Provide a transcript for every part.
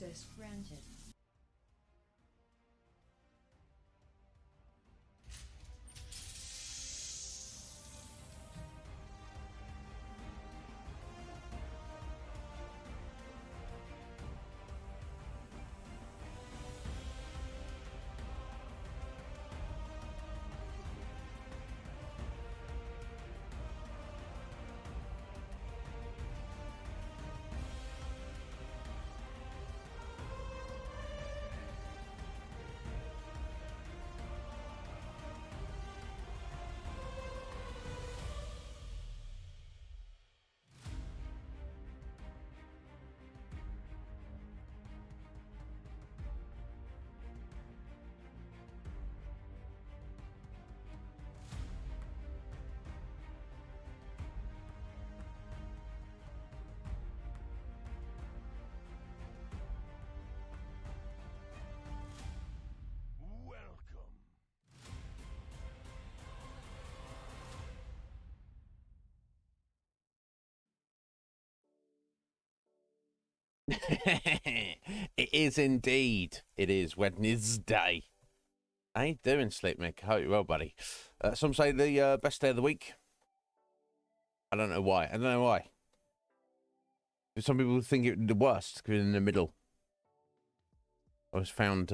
Access granted. It is indeed. It is Wednesday. How you doing, Sleep Mick? Hope you're well, buddy. Some say the best day of the week. I don't know why. I don't know why. Some people think it the worst because in the middle. I was found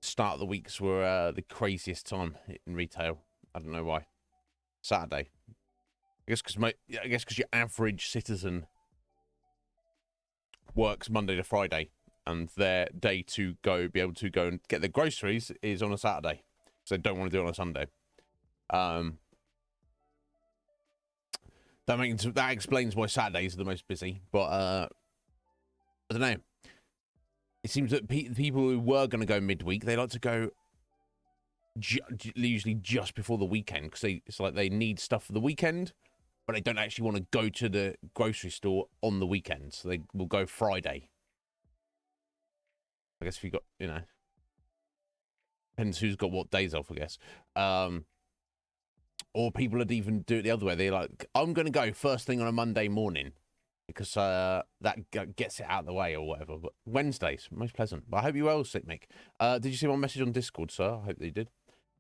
start of the weeks were the craziest time in retail. I don't know why. Saturday. I guess because your average citizen works Monday to Friday, and their day to be able to go and get their groceries is on a Saturday, so they don't want to do it on a Sunday. That explains why Saturdays are the most busy. But I don't know. It seems that people who were going to go midweek, they like to go usually just before the weekend because it's like they need stuff for the weekend, but they don't actually want to go to the grocery store on the weekend, so they will go Friday. I guess if you got, depends who's got what days off, I guess. Or people would even do it the other way. They're like, I'm going to go first thing on a Monday morning because that gets it out of the way or whatever. But Wednesdays, most pleasant. But I hope you're well, Sick Mick. Did you see my message on Discord, sir? I hope that you did.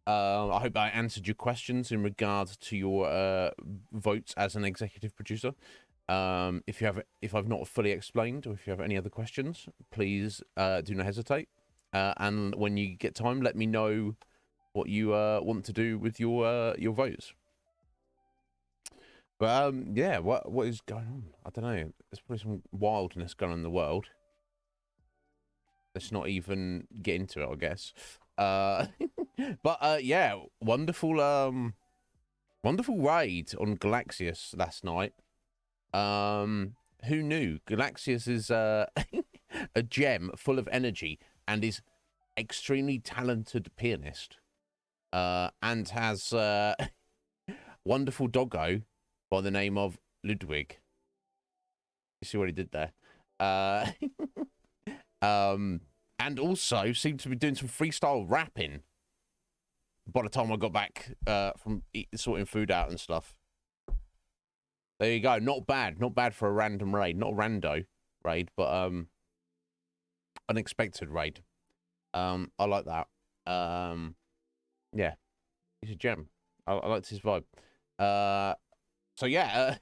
I hope I answered your questions in regards to your votes as an executive producer. If I've not fully explained, or if you have any other questions, please do not hesitate. And when you get time, let me know what you want to do with your votes. But yeah, what is going on? I don't know. There's probably some wildness going on in the world. Let's not even get into it, I guess. But yeah, wonderful raid on Galaxius last night. Who knew? Galaxius is a gem full of energy and is extremely talented pianist. And has wonderful doggo by the name of Ludwig. You see what he did there? And also seemed to be doing some freestyle rapping by the time I got back from sorting food out and stuff. There you go. Not bad for a random raid. Not a rando raid, but unexpected raid. I like that. Yeah, he's a gem. I liked his vibe. So yeah,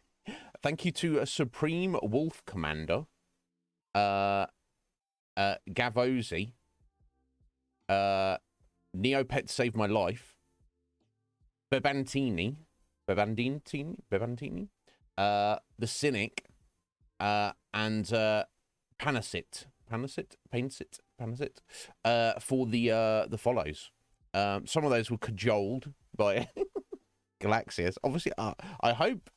thank you to a Supreme Wolf Commander, Gavosi, Neopet Saved My Life, Bebantini, the Cynic, and Panasit, for the follows. Some of those were cajoled by Galaxius. Obviously, I hope,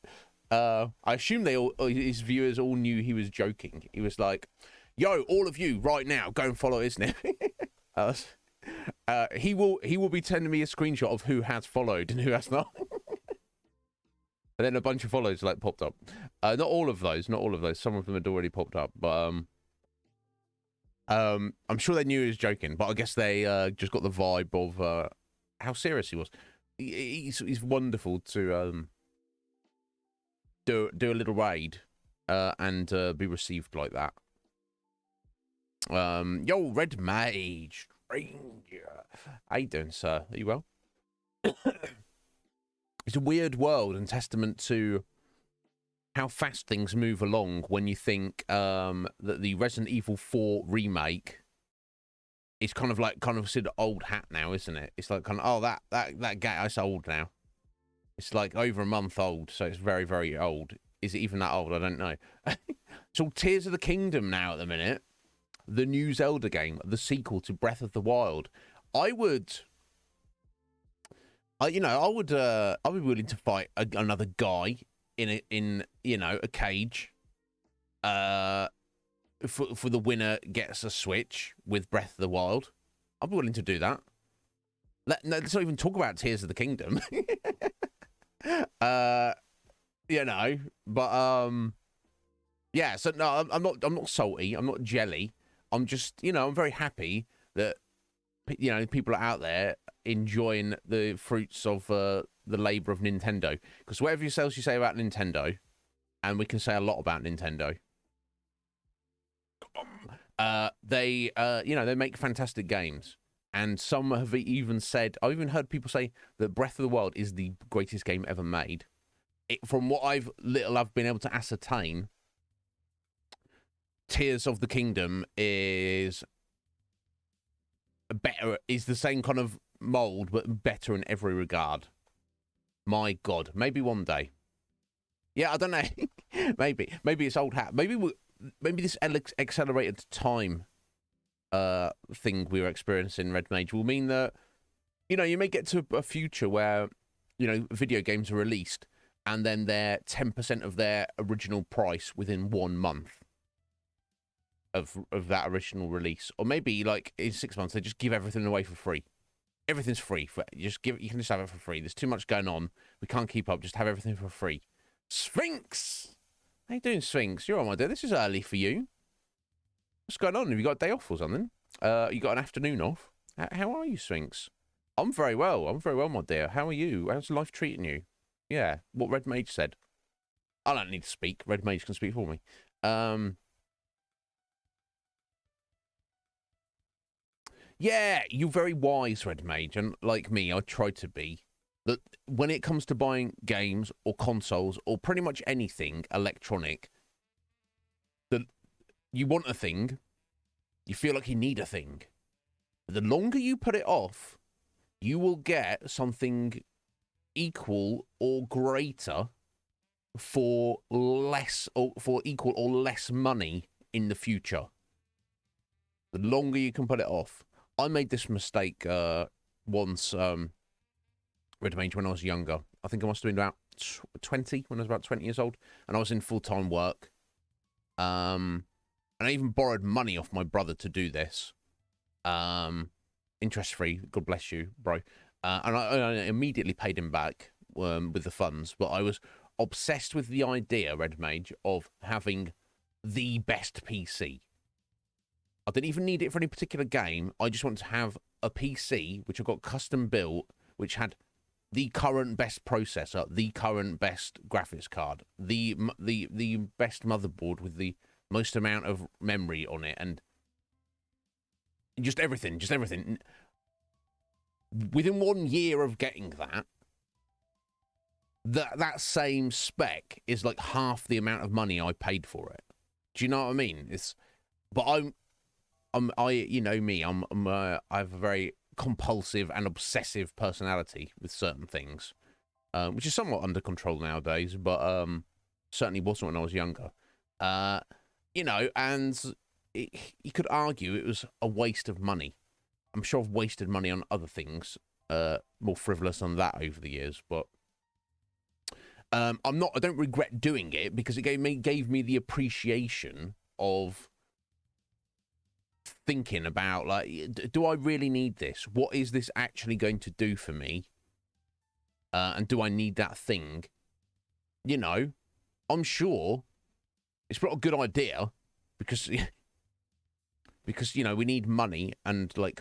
I assume his viewers all knew he was joking. He was like, "Yo, all of you, right now, go and follow Iznib." He will be sending me a screenshot of who has followed and who has not. And then a bunch of follows like popped up. Not all of those. Some of them had already popped up, but I'm sure they knew he was joking. But I guess they just got the vibe of how serious he was. He's wonderful to do a little raid and be received like that. Yo, Red Mage, stranger. How you doing, sir? Are you well? It's a weird world and testament to how fast things move along when you think that the Resident Evil 4 remake is kind of considered old hat now, isn't it? It's like kind of, oh, that game, it's old now. It's like over a month old, so it's very, very old. Is it even that old? I don't know. It's all Tears of the Kingdom now at the minute. The new Zelda game, the sequel to Breath of the Wild. I'd be willing to fight another guy in a cage. For the winner gets a Switch with Breath of the Wild. I'd be willing to do that. Let's not even talk about Tears of the Kingdom. Yeah. So no, I'm not salty. I'm not jelly. I'm just, I'm very happy that people are out there enjoying the fruits of the labor of Nintendo. Because whatever else you say about Nintendo, and we can say a lot about Nintendo, they make fantastic games. And some have even said, I've even heard people say that Breath of the Wild is the greatest game ever made. From what I've been able to ascertain, Tears of the Kingdom is the same kind of mold, but better in every regard. My God, maybe one day. Yeah, I don't know. maybe it's old hat. Maybe this accelerated time thing we were experiencing, Red Mage, will mean that you may get to a future where video games are released and then they're 10% of their original price within 1 month of that original release, or maybe like in 6 months they just give everything away for free. Everything's free. You can just have it for free. There's too much going on. We can't keep up. Just have everything for free. Sphinx, how you doing, Sphinx? You're on, my dear. This is early for you. What's going on? Have you got a day off or something? You got an afternoon off? How are you, Sphinx? I'm very well. My dear. How are you? How's life treating you? Yeah, what Red Mage said. I don't need to speak. Red Mage can speak for me. Yeah, you're very wise, Red Mage, and like me, I try to be. That when it comes to buying games or consoles or pretty much anything electronic, that you want a thing, you feel like you need a thing. The longer you put it off, you will get something equal or greater for equal or less money in the future. The longer you can put it off. I made this mistake once, Red Mage, when I was younger. I think I must have been about 20, when I was about 20 years old, and I was in full-time work. And I even borrowed money off my brother to do this. Interest-free, God bless you, bro. And I immediately paid him back with the funds, but I was obsessed with the idea, Red Mage, of having the best PC. I didn't even need it for any particular game. I just wanted to have a PC which I got custom built, which had the current best processor, the current best graphics card, the best motherboard with the most amount of memory on it, and just everything. Within 1 year of getting that same spec is like half the amount of money I paid for it. Do you know what I mean? I have a very compulsive and obsessive personality with certain things, which is somewhat under control nowadays, but certainly wasn't when I was younger. And you could argue it was a waste of money. I'm sure I've wasted money on other things more frivolous than that over the years, but I don't regret doing it because it gave me the appreciation of thinking about, like, do I really need this? What is this actually going to do for me? And do I need that thing? I'm sure it's not a good idea because we need money and, like,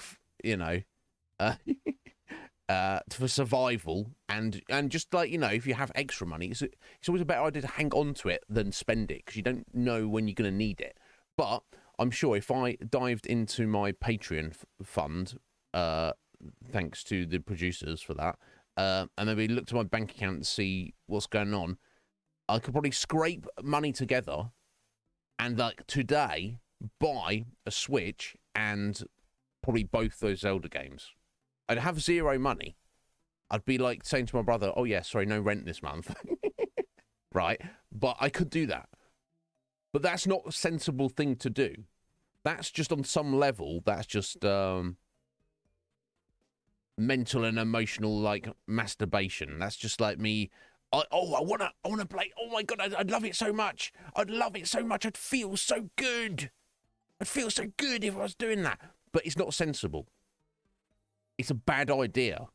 for survival and just, like, if you have extra money, it's always a better idea to hang on to it than spend it because you don't know when you're going to need it. But I'm sure if I dived into my Patreon fund, thanks to the producers for that, and maybe looked at my bank account and see what's going on, I could probably scrape money together and, like, today buy a Switch and probably both those Zelda games. I'd have zero money. I'd be like saying to my brother, oh yeah, sorry, no rent this month. Right? But I could do that. But that's not a sensible thing to do. That's just on some level, that's just mental and emotional, like, masturbation. That's just like me. I wanna play. Oh my god, I'd love it so much. I'd love it so much. I'd feel so good. I'd feel so good if I was doing that. But it's not sensible. It's a bad idea.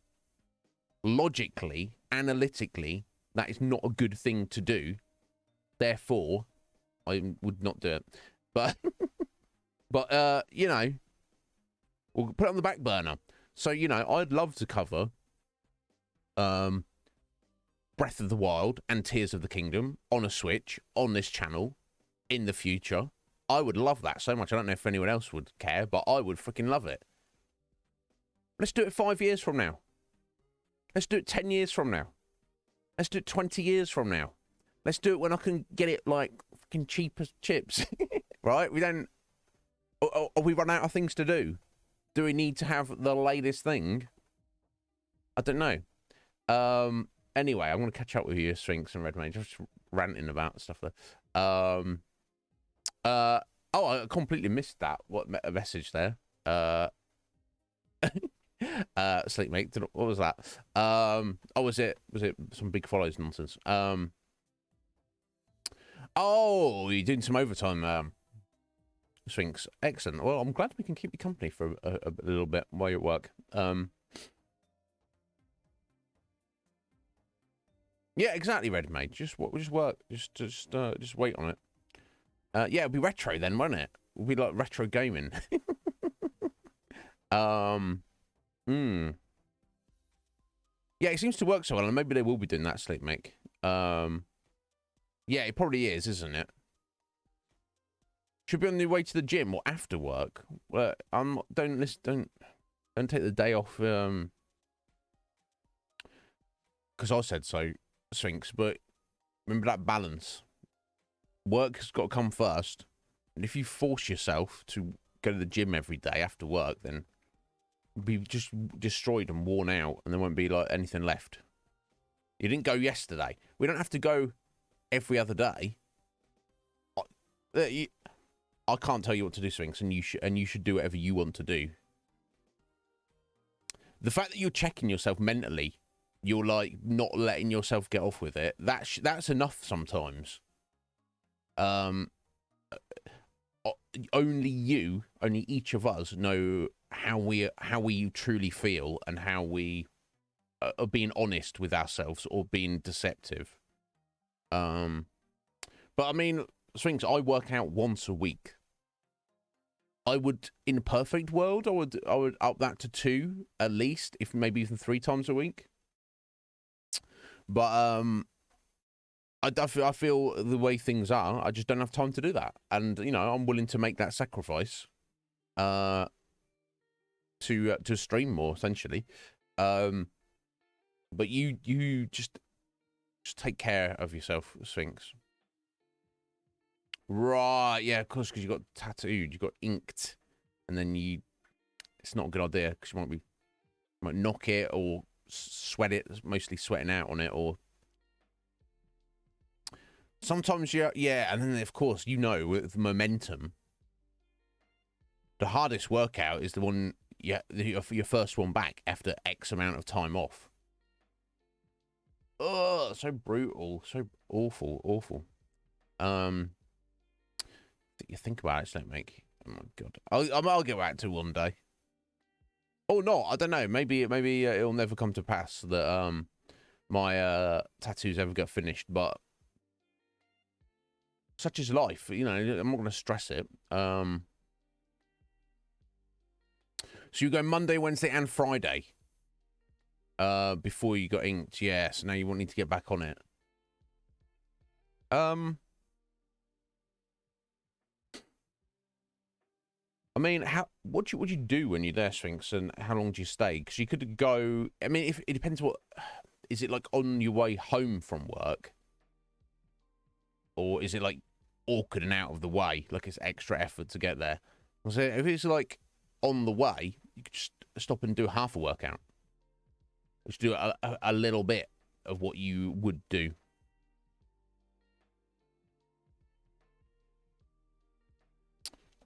Logically, analytically, that is not a good thing to do. Therefore, I would not do it. But, you know, we'll put it on the back burner. So, you know, I'd love to cover Breath of the Wild and Tears of the Kingdom on a Switch, on this channel, in the future. I would love that so much. I don't know if anyone else would care, but I would freaking love it. Let's do it 5 years from now. Let's do it 10 years from now. Let's do it 20 years from now. Let's do it when I can get it, like, fucking cheap as chips. Right? We don't... Or we run out of things to do. Do we need to have the latest thing? I don't know. Anyway, I'm going to catch up with you, Sphinx and Red Mage. Just ranting about stuff there. Oh, I completely missed that. What a message there. Sleep mate. What was that? Oh, was it some big follows nonsense? Oh, you're doing some overtime, Sphinx. Excellent. Well, I'm glad we can keep you company for a little bit while you're at work. Yeah, exactly, Red Mate. Just work. Just wait on it. Yeah, it'll be retro then, won't it? It'll be like retro gaming. Yeah, it seems to work so well, and maybe they will be doing that, Sleep Mate. Yeah, it probably is, isn't it? Should be on the way to the gym or after work. Well, don't take the day off. Because I said so, Sphinx. But remember that balance. Work has got to come first, and if you force yourself to go to the gym every day after work, then you'll be just destroyed and worn out, and there won't be like anything left. You didn't go yesterday. We don't have to go every other day. I can't tell you what to do, Sphinx, and you should do whatever you want to do. The fact that you're checking yourself mentally, you're like not letting yourself get off with it. That's enough sometimes. Only each of us know how we truly feel and how we are being honest with ourselves or being deceptive. But I mean, Sphinx, I work out once a week. I would, in a perfect world, I would up that to 2 at least, if maybe even 3 times a week. But I feel the way things are, I just don't have time to do that, and you know, I'm willing to make that sacrifice to stream more, essentially. But you just take care of yourself, Sphinx. Right, yeah, of course, because you got tattooed, you got inked, and then it's not a good idea because you might knock it or sweat it, mostly sweating out on it, or sometimes yeah, and then of course, you know, with momentum, the hardest workout is the one, yeah, your first one back after X amount of time off. Oh, so brutal, so awful. You think about it, don't make. Oh my god, I'll get back to one day. Oh no, I don't know. Maybe it'll never come to pass that my tattoos ever get finished. But such is life, you know. I'm not going to stress it. So you go Monday, Wednesday, and Friday. Before you got inked, yeah. So now you won't need to get back on it. I mean, what do you do when you're there, Sphinx, and how long do you stay? Because you could go. I mean, if it depends what is it like on your way home from work, or is it like awkward and out of the way, like it's extra effort to get there? So if it's like on the way, you could just stop and do half a workout. Just do a little bit of what you would do.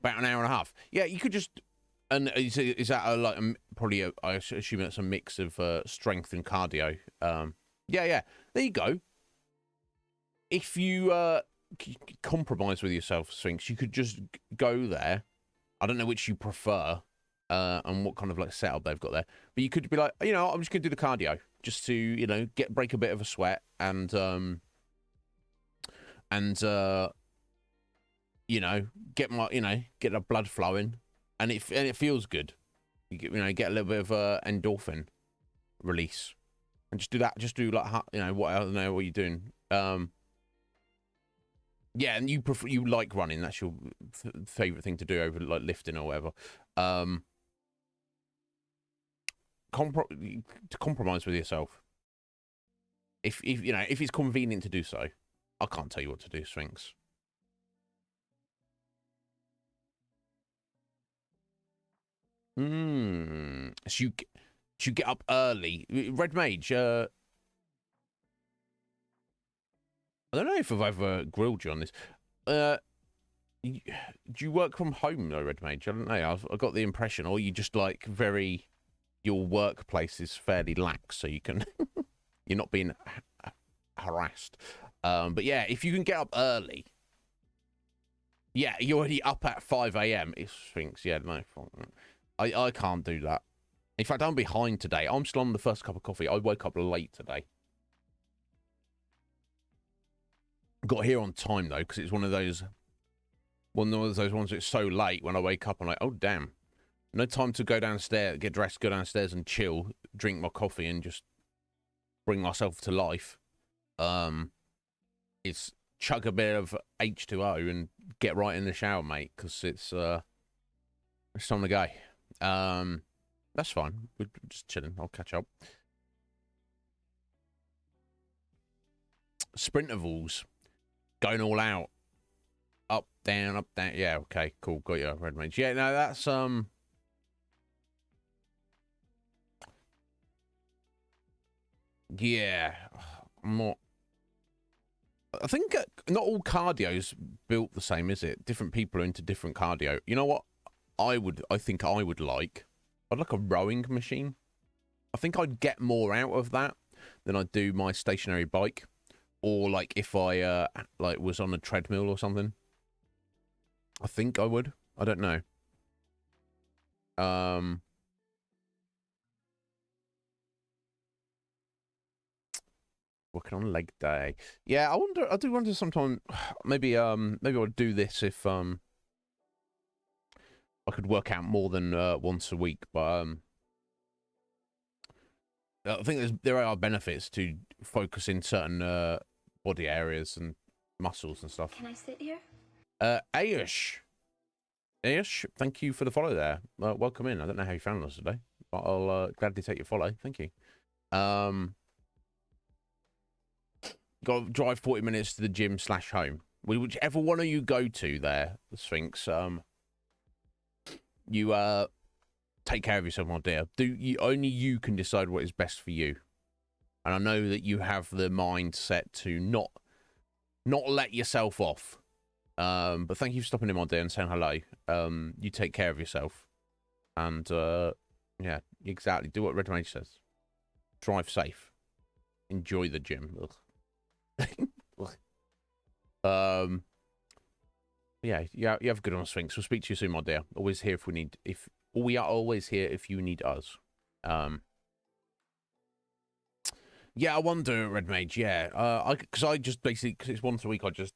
About an hour and a half. Yeah, you could just. And is that like probably? I assume that's a mix of strength and cardio. Yeah. There you go. If you compromise with yourself, Sphinx, you could just go there. I don't know which you prefer, and what kind of like setup they've got there. But you could be like, I'm just gonna do the cardio just to break a bit of a sweat and get the blood flowing, and it feels good. You get a little bit of endorphin release, and just do that. Just do like what I don't know what you're doing. Yeah, and you like running. That's your favorite thing to do over like lifting or whatever. To compromise with yourself. If it's convenient to do so, I can't tell you what to do, Sphinx. So you get up early. Red Mage, I don't know if I've ever grilled you on this. Do you work from home though, Red Mage? I don't know. I got the impression, or you just like your workplace is fairly lax, so you can you're not being harassed. But yeah, if you can get up early, yeah, you're already up at 5 a.m. It Sphinx, yeah, no, I can't do that. In fact, I'm behind today. I'm still on the first cup of coffee. I woke up late today. Got here on time though, because it's one of those ones that's so late. When I wake up, I'm like, oh damn, no time to go downstairs, get dressed, go downstairs and chill, drink my coffee, and just bring myself to life. It's chug a bit of H2O and get right in the shower, mate, because it's time to go. That's fine. We're just chilling. I'll catch up. Sprint intervals. Going all out. Up, down. Yeah, okay, cool. Got you, Red Mage. Yeah, no, that's yeah. I'm not. I think not all cardio's built the same, is it? Different people are into different cardio. You know what? I think I would like. I'd like a rowing machine. I think I'd get more out of that than I'd do my stationary bike, or like if I like was on a treadmill or something. I think I would. I don't know. Working on leg day. Yeah, I do wonder sometime. Maybe I'd do this if I could work out more than once a week. But I think there are benefits to focusing certain body areas and muscles and stuff. Can I sit here? Ayush, thank you for the follow there. Welcome in. I don't know how you found us today, but I'll gladly take your follow. Thank you. Got to drive 40 minutes to the gym / home. Whichever one of you go to there, the Sphinx. You take care of yourself, my dear. Only you can decide what is best for you. And I know that you have the mindset to not let yourself off. But thank you for stopping in, my dear, and saying hello. You take care of yourself. And yeah, exactly. Do what Red Mage says. Drive safe. Enjoy the gym. Yeah, you have a good one, Sphinx. We'll speak to you soon, my dear. Always here we are always here if you need us. Yeah, I wonder, Red Mage. Yeah, because I just basically, because it's once a week, I just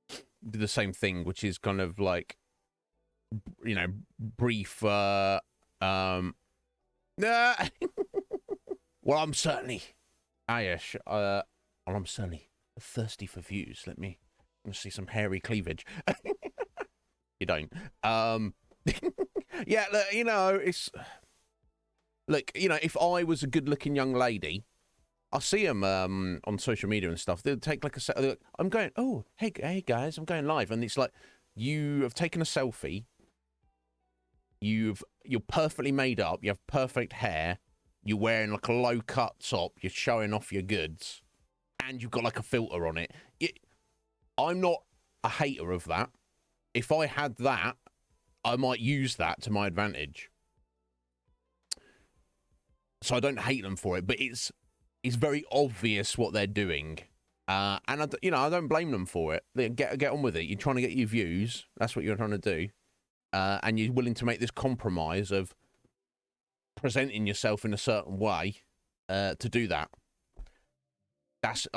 do the same thing, which is kind of like, brief. Well, I'm certainly, Ayesh. I'm certainly thirsty for views. Let me see some hairy cleavage. You don't. Yeah, look, you know, it's... Look, you know, if I was a good-looking young lady, I see them on social media and stuff. They'll take like a... Like, I'm going, oh, hey, guys, I'm going live. And it's like, you have taken a selfie. You're perfectly made up. You have perfect hair. You're wearing like a low-cut top. You're showing off your goods. And you've got like a filter on it. I'm not a hater of that. If I had that, I might use that to my advantage. So I don't hate them for it, but it's very obvious what they're doing. And I don't blame them for it. They get on with it. You're trying to get your views. That's what you're trying to do. And you're willing to make this compromise of presenting yourself in a certain way to do that. That's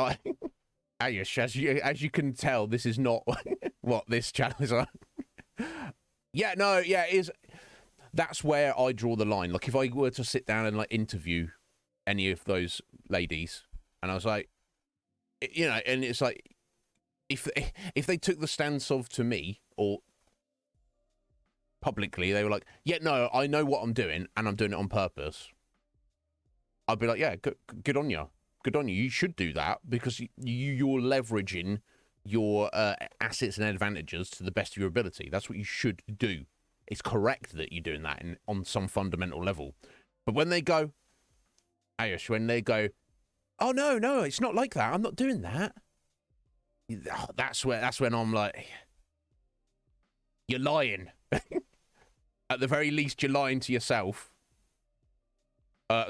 as you can tell, this is not what this channel is on. Yeah, no, yeah, it is. That's where I draw the line. Like, if I were to sit down and like interview any of those ladies, and I was like, you know, and it's like, if they took the stance of to me or publicly, they were like, yeah, no, I know what I'm doing, and I'm doing it on purpose. I'd be like, yeah, good on you. Good on you. You should do that because you're leveraging your assets and advantages to the best of your ability. That's what you should do. It's correct that you're doing that on some fundamental level. But when they go, Ayush, when they go, oh, no, it's not like that. I'm not doing that. That's when I'm like, you're lying. At the very least, you're lying to yourself.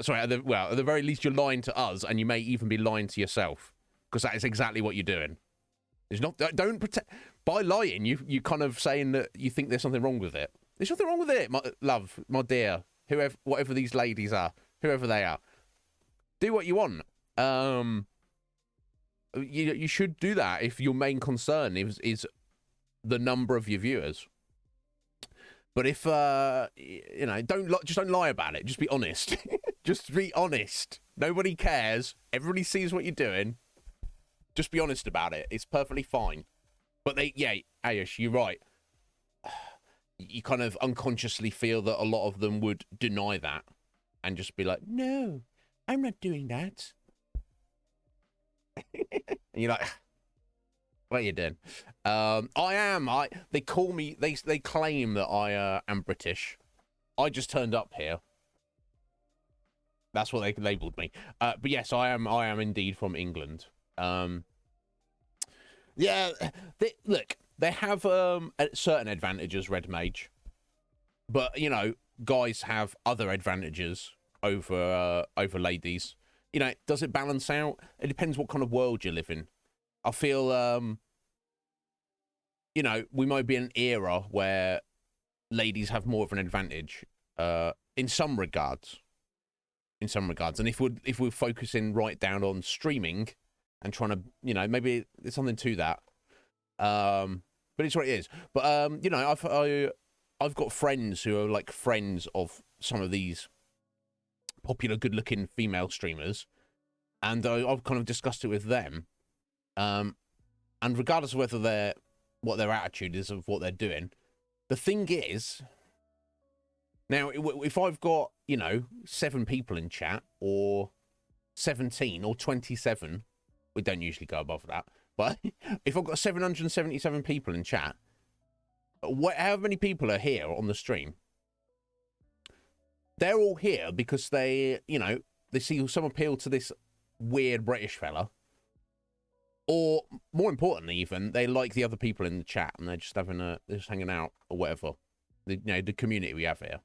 Sorry, at the very least, you're lying to us, and you may even be lying to yourself, because that is exactly what you're doing. There's not. Don't pretend by lying. You kind of saying that you think there's something wrong with it. There's nothing wrong with it, my love, my dear, whatever these ladies are, whoever they are. Do what you want. You should do that if your main concern is the number of your viewers. But if you know, just don't lie about it. Just be honest. Just be honest. Nobody cares. Everybody sees what you're doing. Just be honest about it. It's perfectly fine. But Ayush, you're right. You kind of unconsciously feel that a lot of them would deny that and just be like, no, I'm not doing that. And you're like, what are you doing? I am. They call me. They claim that I am British. I just turned up here. That's what they labelled me. But yes, I am. I am indeed from England. Yeah. Look, they have certain advantages, Red Mage, but you know, guys have other advantages over ladies. You know, does it balance out? It depends what kind of world you live in. I feel, you know, we might be in an era where ladies have more of an advantage in some regards. In some regards, and if we're focusing right down on streaming and trying to, you know, maybe there's something to that. But it's what it is. But you know, I've got friends who are like friends of some of these popular, good-looking female streamers, and I've kind of discussed it with them. And regardless of whether what their attitude is of what they're doing, the thing is, now if I've got, you know, 7 people in chat, or 17 or 27, we don't usually go above that, but if I've got 777 people in chat, however many people are here on the stream, they're all here because they, you know, they see some appeal to this weird British fella. Or more importantly, even, they like the other people in the chat and they're just they're just hanging out or whatever. You know, the community we have here.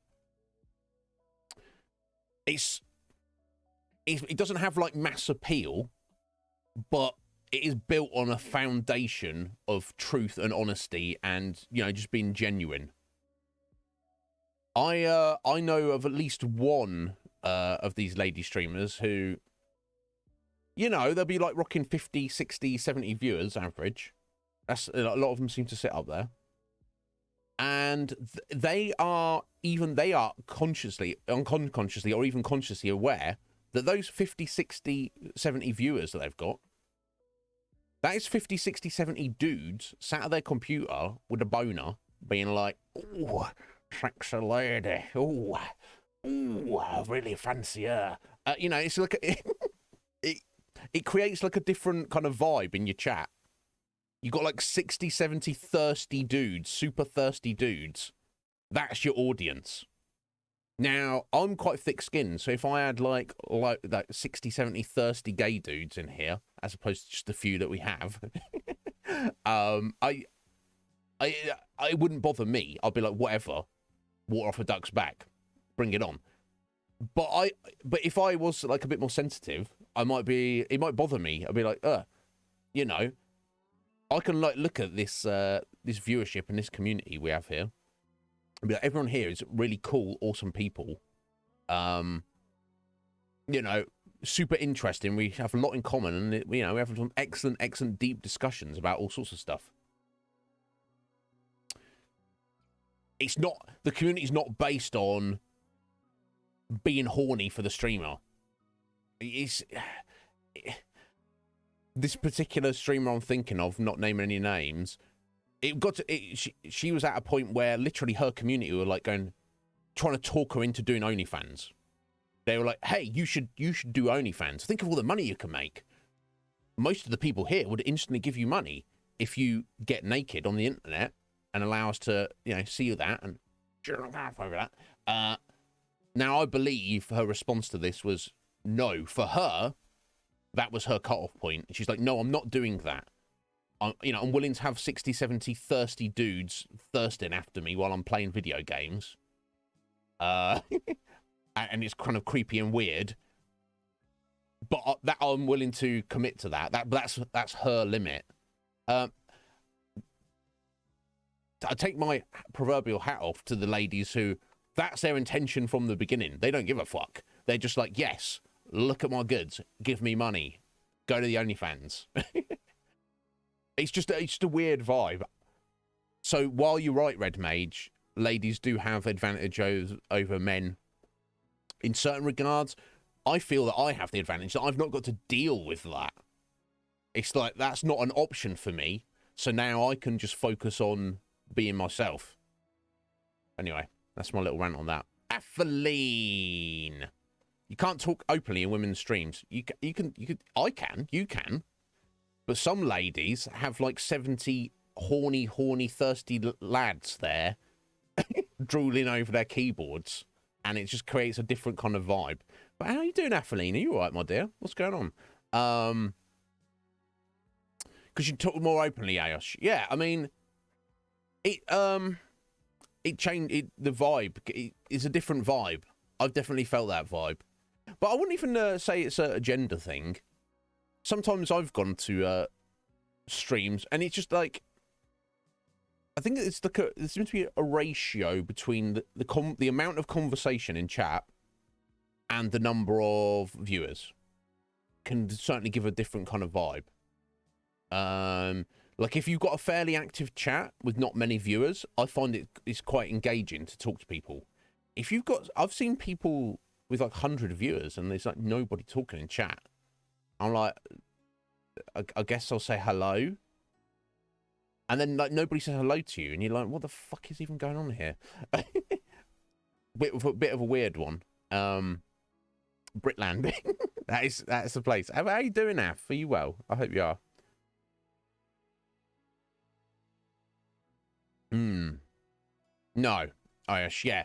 It doesn't have like mass appeal, but it is built on a foundation of truth and honesty and, you know, just being genuine. I know of at least one of these lady streamers who, you know, they'll be like rocking 50, 60, 70 viewers average. That's a lot of them seem to sit up there. And they are consciously, unconsciously, or even consciously aware that those 50, 60, 70 viewers that they've got, that is 50, 60, 70 dudes sat at their computer with a boner being like, oh, sexy lady. Ooh, I really fancy her. You know, it's like it creates like a different kind of vibe in your chat. You got like 60, 70 thirsty dudes, super thirsty dudes. That's your audience. Now, I'm quite thick-skinned, so if I had like 60, 70 thirsty gay dudes in here, as opposed to just the few that we have, it wouldn't bother me. I'd be like, whatever, water off a duck's back, bring it on. But if I was like a bit more sensitive, it might bother me. I'd be like, you know, I can like look at this this viewership and this community we have here. I mean, everyone here is really cool, awesome people. You know, super interesting. We have a lot in common, and we have some excellent, deep discussions about all sorts of stuff. It's not, the community is not based on being horny for the streamer. This particular streamer I'm thinking of, not naming any names, she was at a point where literally her community were like trying to talk her into doing OnlyFans. They were like, hey, you should do OnlyFans. Think of all the money you can make. Most of the people here would instantly give you money if you get naked on the internet and allow us to, see that and over that. Now, I believe her response to this was no. For her, that was her cutoff point. She's like, no, I'm not doing that. I'm willing to have 60, 70 thirsty dudes thirsting after me while I'm playing video games. And it's kind of creepy and weird. But that I'm willing to commit to that. That's her limit. I take my proverbial hat off to the ladies who, that's their intention from the beginning. They don't give a fuck. They're just like, yes, look at my goods. Give me money. Go to the OnlyFans. It's just a weird vibe. So while you're right, Red Mage, ladies do have advantage over men in certain regards. I feel that I have the advantage that I've not got to deal with that. It's like, that's not an option for me. So now I can just focus on being myself. Anyway, that's my little rant on that. Atheline. You can't talk openly in women's streams. You can. But some ladies have like 70 horny, thirsty lads there drooling over their keyboards, and it just creates a different kind of vibe. But how are you doing, Atheline? Are you all right, my dear? What's going on? Because you talk more openly, Ayosh. Yeah, I mean, it changed. The vibe is a different vibe. I've definitely felt that vibe. But I wouldn't even say it's a gender thing. Sometimes I've gone to streams, and it's just like, I think it's like there seems to be a ratio between the amount of conversation in chat and the number of viewers. Can certainly give a different kind of vibe. Like if you've got a fairly active chat with not many viewers, I find it's quite engaging to talk to people. I've seen people with like 100 viewers and there's like nobody talking in chat. I'm like, I guess I'll say hello. And then like nobody says hello to you, and you're like, what the fuck is even going on here? bit of a weird one. Britland. that's the place. How are you doing, Af? Are you well? I hope you are. No. Oh, yes, yeah.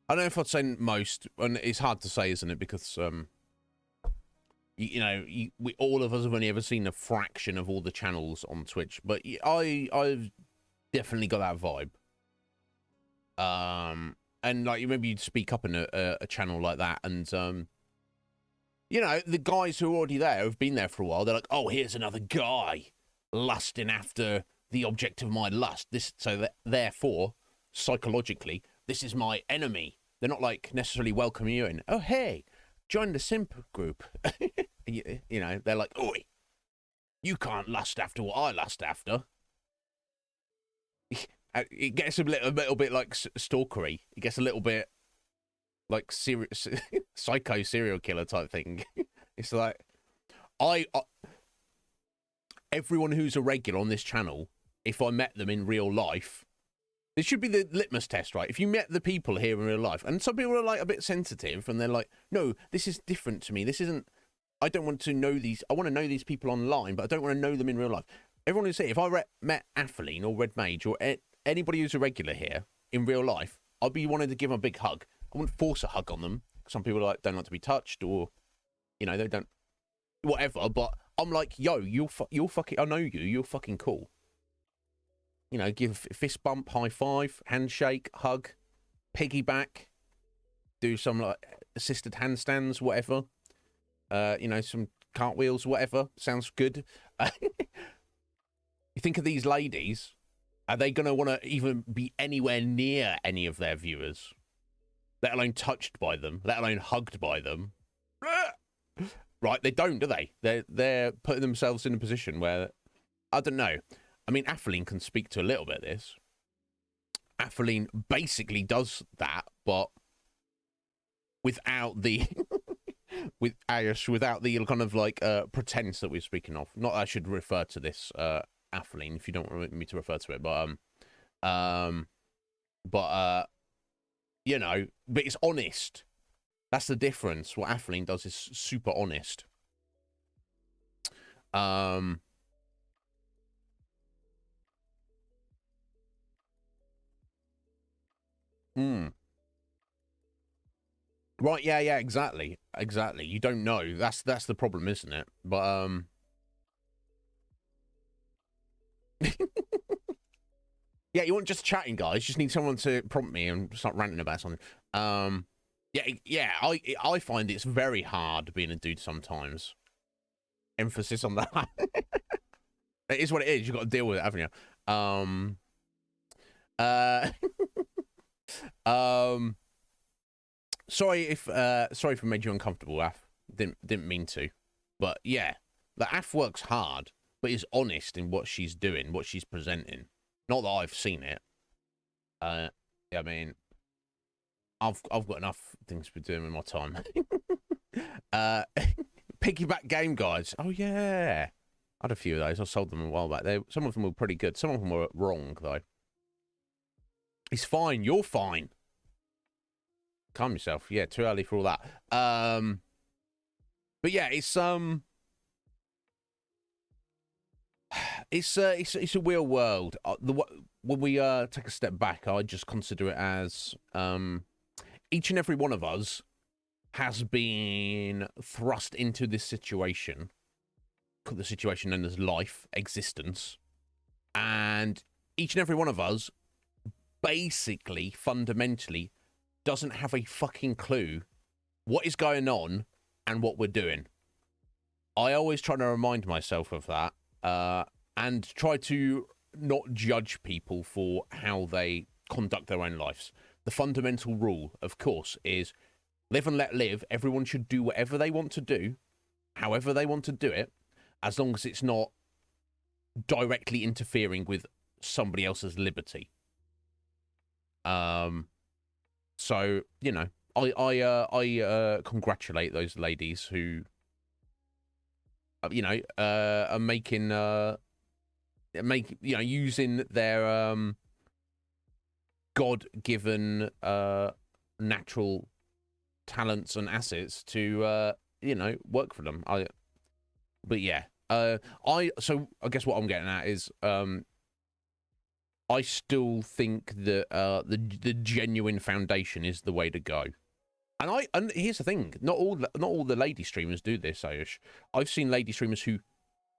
I don't know if I'd say most, and it's hard to say, isn't it? Because we all of us have only ever seen a fraction of all the channels on Twitch, but I've definitely got that vibe. And like maybe you'd speak up in a channel like that, and the guys who are already there have been there for a while. They're like, oh, here's another guy lusting after the object of my lust. Therefore, psychologically, this is my enemy. They're not like necessarily welcoming you in. Oh, hey, join the simp group. They're like, oi, you can't lust after what I lust after. It gets a little bit like stalkery. It gets a little bit like psycho serial killer type thing. It's like, everyone who's a regular on this channel, if I met them in real life, This should be the litmus test, right? If you met the people here in real life, and some people are like a bit sensitive, and they're like, no, this is different to me. This isn't, I don't want to know these, I want to know these people online, but I don't want to know them in real life. Everyone would say, if I met Atheline or Red Mage or anybody who's a regular here in real life, I'd be wanting to give them a big hug. I wouldn't force a hug on them. Some people like don't like to be touched, or, you know, they don't, whatever, but I'm like, yo, you're fucking, I know you, you're fucking cool. You know, give fist bump, high five, handshake, hug, piggyback, do some like assisted handstands, whatever. You know, some cartwheels, whatever. Sounds good. You think of these ladies, are they going to want to even be anywhere near any of their viewers? Let alone touched by them, let alone hugged by them. Right, they don't, do they? They're putting themselves in a position where, I don't know. I mean, Atheline can speak to a little bit of this. Atheline basically does that, but without the without the kind of like pretense that we're speaking of. Not that I should refer to this Atheline if you don't want me to refer to it, but you know, but it's honest. That's the difference. What Atheline does is super honest. Right, yeah, exactly. You don't know. That's the problem, isn't it? But yeah, you want just chatting, guys. You just need someone to prompt me and start ranting about something. Yeah, I find it's very hard being a dude sometimes. Emphasis on that. It is what it is. You've got to deal with it, haven't you? Sorry if I made you uncomfortable, Af. Didn't mean to. But yeah, the Af works hard, but is honest in what she's doing, what she's presenting. Not that I've seen it. Yeah, I mean, I've got enough things to be doing with my time. Piggyback game guides. Oh yeah, I had a few of those. I sold them a while back. Some of them were pretty good. Some of them were wrong though. It's fine. You're fine. Calm yourself. Yeah, too early for all that. But yeah, it's a real world. When we take a step back, I just consider it as each and every one of us has been thrust into this situation, the situation known as life, existence, and each and every one of us basically, fundamentally, doesn't have a fucking clue what is going on and what we're doing. I always try to remind myself of that and try to not judge people for how they conduct their own lives. The fundamental rule, of course, is live and let live. Everyone should do whatever they want to do, however they want to do it, as long as it's not directly interfering with somebody else's liberty. So, you know, I congratulate those ladies who, you know, are making, using their God-given natural talents and assets to, you know, work for them. But yeah, so I guess what I'm getting at is, I still think that the genuine foundation is the way to go. And here's the thing: not all the lady streamers do this, Ayush. I've seen lady streamers who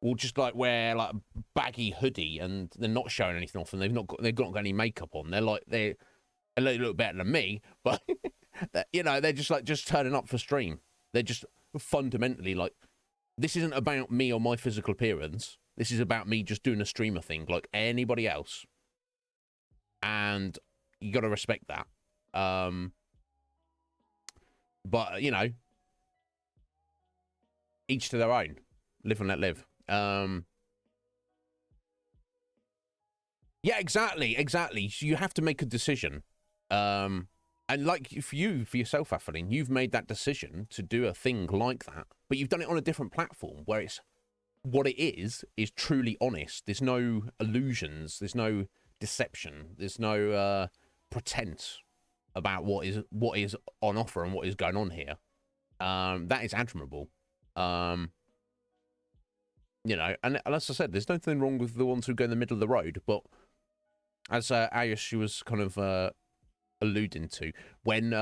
will just like wear like a baggy hoodie and they're not showing anything off, and they've not got any makeup on. They're a little better than me, but you know, they're just turning up for stream. They're just fundamentally like, this isn't about me or my physical appearance. This is about me just doing a streamer thing like anybody else. And you got to respect that. But, you know, each to their own. Live and let live. Yeah, exactly. So you have to make a decision. And like for yourself, Atheline, you've made that decision to do a thing like that. But you've done it on a different platform where it's what it is truly honest. There's no illusions. There's no deception. There's no pretense about what is on offer and what is going on here. That is admirable. You know, and as I said, there's nothing wrong with the ones who go in the middle of the road. But as Ayush was kind of alluding to, when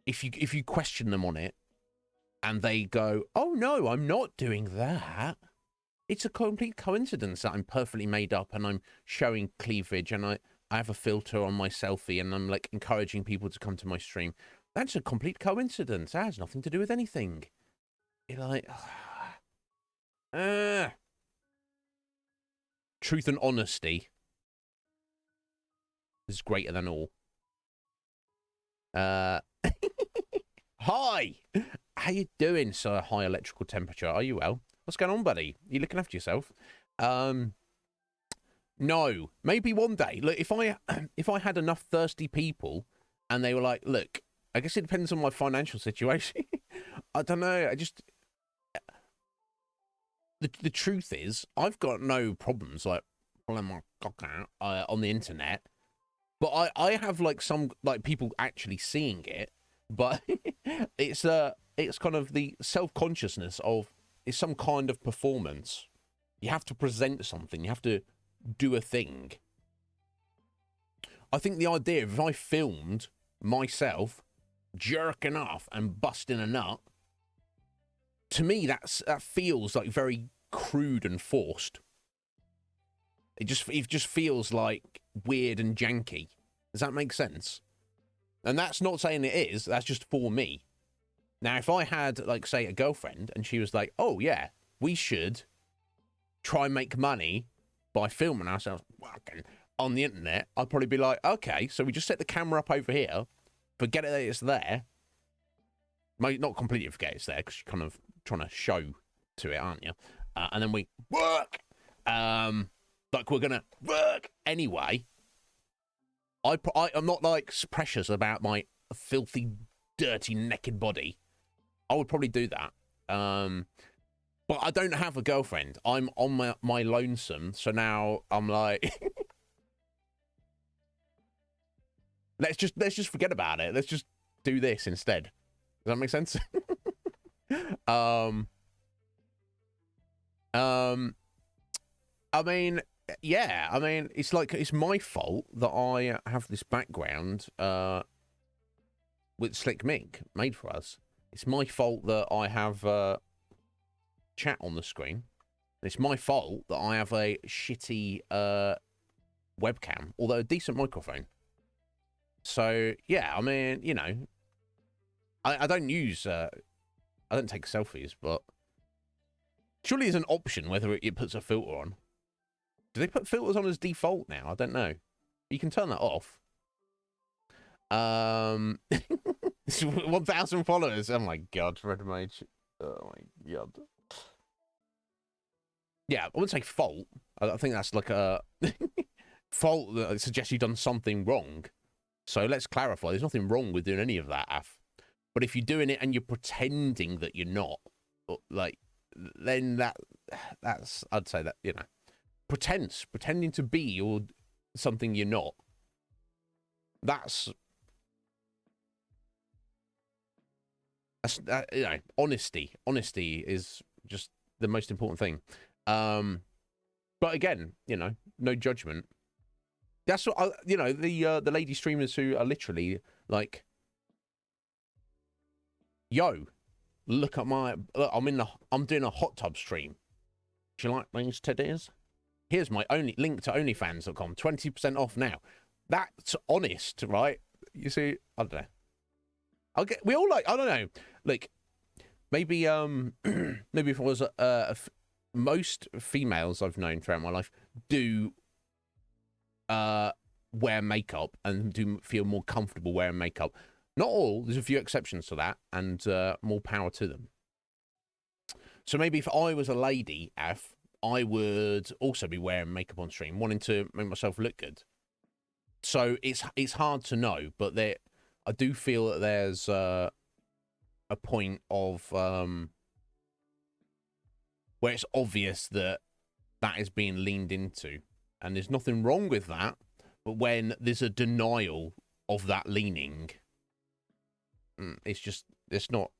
if you question them on it, and they go, "Oh no, I'm not doing that. It's a complete coincidence that I'm perfectly made up and I'm showing cleavage and I have a filter on my selfie and I'm like encouraging people to come to my stream. That's a complete coincidence. That has nothing to do with anything." You're like, truth and honesty is greater than all. Hi, how you doing, sir? High electrical temperature. Are you well? What's going on, buddy? You looking after yourself? No, maybe one day. Look, if I had enough thirsty people, and they were like, look, I guess it depends on my financial situation. I don't know. The truth is, I've got no problems like pulling my cock out on the internet, but I have like some like people actually seeing it, but it's kind of the self-consciousness of it's some kind of performance. You have to present something. You have to do a thing. I think the idea of if I filmed myself jerking off and busting a nut, to me that feels like very crude and forced. It just feels like weird and janky. Does that make sense? And that's not saying it is. That's just for me. Now, if I had, like, say, a girlfriend and she was like, "Oh yeah, we should try and make money by filming ourselves on the internet," I'd probably be like, "Okay, so we just set the camera up over here, forget it that it's there." Might not completely forget it's there because you're kind of trying to show to it, aren't you? And then we work. Like we're gonna work anyway. I'm not like precious about my filthy, dirty, naked body. I would probably do that. But I don't have a girlfriend. I'm on my lonesome. So now I'm like, let's just forget about it. Let's just do this instead. Does that make sense? I mean, yeah. I mean, it's like it's my fault that I have this background with Slick Mick made for us. It's my fault that I have chat on the screen. It's my fault that I have a shitty webcam, although a decent microphone. So yeah, I mean, you know, I don't use I don't take selfies, but surely there's an option whether it puts a filter on. Do they put filters on as default now? I don't know. You can turn that off. 1,000 followers. Oh my god, Red Mage. Oh my god. Yeah, I wouldn't say fault. I think that's like a fault that suggests you've done something wrong. So let's clarify. There's nothing wrong with doing any of that, Af. But if you're doing it and you're pretending that you're not, like, then that's I'd say that, you know, pretending to be or something you're not. That's you know, honesty is just the most important thing. But again, you know, no judgment. That's what you know, the lady streamers who are literally like, yo, look at my I'm doing a hot tub stream. Do you like these titties? Here's my only link to onlyfans.com, 20% off now. That's honest, right? You see, I don't know. We all like, I don't know, like maybe maybe if I was most females I've known throughout my life do wear makeup and do feel more comfortable wearing makeup. Not all, there's a few exceptions to that, and more power to them. So maybe if I was a lady, I would also be wearing makeup on stream, wanting to make myself look good. So it's hard to know, but I do feel that there's a point of where it's obvious that is being leaned into, and there's nothing wrong with that. But when there's a denial of that leaning, it's not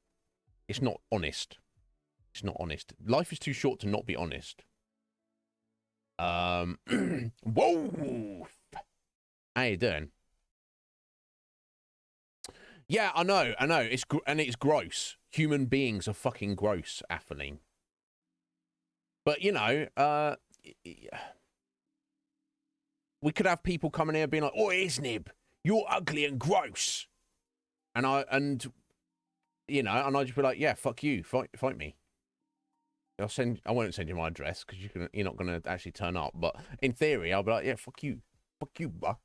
honest. It's not honest. Life is too short to not be honest. Whoa! How you doing? Yeah, I know. It's gross. Human beings are fucking gross, Athaline. But you know, we could have people coming here being like, "Oh, Iznib, you're ugly and gross," and you know, and I'd just be like, "Yeah, fuck you, fight me." I won't send you my address because you're not gonna actually turn up. But in theory, I'll be like, "Yeah, fuck you, bruh.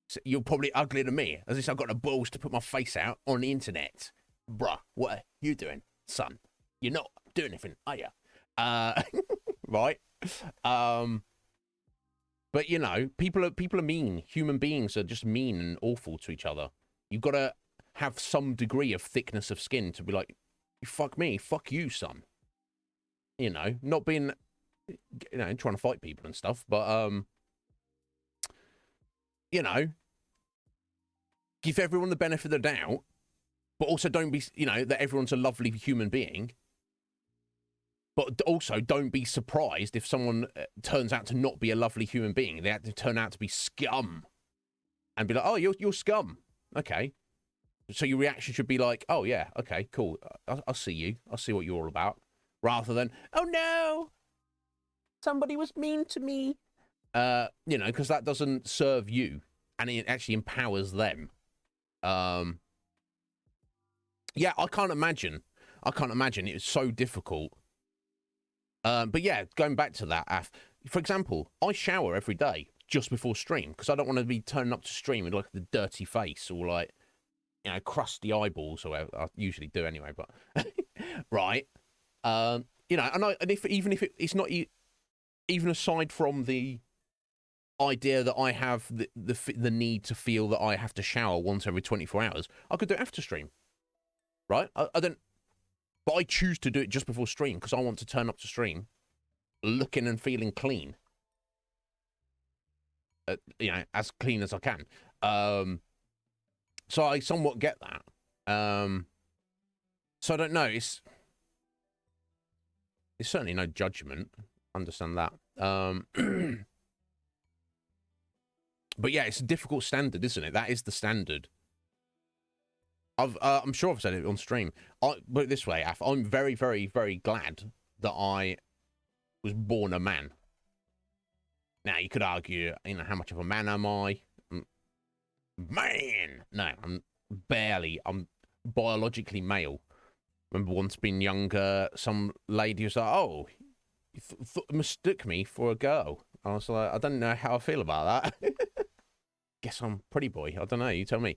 So you're probably uglier than me. As if I've got the balls to put my face out on the internet, bruh. What are you doing, son? You're not doing anything, are you? Right? But you know, people are mean. Human beings are just mean and awful to each other. You've got to have some degree of thickness of skin to be like, you fuck me, fuck you, son. You know, not being, you know, trying to fight people and stuff, but you know, give everyone the benefit of the doubt, but also don't be, you know, that everyone's a lovely human being. But also, don't be surprised if someone turns out to not be a lovely human being. They have to turn out to be scum. And be like, oh, you're scum. Okay. So your reaction should be like, oh, yeah, okay, cool. I'll see you. I'll see what you're all about. Rather than, oh, no, somebody was mean to me. You know, because that doesn't serve you. And it actually empowers them. Yeah, I can't imagine. It's so difficult. But yeah, going back to that, Af, for example, I shower every day just before stream because I don't want to be turning up to stream with like the dirty face or like, you know, crusty eyeballs or whatever. I usually do anyway, but right. You know, and even if it's not even aside from the idea that I have the need to feel that I have to shower once every 24 hours, I could do it after stream, right? I don't. But I choose to do it just before stream because I want to turn up to stream looking and feeling clean. You know, as clean as I can. So I somewhat get that. So I don't know. It's certainly no judgment. Understand that. But yeah, it's a difficult standard, isn't it? That is the standard. I'm sure I've said it on stream. Put it this way, Af, I'm very, very, very glad that I was born a man. Now, you could argue, you know, how much of a man am I? Man! No, I'm biologically male. Remember once being younger, some lady was like, oh, you mistook me for a girl. I was like, I don't know how I feel about that. Guess I'm pretty boy. I don't know, you tell me.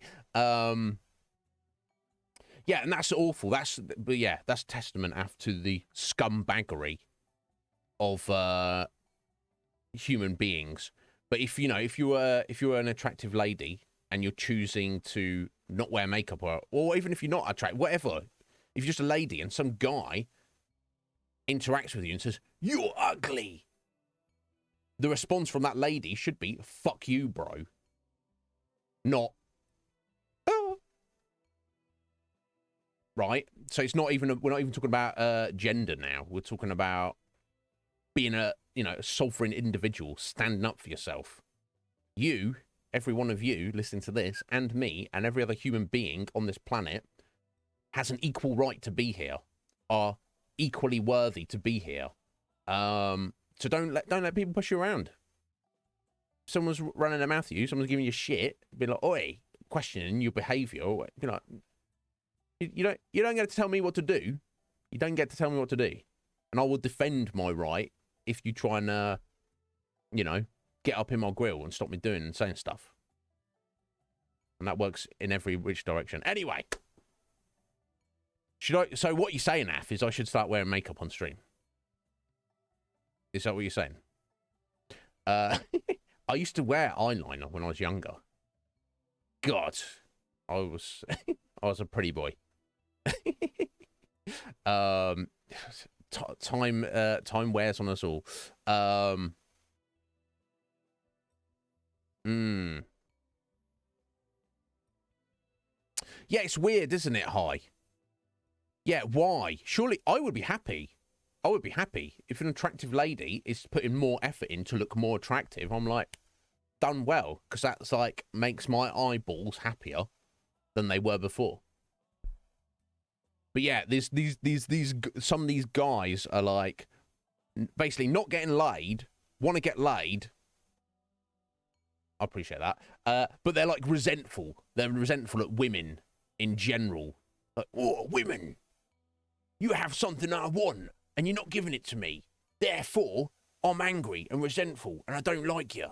Yeah, and that's awful. But yeah, that's testament to the scumbaggery of human beings. But if you were an attractive lady and you're choosing to not wear makeup or even if you're not attractive, whatever, if you're just a lady and some guy interacts with you and says, "You're ugly," the response from that lady should be, "Fuck you, bro." Not, right? So we're not even talking about gender now. We're talking about being a sovereign individual, standing up for yourself. You, every one of you listening to this, and me, and every other human being on this planet has an equal right to be here, are equally worthy to be here. So don't let people push you around. If someone's running their mouth at you, someone's giving you shit, be like, oi, questioning your behaviour, you know. You don't get to tell me what to do. You don't get to tell me what to do. And I will defend my right if you try and, get up in my grill and stop me doing and saying stuff. And that works in every which direction. Anyway. So what you're saying, Af, is I should start wearing makeup on stream? Is that what you're saying? I used to wear eyeliner when I was younger. God. I was a pretty boy. Time wears on us all. Mm. Yeah, it's weird, isn't it, High? Yeah, why? Surely I would be happy. I would be happy if an attractive lady is putting more effort in to look more attractive. I'm like, done well, because that's like makes my eyeballs happier than they were before. But yeah, some of these guys are like basically not getting laid, want to get laid. I appreciate that. But they're like resentful. They're resentful at women in general. Like, oh, women, you have something I want and you're not giving it to me. Therefore, I'm angry and resentful and I don't like you.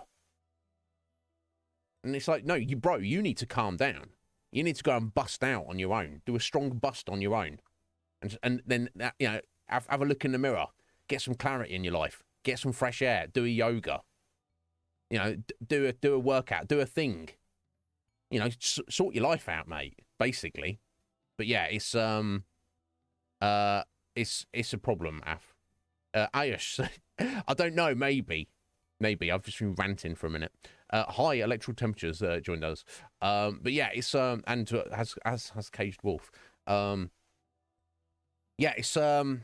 And it's like, no, you need to calm down. You need to go and bust out on your own. Do a strong bust on your own. And then, you know, have a look in the mirror. Get some clarity in your life. Get some fresh air. Do a yoga. You know, do a workout. Do a thing. You know, sort your life out, mate, basically. But yeah, it's a problem, Af. Ayush, I don't know, maybe. I've just been ranting for a minute. High electoral temperatures joined us. But yeah, it's and has Caged Wolf. Yeah, it's a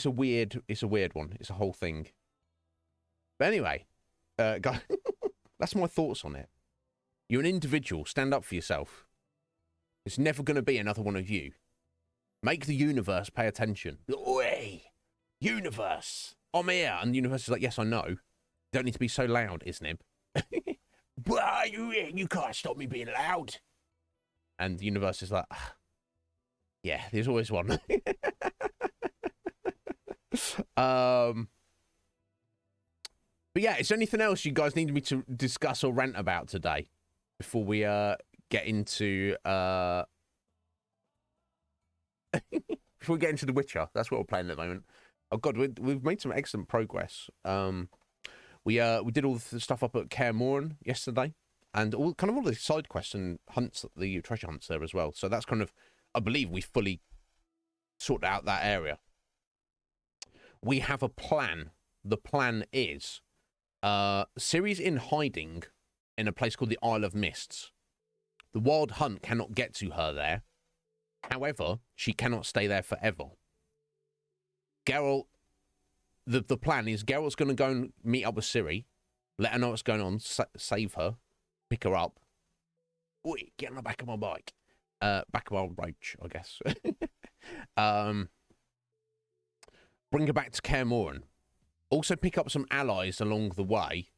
weird one. It's a whole thing. But anyway, guys, that's my thoughts on it. You're an individual. Stand up for yourself. It's never going to be another one of you. Make the universe pay attention. Oi, universe, I'm here. And the universe is like, yes, I know. Don't need to be so loud, Iznib. But you can't stop me being loud. And the universe is like, yeah, there's always one. But yeah, is there anything else you guys need me to discuss or rant about today before we get into before we get into The Witcher? That's what we're playing at the moment. Oh god, we've made some excellent progress. We did all the stuff up at Kaer Morhen yesterday, and all the side quests and hunts, the treasure hunts there as well. So that's kind of, I believe we fully sorted out that area. We have a plan. The plan is Ciri's in hiding in a place called the Isle of Mists. The Wild Hunt cannot get to her there. However, she cannot stay there forever. Geralt, the plan is Geralt's going to go and meet up with Ciri, let her know what's going on, save her, pick her up. Oi, get on the back of my bike. Back of my roach, I guess. Bring her back to Kaer Morhen. Also pick up some allies along the way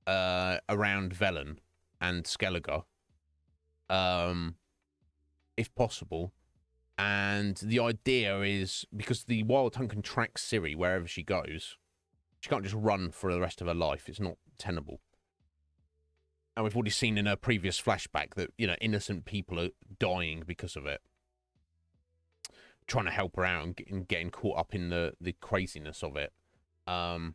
around Velen and Skellige, if possible. And the idea is, because the Wild Hunt can track Ciri wherever she goes, she can't just run for the rest of her life. It's not tenable. And we've already seen in her previous flashback that, you know, innocent people are dying because of it. Trying to help her out and getting caught up in the craziness of it. So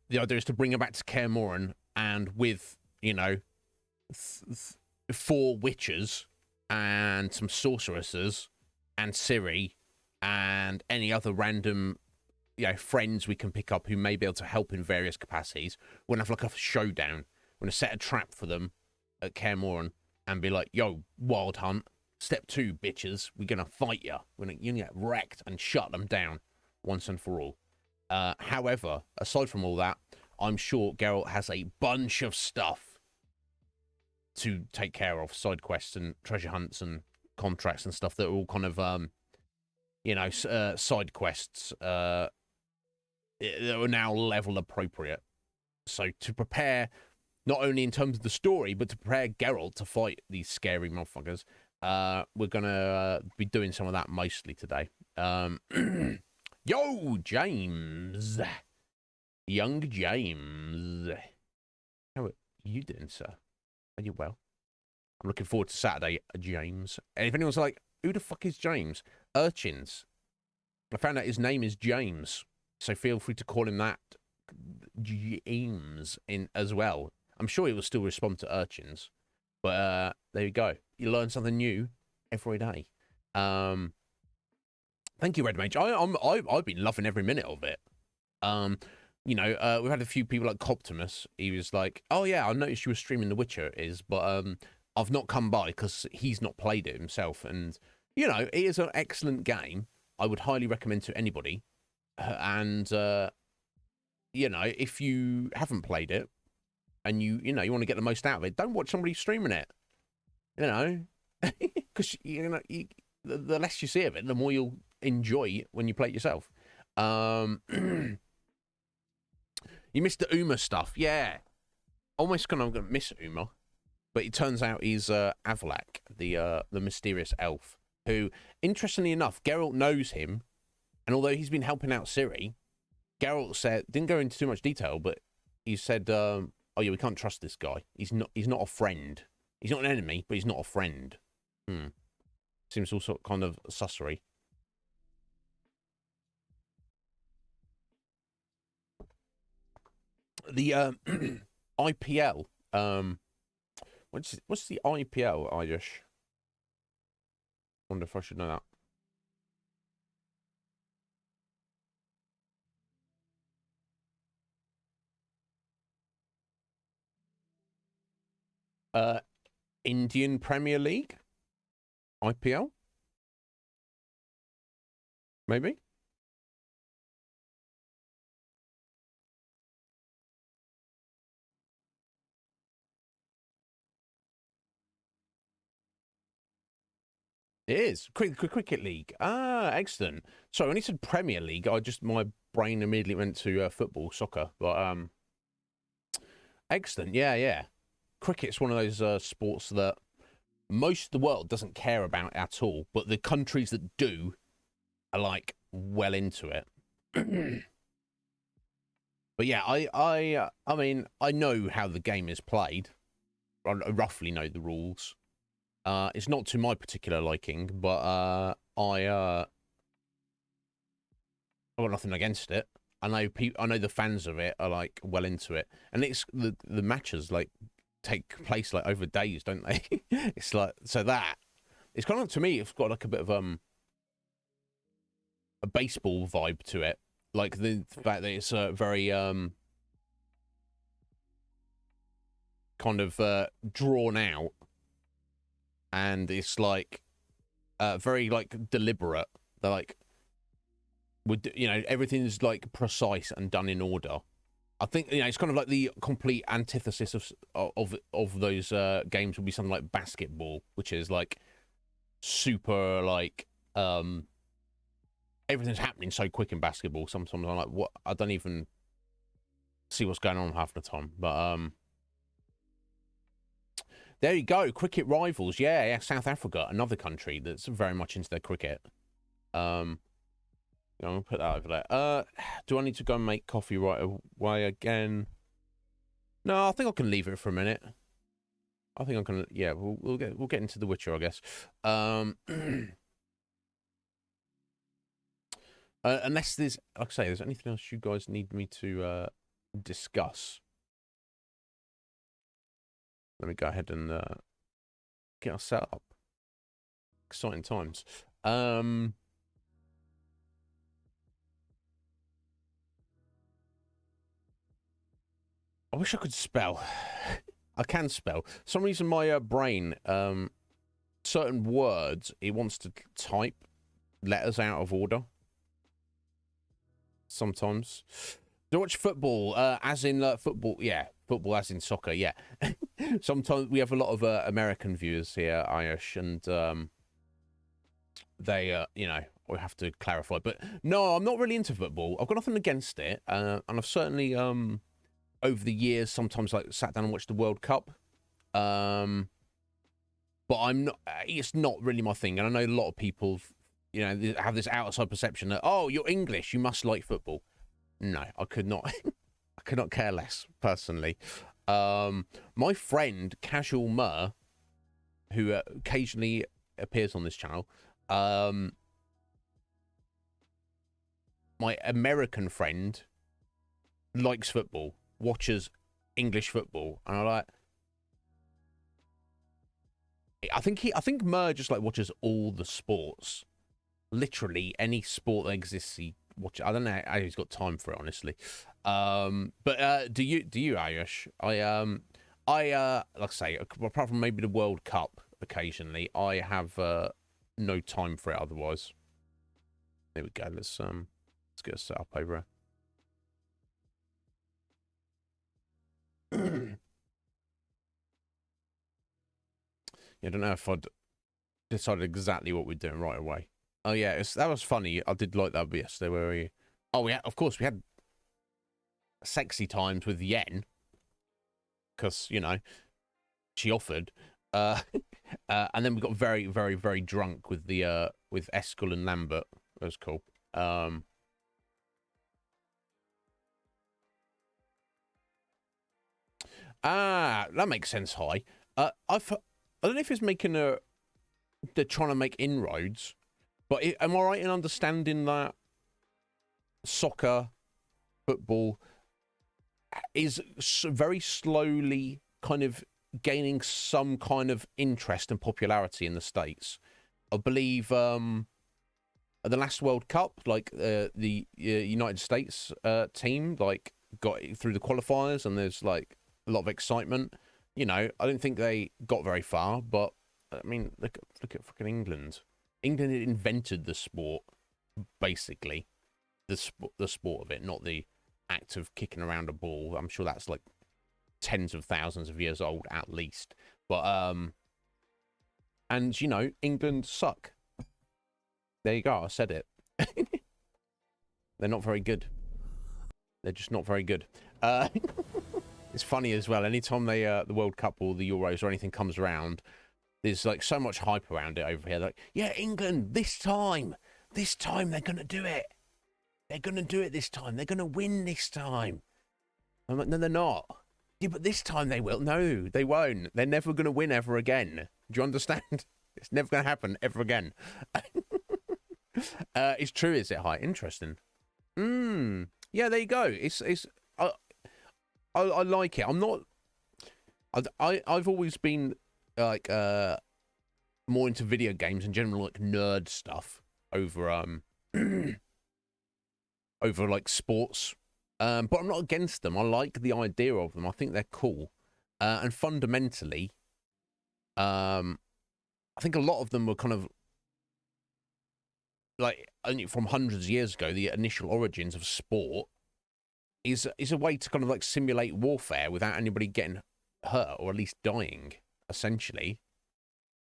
the idea is to bring her back to Kaer Morhen, and with, you know, 4 witches and some sorceresses and Ciri and any other random, you know, friends we can pick up who may be able to help in various capacities. We're going to have like a showdown. We're going to set a trap for them at Kaer Morhen and be like, yo, Wild Hunt, step 2, bitches. We're going to fight you. You're going to get wrecked and shut them down once and for all. However, aside from all that, I'm sure Geralt has a bunch of stuff to take care of, side quests and treasure hunts and contracts and stuff that are all kind of, you know, side quests that are now level appropriate. So to prepare, not only in terms of the story, but to prepare Geralt to fight these scary motherfuckers, we're going to be doing some of that mostly today. Yo, James. Young James. How are you doing, sir? Are you well? I'm looking forward to Saturday, James. And if anyone's like, who the fuck is James? Urchins. I found out his name is James. So feel free to call him that. James in as well. I'm sure he will still respond to urchins. But there you go. You learn something new every day. Thank you, Red Mage. I've been loving every minute of it. you know, we've had a few people like Coptimus. He was like, "Oh yeah, I noticed you were streaming The Witcher." But I've not come by because he's not played it himself. And you know, it is an excellent game. I would highly recommend to anybody. And you know, if you haven't played it and you know you want to get the most out of it, don't watch somebody streaming it. You know, because the less you see of it, the more you'll enjoy it when you play it yourself. You missed the Uma stuff, yeah. Almost kind of gonna miss Uma, but it turns out he's Avalak, the mysterious elf, who, interestingly enough, Geralt knows him, and although he's been helping out Ciri, Geralt didn't go into too much detail, but he said, "Oh yeah, we can't trust this guy. He's not a friend. He's not an enemy, but he's not a friend." Seems also kind of sussery. The IPL. What's the IPL, Irish? Wonder if I should know that. Indian Premier League? IPL? Maybe? It is. Cricket League. Ah, excellent. So when he said Premier League, my brain immediately went to football, soccer. But excellent. Yeah. Cricket's one of those sports that most of the world doesn't care about at all, but the countries that do are like well into it. But yeah, I mean, I know how the game is played. I roughly know the rules. It's not to my particular liking, but I got nothing against it. I know the fans of it are like well into it, and it's the matches like take place like over days, don't they? It's like that. It's kind of, to me, it's got like a bit of a baseball vibe to it, like the fact that it's very kind of drawn out, and it's like very like deliberate. They're like, you know, everything's like precise and done in order. I think, you know, it's kind of like the complete antithesis of those games would be something like basketball, which is like super like everything's happening so quick in basketball. Sometimes I'm like, what? I don't even see what's going on half the time. But there you go, cricket rivals. Yeah, South Africa, another country that's very much into their cricket. I'm gonna put that over there. Do I need to go and make coffee right away again? No, I think I can leave it for a minute. I think I can. Yeah, we'll get into The Witcher, I guess. Unless there's, like I say, there's anything else you guys need me to discuss. Let me go ahead and get us set up. Exciting times. I wish I could spell. I can spell. For some reason, my brain, certain words, it wants to type letters out of order. Sometimes. Do you watch football? As in football? Yeah, football as in soccer. Yeah. Sometimes we have a lot of American viewers here, Irish, and they, you know, we have to clarify. But no, I'm not really into football. I've got nothing against it, and I've certainly over the years sometimes like sat down and watched the World Cup. But I'm not. It's not really my thing, and I know a lot of people, you know, have this outside perception that, oh, you're English, you must like football. No, I could not. I could not care less personally. My friend Casual Mur, who occasionally appears on this channel, my American friend likes football, watches English football, and I think Mur just like watches all the sports, literally any sport that exists. He watch it. I don't know how he's got time for it, honestly. But do you, Ayush? Like I say, apart from maybe the World Cup occasionally, I have no time for it otherwise. There we go. Let's get us set up over here. Yeah, I don't know if I'd decided exactly what we're doing right away. Oh yeah, that was funny. I did like that bit yesterday where we... Oh, of course, we had sexy times with Yen. Because, you know, she offered. And then we got very, very, very drunk with the with Eskel and Lambert. That was cool. That makes sense, Hi. I don't know if it's making they're trying to make inroads, but am I right in understanding that soccer, football is very slowly kind of gaining some kind of interest and popularity in the States? I believe at the last World Cup, like the United States team like got through the qualifiers, and there's like a lot of excitement. You know, I don't think they got very far, but I mean, look at fucking England. England invented the sport, basically, the sport of it, not the act of kicking around a ball. I'm sure that's like tens of thousands of years old at least. But and you know, England suck. There you go. I said it. They're not very good. They're just not very good. It's funny as well. Anytime they the World Cup or the Euros or anything comes around, there's like so much hype around it over here. Like, yeah, England this time they're gonna do it. They're gonna do it this time. They're gonna win this time. I'm like, no, they're not. Yeah, but this time they will. No, they won't. They're never gonna win ever again. Do you understand? It's never gonna happen ever again. It's true, is it? Hi, interesting. Yeah, there you go. It's I like it. I'm not. I've always been like more into video games and general like nerd stuff over over like sports. But I'm not against them. I like the idea of them. I think they're cool. And fundamentally, I think a lot of them were kind of like only from hundreds of years ago. The initial origins of sport is a way to kind of like simulate warfare without anybody getting hurt or at least dying, essentially.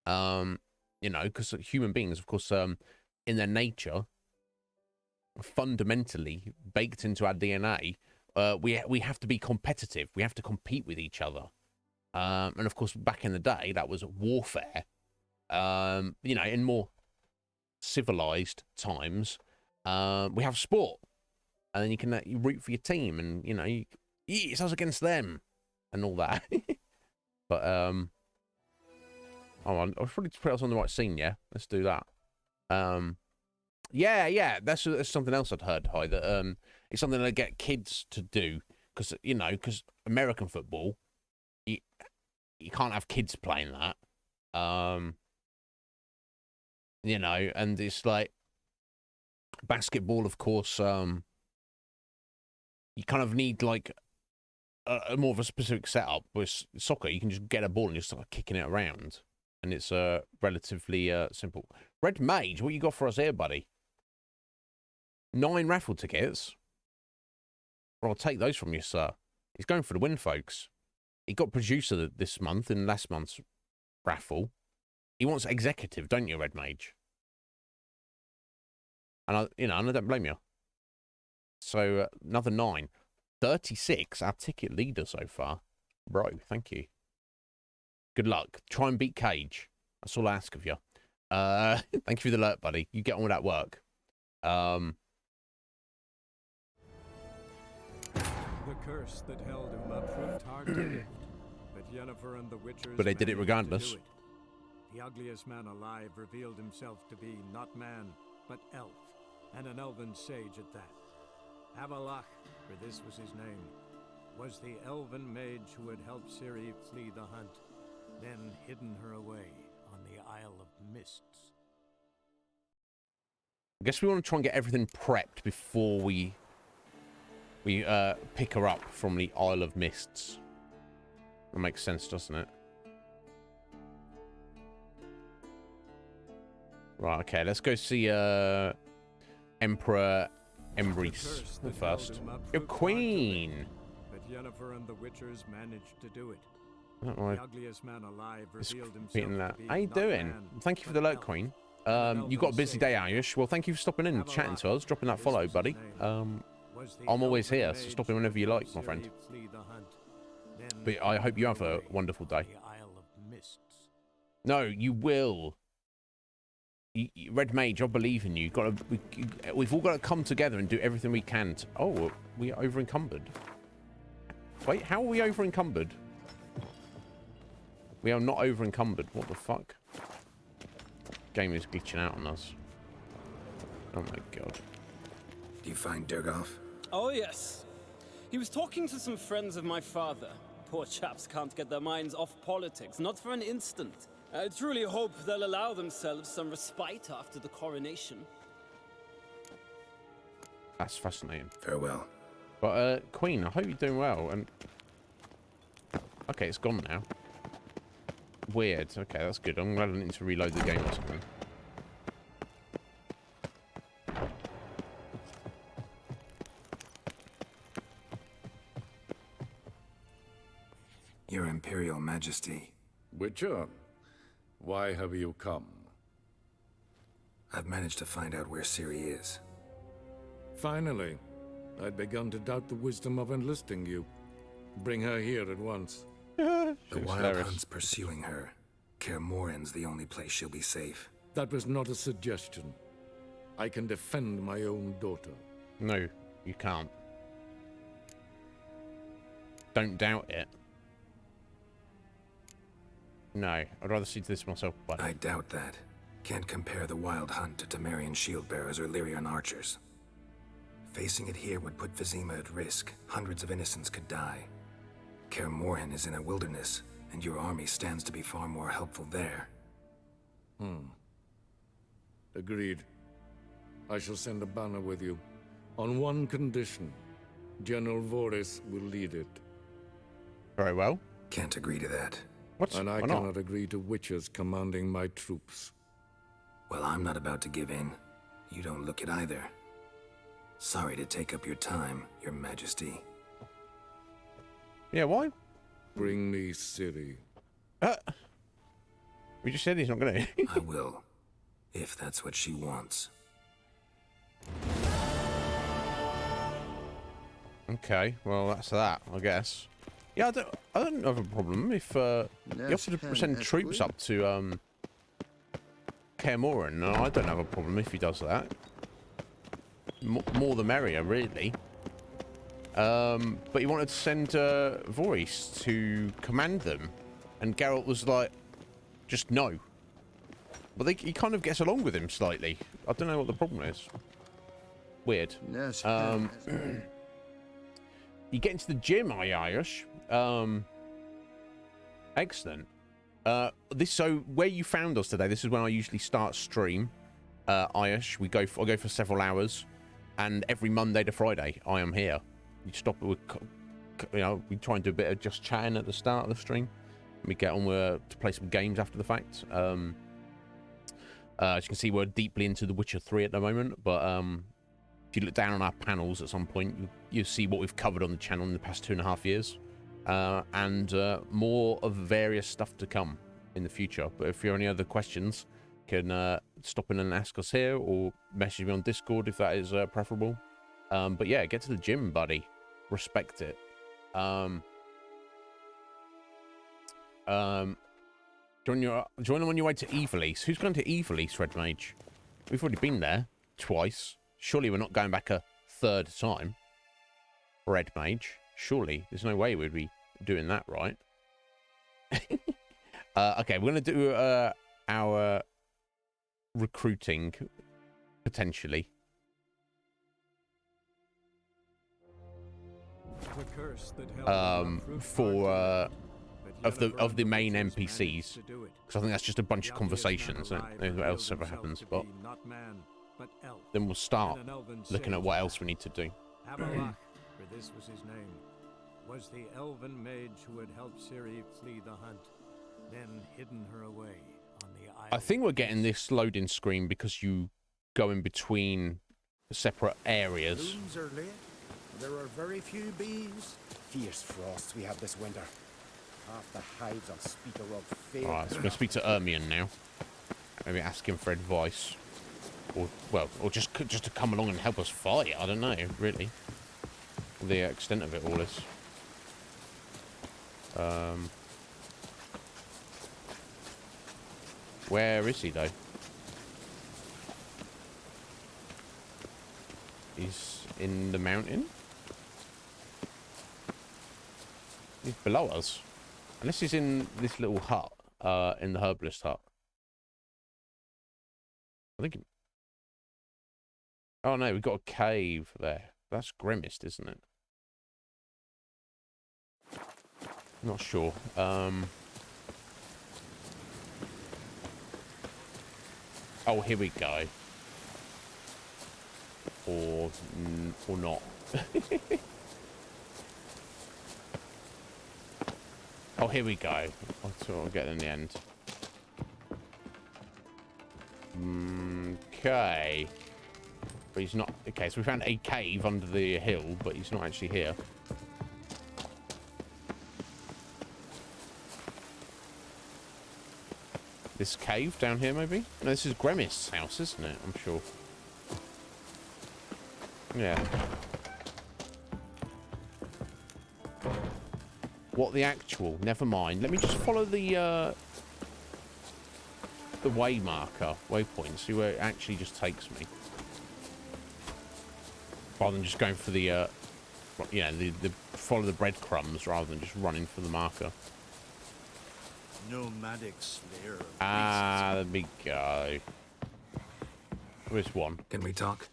You know, because human beings, of course, in their nature, fundamentally baked into our DNA, we have to be competitive. We have to compete with each other. And of course, back in the day, that was warfare. You know, in more civilized times, we have sport. And then you can you root for your team, and you know, it's us against them, and all that. But oh, I was probably to put us on the right scene. Yeah, let's do that. Yeah, that's something else I'd heard. Hi, that it's something they get kids to do because you know, because American football, you can't have kids playing that. You know, and it's like basketball, of course. You kind of need like a more of a specific setup. With soccer, you can just get a ball and just start kicking it around, and it's relatively simple. Red Mage, what you got for us here, buddy? 9 raffle tickets. Well, I'll take those from you, sir. He's going for the win, folks. He got producer this month in last month's raffle. He wants executive, don't you, Red Mage? And and I don't blame you. So another 9. 36, our ticket leader so far. Bro, thank you. Good luck. Try and beat Cage. That's all I ask of you. Thank you for the alert, buddy. You get on with that work. The curse that held him up proved hard to lift, but Yennefer and the Witchers But they did it managed regardless. to do it. The ugliest man alive revealed himself to be not man, but elf, and an elven sage at that. Avalach, for this was his name, was the elven mage who had helped Ciri flee the hunt, then hidden her away on the Isle of Mists. I guess we want to try and get everything prepped before we pick her up from the Isle of Mists. That makes sense, doesn't it? Right, okay, let's go see Emperor Embrease first. Your queen! But Yennefer and the Witchers managed to do it. The ugliest man alive revealed himself to be How you not doing? man, Thank you for but the alert, elf. Queen. An You got a elven busy day, sage. Ayush. Well, thank you for stopping in and chatting to us, dropping that This follow, was his buddy. name. Was the I'm always elven here, so mage stop in whenever you who like, helped my friend. Ciri flee the hunt. Then But I hope you have a away wonderful day. the Isle of Mists. No, you will. Red Mage, I believe in you. We've all got to come together and do everything we can. Oh, we are over encumbered. Wait, how are we over encumbered? We are not over encumbered. What the fuck? Game is glitching out on us. Oh my god. Do you find Durgoff? Oh, yes. He was talking to some friends of my father. Poor chaps can't get their minds off politics, not for an instant. I truly hope they'll allow themselves some respite after the coronation. That's fascinating. Farewell. But, Queen, I hope you're doing well. And okay, it's gone now. Weird. Okay, that's good. I'm glad I didn't need to reload the game or something. Your Imperial Majesty, Witcher, why have you come? I've managed to find out where Ciri is. Finally, I'd begun to doubt the wisdom of enlisting you. Bring her here at once. The Wild Hunt's pursuing her. Kaer Morhen's the only place she'll be safe. That was not a suggestion. I can defend my own daughter. No, you can't. Don't doubt it. No, I'd rather see to this myself, buddy. I doubt that. Can't compare the Wild Hunt to Temerian shield bearers or Lyrian archers. Facing it here would put Vizima at risk. Hundreds of innocents could die. Kaer Morhen is in a wilderness, and your army stands to be far more helpful there. Agreed. I shall send a banner with you. On one condition. General Voris will lead it. Very well. Can't agree to that. What's And I why not? cannot agree to witches commanding my troops. Well, I'm not about to give in. You don't look it either. Sorry to take up your time, Your Majesty. Yeah, why? Bring me Ciri. We just said he's not going to. I will, if that's what she wants. Okay, well that's that, I guess. Yeah, I don't have a problem if you have to send troops up to Kaer Morhen. No, I don't have a problem if he does that. More the merrier, really. But he wanted to send Voris to command them, and Geralt was like, just no. But he kind of gets along with him slightly. I don't know what the problem is. Weird. You get into the gym, are you, Irish? Excellent. So where you found us today, this is when I usually start stream. Irish, I go for several hours, and every Monday to Friday I am here. You stop, we try and do a bit of just chatting at the start of the stream. We get on to play some games after the fact. As you can see, we're deeply into The Witcher 3 at the moment, but if you look down on our panels at some point, you'll see what we've covered on the channel in the past 2.5 years. And more of various stuff to come in the future. But if you have any other questions, you can stop in and ask us here, or message me on Discord if that is preferable. But yeah, get to the gym, buddy. Respect it. Join them on your way to Evilise. Who's going to Evilise, Red Mage? We've already been there twice. Surely we're not going back a third time. Red Mage. Surely. There's no way we'd be doing that, right? Okay, we're going to do our recruiting, potentially. The curse that held of the main NPCs, because I think that's just a bunch of conversations. I don't know what else ever happens, but not man, but elf. Then we'll start and an elven looking sage at what else we need to do. Avalach, for this was his name, was the elven mage who had helped Ciri flee the hunt, then hidden her away on the island. I think we're getting this loading screen because you go in between separate areas. Blooms are late. There are very few bees. Fierce frosts we have this winter. Half the hives on Speaker Rock fail. Alright, so we're going to speak to Ermion now. Maybe ask him for advice. Or, well, or just to come along and help us fight. I don't know, really. The extent of it all is. Where is he, though? He's in the mountain? He's below us. Unless he's in this little hut, in the herbalist hut. I think... Oh, no, we've got a cave there. That's Grimmist, isn't it? Not sure. Oh, here we go. Or not. Oh, here we go. That's what I'll get in the end. Okay. But he's not... Okay, so we found a cave under the hill, but he's not actually here. This cave down here, maybe? No, this is Grimmist's house, isn't it? I'm sure. Yeah. What the actual? Never mind. Let me just follow the way marker, waypoint, see where it actually just takes me. Rather than just going for the, you know, the follow the breadcrumbs rather than just running for the marker. Nomadic slayer. Ah, there we go. Where's one? Can we talk?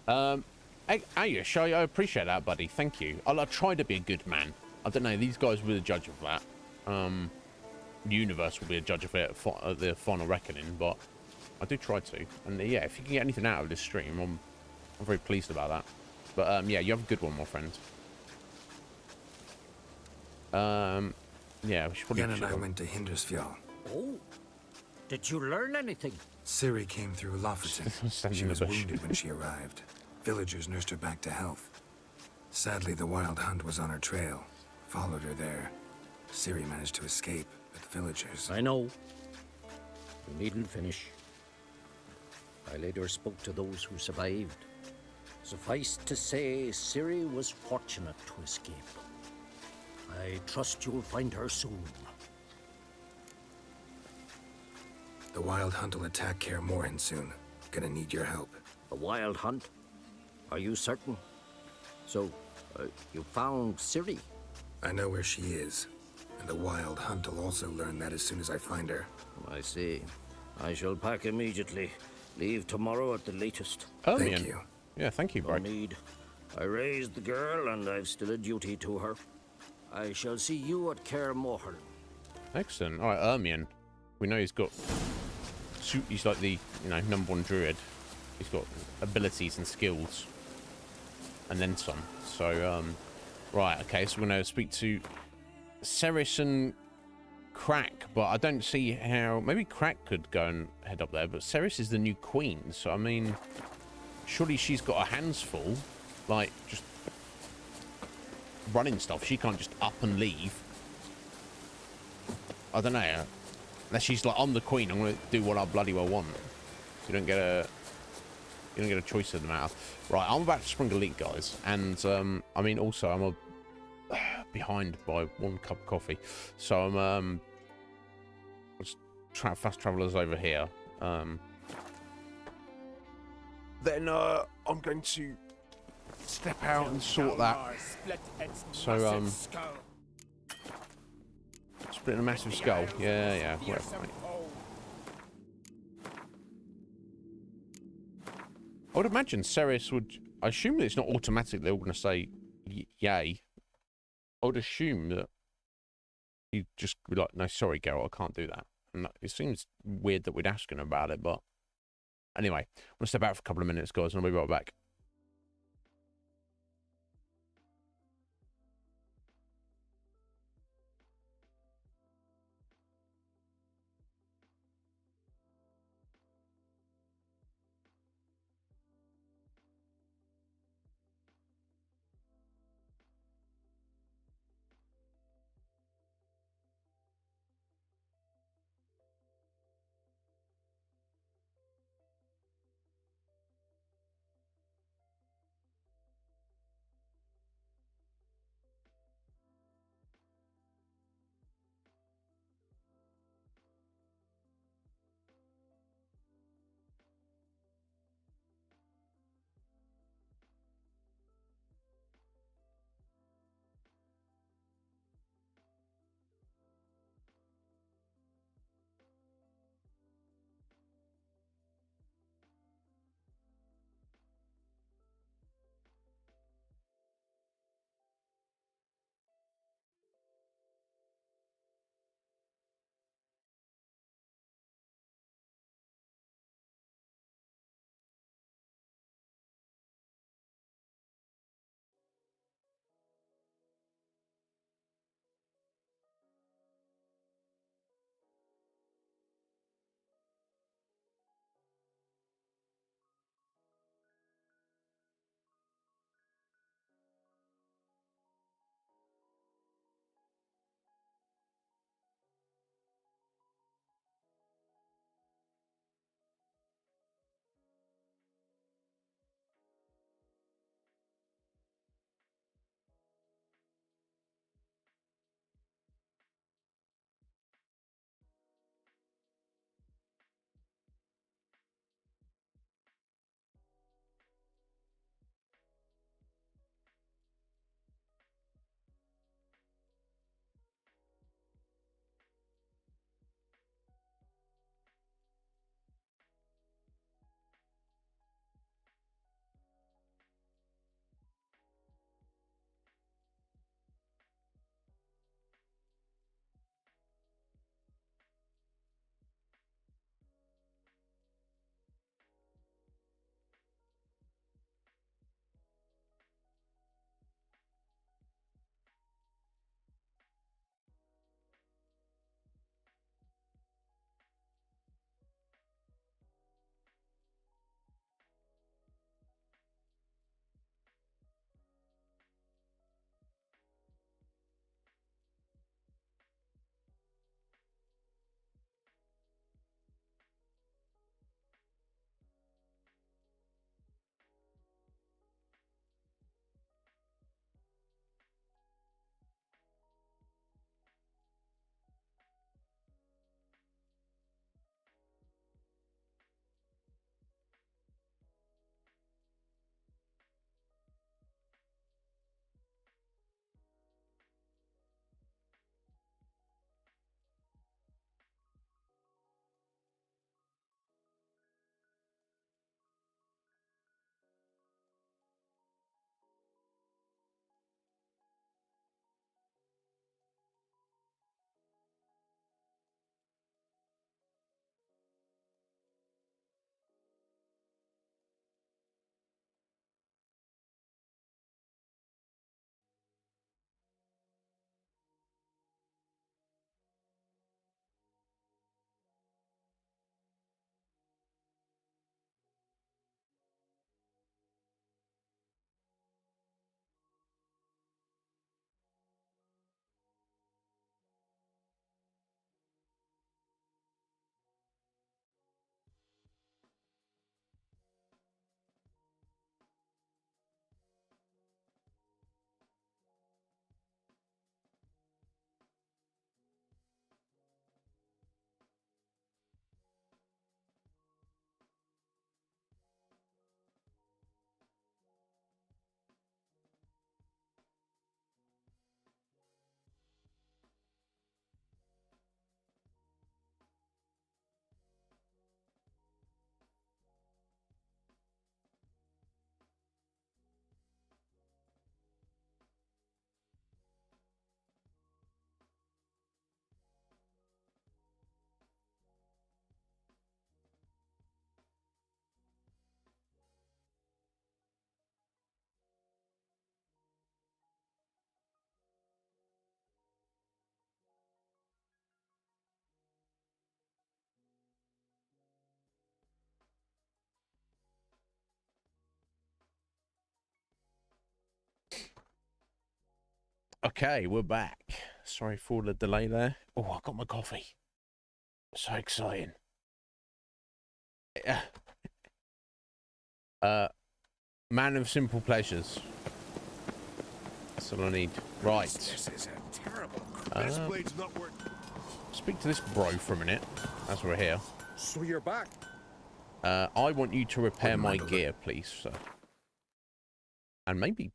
Ayush, I appreciate that, buddy. Thank you. I'll try to be a good man. I don't know. These guys will be the judge of that. The universe will be a judge of it at the final reckoning, but I do try to. And yeah, if you can get anything out of this stream, I'm very pleased about that. But yeah, you have a good one, my friend. Yeah, we should probably... Yen and I went to Hindersfjall. Oh, did you learn anything? Ciri came through Lofoten. She was wounded when she arrived. Villagers nursed her back to health. Sadly, the Wild Hunt was on her trail. Followed her there. Ciri managed to escape, but the villagers... I know. You needn't finish. I later spoke to those who survived. Suffice to say, Ciri was fortunate to escape. I trust you'll find her soon. The Wild Hunt will attack Kaer Morhen soon. Gonna need your help. The Wild Hunt? Are you certain? So, you found Ciri? I know where she is. And the Wild Hunt will also learn that as soon as I find her. I see. I shall pack immediately. Leave tomorrow at the latest. Oh, Thank man. you. Yeah, thank you, bro. No need. I raised the girl, and I've still a duty to her. I shall see you at Kaer Morhen. Excellent. All right, Ermion. We know he's got... He's like the, you know, #1 druid. He's got abilities and skills. And then some. So, right, okay, so we're going to speak to Ceris and Crack, but I don't see how... Maybe Crack could go and head up there, but Ceris is the new queen, so, I mean... Surely she's got her hands full. Like, just... running stuff. She can't just up and leave. I don't know. Unless she's like, I'm the queen, I'm going to do what I bloody well want. You don't get a choice in the matter. Right, I'm about to spring a leak, guys. And, I mean, also, I'm behind by 1 cup of coffee. So, I'm, let's try fast travelers over here. Then, I'm going to step out and sort that. So, splitting a massive skull. Yeah, whatever, mate. I would imagine Ceres would... I assume that it's not automatic they're all going to say yay. I would assume that he'd just be like, no, sorry, Geralt, I can't do that. And it seems weird that we'd ask him about it, but Anyway, I'm going to step out for a couple of minutes, guys, and I'll be right back. Okay, we're back. Sorry for the delay there. Oh, I got my coffee. So exciting. Yeah. Man of simple pleasures. That's all I need. Right. This is a terrible. This blade's not working. Speak to this bro for a minute, as we're here. So you're back. I want you to repair my gear, please, sir. And maybe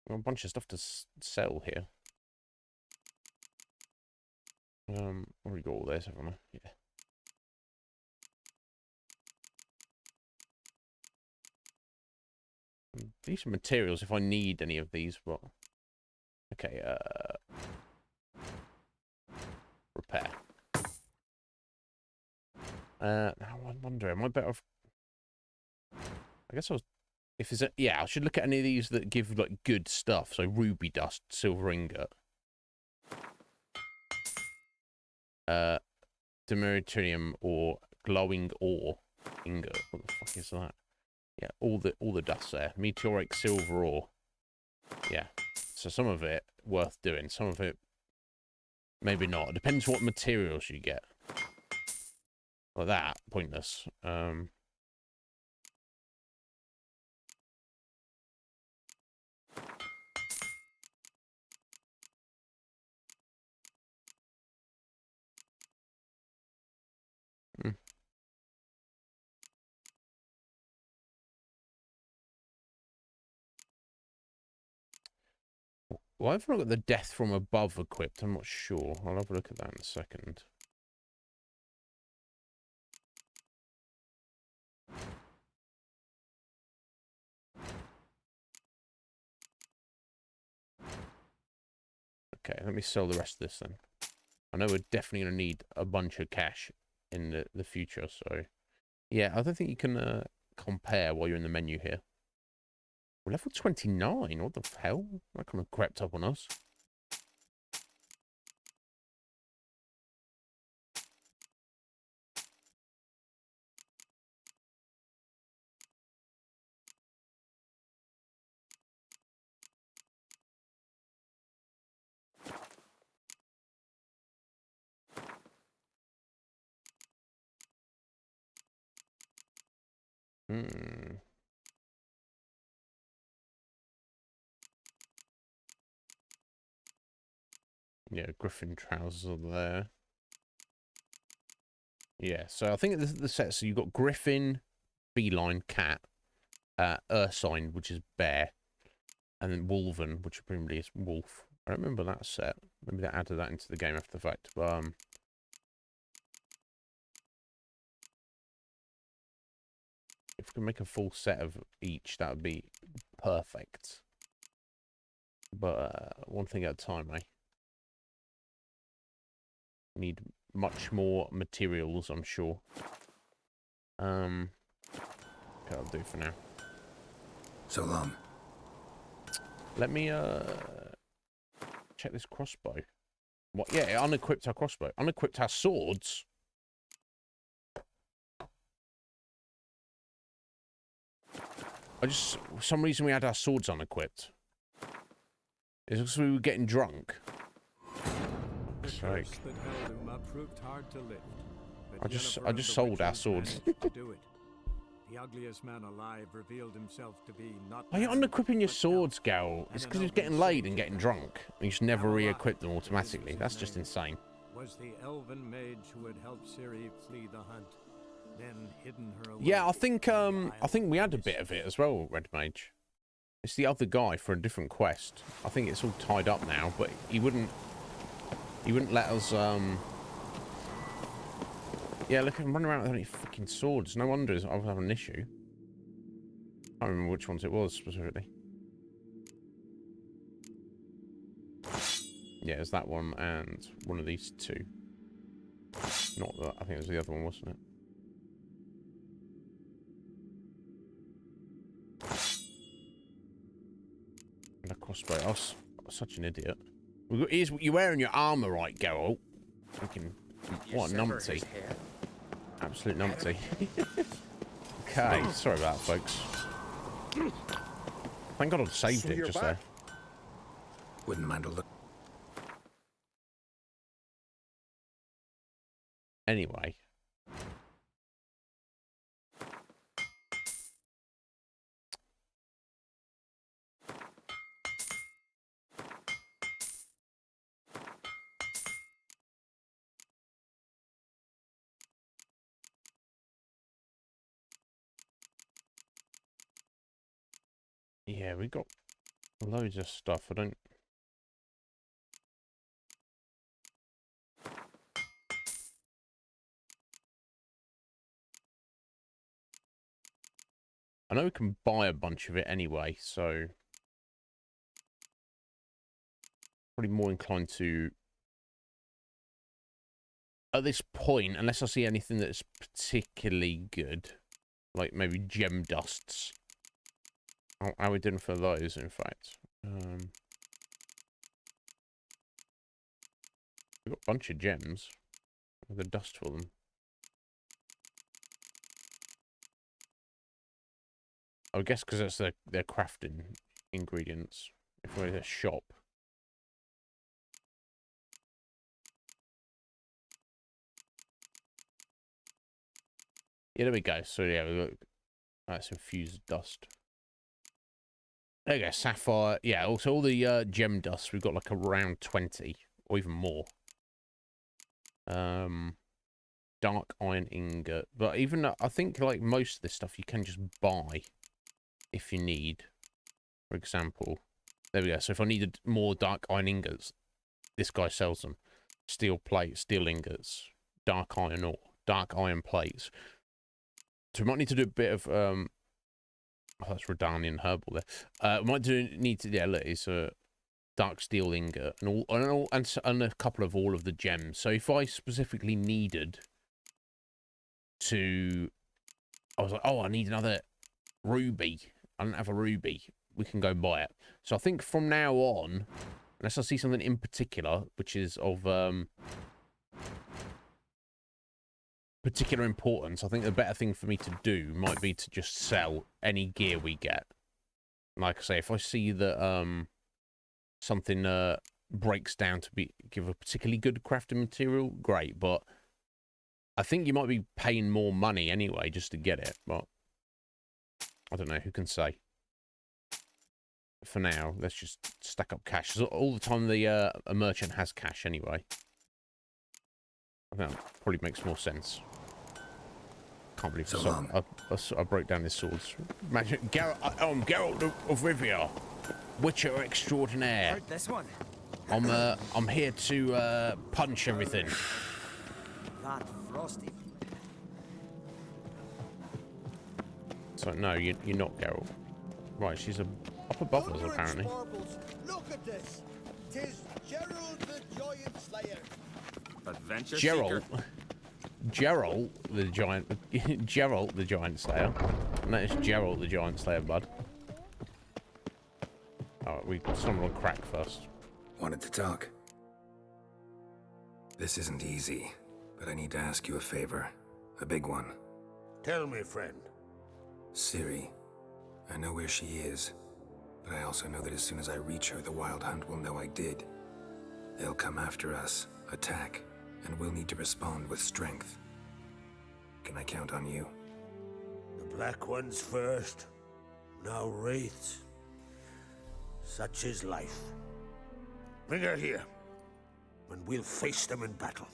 a bunch of stuff to sell here. Already got all this, haven't I? Yeah. Decent materials if I need any of these, but okay. Repair. Now I'm wondering, am I better off? I guess I was. If there's a, yeah, I should look at any of these that give like good stuff. So ruby dust, silver ingot, Demeritinium or glowing ore ingot. What the fuck is that? Yeah, all the dust there. Meteoric silver ore. Yeah. So some of it worth doing. Some of it maybe not. It depends what materials you get. Like that, pointless. Well, I've not got the death from above equipped. I'm not sure. I'll have a look at that in a second. Okay, let me sell the rest of this then. I know we're definitely going to need a bunch of cash in the future, so... Yeah, I don't think you can compare while you're in the menu here. We're level 29, what the hell? That kind of crept up on us. Yeah, Griffin trousers are there. Yeah, so I think this is the set. So you've got Griffin, Feline, Cat, Ursine, which is bear, and then Wolven, which presumably is wolf. I don't remember that set. Maybe they added that into the game after the fact. But if we can make a full set of each, that would be perfect. But one thing at a time, eh? Need much more materials, I'm sure. Okay, I'll do for now. So long. Let me check this crossbow. What? Yeah, it unequipped our crossbow. Unequipped our swords. For some reason we had our swords unequipped. Is it because we were getting drunk? That held him up proved hard to lift, I just sold our swords. Do it. The ugliest man alive revealed himself to be not. Why are you unequipping your swords, Geralt? It's because he was getting laid and getting drunk. And you just never re-equip them automatically. That's just insane. Was the elven mage who had helped Ciri flee the hunt, then hidden her away? Yeah, I think we had a bit of it as well, Red Mage. It's the other guy for a different quest. I think it's all tied up now, but he wouldn't let us, Yeah, look, I'm running around with any fucking swords. No wonder I was having an issue. I don't remember which ones it was, specifically. Yeah, it's that one and one of these two. Not that, I think it was the other one, wasn't it? And a crossbow. I was such an idiot. You're wearing your armor right, Geralt. Fucking, what a numpty. Absolute numpty. Okay, sorry about that, folks. Thank God I saved it just there. Wouldn't mind a look. Anyway. Yeah, we got loads of stuff. I don't... I know we can buy a bunch of it anyway, so... Probably more inclined to... At this point, unless I see anything that's particularly good, like maybe gem dusts. How are we doing for those, in fact? We've got a bunch of gems with a dust for them. I guess because that's their crafting ingredients. If we're in a shop. Yeah, there we go. So yeah, we got that's infused dust. There you go, sapphire. Yeah, also all the gem dust. We've got like around 20 or even more. Dark iron ingot, but even I think like most of this stuff you can just buy if you need. For example, there we go. So if I needed more dark iron ingots, this guy sells them. Steel plates, steel ingots, dark iron ore, dark iron plates. So we might need to do a bit of oh, that's Redanian herbal there. We might need to, yeah, look, it's a dark steel ingot and a couple of all of the gems. So if I specifically needed to, I was like, oh, I need another ruby. I don't have a ruby. We can go buy it. So I think from now on, unless I see something in particular, which is of particular importance, I think the better thing for me to do might be to just sell any gear we get. Like I say, if I see that something breaks down to give a particularly good crafting material, great. But I think you might be paying more money anyway just to get it. But I don't know, who can say? For now, let's just stack up cash. So all the time a merchant has cash anyway. I think that probably makes more sense. Can't believe I broke down his swords. Imagine, I'm Geralt of Rivia, Witcher extraordinaire. Heard this one. I'm here to punch everything. That frosty. So no, you're not Geralt. Right, she's up above us apparently. Look at this. 'Tis Geralt the Giant Slayer. Adventure Geralt. seeker. Geralt the giant. Geralt the Giant Slayer. And that is Geralt the Giant Slayer, bud. Alright, we stumbled on crack first. Wanted to talk. This isn't easy, but I need to ask you a favor. A big one. Tell me, friend. Ciri. I know where she is, but I also know that as soon as I reach her, the Wild Hunt will know I did. They'll come after us, attack, and we'll need to respond with strength. Can I count on you? The Black Ones first, now Wraiths. Such is life. Bring her here, and we'll face them in battle.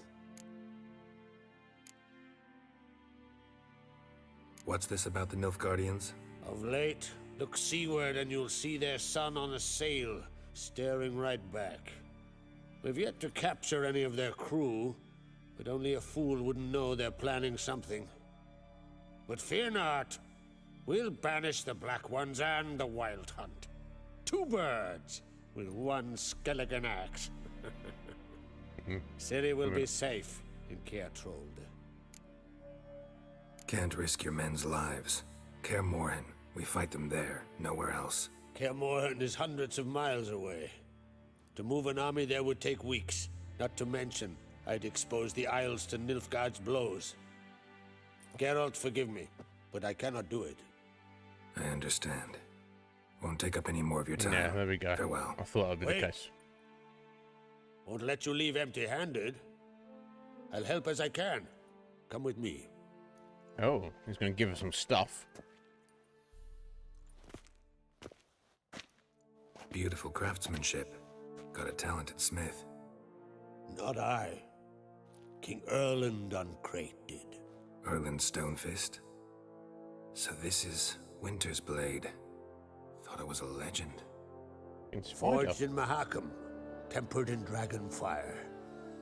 What's this about the Nilfgaardians? Of late, look seaward and you'll see their sun on a sail, staring right back. We've yet to capture any of their crew, but only a fool wouldn't know they're planning something. But fear not, we'll banish the Black Ones and the Wild Hunt. 2 birds with 1 skeleton axe. Ciri will be safe in Kaer Trolde. Can't risk your men's lives. Kaer Morhen, we fight them there, nowhere else. Kaer Morhen is hundreds of miles away. To move an army there would take weeks, not to mention I'd expose the Isles to Nilfgaard's blows. Geralt, forgive me, but I cannot do it. I understand. Won't take up any more of your time. Yeah, there we go. Farewell. I thought that would be Wait. the case. Won't let you leave empty-handed. I'll help as I can. Come with me. Oh, he's going to give us some stuff. Beautiful craftsmanship. Got a talented smith. Not I. King Erland Uncrate did. Erland Stonefist. So this is Winter's blade. Thought it was a legend. Forged in Mahakam, tempered in dragon fire.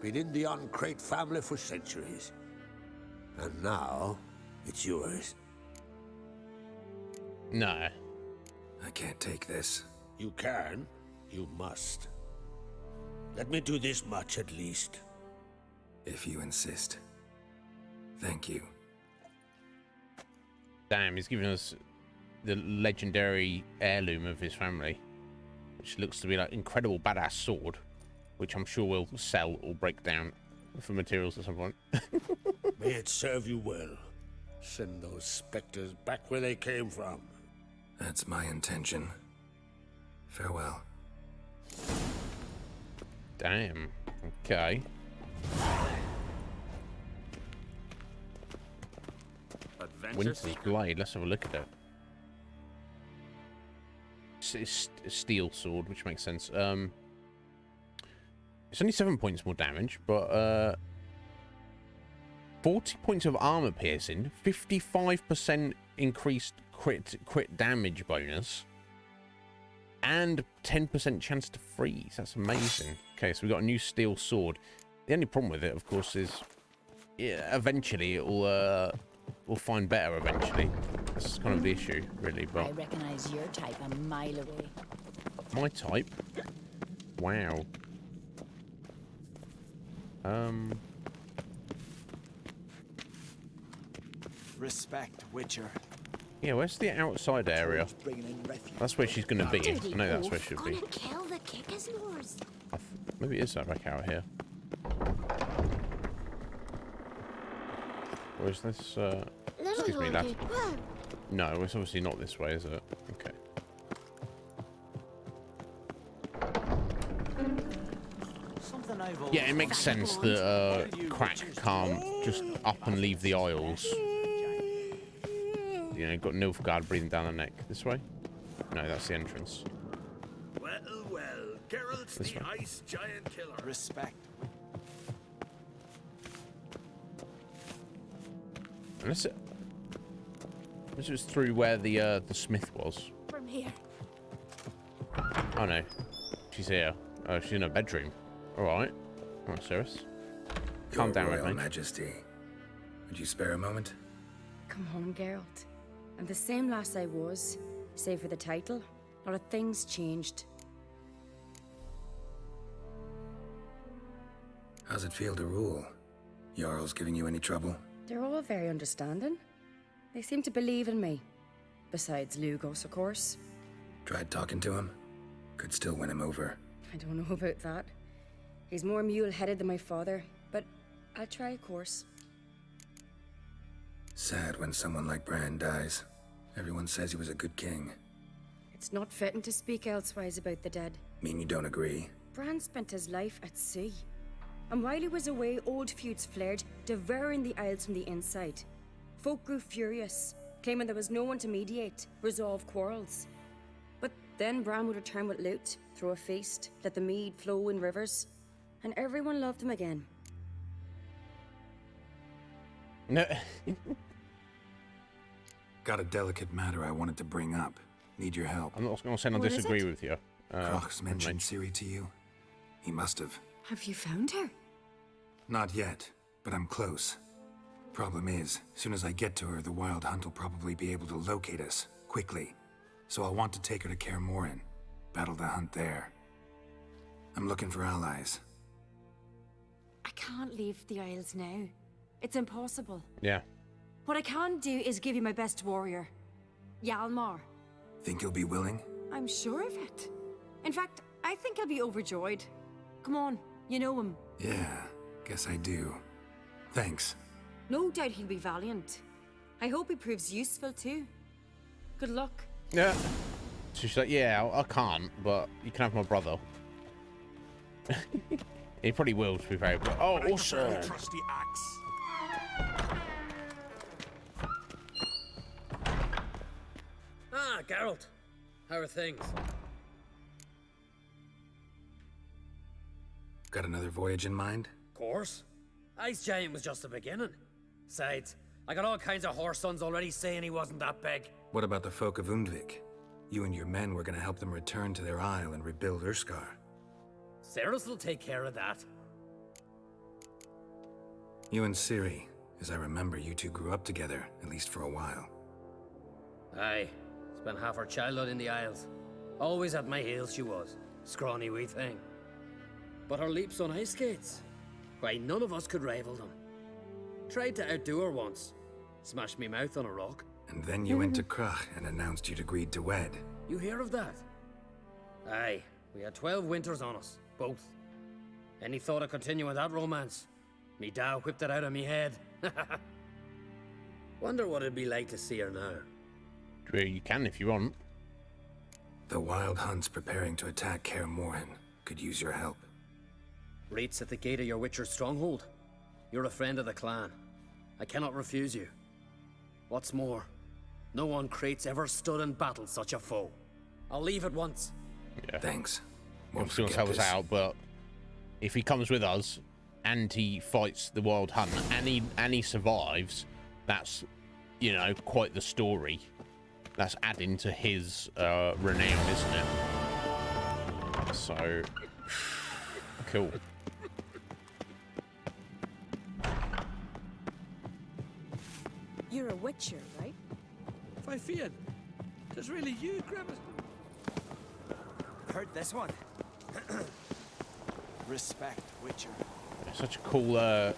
Been in the Uncrate family for centuries. And now, it's yours. No. I can't take this. You can. You must. Let me do this much at least. If you insist. Thank you. Damn, he's giving us the legendary heirloom of his family, which looks to be like incredible badass sword, which I'm sure will sell or break down for materials at some point. May it serve you well. Send those specters back where they came from. That's my intention. Farewell. Damn. Okay. Adventure Winter's seeker. blade. Let's have a look at it. It's a steel sword, which makes sense. It's only 7 points more damage, but 40 points of armor piercing, 55% increased crit damage bonus, and 10% chance to freeze. That's amazing. Okay, so we've got a new steel sword. The only problem with it, of course, is eventually it will find better eventually. That's kind of the issue, really. But I recognize your type a mile away. my type? Wow. Respect, Witcher. Yeah, where's the outside area? That's where she's gonna be. I know that's where she'll be. Gonna kill the Kickaslores. Maybe it is that back out here. Or is this, excuse me, lad. No, it's obviously not this way, is it? Okay. Something I've Yeah, it makes sense that Crack can't just up and leave the Isles. You know, got Nilfgaard breathing down the neck. This way? No, that's the entrance. Well, well, Geralt's This the way. ice giant killer. Respect. Unless it was through where the smith was. From here. Oh no, she's here. Oh, she's in her bedroom. All right. Oh, serious. Calm down, Royal Red Mage. Majesty. Would you spare a moment? Come home, Geralt. I'm the same lass I was, save for the title. A lot of things changed. How's it feel to rule? Jarl's giving you any trouble? They're all very understanding. They seem to believe in me. Besides Lugos, of course. Tried talking to him? Could still win him over. I don't know about that. He's more mule-headed than my father, but I'll try, of course. Sad when someone like Bran dies. Everyone says he was a good king. It's not fitting to speak elsewise about the dead. Mean you don't agree? Bran spent his life at sea. And while he was away, old feuds flared, devouring the Isles from the inside. Folk grew furious, claiming there was no one to mediate, resolve quarrels. But then Bran would return with loot, throw a feast, let the mead flow in rivers, and everyone loved him again. No. Got a delicate matter I wanted to bring up. Need your help. I'm not going to say I What is disagree it? with you. Croc's Red mentioned Mage. Ciri to you? He must have. Have you found her? Not yet, but I'm close. Problem is, soon as I get to her, the Wild Hunt will probably be able to locate us, quickly. So I'll want to take her to Kaer Morhen, battle the hunt there. I'm looking for allies. I can't leave the Isles now. It's impossible. Yeah. What I can do is give you my best warrior, Hjalmar. Think you'll be willing? I'm sure of it. In fact, I think he'll be overjoyed. Come on, you know him. Yeah, guess I do. Thanks. No doubt he'll be valiant. I hope he proves useful too. Good luck. Yeah. So she's like, yeah, I can't, but you can have my brother. He probably will, to be fair. Oh, awesome. Trusty axe. Ah, Geralt. How are things? Got another voyage in mind? Course. Ice Giant was just the beginning. Besides, I got all kinds of horse sons already saying he wasn't that big. What about the folk of Undvik? You and your men were gonna help them return to their isle and rebuild Urskar. Cerys will take care of that. You and Ciri, as I remember, you two grew up together, at least for a while. Aye. Spent half her childhood in the Isles. Always at my heels she was. Scrawny wee thing. But her leaps on ice skates? Why, none of us could rival them. Tried to outdo her once. Smashed me mouth on a rock. And then you went to Krach and announced you'd agreed to wed. You hear of that? Aye. We had 12 winters on us. Both. Any thought of continuing that romance? Me da whipped it out of me head. Wonder what it'd be like to see her now. You can if you want. The Wild Hunt's preparing to attack Kaer Morhen. Could use your help. Rates at the gate of your Witcher's stronghold. You're a friend of the clan. I cannot refuse you. What's more, no one Krait's ever stood and battled such a foe. I'll leave at once. Yeah. Thanks. Obviously wants to help us out, but if he comes with us and he fights the Wild Hunt and he survives, that's, you know, quite the story. That's adding to his renown, isn't it? So cool. You're a Witcher, right? Why, Fian, it's really you, Grimace. Heard this one. Respect, Witcher. Such a cool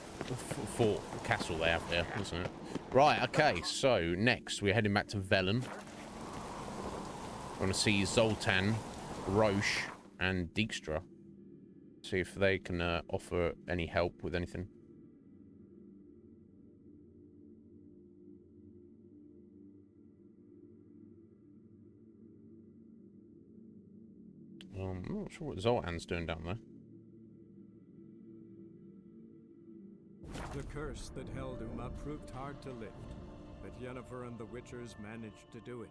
fort castle they have there, isn't it? Right, okay, so next we're heading back to Velen. I want to see Zoltan, Roche, and Dijkstra. See if they can offer any help with anything. I'm not sure what Zoltan's doing down there. The curse that held Uma proved hard to lift, but Yennefer and the Witchers managed to do it.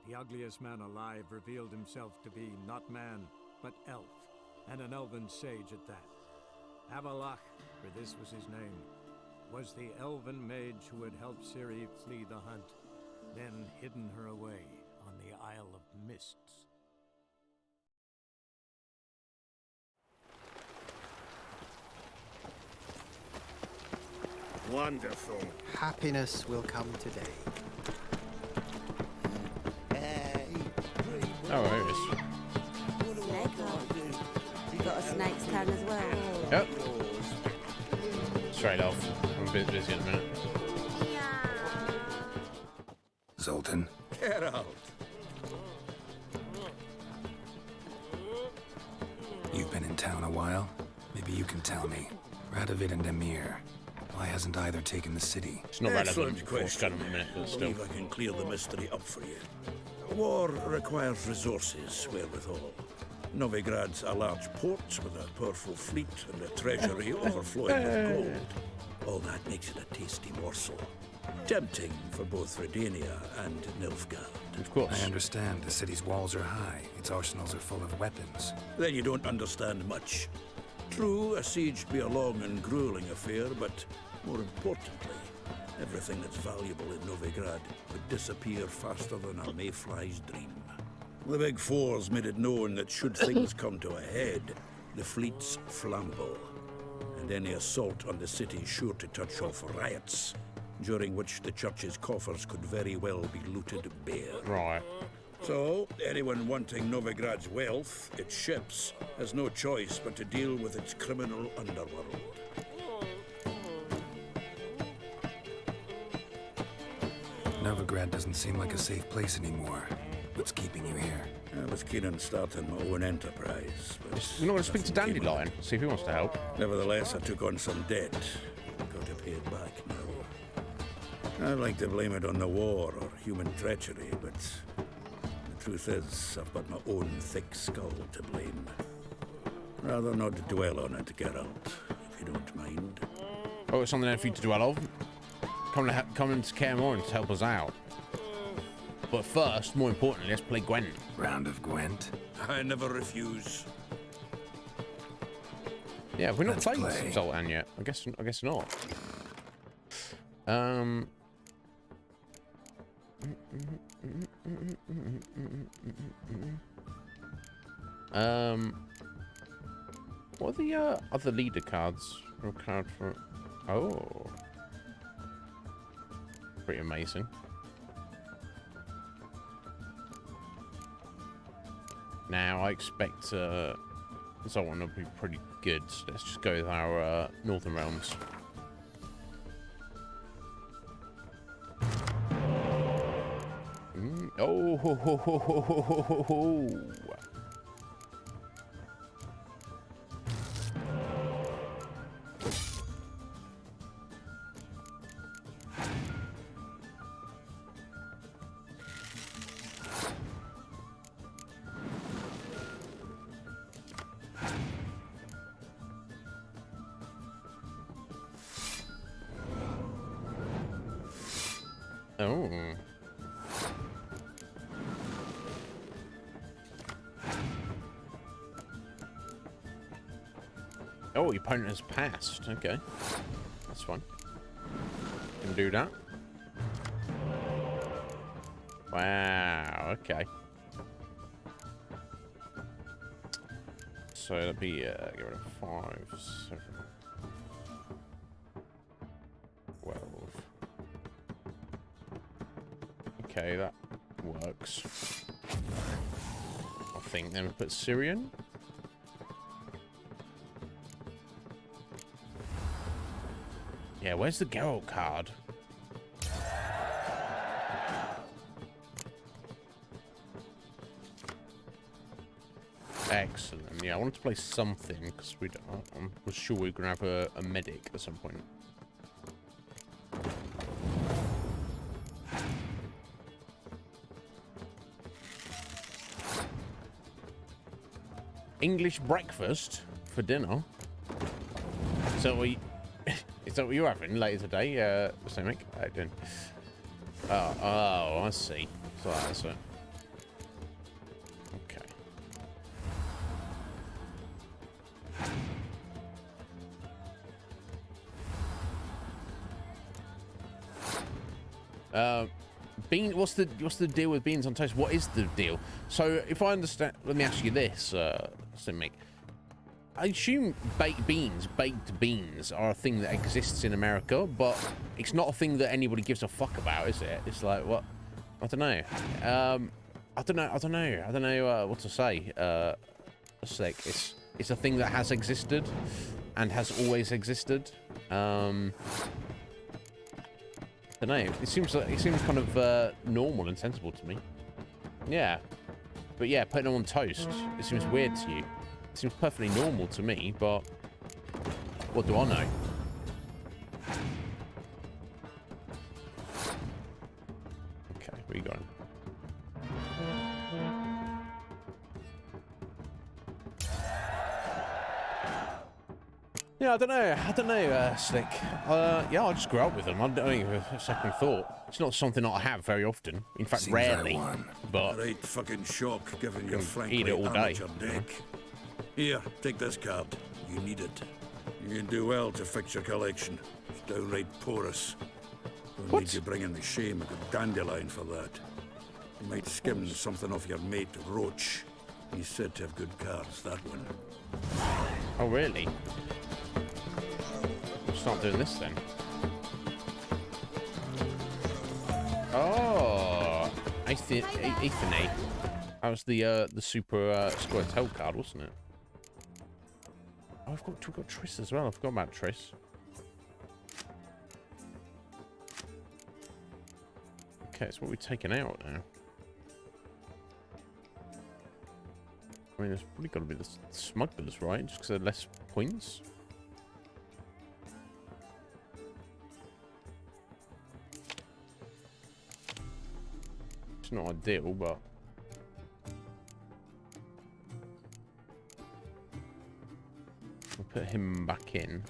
The ugliest man alive revealed himself to be not man, but elf, and an elven sage at that. Avalach, for this was his name, was the elven mage who had helped Ciri flee the hunt, then hidden her away on the Isle of Mists. Wonderful. Happiness will come today. Oh, there it is. Snake hole. You got a snake's tongue as well. Yep. Straight off. I'm a bit busy in a minute. Zoltan? Geralt. You've been in town a while? Maybe you can tell me. Radovid and Emir. Why hasn't either taken the city? It's not relevant Excellent for what's question. going on in a minute, but I still. believe I can clear the mystery up for you. War requires resources wherewithal. Novigrad's a large port with a powerful fleet and a treasury overflowing with gold. All that makes it a tasty morsel. Tempting for both Redania and Nilfgaard. Of course. I understand. The city's walls are high. Its arsenals are full of weapons. Then you don't understand much. True, a siege be a long and grueling affair, but more importantly, everything that's valuable in Novigrad would disappear faster than a mayfly's dream. The Big Four's made it known that should things come to a head, the fleets flambeau, and any assault on the city is sure to touch off riots, during which the church's coffers could very well be looted bare. Right. So, anyone wanting Novigrad's wealth, its ships, has no choice but to deal with its criminal underworld. Novigrad doesn't seem like a safe place anymore. What's keeping you here? I was keen on starting my own enterprise, but You're not going to speak to Dandelion, see if he wants to help. nevertheless, I took on some debt. Got to pay it back now. I'd like to blame it on the war or human treachery, but the truth is, I've got my own thick skull to blame. Rather not dwell on it, Geralt, if you don't mind. Oh, it's something there for you to dwell on. Come to Kaer Morhen to help us out. But first, more importantly, let's play Gwent. Round of Gwent? I never refuse. Yeah, have we not played Zoltan yet? I guess not. What are the other leader cards? A card for... Oh. Pretty amazing. Now, I expect Zoltan will be pretty good. So let's just go with our Northern Realms. Oh, ho, ho, ho, ho, ho, ho, ho, ho. Oh. Oh, your opponent has passed. Okay. That's fine. Can do that. Wow, okay. So that'd be, get rid of 5, 7, 12. Okay, that works. I think then we put Syrian. Yeah, where's the Geralt card? Excellent. Yeah, I wanted to play something because I was sure we were gonna have a medic at some point. English breakfast for dinner. So is that what you're having later today, Simic? How you doing? Oh, I see. So that's it. Okay. What's the deal with beans on toast? What is the deal? So if I understand, let me ask you this, Simic. I assume baked beans are a thing that exists in America, but it's not a thing that anybody gives a fuck about, is it? It's like, what? I don't know. I don't know what to say. It's like it's a thing that has existed and has always existed. I don't know. It seems kind of normal and sensible to me. Yeah, but yeah, putting them on toast, it seems weird to you. It seems perfectly normal to me, but what do I know? Okay, where you going? Yeah, I don't know, Slick. Yeah, I just grew up with them. I don't even have a second thought. It's not something that I have very often. In fact, Seems rarely. But right fucking shock, given your frankly eat it all day. amateur deck. Here, take this card. You need it. You can do well to fix your collection. It's downright porous. Don't need you bringing me shame. A good dandelion for that. You might skim something off your mate Roach. He's said to have good cards, that one. Oh, really? Start doing this then. Oh, Aethane. That was the super square tail card, wasn't it? Oh, we've got Triss as well. I forgot about Triss. Okay, so what we're taking out now. I mean, it's probably got to be the smugglers, right? Just because they're less points. It's not ideal, but We'll put him back in.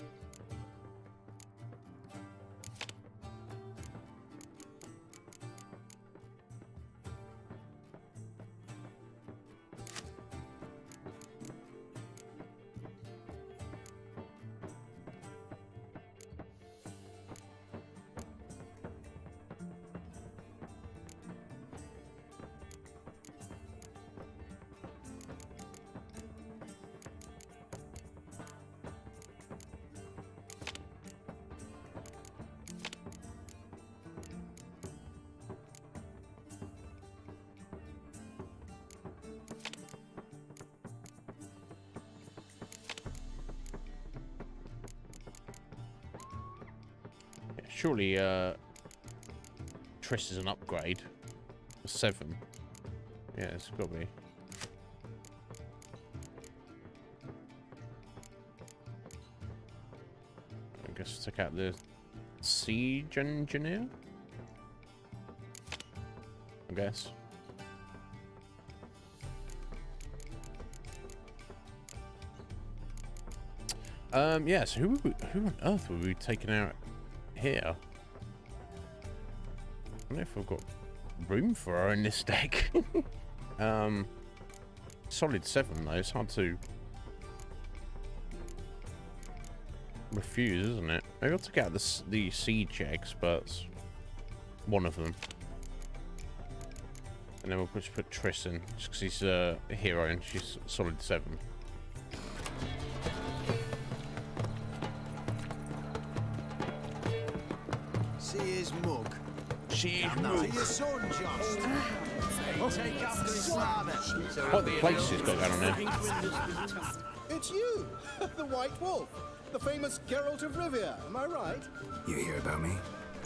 Surely, Triss is an upgrade. 7. Yeah, it's got to be. I guess check out the siege engineer. I guess. Yeah, so who on earth were we taking out here? I don't know if we've got room for her in this deck. Solid 7 though, it's hard to refuse, isn't it? Maybe I'll take out the siege experts. One of them. And then we'll just put Triss in, just because he's a hero and she's solid 7. See his mug. See his mug. Your son, Josh. Take after his father. What the place has got going on there? It's you, the White Wolf, the famous Geralt of Rivia. Am I right? You hear about me?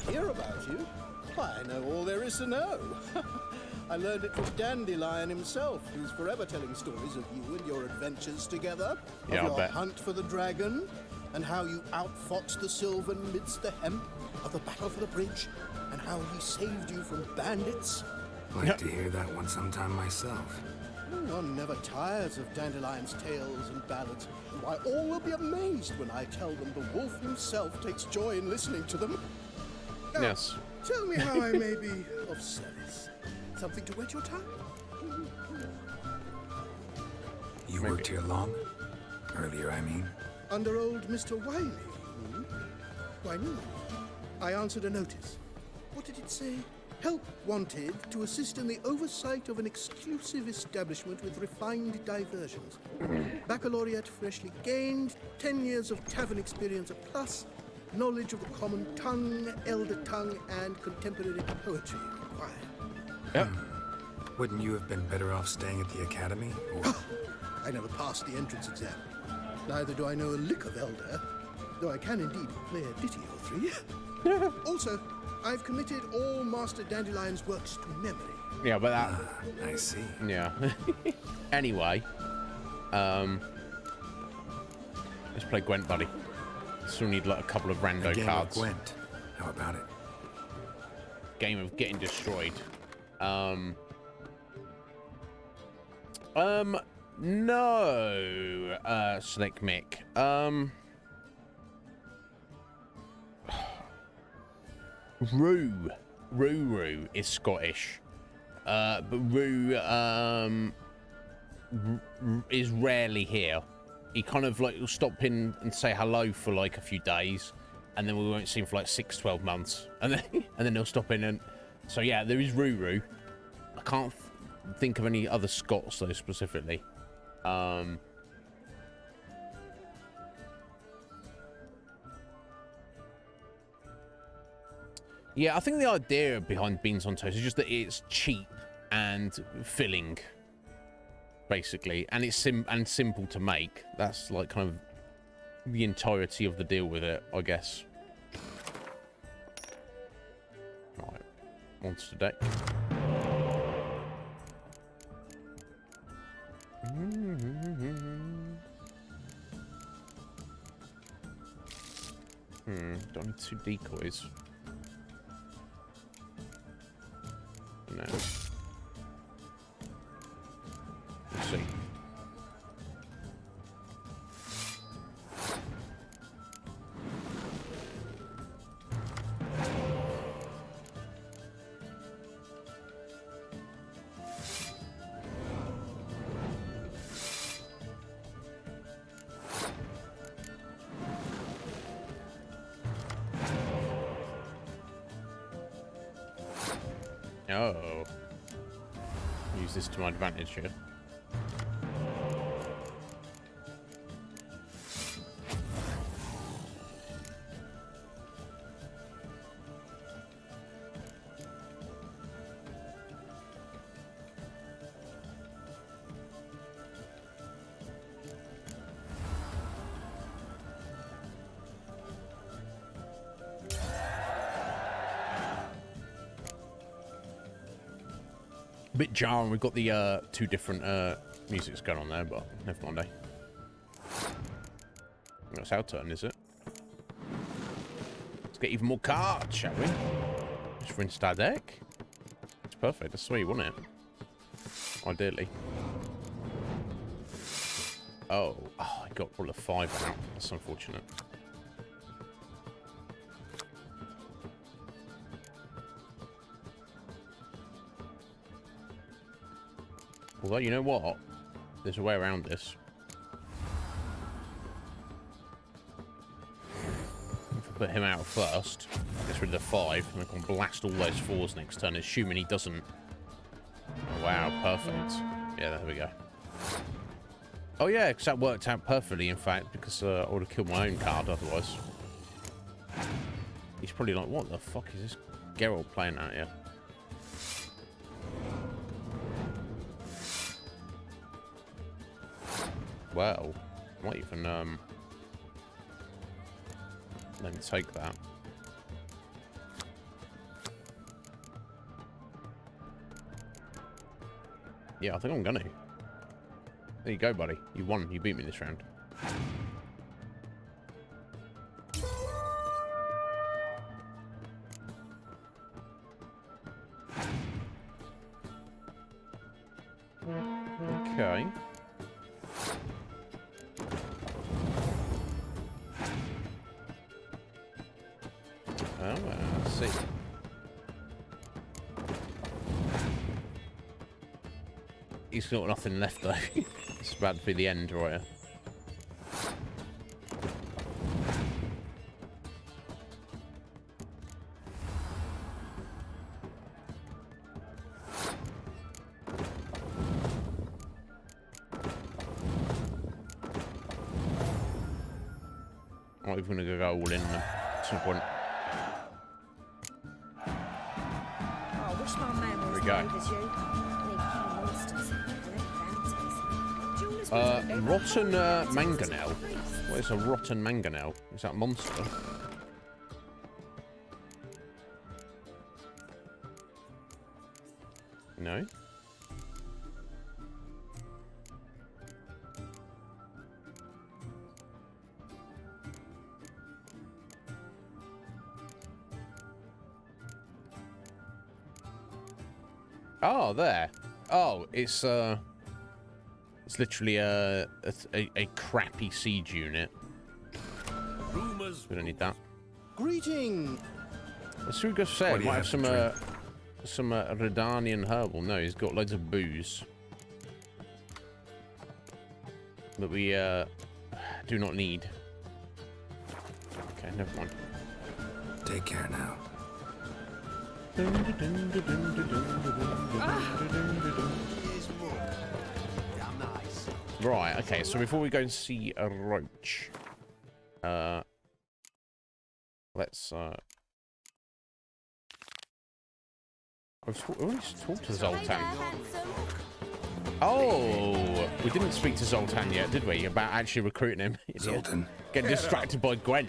Hear about you? Why, I know all there is to know. I learned it from Dandelion himself, who's forever telling stories of you and your adventures together, yeah, of your hunt for the dragon, and how you outfoxed the Sylvan midst the hemp, of the battle for the bridge, and how he saved you from bandits. Like to hear that one sometime myself. One never tires of Dandelion's tales and ballads. Why, all will be amazed when I tell them the wolf himself takes joy in listening to them. Now, yes. Tell me how I may be of service. Something to whet your tongue? You worked here long? Earlier, I mean. Under old Mr. Wiley? Why, no. I answered a notice. What did it say? Help wanted to assist in the oversight of an exclusive establishment with refined diversions. Baccalaureate freshly gained, 10 years of tavern experience plus, knowledge of the common tongue, elder tongue, and contemporary poetry required. Yep. Wouldn't you have been better off staying at the academy? Or... I never passed the entrance exam. Neither do I know a lick of elder, though I can indeed play a ditty or 3. Also, I've committed all Master Dandelion's works to memory. Yeah, but that... I see. Yeah. Anyway, let's play Gwent, buddy. Still need like a couple of rando cards. Of Gwent. How about it? Game of getting destroyed. No, Slick Mick. Ruru is Scottish, but Rue is rarely here. He kind of like will stop in and say hello for like a few days, and then we won't see him for like 6-12 months, and then he'll stop in. And so yeah, there is Ruru. I can't think of any other Scots though specifically. Yeah, I think the idea behind beans on toast is just that it's cheap and filling, basically, and it's simple to make. That's like kind of the entirety of the deal with it, I guess. Right, monster deck. Don't need 2 decoys. No. Let's see. Oh. Use this to my advantage here. A bit jarring. We've got the two different musics going on there, but never mind. That's our turn, is it? Let's get even more cards, shall we? Just rinse our deck. It's perfect. That's sweet, wasn't it? Ideally. Oh, I got all the 5 out. That's unfortunate. Although, you know what? There's a way around this. If I put him out first, gets rid of the 5, and I can blast all those 4s next turn, assuming he doesn't. Oh, wow, perfect. Yeah, there we go. Oh yeah, because that worked out perfectly, in fact, because I would have killed my own card otherwise. He's probably like, what the fuck is this Geralt playing at here? Well, I might even let me take that. Yeah, I think I'm gonna. There you go, buddy. You won. You beat me this round. Okay. Oh, I see. He's got nothing left though. It's about to be the end right here. I'm not even gonna go all in at some point. Oh, I wish my man was There we go. brave as you. Rotten mangonel. What is a rotten mangonel? Is that a monster? No. Oh, there. Oh, it's literally a crappy siege unit. We don't need that. Greeting. Let's see what Gus said. Might have some Redanian herbal. No, he's got loads of booze that we do not need. Okay, never mind. Take care now. Right, okay, so before we go and see a roach, let's I've already talked to Zoltan. Oh, we didn't speak to Zoltan yet, did we? About actually recruiting him. Zoltan. Getting distracted by Gwen.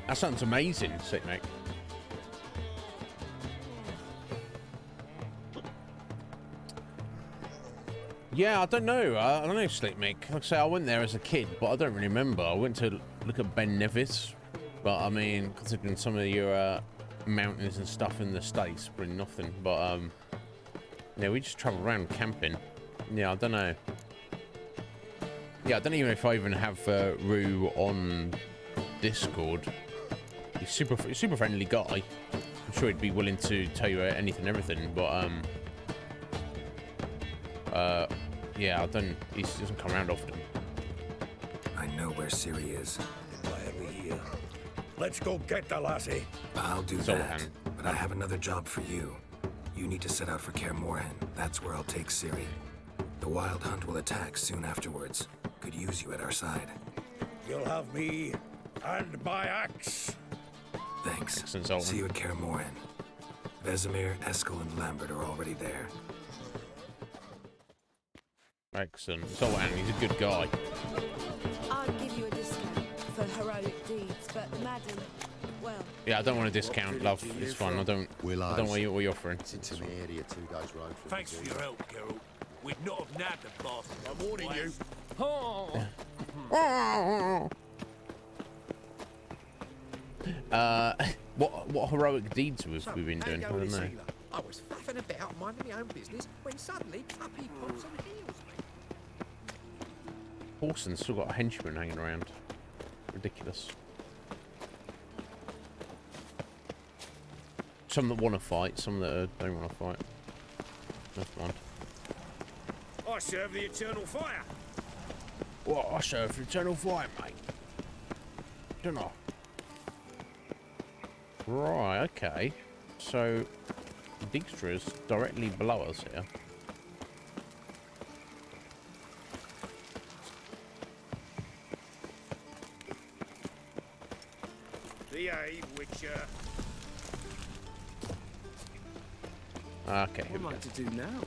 That sounds amazing, sick mate. Yeah, I don't know. I don't know, Slick Mick. Like I say, I went there as a kid, but I don't really remember. I went to look at Ben Nevis, but I mean, considering some of your mountains and stuff in the States, probably nothing. But yeah, we just travel around camping. Yeah, I don't know. Yeah, I don't even know if I even have Rue on Discord. He's super friendly guy. I'm sure he'd be willing to tell you anything and everything, but yeah, he doesn't come around often. I know where Ciri is. Why are we here? Let's go get the lassie. I'll do So, that, but I have another job for you. You need to set out for Kaer Morhen. That's where I'll take Ciri. The Wild Hunt will attack soon afterwards. Could use you at our side. You'll have me and my axe. Thanks. Excellent, See you at Kaer Morhen. Vesemir, Eskel, and Lambert are already there. Excellent. Zoltan, he's a good guy. I'd give you a discount for heroic deeds, but madam, well... Yeah, I don't want a discount, love. It's fine. I don't want what you're offering. It's into the area 2 days road. Thanks for your help, Geralt. We'd not have nabbed the bastard. I'm warning you. What heroic deeds have we been doing? I don't know. I was faffing about minding my own business when suddenly Puppy pops and heals me. Paulson's still got a henchman hanging around. Ridiculous. Some that want to fight, some that don't want to fight. Never mind. I serve the eternal fire. Well, I serve the eternal fire, mate. Don't I? Right, okay. So, Dijkstra is directly below us here. Behave, Witcher. Okay, here we go. What am I to do now?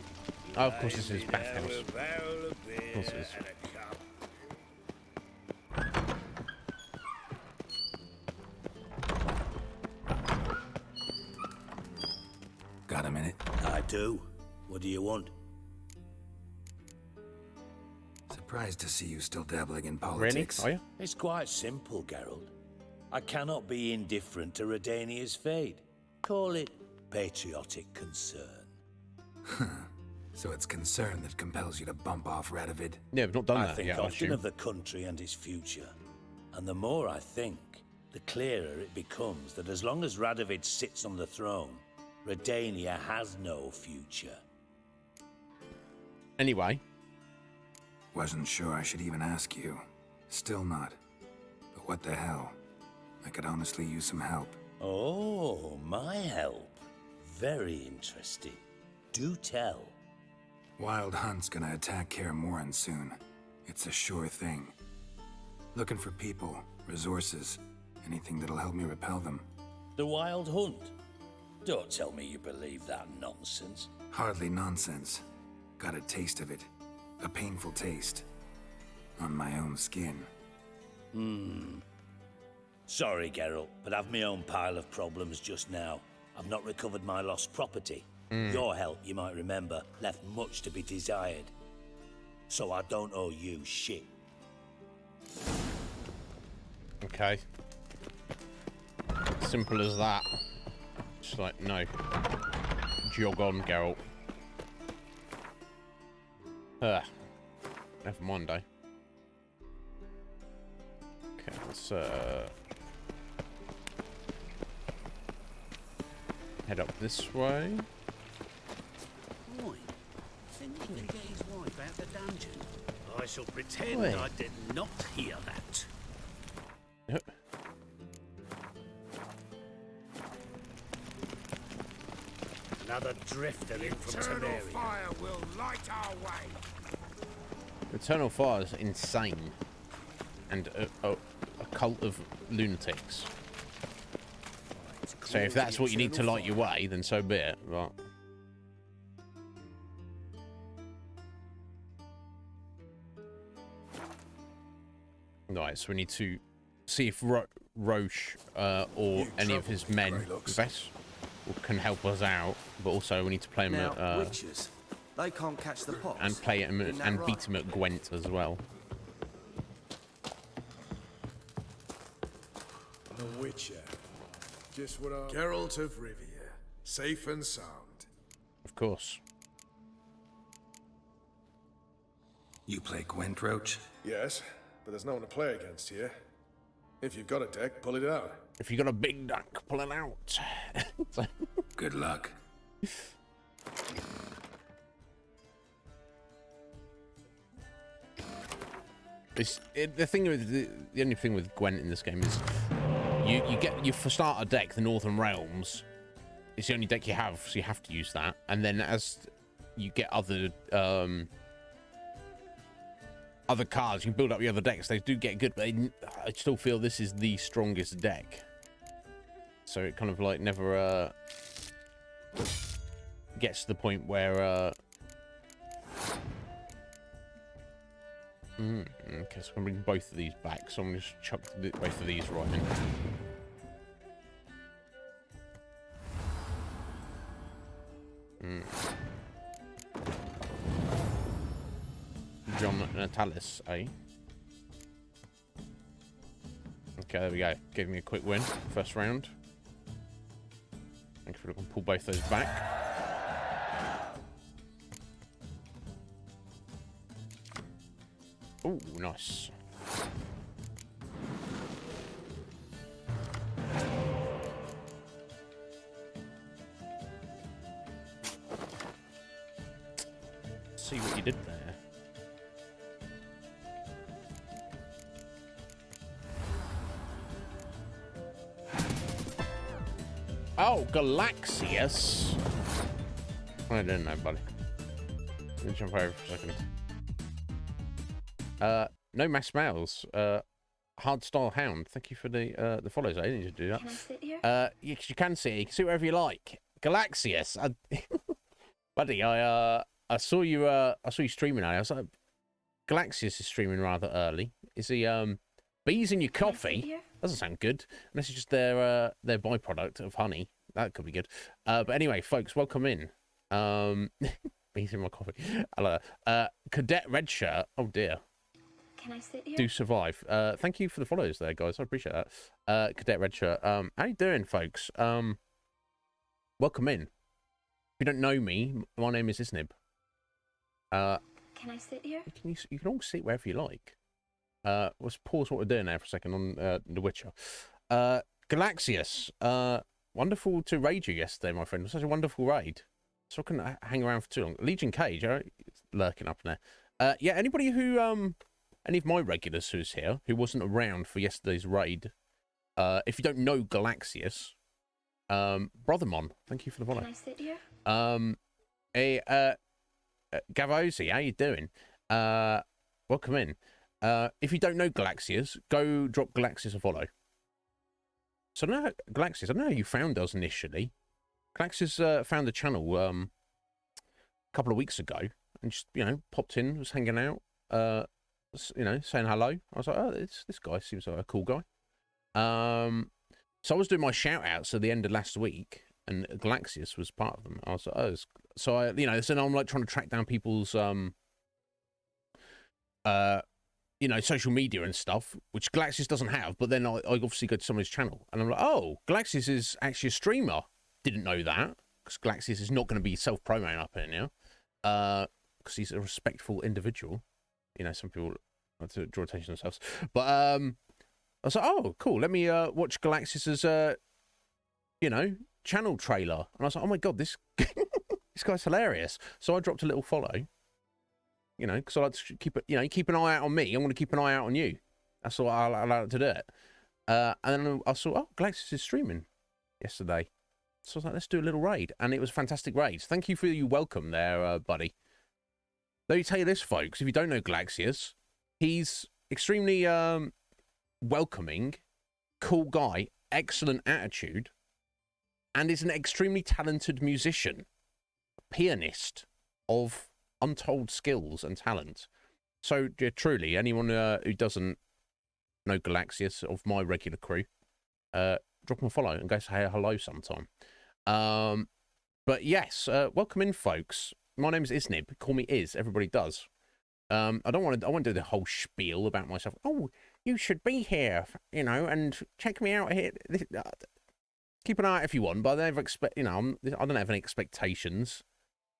Oh, of course, this is bathhouse. Of course it is. Got a minute? I do. What do you want? Surprised to see you still dabbling in politics. Really? Are you? It's quite simple, Geralt. I cannot be indifferent to Redania's fate. Call it patriotic concern. So it's concern that compels you to bump off Radovid? Yeah, we've not done I that think yet, I often assume. of the country and its future. And the more I think, the clearer it becomes that as long as Radovid sits on the throne, Redania has no future. Anyway. Wasn't sure I should even ask you. Still not. But what the hell? I could honestly use some help. Oh, my help. Very interesting. Do tell. Wild Hunt's gonna attack Kaer Morhen soon. It's a sure thing. Looking for people, resources, anything that'll help me repel them. The Wild Hunt? Don't tell me you believe that nonsense. Hardly nonsense. Got a taste of it. A painful taste. On my own skin. Sorry, Geralt, but I've my own pile of problems just now. I've not recovered my lost property. Your help, you might remember, left much to be desired. So I don't owe you shit. Okay. Simple as that. Just like, no. Jog on, Geralt. Never mind, eh? Okay, let's head up this way. Why? Didn't even get his wife out the dungeon. I shall pretend Wait. I did not hear that. Yep. Another drifter in from Temeria. fire will light our way. Eternal Fire is insane. And a cult of lunatics. So if that's what you need to light your way, then so be it. Right. Right, so we need to see if Roche or any of his men, Vess, can help us out, but also we need to play him Now, at witches, they can't catch the pox. and play him Isn't that and right? beat him at Gwent as well. The Witcher. Just what I... Geralt of Rivia. Safe and sound. Of course. You play Gwent, Roach? Yes, but there's no one to play against here. If you've got a deck, pull it out. If you got a big duck, pull it out. Good luck. The thing with the only thing with Gwent in this game is you for start a deck, the Northern Realms. It's the only deck you have, so you have to use that. And then as you get other cards, you can build up your other decks. They do get good, but I still feel this is the strongest deck. So it kind of like never gets to the point where okay, so I'm gonna bring both of these back. So I'm gonna just chuck both of these right in. John Natalis, eh? Okay, there we go. Gave me a quick win. First round. Thank you for looking. Pull both those back. Oh, nice. See what you did there. Oh, Galaxius. I didn't know, buddy. Let me jump over for a second. No mass mails. Hardstyle Hound. Thank you for the follows. I didn't need to do that. Can I sit here? Yes, you can sit here. You can sit wherever you like. Galaxius. Buddy, I saw you streaming earlier. I was like, Galaxius is streaming rather early. Is he bees in your coffee? Doesn't sound good. Unless it's just their byproduct of honey. That could be good. But anyway, folks, welcome in. Bees in my coffee. Hello. Cadet Red Shirt. Oh dear. Can I sit here? Do survive. Thank you for the follows there, guys. I appreciate that. Cadet Red Shirt. How you doing, folks? Welcome in. If you don't know me, my name is Iznib. Can I sit here? You can all sit wherever you like. Let's pause what we're doing there for a second on The Witcher. Galaxius. Wonderful to raid you yesterday, my friend. It was such a wonderful raid. So I couldn't hang around for too long. Legion Cage, lurking up in there. Yeah, anybody who any of my regulars who's here who wasn't around for yesterday's raid, if you don't know Galaxius, Brothermon, thank you for the follow. Can I sit here? Gavosi, how you doing? Welcome in. If you don't know Galaxius, go drop Galaxius a follow. So now Galaxius, I don't know how you found us initially. Galaxius found the channel a couple of weeks ago and just, popped in, was hanging out, saying hello. I was like, oh, this guy seems like a cool guy. So I was doing my shout outs at the end of last week, and Galaxius was part of them. I was like, oh, so I, so now I'm like trying to track down people's, social media and stuff, which Galaxius doesn't have. But then I obviously go to somebody's channel, and I'm like, oh, Galaxius is actually a streamer. Didn't know that, because Galaxius is not going to be self-promoting up here now, because he's a respectful individual. Some people like to draw attention to themselves. But I was like, oh, cool. Let me watch Galaxius's, channel trailer. And I was like, oh my god, this this guy's hilarious. So I dropped a little follow. Because I like to keep it. You keep an eye out on me. I'm going to keep an eye out on you. That's what I like to do it. And then I saw, oh, Galaxius is streaming yesterday. So I was like, let's do a little raid. And it was a fantastic raid. Thank you for your welcome there, buddy. Let me tell you this, folks. If you don't know Galaxius, he's extremely welcoming, cool guy, excellent attitude, and is an extremely talented musician, pianist of untold skills and talent. So, yeah, truly, anyone who doesn't know Galaxius of my regular crew, drop him a follow and go say hello sometime. But yes, welcome in, folks. My name is Iznib. Call me Iz. Everybody does. I won't do the whole spiel about myself. Oh, you should be here, and check me out here. Keep an eye out if you want, but I don't have any expectations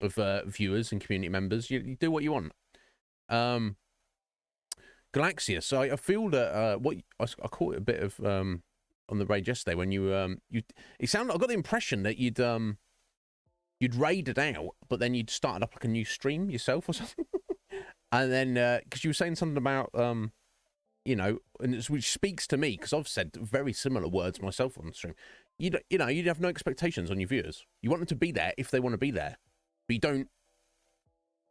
of viewers and community members. You do what you want. Galaxius, I feel that I caught a bit of on the raid yesterday when it sounded. I got the impression that you'd raided out, but then you'd started up like a new stream yourself or something. And then because you were saying something about you know, which speaks to me because I've said very similar words myself on the stream. You know, you have no expectations on your viewers. You want them to be there if they want to be there, but you don't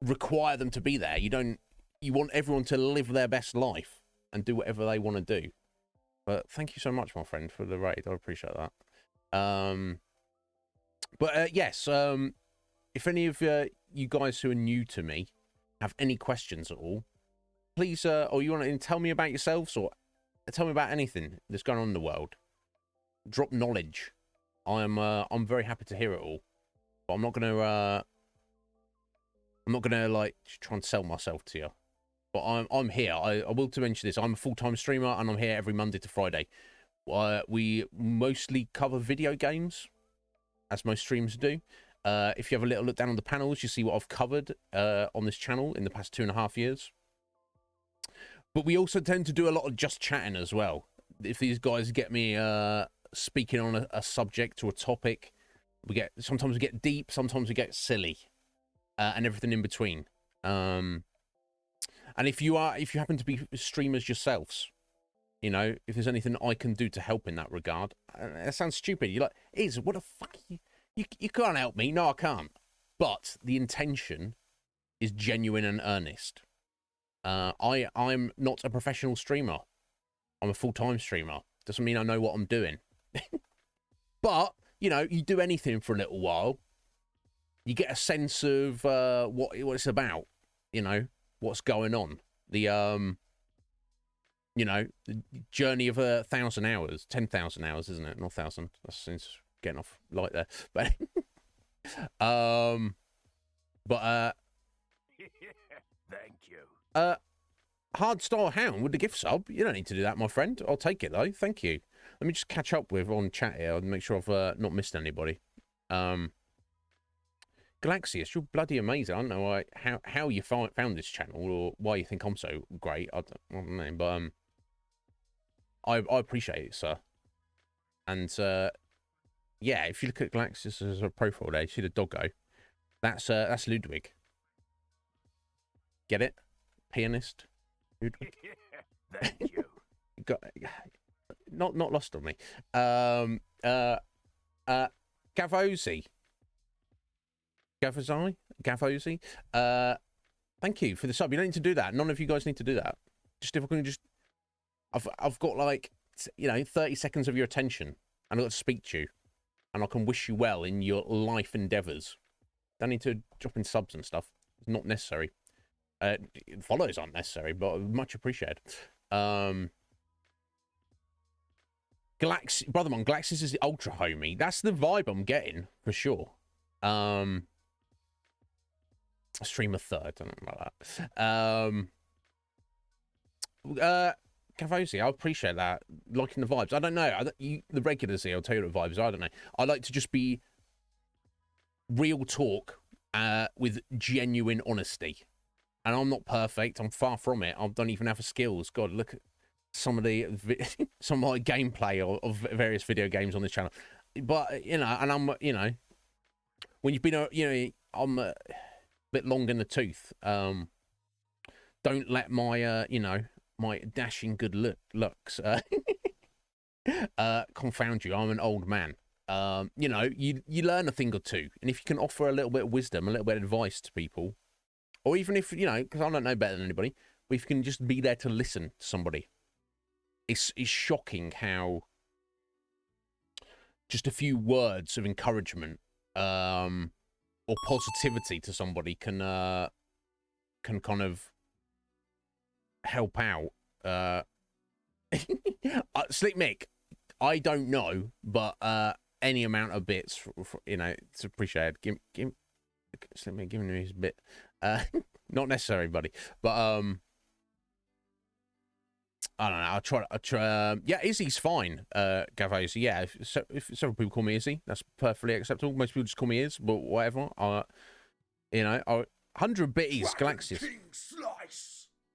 require them to be there. You want everyone to live their best life and do whatever they want to do. But thank you so much, my friend, for the raid. I appreciate that. Yes, if any of you guys who are new to me have any questions at all, please, or you want to tell me about yourselves or tell me about anything that's going on in the world, drop knowledge. I'm very happy to hear it all, but I'm not gonna like try and sell myself to you. But I'm here. I will to mention this. I'm a full-time streamer and I'm here every Monday to Friday. We mostly cover video games, as most streams do. If you have a little look down on the panels, you see what I've covered on this channel in the past 2.5 years. But we also tend to do a lot of just chatting as well. If these guys get me speaking on a subject or a topic, sometimes we get deep, sometimes we get silly, and everything in between. And if you happen to be streamers yourselves, you know, if there's anything I can do to help in that regard, that sounds stupid. You're like, what the fuck? You can't help me. No, I can't. But the intention is genuine and earnest. I'm not a professional streamer. I'm a full-time streamer. Doesn't mean I know what I'm doing. But, you know, you do anything for a little while, you get a sense of what it's about, you know, what's going on. The, you know, the journey of 1,000 hours, 10,000 hours, isn't it? Not 1,000. That seems getting off light there. But, Thank you. Hardstyle Hound with the gift sub. You don't need to do that, my friend. I'll take it, though. Thank you. Let me just catch up with on chat here and make sure I've not missed anybody. Galaxius, you're bloody amazing. I don't know how you found this channel or why you think I'm so great. I don't know, but I appreciate it, sir. And yeah, if you look at Galaxius as a profile there, you see the doggo. That's Ludwig. Get it? Pianist. Ludwig. Thank you. Not lost on me. Gavozi. Thank you for the sub. You don't need to do that. None of you guys need to do that. Just if I can just, I've got like, you know, 30 seconds of your attention, and I've got to speak to you, and I can wish you well in your life endeavors. Don't need to drop in subs and stuff. It's not necessary. Follows aren't necessary, but much appreciated. Brotherman, Galaxis is the ultra homie. That's the vibe I'm getting for sure. Stream a third, I don't know about that. Cavosi, I appreciate that. Liking the vibes. I don't know. The regulars here, I'll tell you what the vibes are. I don't know. I like to just be real talk with genuine honesty. And I'm not perfect. I'm far from it. I don't even have the skills. God, look at some of some of my gameplay of various video games on this channel. But, you know, and I'm, you know, when you've been, you know, I'm a bit long in the tooth. Don't let my, you know, my dashing good looks confound you. I'm an old man. You know, you learn a thing or two. And if you can offer a little bit of wisdom, a little bit of advice to people, or even if, you know, because I don't know better than anybody, but if you can just be there to listen to somebody, it's shocking how just a few words of encouragement or positivity to somebody can kind of help out. Slick Mick, I don't know, but any amount of bits, you know, it's appreciated. Slick Mick giving me his bit. Not necessary, buddy, but I don't know. I try. Yeah, Izzy's fine. Gavos. Yeah, if several people call me Izzy, that's perfectly acceptable. Most people just call me Iz, but whatever. You know, 100 bitties, Galaxius.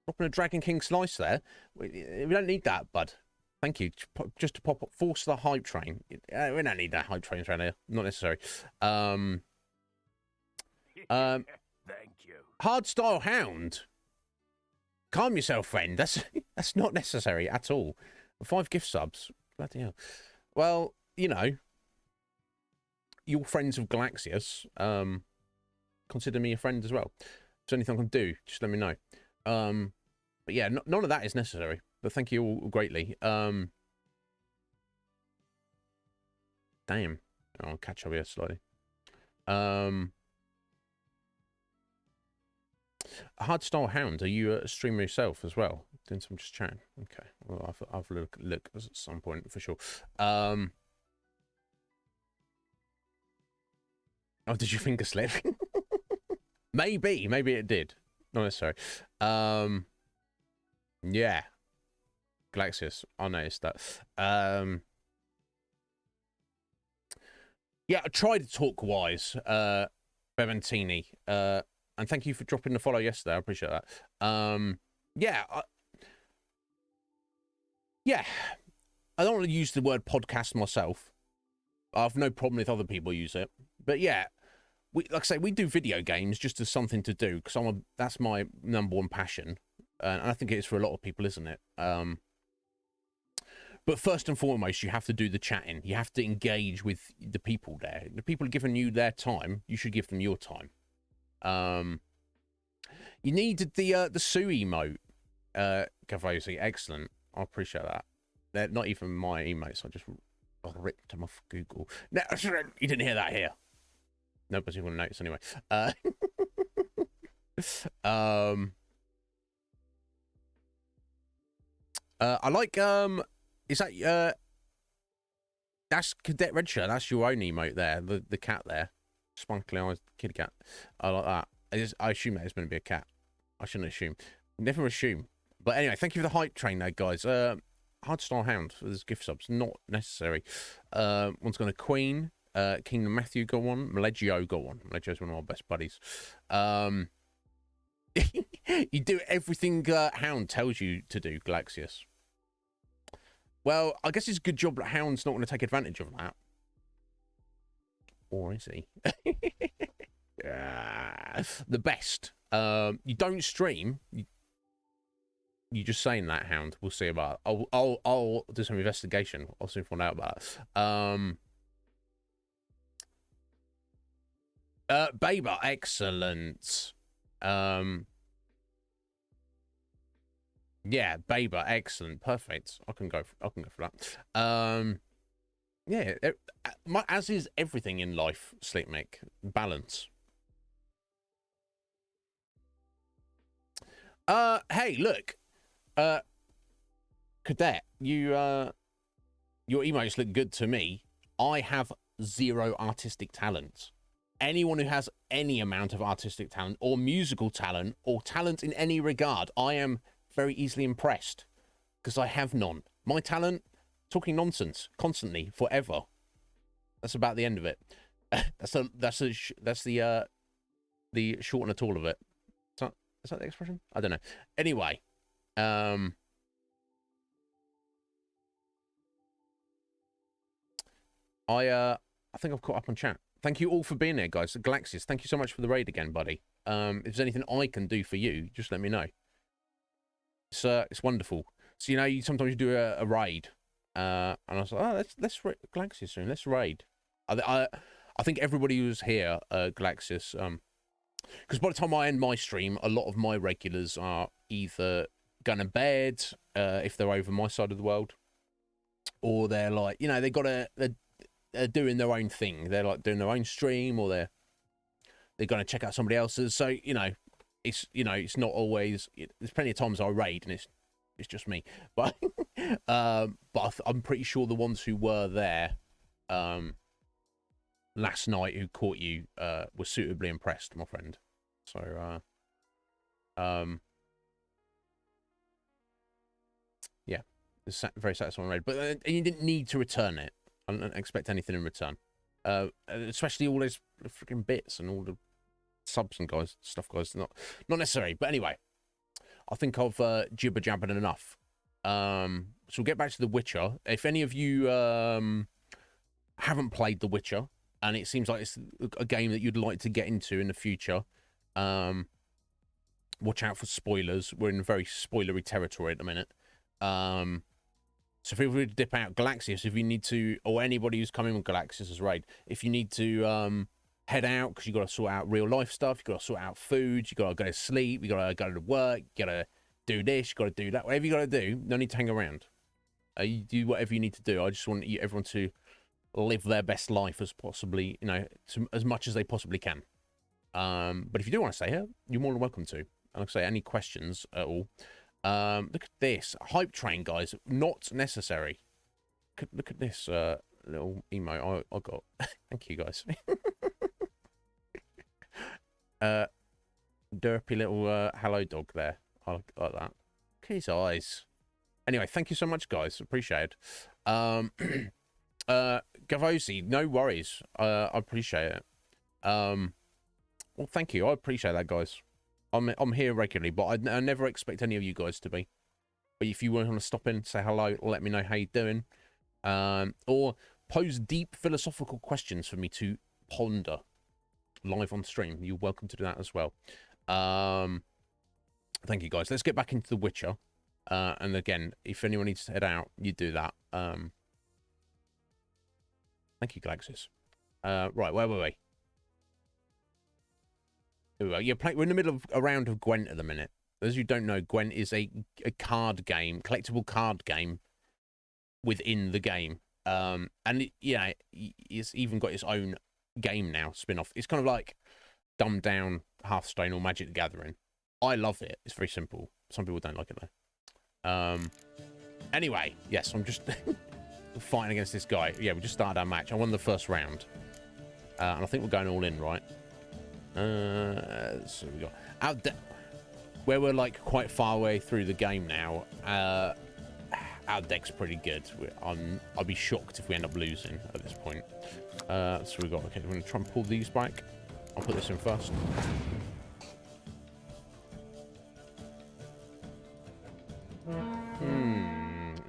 Dropping a Dragon King slice there. We don't need that, bud. Thank you. Just to force the hype train. We don't need that hype train around here. Not necessary. Thank you. Hardstyle Hound. Calm yourself, friend. That's not necessary at all. 5 gift subs. Bloody hell. Well, you know, you're friends of Galaxius. Consider me a friend as well. If there's anything I can do, just let me know. But yeah, none of that is necessary. But thank you all greatly. Damn. I'll catch up here slightly. Hardstyle Hound, are you a streamer yourself as well? Doing some just chatting. Okay, well, I'll look at some point for sure. Oh, did you finger slip? Maybe it did. Not necessary. Yeah. Galaxius, I noticed that. Yeah, I tried to talk wise, Beventini. And thank you for dropping the follow yesterday. I appreciate that. Yeah. I don't want to use the word podcast myself. I have no problem if other people use it. But yeah, like I say, we do video games just as something to do because that's my number one passion. And I think it is for a lot of people, isn't it? But first and foremost, you have to do the chatting. You have to engage with the people there. The people are giving you their time. You should give them your time. You needed the Sue emote, Gavosi. Excellent. I appreciate that. They're not even my emotes. I just ripped them off Google. No, you didn't hear that here. Nobody's going to notice anyway. I like is that that's Cadet Redshirt. That's your own emote there. The cat there, spunkly eyes kitty cat. I like that. I assume that it's going to be a cat. I shouldn't assume. Never assume. But anyway, thank you for the hype train there, guys. Hardstyle Hound for this gift subs, not necessary. One's going to Queen. Kingdom Matthew got one. Maleggio got one. Maleggio's one of our best buddies. You do everything Hound tells you to do, Galaxius. Well, I guess it's a good job that Hound's not going to take advantage of that. Or is he? The best. You don't stream. You just saying that, Hound. We'll see about it. I'll do some investigation. I'll soon find out about it. Baber, excellent. Yeah, Baber, excellent, perfect. I can go for that. Yeah, as is everything in life, Sleepmake. Balance. Hey, look. Cadet, your emotes look good to me. I have 0 artistic talent. Anyone who has any amount of artistic talent or musical talent or talent in any regard, I am very easily impressed because I have none. My talent, talking nonsense constantly, forever. That's about the end of it. That's the short and the tall of it. Is that the expression? I don't know. Anyway, I think I've caught up on chat. Thank you all for being here, guys. Galaxius, thank you so much for the raid again, buddy. If there's anything I can do for you, just let me know. It's wonderful. So, you know, sometimes you do a raid, and I was like, oh, let's Galaxius soon. Let's raid. I think everybody who's here, Galaxius, because by the time I end my stream, a lot of my regulars are either going to bed, if they're over my side of the world, or they're like, you know, they're doing their own thing. They're like doing their own stream, or they're going to check out somebody else's. So, you know, it's not always. There's plenty of times I raid and it's just me. But I'm pretty sure the ones who were there last night who caught you were suitably impressed, my friend. So yeah, it's very satisfying raid. But you didn't need to return it. I don't expect anything in return. Especially all those freaking bits and all the subs and stuff, guys. Not necessary. But anyway, I think I've jibber jabbered enough. So we'll get back to The Witcher. If any of you haven't played The Witcher, and it seems like it's a game that you'd like to get into in the future, watch out for spoilers. We're in very spoilery territory at the minute. So feel free to dip out. Galaxius, if you need to, or anybody who's coming with Galaxius as raid, if you need to head out because you got to sort out real life stuff, you got to sort out food, you got to go to sleep, you got to go to work, you got to do this, you got to do that, whatever you got to do, no need to hang around. You do whatever you need to do. I just want everyone to live their best life as possibly, as much as they possibly can. But if you do want to stay here, you're more than welcome to. And like I say, any questions at all. Look at this hype train, guys. Not necessary. Look at this little emo I got. Thank you, guys. Derpy little hello dog there. I like that. Look at his eyes. Anyway, thank you so much, guys. Appreciate it. Gavosi, no worries. I appreciate it. Well, thank you. I appreciate that, guys. I'm here regularly, but I never expect any of you guys to be. But if you want to stop in, say hello, let me know how you're doing, or pose deep philosophical questions for me to ponder live on stream, you're welcome to do that as well. Thank you, guys. Let's get back into The Witcher. And again, if anyone needs to head out, you do that. Thank you, Galaxis. Right, where were we? Yeah, we're in the middle of a round of Gwent at the minute. As you don't know, Gwent is a card game, collectible card game within the game. And it's even got its own game now, spin-off. It's kind of like dumbed down Hearthstone or Magic the Gathering. I love it. It's very simple. Some people don't like it though. Anyway, yes, I'm just fighting against this guy. Yeah, we just started our match. I won the first round. And I think we're going all in, right? So we got out where we're like quite far away through the game now. Our deck's pretty good. I'll be shocked if we end up losing at this point. So we got okay. We're gonna try and pull these back. I'll put this in first.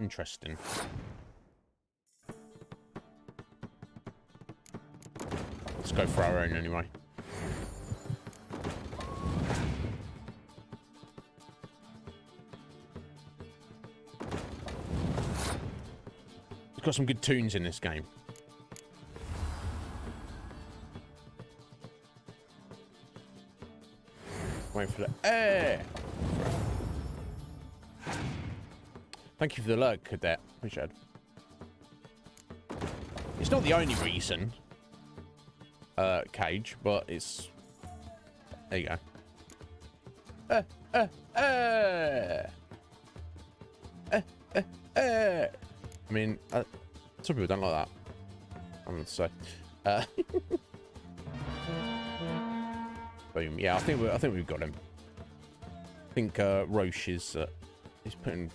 Interesting. Let's go for our own anyway. It's got some good tunes in this game. Wait for the air. Thank you for the alert, Cadet. Appreciate it. It's not the only reason, Cage, but it's... There you go. I mean, some people don't like that. I'm going to say. Boom. Yeah, I think we've got him. I think Roche is he's putting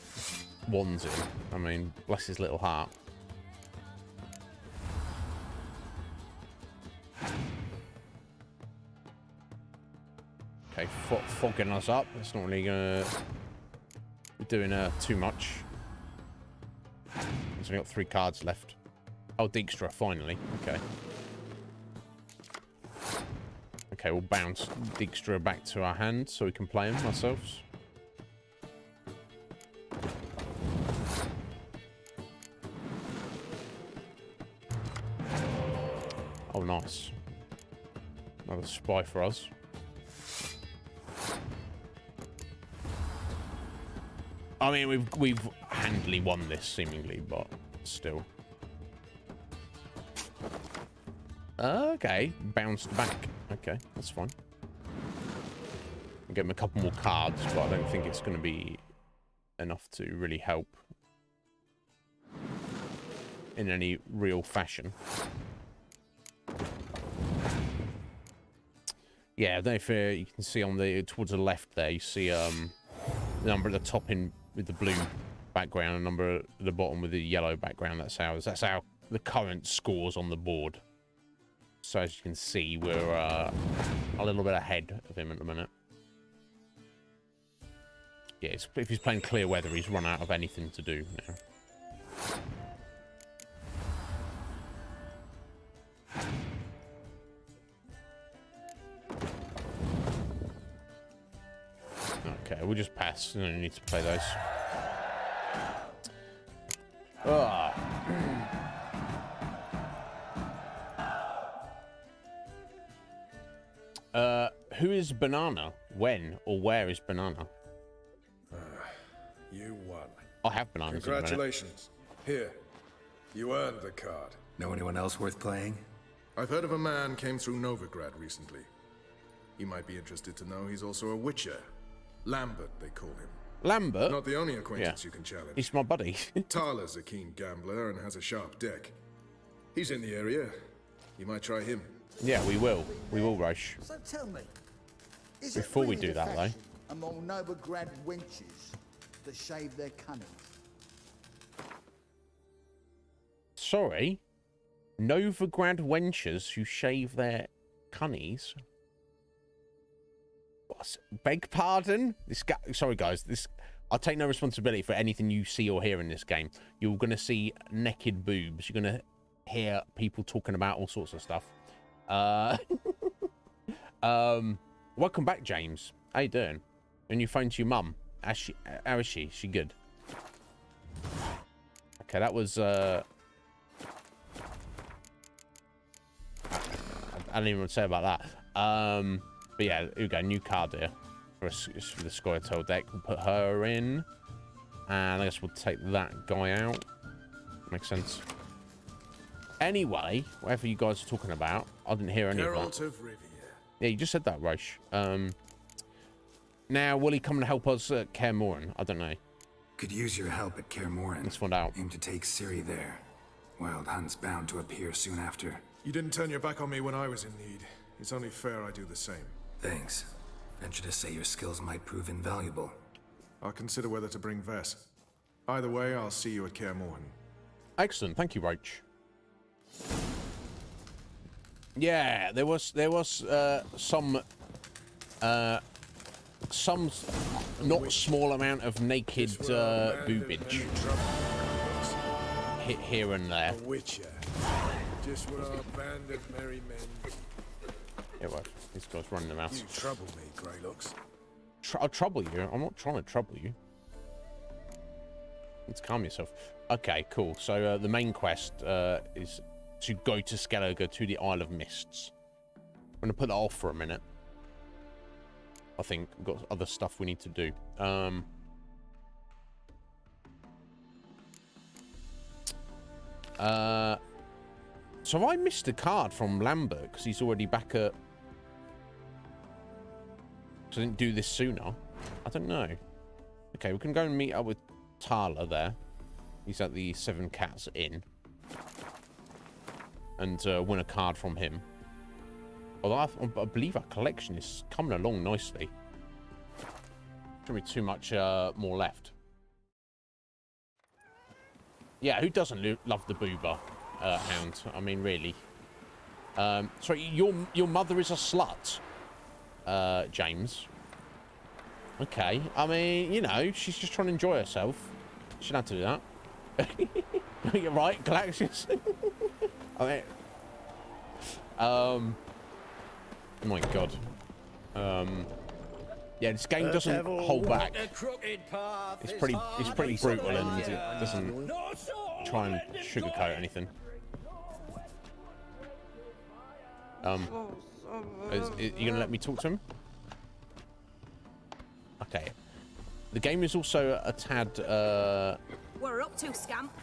wands in. I mean, bless his little heart. Okay, fogging us up. That's not really gonna be doing too much. He's only got 3 cards left. Oh, Dijkstra, finally. Okay. Okay, we'll bounce Dijkstra back to our hand so we can play him ourselves. Oh, nice. Another spy for us. I mean, we've handily won this, seemingly, but still. Okay, bounced back. Okay, that's fine. I'll get him a couple more cards, but I don't think it's going to be enough to really help in any real fashion. Yeah, I don't know if you can see on the towards the left there. You see the number at the top in with the blue background, and number at the bottom with the yellow background. That's how the current scores on the board. So as you can see, we're a little bit ahead of him at the minute. Yeah, if he's playing clear weather, he's run out of anything to do now. Okay, we'll just pass. No need to play those. Ah. Who is Banana? When or where is Banana? You won. I have bananas. Congratulations. Here, you earned the card. Know anyone else worth playing? I've heard of a man came through Novigrad recently. You might be interested to know he's also a witcher. Lambert, they call him. Lambert? Not the only acquaintance you can challenge. He's my buddy. Tala's a keen gambler and has a sharp deck. He's in the area. You might try him. Yeah, we will. We will, Roche. So tell me, is Before it we really do the that, though. fashion among Novigrad wenches to shave their cunnies? Sorry? Novigrad wenches who shave their cunnies? What? Beg pardon? This guy... Sorry, guys. I'll take no responsibility for anything you see or hear in this game. You're going to see naked boobs. You're going to hear people talking about all sorts of stuff. Welcome back, James. How you doing? And you phone to your mum. How is she? Is she good? Okay, that was I don't even want to say about that. But yeah, here we go. New card here for the Scoia'tael deck. We'll put her in, and I guess we'll take that guy out. Makes sense. Anyway, whatever you guys are talking about, I didn't hear any Geralt of of Rivia. Yeah, you just said that, Roche. Now, will he come and help us at Kaer Morhen? I don't know. Could use your help at Kaer Morhen. Let's find out. Aim to take Ciri there. Wild Hunt's bound to appear soon after. You didn't turn your back on me when I was in need. It's only fair I do the same. Thanks. Venture to say your skills might prove invaluable. I'll consider whether to bring Vess. Either way, I'll see you at Kaer Morhen. Excellent, thank you, Roach. Yeah, there was some not small amount of naked boobage here and there. A witcher. Just what our band of merry men. Yeah, well, this guy's running the mouth. You trouble me, Greylocks. I'll trouble you. I'm not trying to trouble you. Let's calm yourself. Okay, cool. So the main quest is to go to Skellige, to the Isle of Mists. I'm going to put that off for a minute. I think we've got other stuff we need to do. So have I missed a card from Lambert because he's already back at... So I didn't do this sooner. I don't know. Okay, we can go and meet up with Tala there. He's at the Seven Cats Inn. And win a card from him. Although I believe our collection is coming along nicely. Shouldn't be too much more left. Yeah, who doesn't love the boober hound? I mean, really. Sorry, your mother is a slut, James. Okay, I mean, you know, she's just trying to enjoy herself. She don't have to do that. You're right, Galactus. I mean, oh my god. Yeah, this game doesn't hold back. It's pretty brutal, and it doesn't try and sugarcoat anything. You gonna let me talk to him? Okay. The game is also a tad. We're up to, scamp.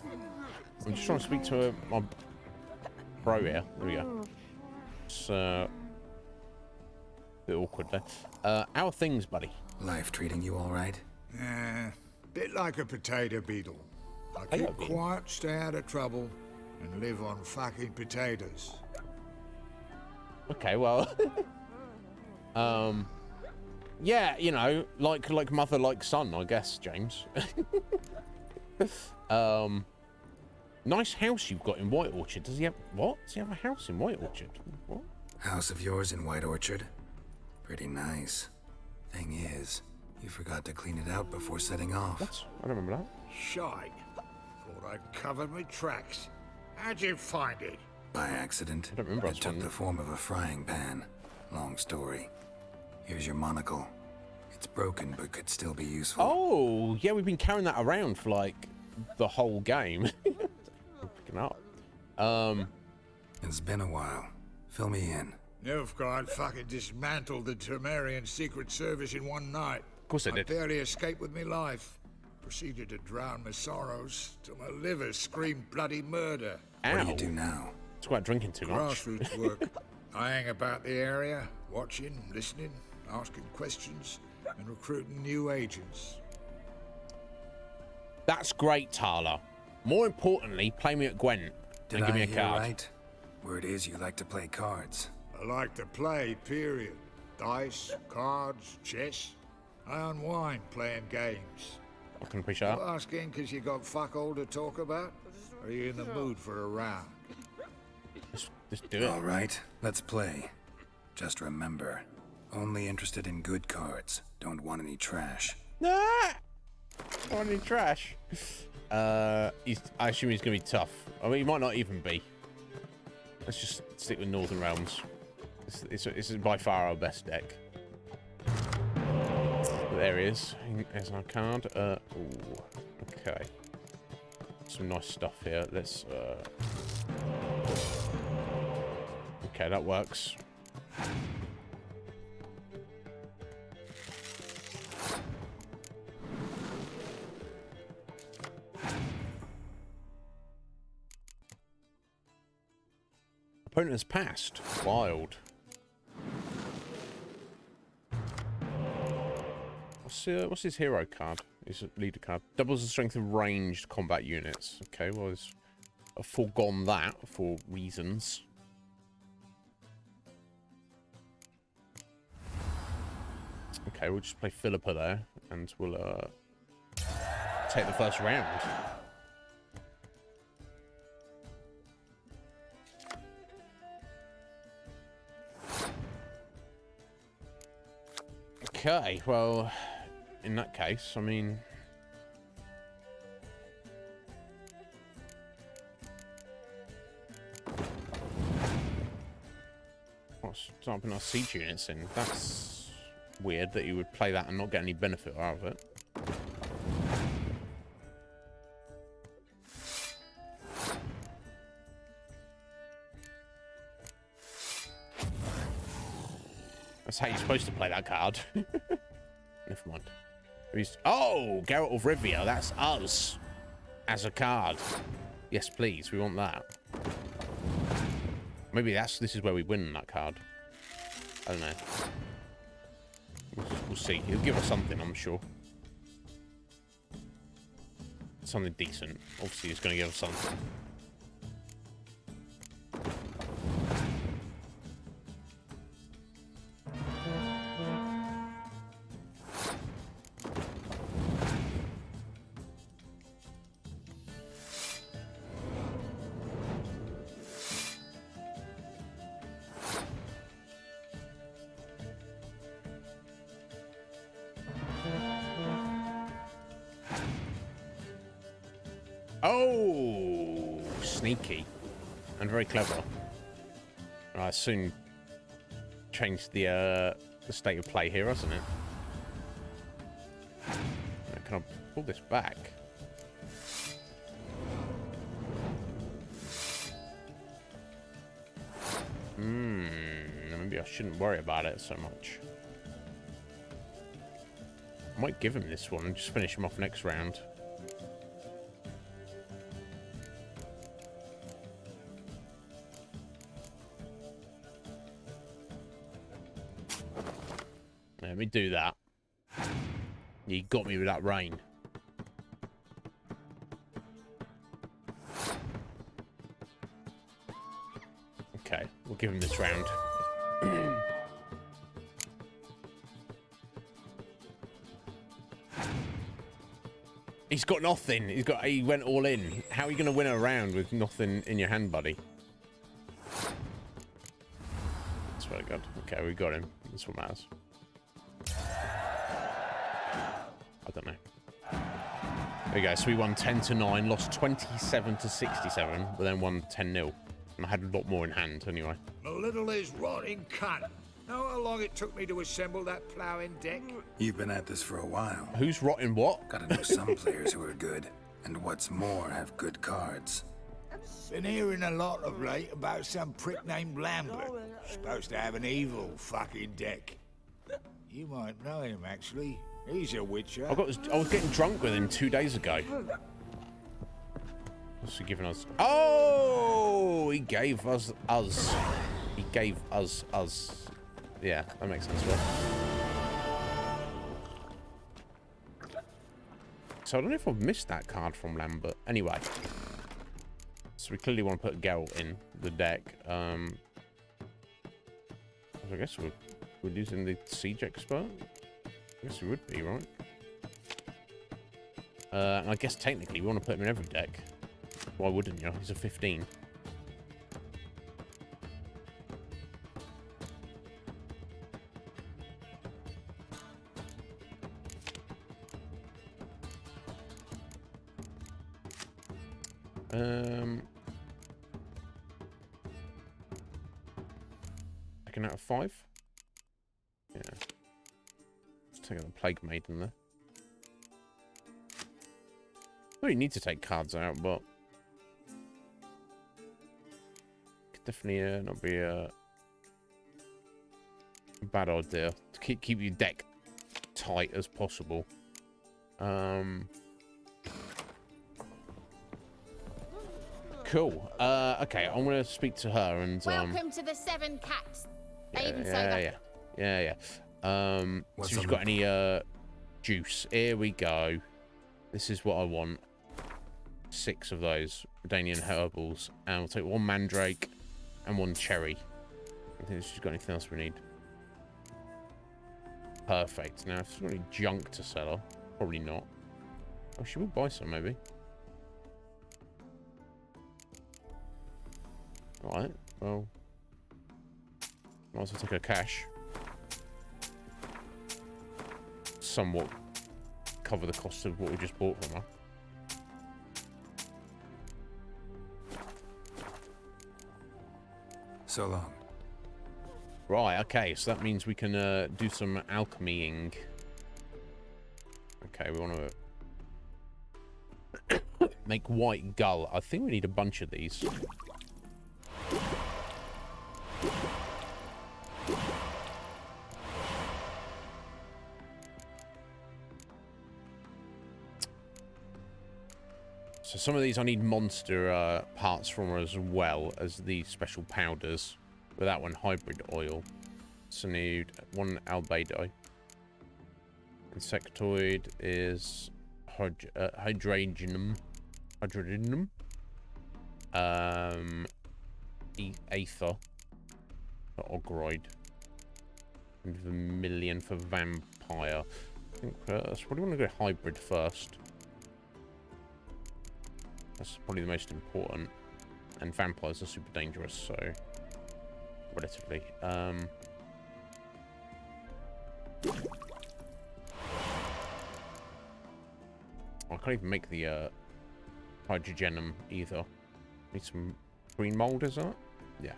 I'm just trying to speak to my bro here. There we go. It's a bit awkward there. How are things, buddy? Life treating you all right? Bit like a potato beetle. I keep quiet, stay out of trouble, and live on fucking potatoes. Okay, well, yeah, you know, like mother, like son, I guess, James. Nice house you've got in White Orchard. Does he have what? Does he have a house in White Orchard? What? House of yours in White Orchard? Pretty nice. Thing is, you forgot to clean it out before setting off. What? I don't remember that. Shite. Thought I'd covered my tracks. How'd you find it? By accident. I don't remember. It took the form of a frying pan. Long story. Here's your monocle. It It's broken, but could still be useful. Oh, yeah, we've been carrying that around for, like, the whole game. Picking up. It's been a while. Fill me in. Nilfgaard fucking dismantled the Temerian Secret Service in one night. Of course they did. I barely escaped with my life. Proceeded to drown my sorrows till my liver screamed bloody murder. Ow. What do you do now? It's quite drinking too much. Grassroots work. I hang about the area, watching, listening, asking questions, and recruiting new agents. That's great, Tala. More importantly, play me at Gwent and give me a card. Right? Word is you like to play cards. I like to play, period. Dice, cards, chess. I unwind playing games. I can appreciate that. You asking because you got fuck all to talk about? Or are you in the mood for a round? Just do it. All right, let's play. Just remember, only interested in good cards. Don't want any trash. Nah! Want any trash? I assume he's going to be tough. I mean, he might not even be. Let's just stick with Northern Realms. This is by far our best deck. There he is. There's our card. Ooh, okay. Some nice stuff here. Let's. Okay, that works. Opponent has passed. Wild. What's his hero card? His leader card. Doubles the strength of ranged combat units. Okay, well, I've foregone that for reasons. Okay, we'll just play Philippa there, and we'll take the first round. Okay, well, in that case, I mean... What's stopping our siege units in? That's weird that you would play that and not get any benefit out of it. That's how you're supposed to play that card. Never mind. Oh, Geralt of Rivia. That's us as a card. Yes, please. We want that. Maybe this is where we win that card. I don't know. We'll see. He'll give us something, I'm sure. Something decent. Obviously, he's going to give us something. Oh, sneaky and very clever. I soon changed the state of play here, hasn't it? Can I pull this back? Maybe I shouldn't worry about it so much. I might give him this one and just finish him off next round. Let me do that. You got me with that rain. Okay, we'll give him this round. He's got nothing. He went all in. How are you going to win a round with nothing in your hand, buddy? That's very good. Okay, we got him. That's what matters. I don't know. There we go. So we won 10-9, lost 27-67, but then won 10-0. And I had a lot more in hand anyway. The little is rotting cunt. Know how long it took me to assemble that ploughing deck? You've been at this for a while. Who's rotting what? Gotta know some players who are good, and what's more, have good cards. Been hearing a lot of late about some prick named Lambert. Supposed to have an evil fucking deck. You might know him, actually. He's a witcher. I was getting drunk with him 2 days ago. What's he giving us? Oh, he gave us. He gave us. Yeah, that makes sense, right? So I don't know if I've missed that card from Lambert. Anyway. So we clearly want to put Geralt in the deck. I guess we're using the Siege Expert. I guess we would be, right? And I guess technically we want to put him in every deck. Why wouldn't you? He's a 15. Second out of 5. Yeah. Let's take out the Plague Maiden there. Oh, you need to take cards out, but could definitely not be a bad idea to keep your deck tight as possible. Cool. Okay, I'm gonna speak to her and Welcome to the Seven Cats. Yeah. See if you've got any juice. Here we go. This is what I want. 6 of those Redanian herbals, and we'll take 1 mandrake and 1 cherry. I think she's got anything else we need. Perfect. Now, if she's got any junk to sell her, probably not. Oh, she will buy some, maybe. Alright, well, might as well take her cash. Somewhat cover the cost of what we just bought from her. So long. Right, okay, so that means we can do some alchemying. Okay, we want to make white gull. I think we need a bunch of these. So some of these I need monster parts from as well as these special powders. With that one, hybrid oil. So need 1 albedo. Insectoid is hydrogenum. Aether for Ogroid. And Vermilion for Vampire. I think that's probably want to go hybrid first. That's probably the most important. And vampires are super dangerous, so relatively. I can't even make the hydrogenum either. Need some green mold, is that? Yeah.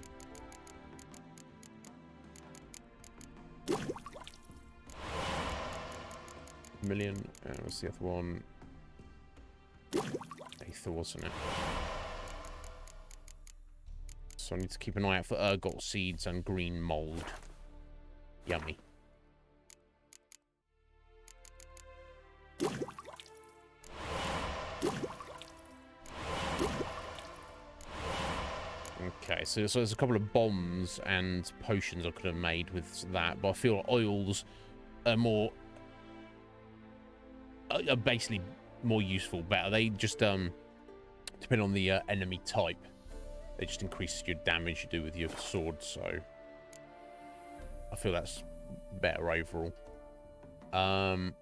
Million. What's the other one? Aether, wasn't it? So I need to keep an eye out for ergot seeds and green mold. Yummy. Okay, so there's a couple of bombs and potions I could have made with that, but I feel oils are more... are basically more useful, better. They just, depend on the enemy type. They just increase your damage you do with your sword, so... I feel that's better overall. Okay,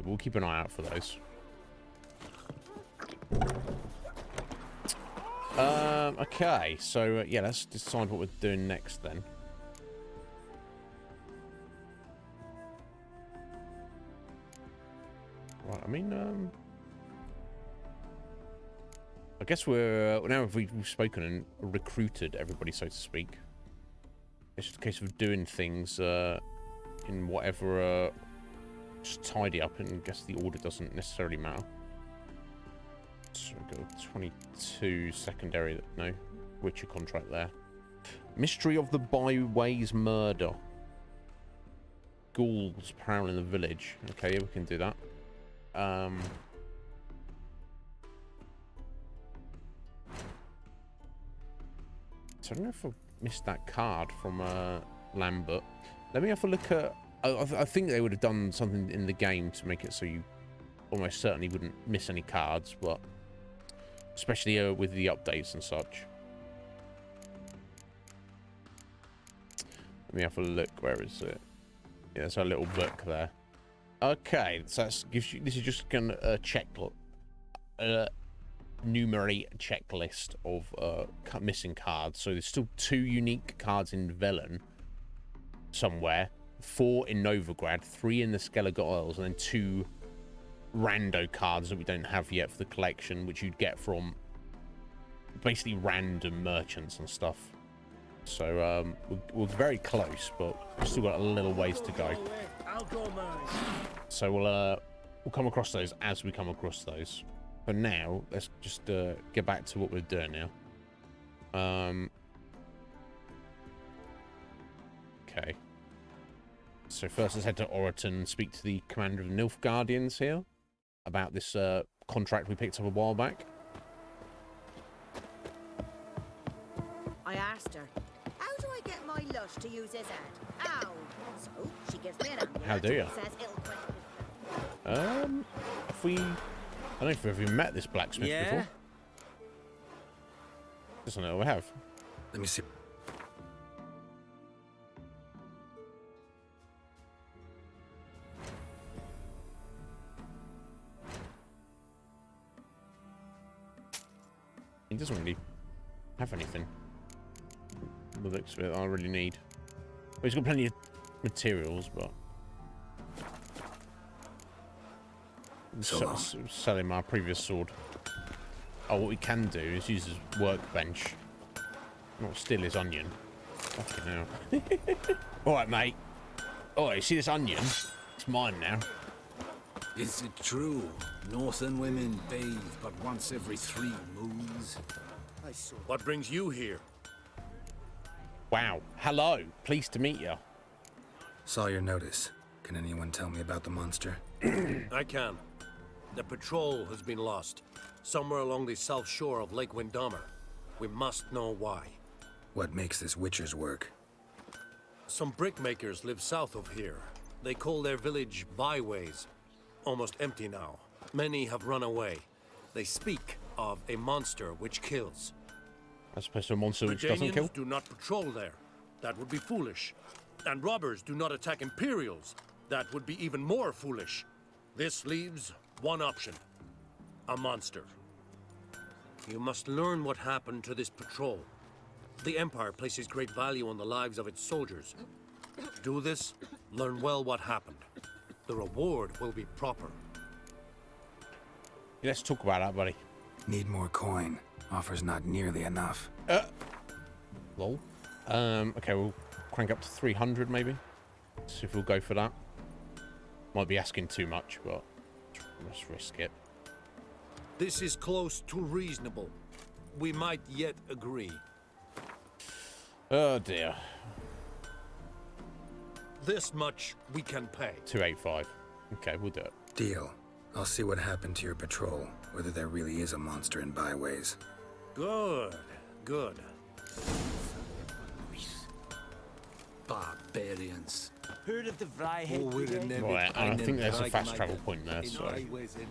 we'll keep an eye out for those. Okay, so yeah, let's decide what we're doing next then. Right, I mean, I guess we're now we've spoken and recruited everybody, so to speak. It's just a case of doing things in whatever, just tidy up, and I guess the order doesn't necessarily matter. So we've got 22 secondary, no, Witcher contract there. Mystery of the Byways murder. Ghouls prowling the village. Okay, yeah, we can do that. So I don't know if I missed that card from Lambert. Let me have a look at... I think they would have done something in the game to make it so you almost certainly wouldn't miss any cards, but especially with the updates and such. Let me have a look. Where is it? Yeah, there's a little book there. Okay, so that gives you... This is just gonna check... numerate checklist of missing cards. So there's still 2 unique cards in Velen somewhere, 4 in Novigrad, 3 in the Skellige Isles, and then 2 rando cards that we don't have yet for the collection, which you'd get from basically random merchants and stuff. So we're very close, but we've still got a little ways to go. So we'll come across those as we come across those. For now, let's just get back to what we're doing now. Okay. So first, let's head to Oriton and speak to the commander of the Nilfgaardians here about this contract we picked up a while back. I asked her, how do I get my lush to use his head? Ow! So she gives me an ambulance. How do you? Says it'll If we... I don't know if we've even met this blacksmith before. Doesn't know we have. Let me see. He doesn't really have anything. The looks of it, I really need. Well, he's got plenty of materials, but selling my previous sword. Oh, what we can do is use his workbench. Not steal his onion. Fucking hell. Alright, mate. Oh, you see this onion? It's mine now. Is it true? Northern women bathe but once every 3 moons? What brings you here? Wow. Hello. Pleased to meet you. Saw your notice. Can anyone tell me about the monster? I can. The patrol has been lost, somewhere along the south shore of Lake Windhammer. We must know why. What makes this Witcher's work? Some brickmakers live south of here. They call their village Byways. Almost empty now. Many have run away. They speak of a monster which kills. As opposed to a monster which doesn't kill? Do not patrol there. That would be foolish. And robbers do not attack Imperials. That would be even more foolish. This leaves one option. A monster. You must learn what happened to this patrol. The Empire places great value on the lives of its soldiers. Do this, learn well what happened. The reward will be proper. Let's talk about that, buddy. Need more coin. Offer's not nearly enough. Lol. Okay, we'll crank up to 300 maybe. See if we'll go for that. Might be asking too much, but let's risk it. This is close to reasonable. We might yet agree. Oh dear. This much we can pay. 285. Okay, we'll do it. Deal. I'll see what happened to your patrol, whether there really is a monster in Byways. Good, good. Barbarians. Heard of the Vryhead? Right, and I think there's a fast travel point there, so...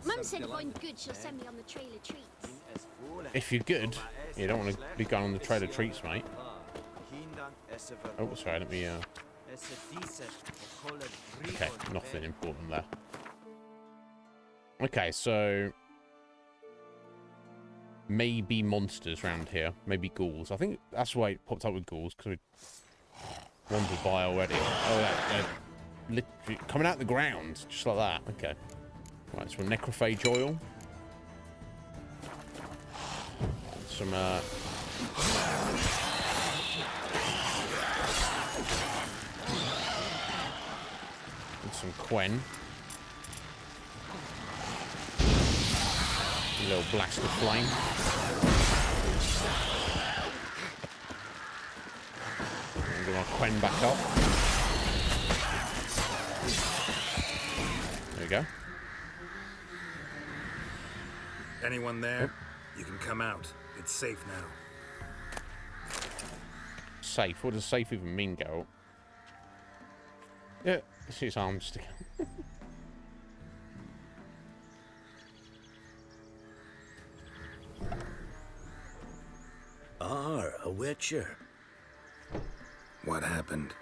Mum said if I'm good, she'll send me on the trail of treats. If you're good, you don't want to be going on the trail of treats, mate. Oh, sorry, let me... Okay, nothing important there. Okay, so... Maybe monsters around here. Maybe ghouls. I think that's why it popped up with ghouls, because we wandered by already. Oh, they're literally coming out the ground, just like that. Okay. Right, so necrophage oil. Some, some Quen. A little blast of flame. And get my Quen back up. There we go. Anyone there? You can come out. It's safe now. Safe? What does safe even mean, Geralt? Yeah, see his arms stick out. A witcher. What happened?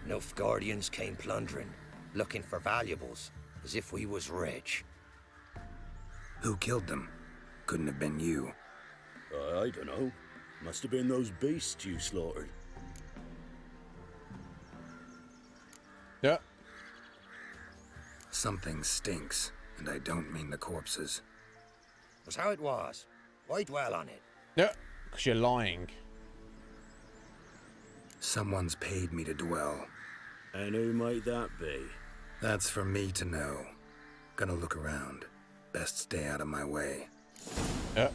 Nilfgaardians came plundering, looking for valuables, as if we was rich. Who killed them? Couldn't have been you. I don't know. Must have been those beasts you slaughtered. Yeah. Something stinks, and I don't mean the corpses. Was how it was. Why dwell on it? Yeah, because you're lying. Someone's paid me to dwell. And who might that be? That's for me to know. Gonna look around. Best stay out of my way. Yeah.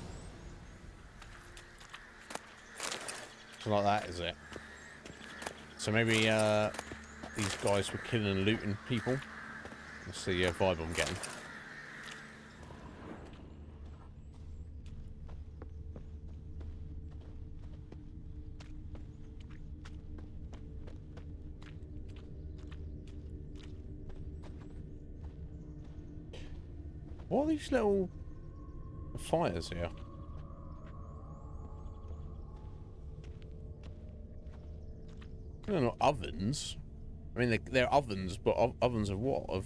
It's like that, is it? So maybe these guys were killing and looting people. That's the vibe I'm getting. What are these little fires here? They're not ovens. I mean, they're ovens, but ovens of what? Of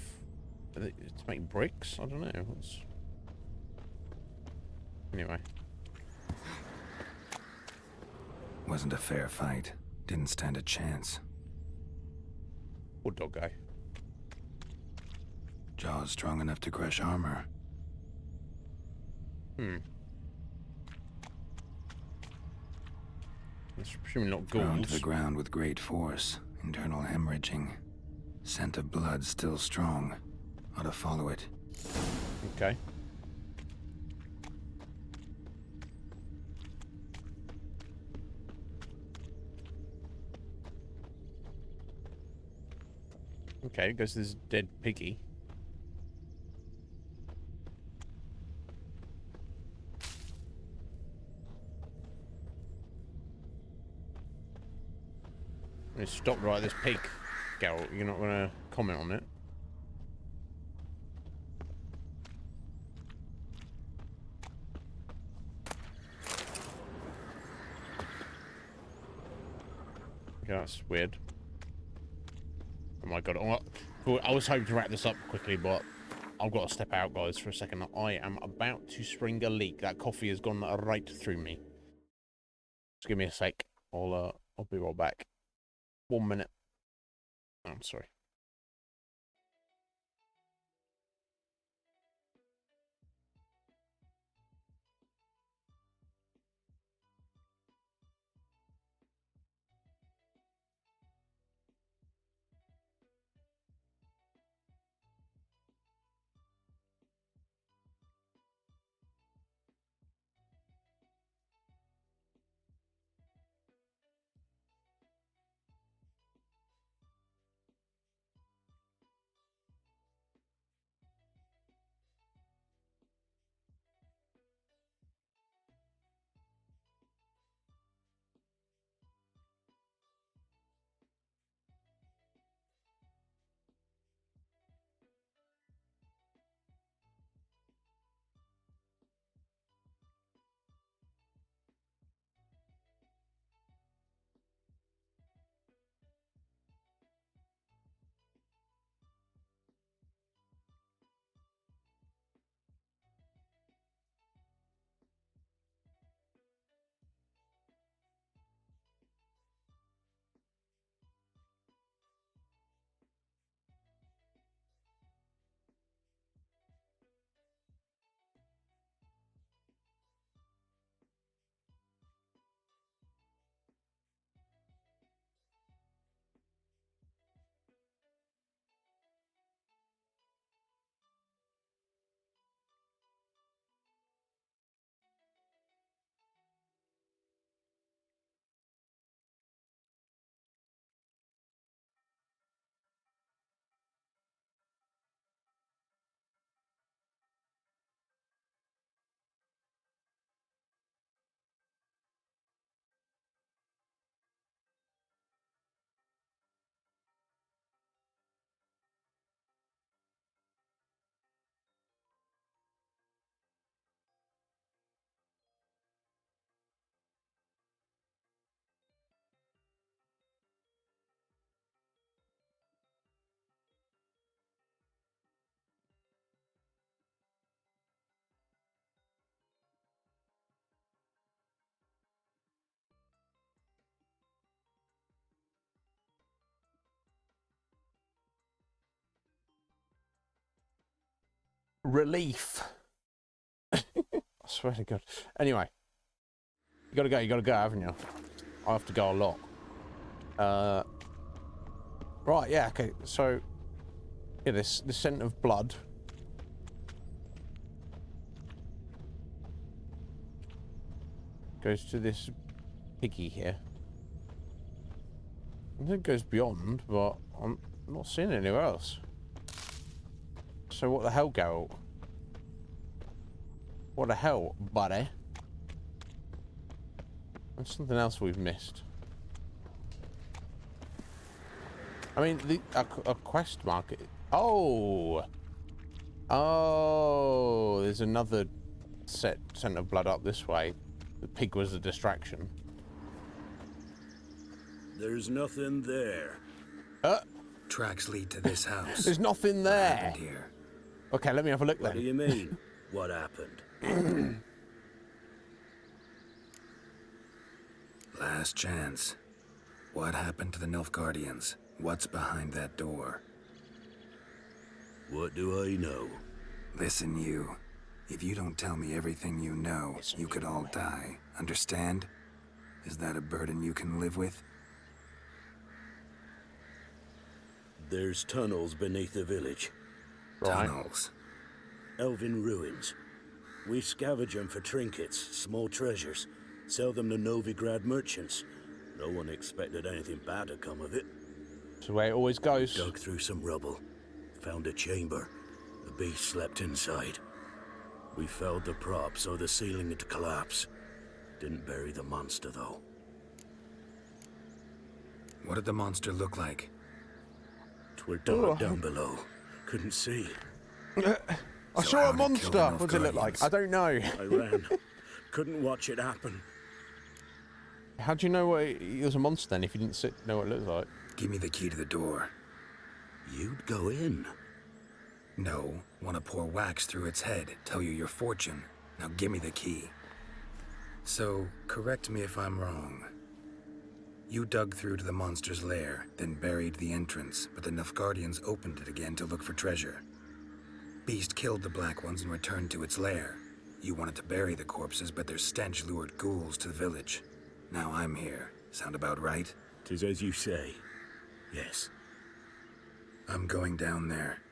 to make bricks? I don't know. What's... Anyway. Wasn't a fair fight. Didn't stand a chance. Wood dog guy. Jaws strong enough to crush armor. It's presumably not Thrown ghouls. to the ground with great force. Internal hemorrhaging. Scent of blood still strong. Ought to follow it. Okay. Okay, goes to this dead piggy. Stop right at this pig, Geralt. You're not going to comment on it. Yeah, that's weird. Oh my god. I was hoping to wrap this up quickly, but I've got to step out, guys, for a second. I am about to spring a leak. That coffee has gone right through me. Just give me a sec. I'll be right back. 1 minute. Oh, I'm sorry. relief. I swear to God. Anyway, you gotta go, haven't you? I have to go a lot. Right, yeah, okay, so yeah, this scent of blood. Goes to this piggy here. I think it goes beyond, but I'm not seeing it anywhere else. So what the hell, Geralt? What the hell, buddy? There's something else we've missed. I mean, a quest market. Oh! Oh, there's another scent of blood up this way. The pig was a distraction. There's nothing there. Tracks lead to this house. There's nothing there. What happened here? Okay, let me have a look then. What do you mean? What happened? Last chance. What happened to the Nilfgaardians? What's behind that door? What do I know? Listen, you. If you don't tell me everything you know, you could all die. Understand? Is that a burden you can live with? There's tunnels beneath the village. Right. Tunnels? Elven ruins. We scavenge them for trinkets, small treasures. Sell them to Novigrad merchants. No one expected anything bad to come of it. It's the way it always goes. Dug through some rubble. Found a chamber. The beast slept inside. We felled the prop so the ceiling had collapsed. Didn't bury the monster, though. What did the monster look like? Twere dark down below. Couldn't see. I saw a monster. What did it look like? I don't know. I ran. Couldn't watch it happen. How do you know it was a monster then if you didn't know what it looked like? Give me the key to the door. You'd go in. No. Want to pour wax through its head, tell you your fortune. Now give me the key. So, correct me if I'm wrong. You dug through to the monster's lair, then buried the entrance, but the Nilfgaardians opened it again to look for treasure. Beast killed the Black Ones and returned to its lair. You wanted to bury the corpses, but their stench lured ghouls to the village. Now I'm here. Sound about right? 'Tis as you say. Yes. I'm going down there.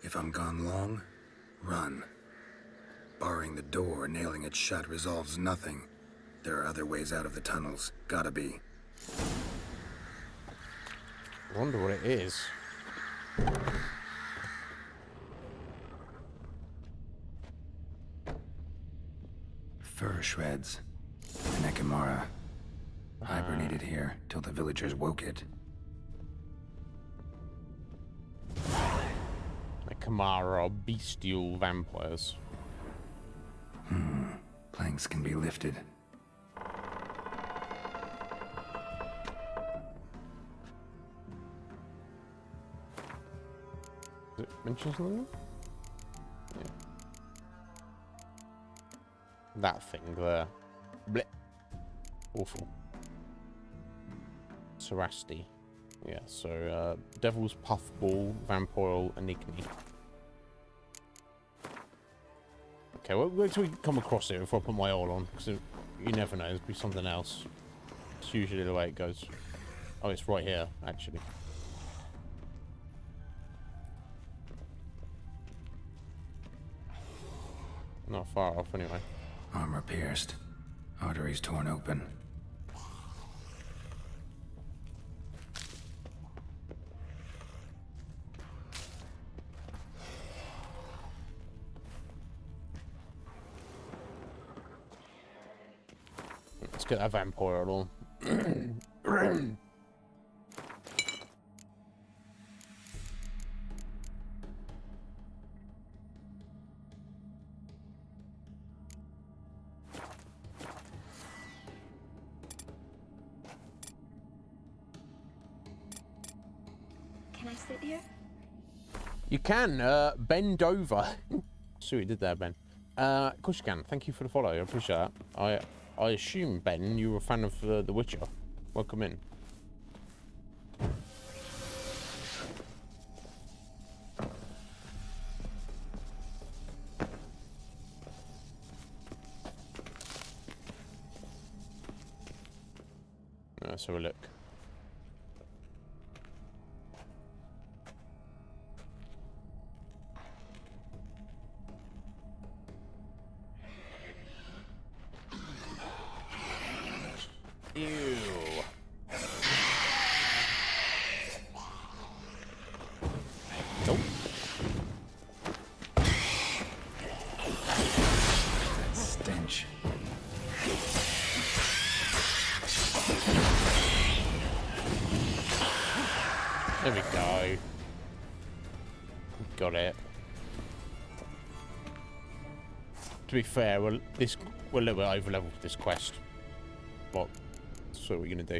If I'm gone long, run. Barring the door, nailing it shut resolves nothing. There are other ways out of the tunnels. Gotta be. I wonder what it is. Fur shreds. An Ekimara. Hibernated here till the villagers woke it. Ekimara, bestial vampires. Planks can be lifted. Does it mention something? Yeah. That thing there. Blech. Awful. Sarasti. Yeah, so Devil's Puffball, Vampire, Anigni. Okay, well, wait till we come across it before I put my oil on, because you never know, there'll be something else. It's usually the way it goes. Oh, it's right here, actually. Not far off, anyway. Armor pierced. Arteries torn open. Let's get that vampire on. Can I sit here? You can, bend over. See what you did there, Ben. Of course you can. Thank you for the follow. I appreciate that. I assume, Ben, you were a fan of The Witcher. Welcome in. Let's have a look. Ew. Nope. That stench. There we go. Got it. To be fair, we're a little bit over level for this quest. What? So what are we gonna do?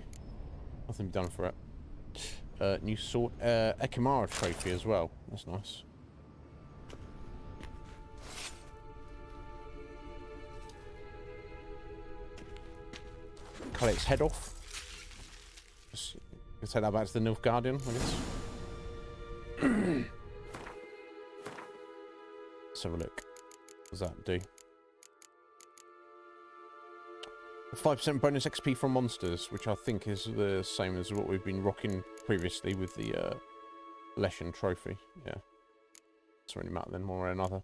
Nothing done for it. New sword, Ekimara trophy as well. That's nice. Cut its head off. Just take that back to the Nilfgaardian, I guess. Let's have a look. What does that do? 5% bonus XP from monsters, which I think is the same as what we've been rocking previously with the Leshen trophy. Yeah. It's really matter then, one way or another.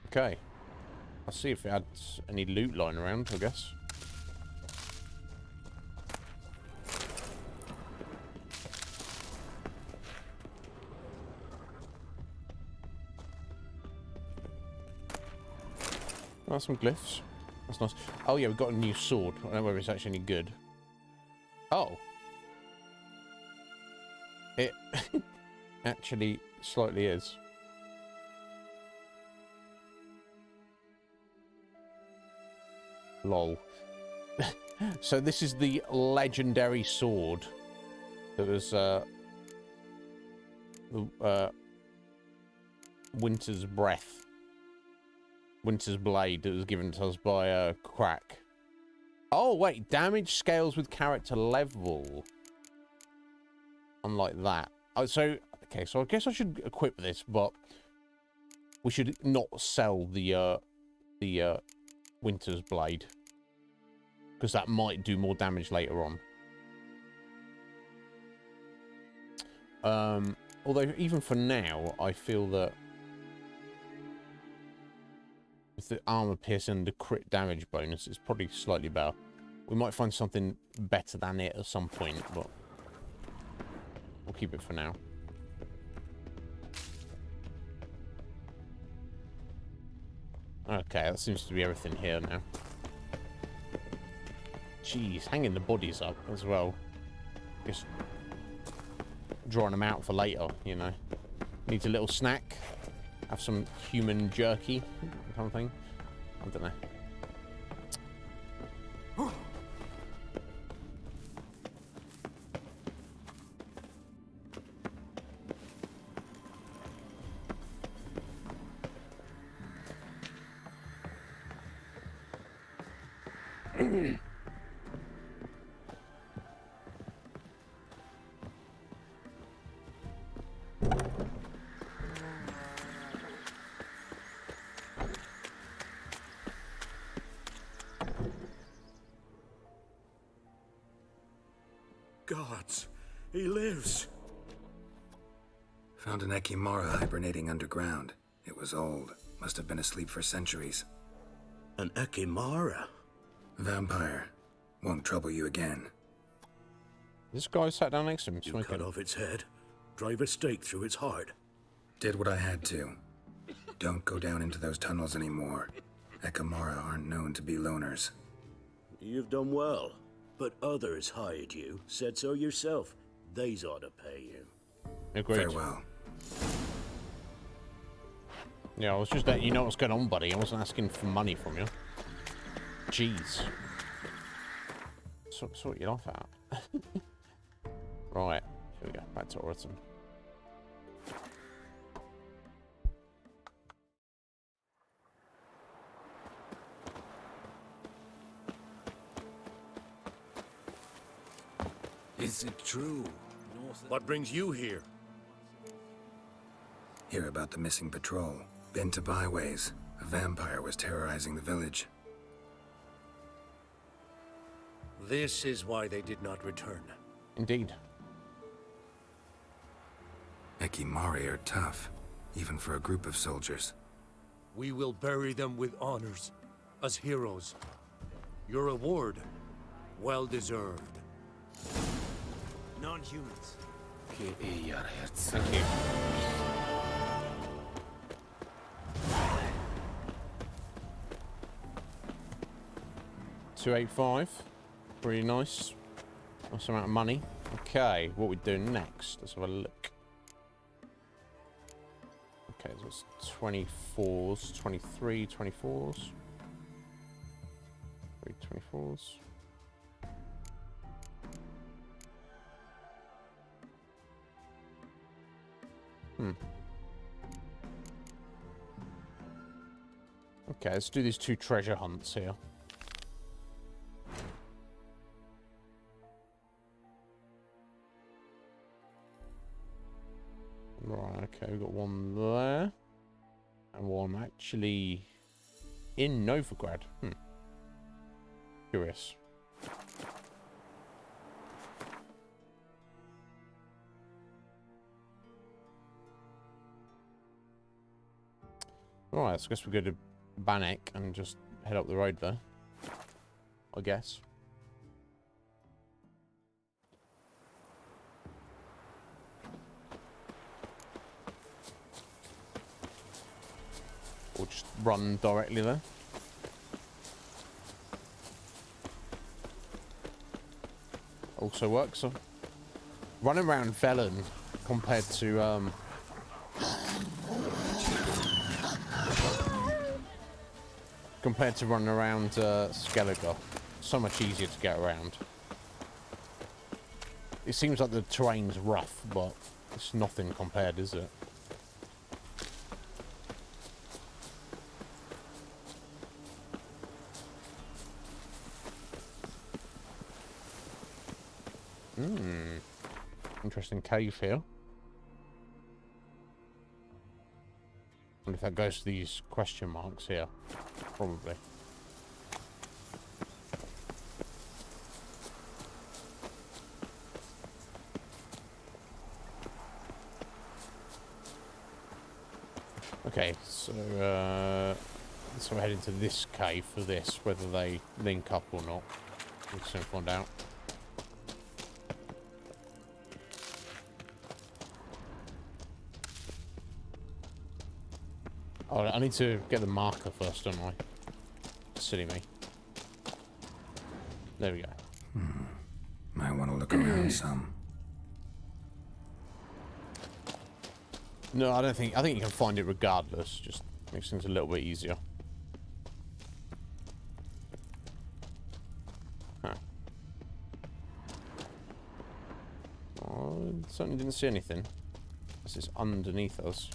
Okay. I'll see if it adds any loot lying around, I guess. Oh, some glyphs. That's nice. Oh yeah, we've got a new sword. I don't know whether it's actually any good. Oh. It actually slightly is. Lol. So this is the legendary sword that was Winter's Breath. Winter's Blade that was given to us by Crack. Oh wait, damage scales with character level. Unlike that. Oh, so okay, so I guess I should equip this, but we should not sell the Winter's Blade, because that might do more damage later on. Although even for now, I feel that with the armor piercing and the crit damage bonus, it's probably slightly better. We might find something better than it at some point, but we'll keep it for now. Okay, that seems to be everything here now. Jeez, hanging the bodies up as well. Just drawing them out for later, you know. Needs a little snack. Have some human jerky, kind of thing. I don't know. Gods, he lives. Found an Ekimara hibernating underground. It was old. Must have been asleep for centuries. An Ekimara? Vampire. Won't trouble you again. This guy sat down next to him. You cut off its head, drive a stake through its heart. Did what I had to. Don't go down into those tunnels anymore. Ekimara aren't known to be loners. You've done well. But others hired you. Said so yourself. They's ought to pay you. Agreed. Farewell. Yeah, I was just letting you know what's going on, buddy. I wasn't asking for money from you. Jeez. Sort your life out. Right. Here we go. Back to Orton. Is it true? What brings you here? Hear about the missing patrol. Been to byways. A vampire was terrorizing the village. This is why they did not return. Indeed. Ekimari are tough, even for a group of soldiers. We will bury them with honors, as heroes. Your reward, well deserved. Non-humans. Thank you. $285. Pretty nice. Nice amount of money. Okay, what we do next? Let's have a look. Okay, so it's 24s, 23, 24s. 24s. Okay, let's do these 2 treasure hunts here. Right, okay, we've got one there. And one actually in Novigrad. Curious. Right, so I guess we go to Bannock and just head up the road there. I guess. Or just run directly there. Also works. So running around Velen compared to running around Skellige, so much easier to get around. It seems like the terrain's rough, but it's nothing compared, is it? Interesting cave here. Wonder if that goes to these question marks here. Probably. Okay, so we're heading to this cave for this, whether they link up or not. We'll soon find out. Oh, I need to get the marker first, don't I? Silly me. There we go. Might want to look around some. No, I don't think. I think you can find it regardless. Just makes things a little bit easier. Huh. Oh, certainly didn't see anything. This is underneath us.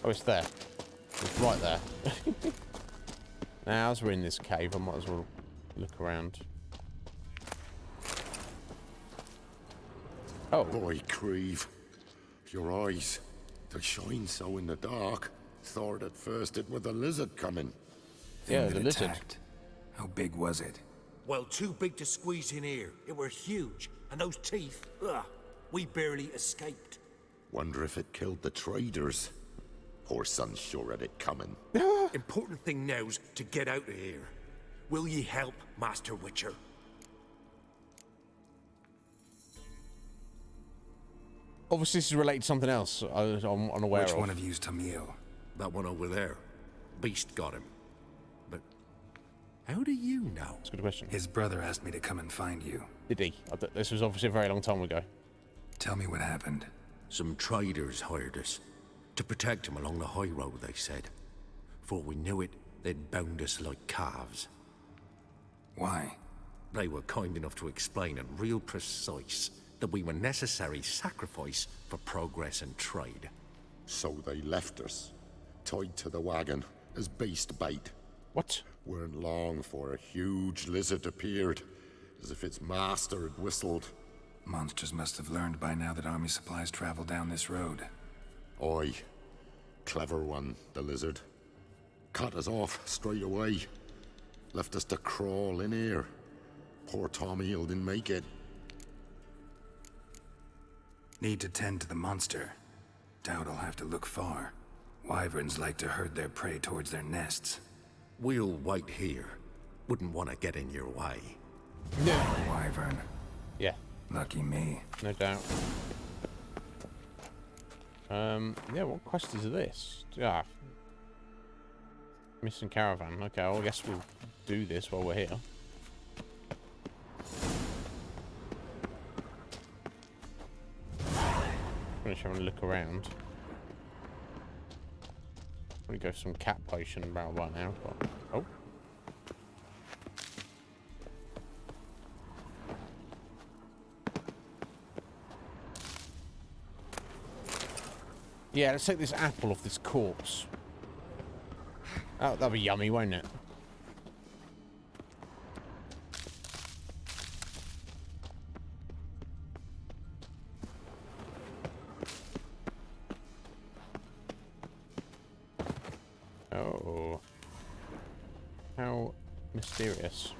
Oh, it's there. It's right there. Now, as we're in this cave, I might as well look around. Oh. Boy, Creve. Your eyes. They shine so in the dark. Thought at first it were the lizard coming. Yeah, the lizard. Attacked. How big was it? Well, too big to squeeze in here. It were huge. And those teeth, ugh, we barely escaped. Wonder if it killed the traders. Poor son's sure at it coming. Important thing now's to get out of here. Will ye help, Master Witcher? Obviously, this is related to something else I'm unaware of. Which one of you's Tamil? That one over there. Beast got him. But how do you know? That's a good question. His brother asked me to come and find you. Did he? This was obviously a very long time ago. Tell me what happened. Some traders hired us. To protect him along the high road, they said. Before we knew it, they'd bound us like calves. Why? They were kind enough to explain in real precise that we were necessary sacrifice for progress and trade. So they left us, tied to the wagon, as beast bait. What? Weren't long for a huge lizard appeared, as if its master had whistled. Monsters must have learned by now that army supplies travel down this road. Aye. Clever one, the lizard. Cut us off straight away. Left us to crawl in here. Poor Tommy Hill didn't make it. Need to tend to the monster. Doubt I'll have to look far. Wyverns like to herd their prey towards their nests. We'll wait here. Wouldn't want to get in your way. No. Wyvern. Yeah. Lucky me. No doubt. Yeah, what quest is this? Ah. Missing caravan. Okay, well, I guess we'll do this while we're here. Finish having a look around. Probably go for some cat potion about right now. But, oh. Yeah, let's take this apple off this corpse. Oh, that'll be yummy, won't it? Oh. How mysterious.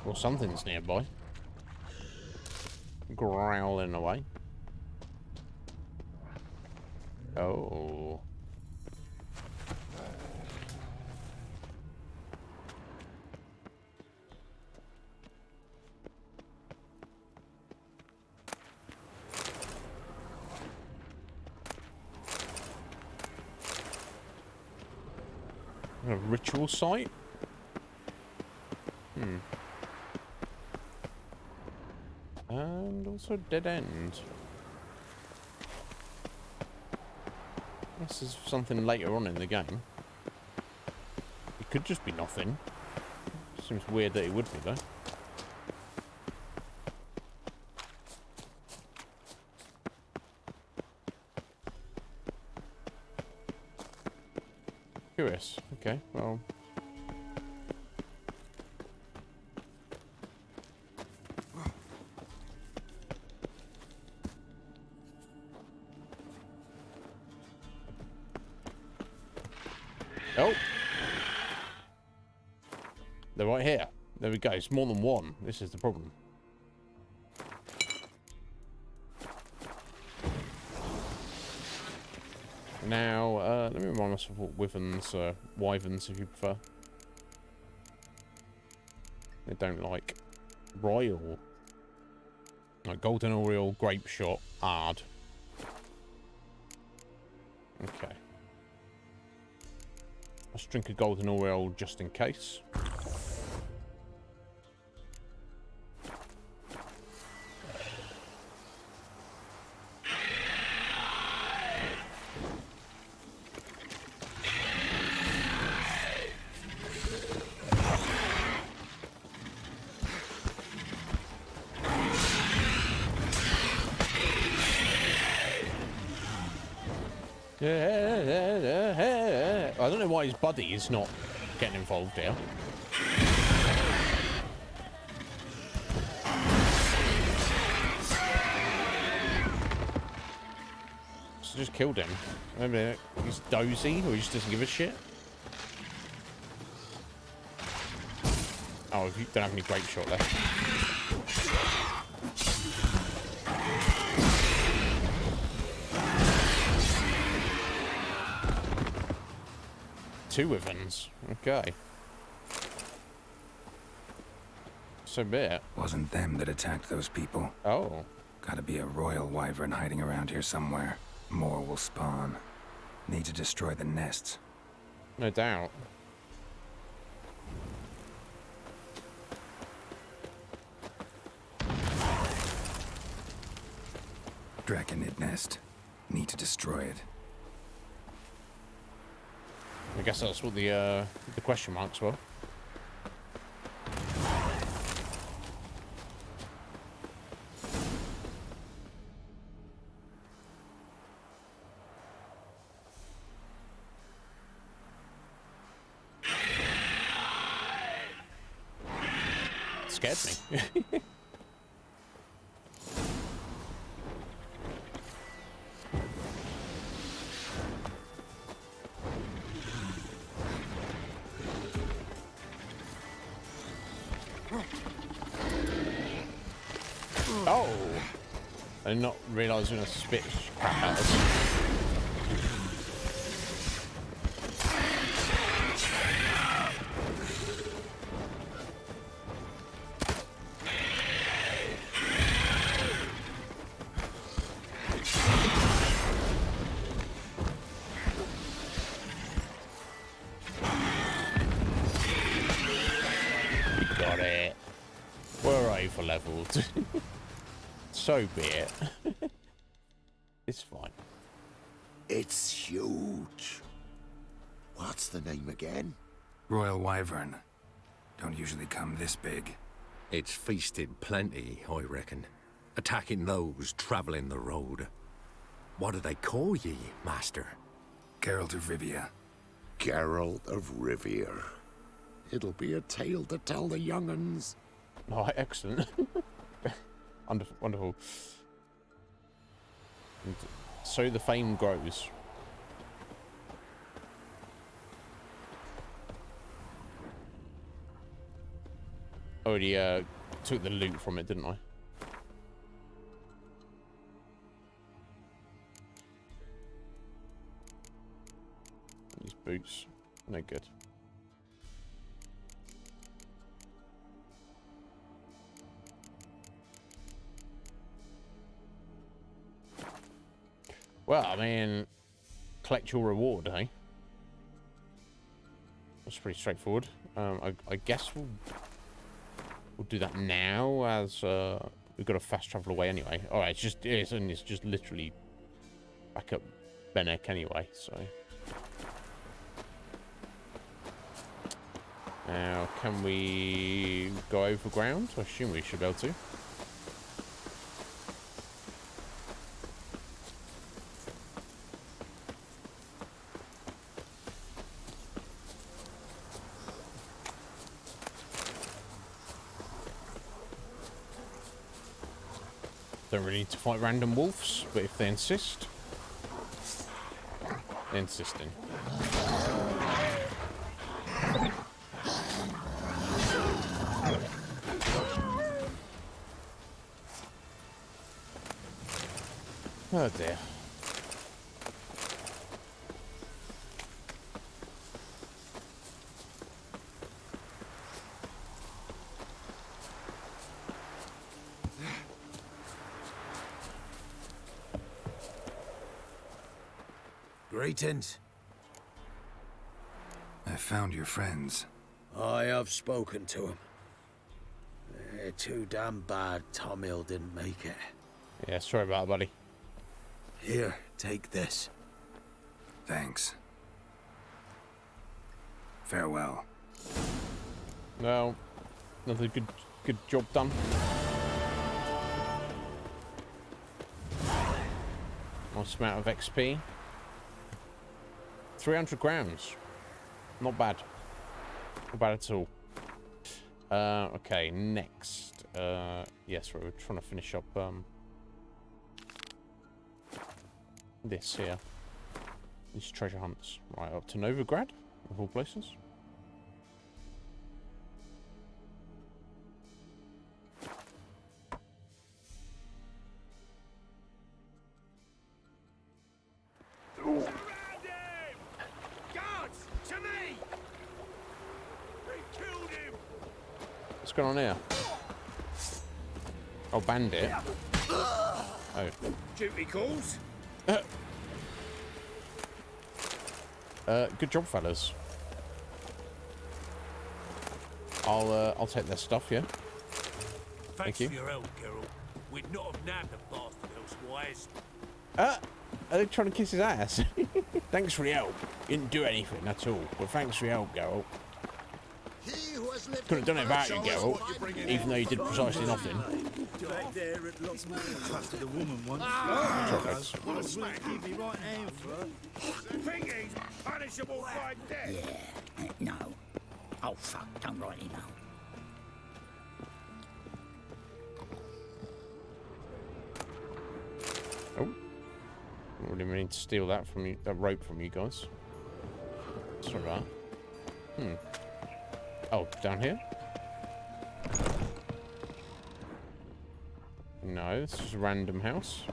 Well, something's nearby. Growling away. Oh. A ritual site? And also dead end. This is something later on in the game. It could just be nothing. Seems weird that it would be though. Curious. Okay, well. Oh. They're right here. There we go. It's more than one. This is the problem. Now, let me remind myself what wyverns, wyverns if you prefer. They don't like royal. Like golden oriole, grape shot, hard. Okay. Let's drink a golden oriole just in case. I don't know why his buddy is not getting involved here. So just killed him. Maybe he's dozy or he just doesn't give a shit. Oh, you don't have any grape shot left. Two wyverns. Okay. So be it. Wasn't them that attacked those people. Oh. Gotta be a royal wyvern hiding around here somewhere. More will spawn. Need to destroy the nests. No doubt. Draconid nest. Need to destroy it. I guess that's what the question marks were. scared me. Oh! I did not realise we were going to spit crap at us. Got it. We're over-leveled. So be it. It's fine. It's huge. What's the name again? Royal Wyvern. Don't usually come this big. It's feasted plenty, I reckon. Attacking those travelling the road. What do they call ye, Master? Geralt of Rivia. Geralt of Rivia. It'll be a tale to tell the young'uns. Oh, excellent. Wonderful. And so the fame grows. Already took the loot from it, didn't I? These boots, no good. Well, I mean, collect your reward, eh? That's pretty straightforward. I guess we'll do that now, as we've got to fast travel away anyway. All right, it's just literally back up Benek anyway. So now, can we go over ground? I assume we should be able to. Don't really need to fight random wolves, but if they insist, they're insisting. Oh dear. Greetings. I found your friends. I have spoken to them. They're too damn bad Tom Hill didn't make it. Yeah, sorry about it, buddy. Here, take this. Thanks. Farewell. Well, another good job done. Nice amount of XP. 300 grams. Not bad. Not bad at all. Okay, next. Yes, we're trying to finish up this here. These treasure hunts. Right, up to Novigrad, of all places. What's going on here? Oh, bandit. Oh. Duty calls. Good job, fellas. I'll take their stuff, yeah. Thanks Thank you. for your help, Geralt. We'd not have nabbed the bastard elsewise. Are they trying to kiss his ass? Thanks for your help. You didn't do anything at all, but thanks for your help, Geralt. Could have done it without you, Geralt, even though you did precisely nothing. Back there at trusted a woman once. Keep me right hand for her. Think he's punishable by death? Yeah, no. Oh, fuck, don't rightly know. Oh. I really mean to steal that from you, that rope from you guys. Sorry about that. Oh, down here? No, this is a random house.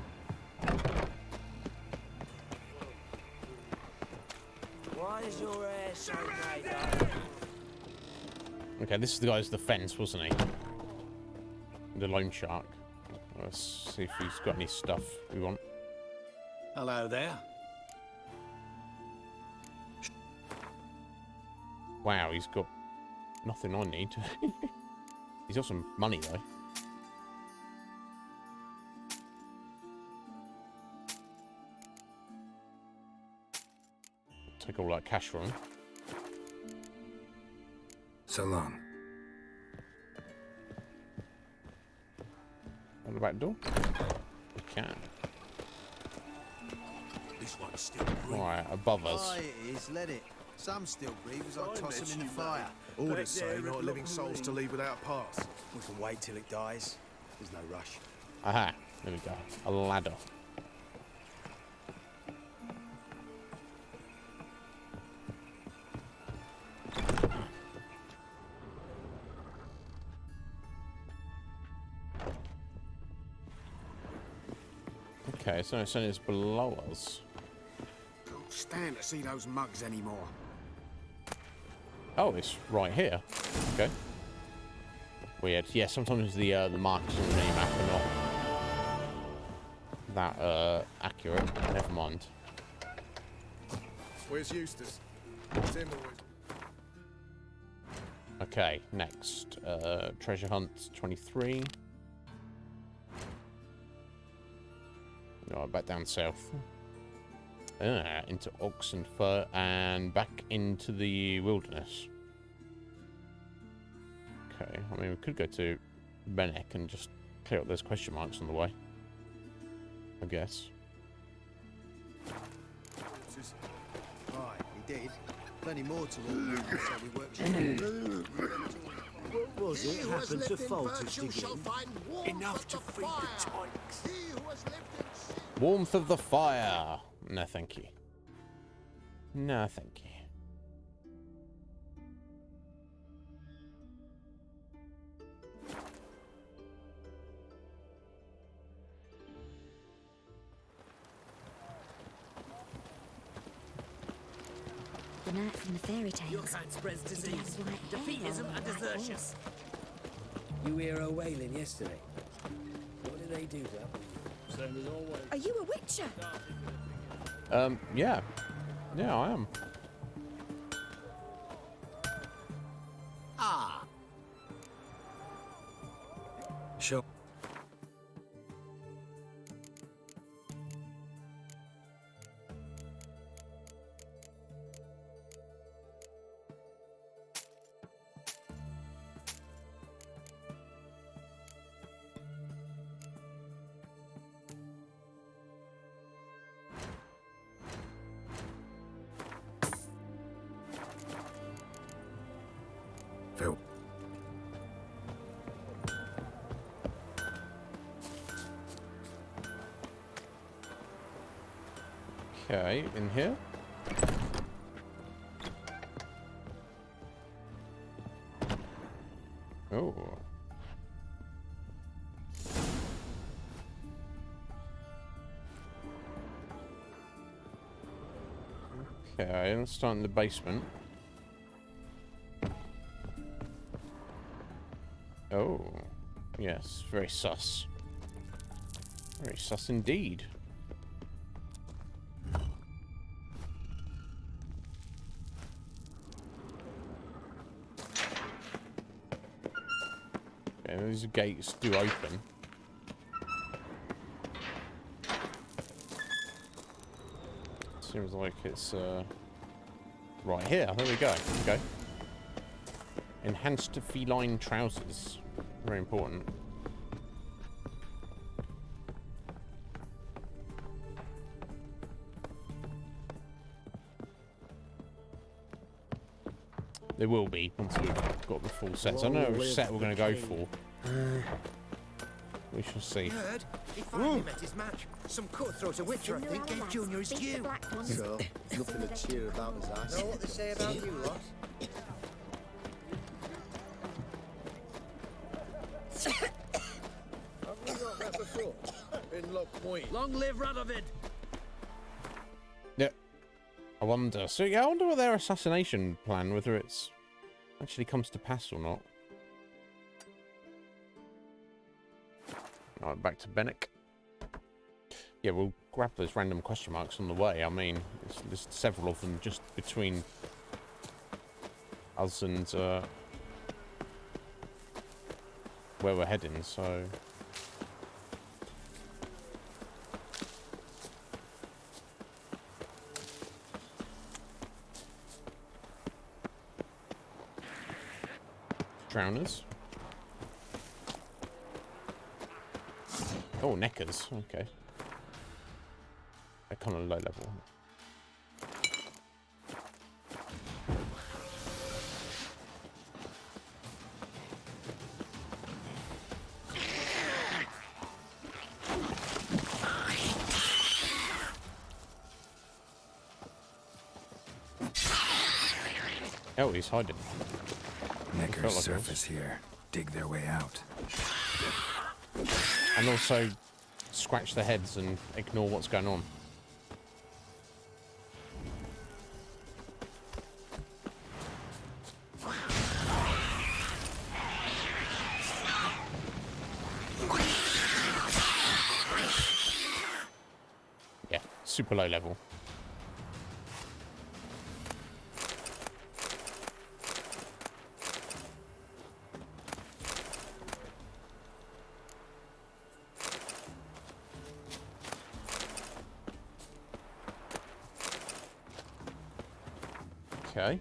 Why is your hair so made up? Okay, this is the guy's defense, wasn't he? The loan shark. Let's see if he's got any stuff we want. Hello there. Wow, he's got nothing I need. He's got some money though. Take all that cash from him. So long. On the back door? We can. This one's still Right, above us. Aye, it is, let it. Some still breathe as I toss them in the fire. Orders say not living souls to leave without a pass. We can wait till it dies. There's no rush. Aha, there we go. A ladder. Okay, so it's below us. Can't stand to see those mugs anymore. Oh, it's right here. Okay. Weird. Yeah, sometimes the marks on the map are not that accurate. Never mind. Where's Eustace? It's him, boys. Okay, next. Treasure hunt 23. No, back down south. Into Oxenfurt and back into the wilderness. Okay, I mean, we could go to Bennick and just clear up those question marks on the way. I guess. Right, he did. Plenty more to all now, so we worked. What was it happened to Falter's digging? Enough to feed the tykes. Warmth of the fire. No, thank you. No, thank you. The night from the fairy tales. Your kind spreads disease, white defeatism, hair, and white desertion. horse. You hear her wailing yesterday. What did they do to that? Same as always. Are you a witcher? Yeah. Yeah, I am. Ah. Sure. Phil. Okay, in here. Oh. Okay, let's start in the basement. Oh, yes, very sus. Very sus indeed. Okay, these gates do open. Seems like it's right here. There we go. Okay. Enhanced feline trousers. Very important. There will be once we've got the full sets. I don't know which set we're going to go for. We shall see. Heard? He finally met his match. Some cutthroat a Witcher, I think, gave Junior his due. So, nothing to cheer about his ass. Know what they say about you lot? Have we got that before? In Lock Point. Long live Radovid! Yeah. I wonder. So yeah, I wonder what their assassination plan, whether it's actually comes to pass or not. Alright, back to Bennick. Yeah, we'll grab those random question marks on the way. I mean, there's several of them just between us and where we're heading, so... Drowners. Oh, neckers. Okay. They're kind of low level. Oh, he's hiding. Neckers like surface here. Dig their way out. And also scratch their heads and ignore what's going on. Yeah, super low level. Okay.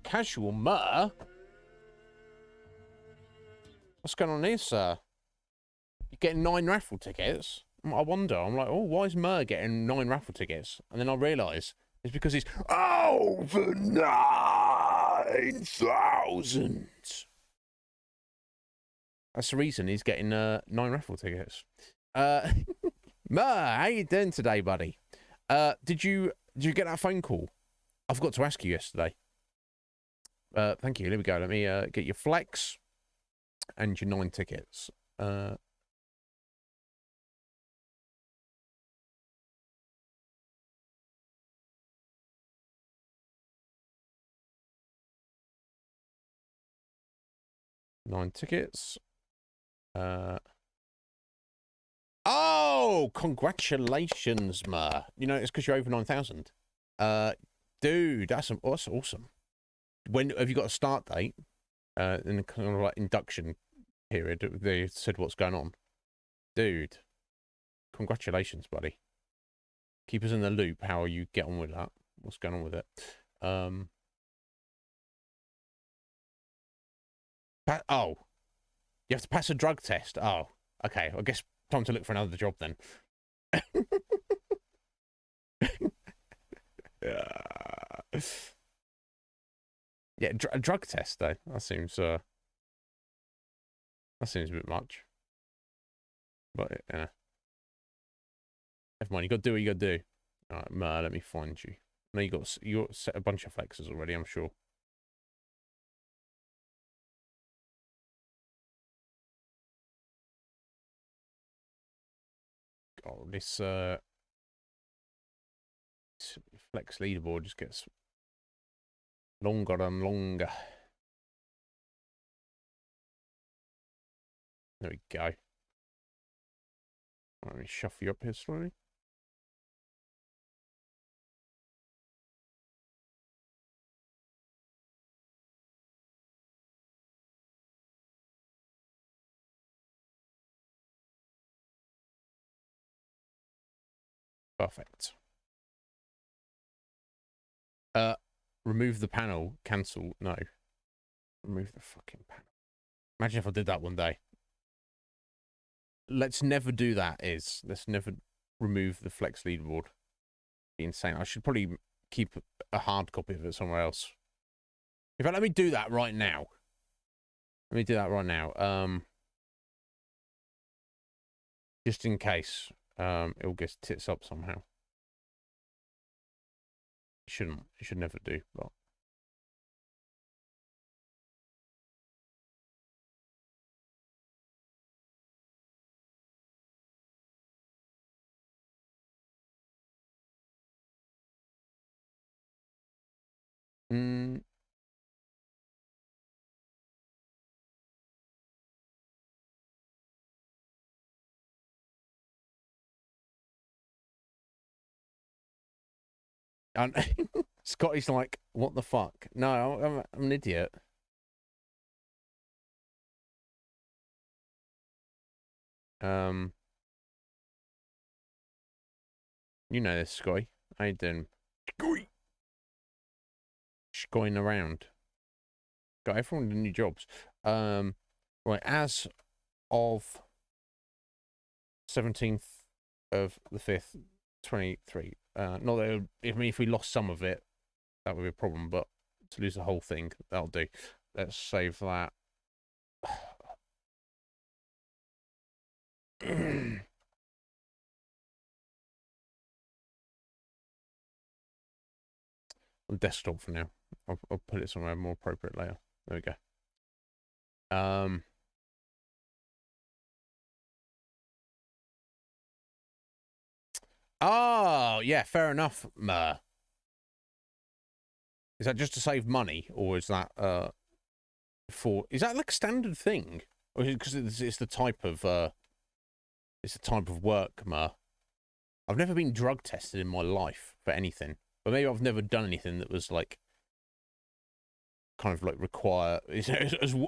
Casual Mur? What's going on here, sir? You're getting 9 raffle tickets? I wonder. I'm like, oh, why is Mur getting 9 raffle tickets? And then I realise it's because he's over 9,000. That's the reason he's getting 9 raffle tickets. Mur, how you doing today, buddy? Did you get that phone call? I forgot to ask you yesterday. Thank you. Here we go. Let me get your flex and your 9 tickets. Let nine tickets. Oh, congratulations, Mur. You know, it's because you're over 9,000. Dude, that's awesome. When have you got a start date? In the kind of like induction period, they said what's going on. Dude, congratulations, buddy. Keep us in the loop. How you get on with that? What's going on with it? Oh, you have to pass a drug test. Oh, okay. I guess time to look for another job then. Yeah, a drug test though. That seems a bit much. But yeah, never mind. You got to do what you got to do. All right, Mer, let me find you. No, you got set a bunch of flexes already, I'm sure. Oh, this flex leaderboard just gets longer and longer. There we go. Let me shuffle you up here slowly. Perfect. Remove the panel. Cancel. No. Remove the fucking panel. Imagine if I did that one day. Let's never do that, Let's never remove the flex leaderboard. Be insane. I should probably keep a hard copy of it somewhere else. In fact, let me do that right now. Just in case it all gets tits up somehow. It shouldn't. It should never do, but... Mm. And Scotty's like, what the fuck? No, I'm an idiot. You know this, Scotty. How you doing? Scotty. Just going around. Got everyone in new jobs. Right, as of 17th of the 5th, 23. Not that if we lost some of it, that would be a problem, but to lose the whole thing, that'll do. Let's save that. On desktop for now. I'll put it somewhere more appropriate later. There we go. Oh, yeah, fair enough, Mer. Is that just to save money, or is that is that like a standard thing, or is it because it's the type of work, Mer? I've never been drug tested in my life for anything, but maybe I've never done anything that was like kind of like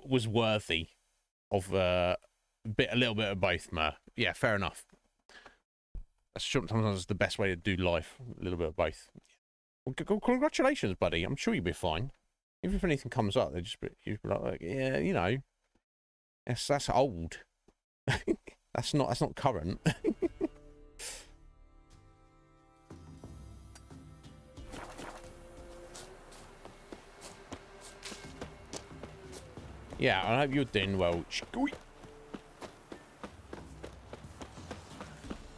was worthy of a little bit of both, Mer. Yeah, fair enough. That's sometimes the best way to do life. A little bit of both. Well, congratulations, buddy. I'm sure you'll be fine. Even if anything comes up, you'll be like, yeah, you know, that's old. that's not current. Yeah, I hope you're doing well.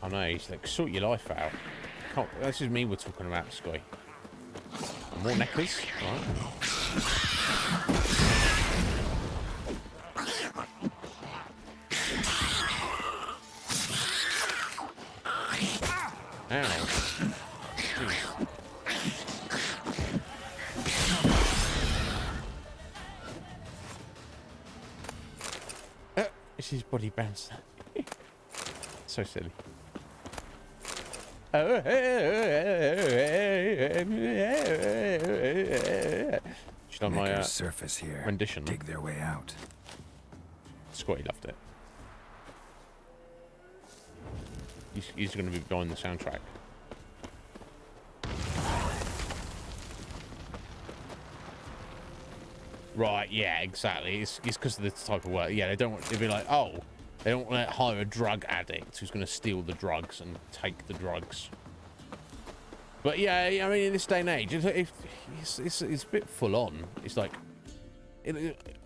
I know, he's like, sort your life out. This is me we're talking about, Sky. More necklace? Right. Ow. It's his body bounce. So silly. Should have my surface here. Rendition. Dig their way out. Scotty loved it. He's going to be behind the soundtrack. Right, yeah, exactly. It's because of this type of work. Yeah, they don't want to be like, oh, they don't want to hire a drug addict who's going to steal the drugs and take the drugs. But yeah, I mean, in this day and age, it's a bit full on. It's like,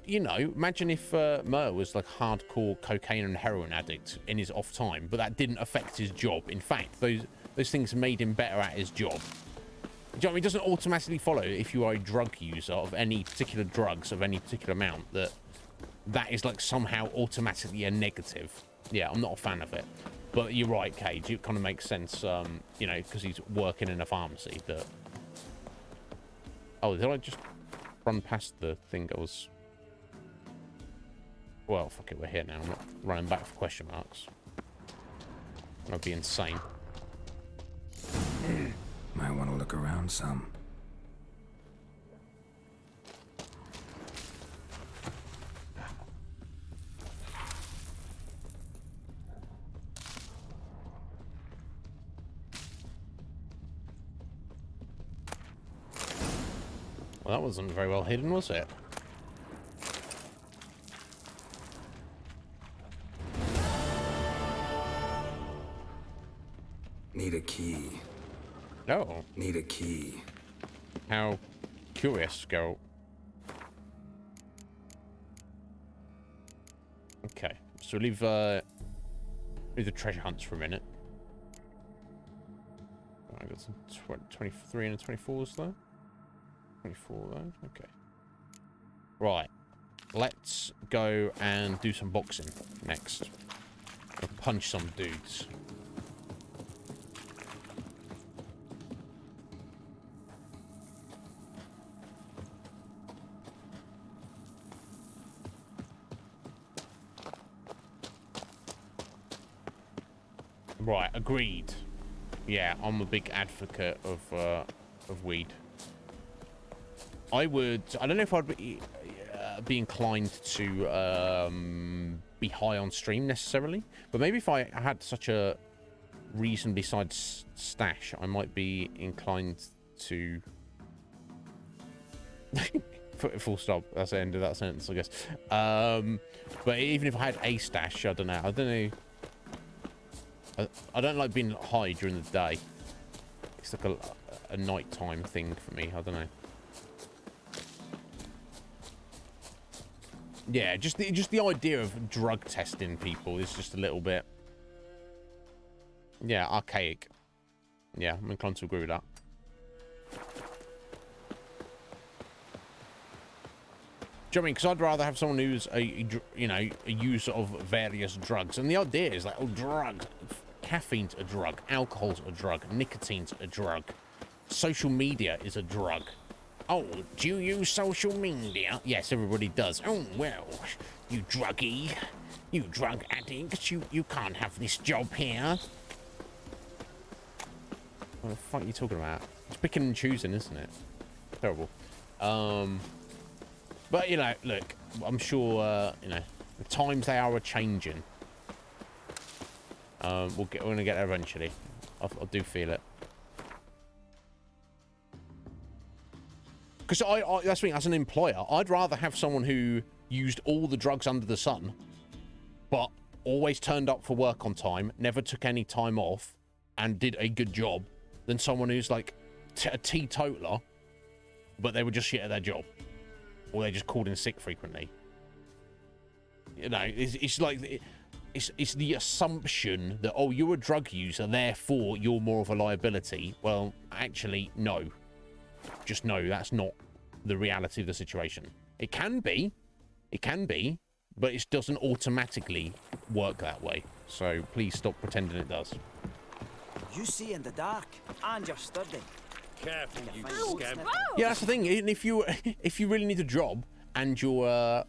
you know, imagine if Mer was like hardcore cocaine and heroin addict in his off time, but that didn't affect his job. In fact, those things made him better at his job. Do you know what I mean? It doesn't automatically follow if you are a drug user of any particular drugs of any particular amount that is like somehow automatically a negative. Yeah, I'm not a fan of it. But you're right, Cage. It kind of makes sense, you know, because he's working in a pharmacy. That. Oh, did I just run past the thing that was? Well, fuck it, we're here now. I'm not running back for question marks. That'd be insane. Might want to look around some. Well, that wasn't very well hidden, was it? Need a key. No. Need a key. How curious, Geralt. Okay, so leave Do the treasure hunts for a minute. I got some 23 and 24s though. 24 though. Okay. Right. Let's go and do some boxing next. I'll punch some dudes. Right, agreed. Yeah, I'm a big advocate of weed. I don't know if I'd be inclined to be high on stream necessarily, but maybe if I had such a reasonably sized stash, I might be inclined to full stop. That's the end of that sentence, I guess. But even if I had a stash, I don't know. I don't like being high during the day. It's like a nighttime thing for me. I don't know. Yeah, just the idea of drug testing people is just a little bit, yeah, archaic. Yeah, I'm inclined to agree with that. Do you know what I mean? Because I'd rather have someone who's a user of various drugs, and the idea is like, oh, drugs, caffeine's a drug, alcohol's a drug, nicotine's a drug, social media is a drug. Oh, do you use social media? Yes, everybody does. Oh, well, you druggie, you drug addict, you can't have this job here. What the fuck are you talking about? It's picking and choosing, isn't it? Terrible. But, you know, look, I'm sure, you know, the times they are changing. We're going to get there eventually. I do feel it. Because that's the thing, as an employer, I'd rather have someone who used all the drugs under the sun, but always turned up for work on time, never took any time off, and did a good job, than someone who's like a teetotaler, but they were just shit at their job. Or they just called in sick frequently. You know, it's like... It's the assumption that, oh, you're a drug user, therefore you're more of a liability. Well, actually, no. Just no, that's not the reality of the situation. It can be, but it doesn't automatically work that way. So please stop pretending it does. You see in the dark, and you're studying. Careful, you scamp. Yeah, that's the thing. Even if you really need a job and you know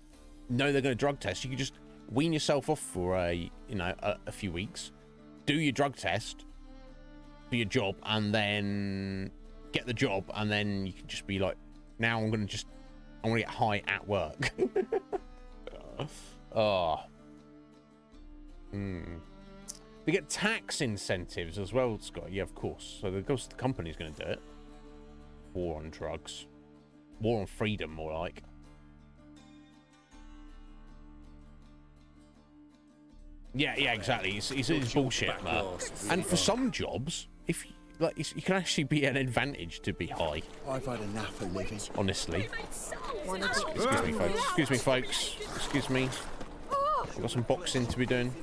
they're going to drug test, you can just wean yourself off for a few weeks, do your drug test for your job, and then get the job, and then you can just be like, now I'm gonna get high at work. Oh. They get tax incentives as well, Scott. Yeah, of course. So the company's gonna do it. War on drugs. War on freedom, more like. Yeah, exactly. It's bullshit, man. And for some jobs, if you can actually be an advantage to be high. I've had enough of living. Honestly. Excuse me, folks. Excuse me. We've got some boxing to be doing.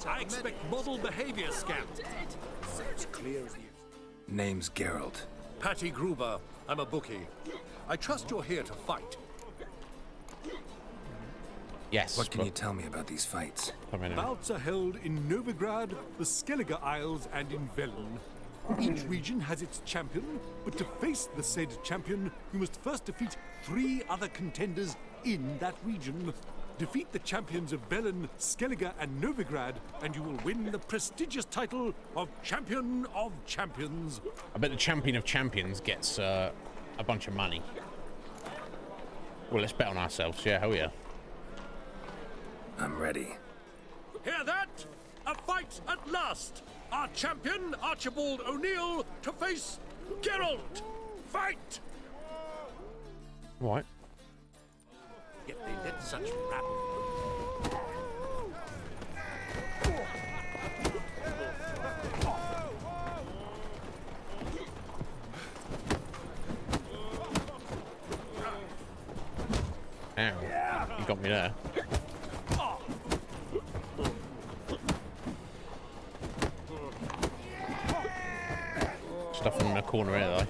I expect model behavior, scamp. Name's Geralt. Patty Gruber. I'm a bookie. I trust you're here to fight. Yes. What can you tell me about these fights? Bouts are held in Novigrad, the Skellige Isles, and in Velen. Each region has its champion, but to face the said champion, you must first defeat 3 other contenders in that region. Defeat the champions of Velen, Skellige, and Novigrad, and you will win the prestigious title of Champion of Champions. I bet the Champion of Champions gets a bunch of money. Well, let's bet on ourselves. Yeah, hell yeah. I'm ready. Hear that? A fight at last! Our champion, Archibald O'Neill, to face Geralt! Fight! Right. Yet they let such rabble. Ow. You got me there. stuff in the corner here, though.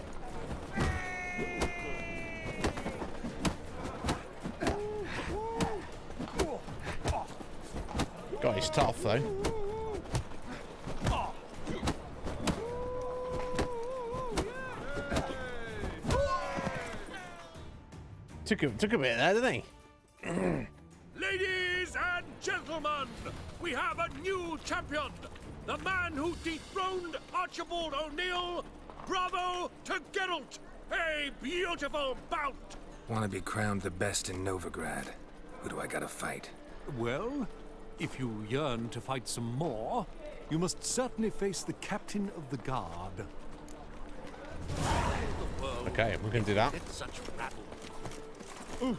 God, he's tough, though. Took a bit there, didn't he? Ladies and gentlemen, we have a new champion. The man who dethroned Archibald O'Neill. Bravo to Geralt. A beautiful bout. Want to be crowned the best in Novigrad. Who do I gotta fight? Well, if you yearn to fight some more, you must certainly face the captain of the guard. Okay, we can do that. It's such rabble.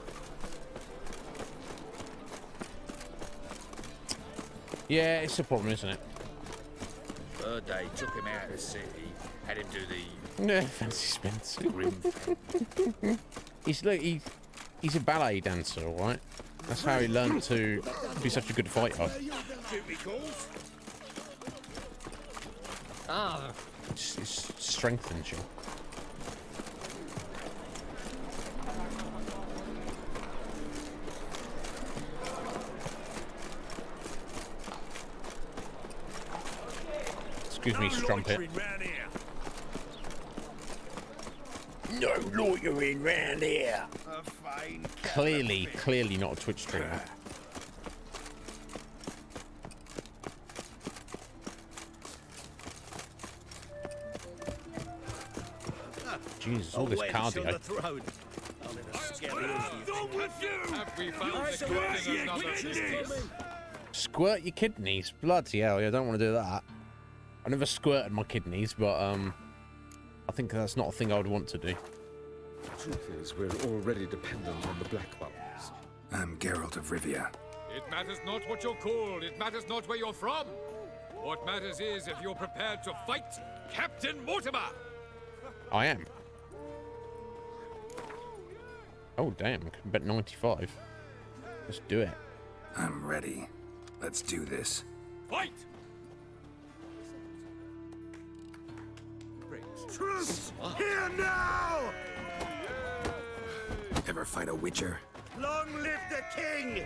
Yeah, it's a problem, isn't it? Third day, took him out of the city, had him do the No, fancy spins. grim He's a ballet dancer, all right. That's how he learned to be such a good fighter. Ah, It strengthens you. Excuse me, strumpet. No loitering round here. Clearly not a Twitch streamer. Jesus, all this cardio. Squirt your kidneys? Bloody hell, yeah, I don't want to do that. I never squirted my kidneys, but I think that's not a thing I would want to do. The truth is, we're already dependent on the Black Ones. I'm Geralt of Rivia. It matters not what you're called. It matters not where you're from. What matters is if you're prepared to fight Captain Mortimer. I am. Oh, damn. I can bet 95. Let's do it. I'm ready. Let's do this. Fight! Truce! Here now! Ever fight a Witcher? Long live the king!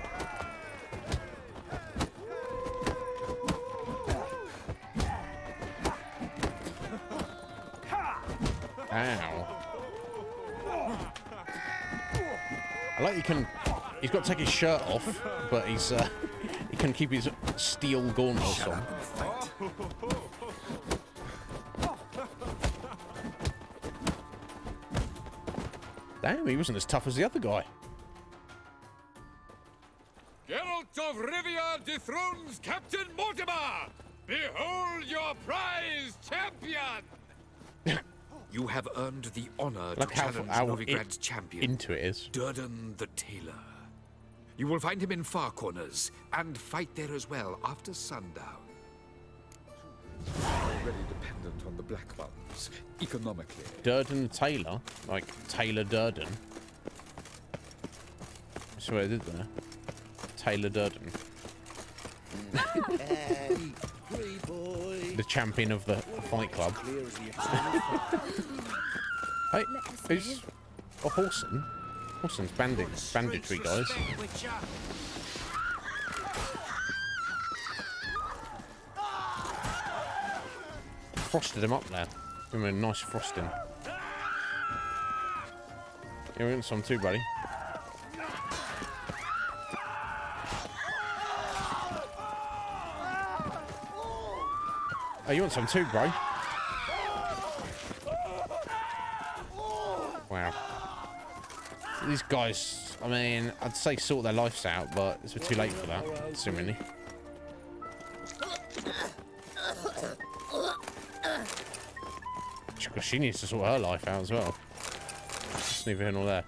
Ow. I like he's got to take his shirt off, but he can keep his steel gauntlets on. Damn, he wasn't as tough as the other guy. Geralt of Rivia dethrones Captain Mortimer! Behold your prize champion! You have earned the honor to challenge Novigrad's champion. Into it is. Durden the Tailor. You will find him in Far Corners and fight there as well after sundown. Already dependent on the Black Ones, economically. Durden the Tailor? Like Taylor Durden? That's what I did there. Taylor Durden. The champion of the Fight Club. Hey, who's a Horson? Horson's banditry, guys. Frosted him up there. Give him a nice frosting. Yeah, we want some too, buddy. Oh, you want some too, bro? Wow. These guys, I mean, I'd say sort their lives out, but it's too late for that, assumingly. She needs to sort her life out as well. It's neither here nor there.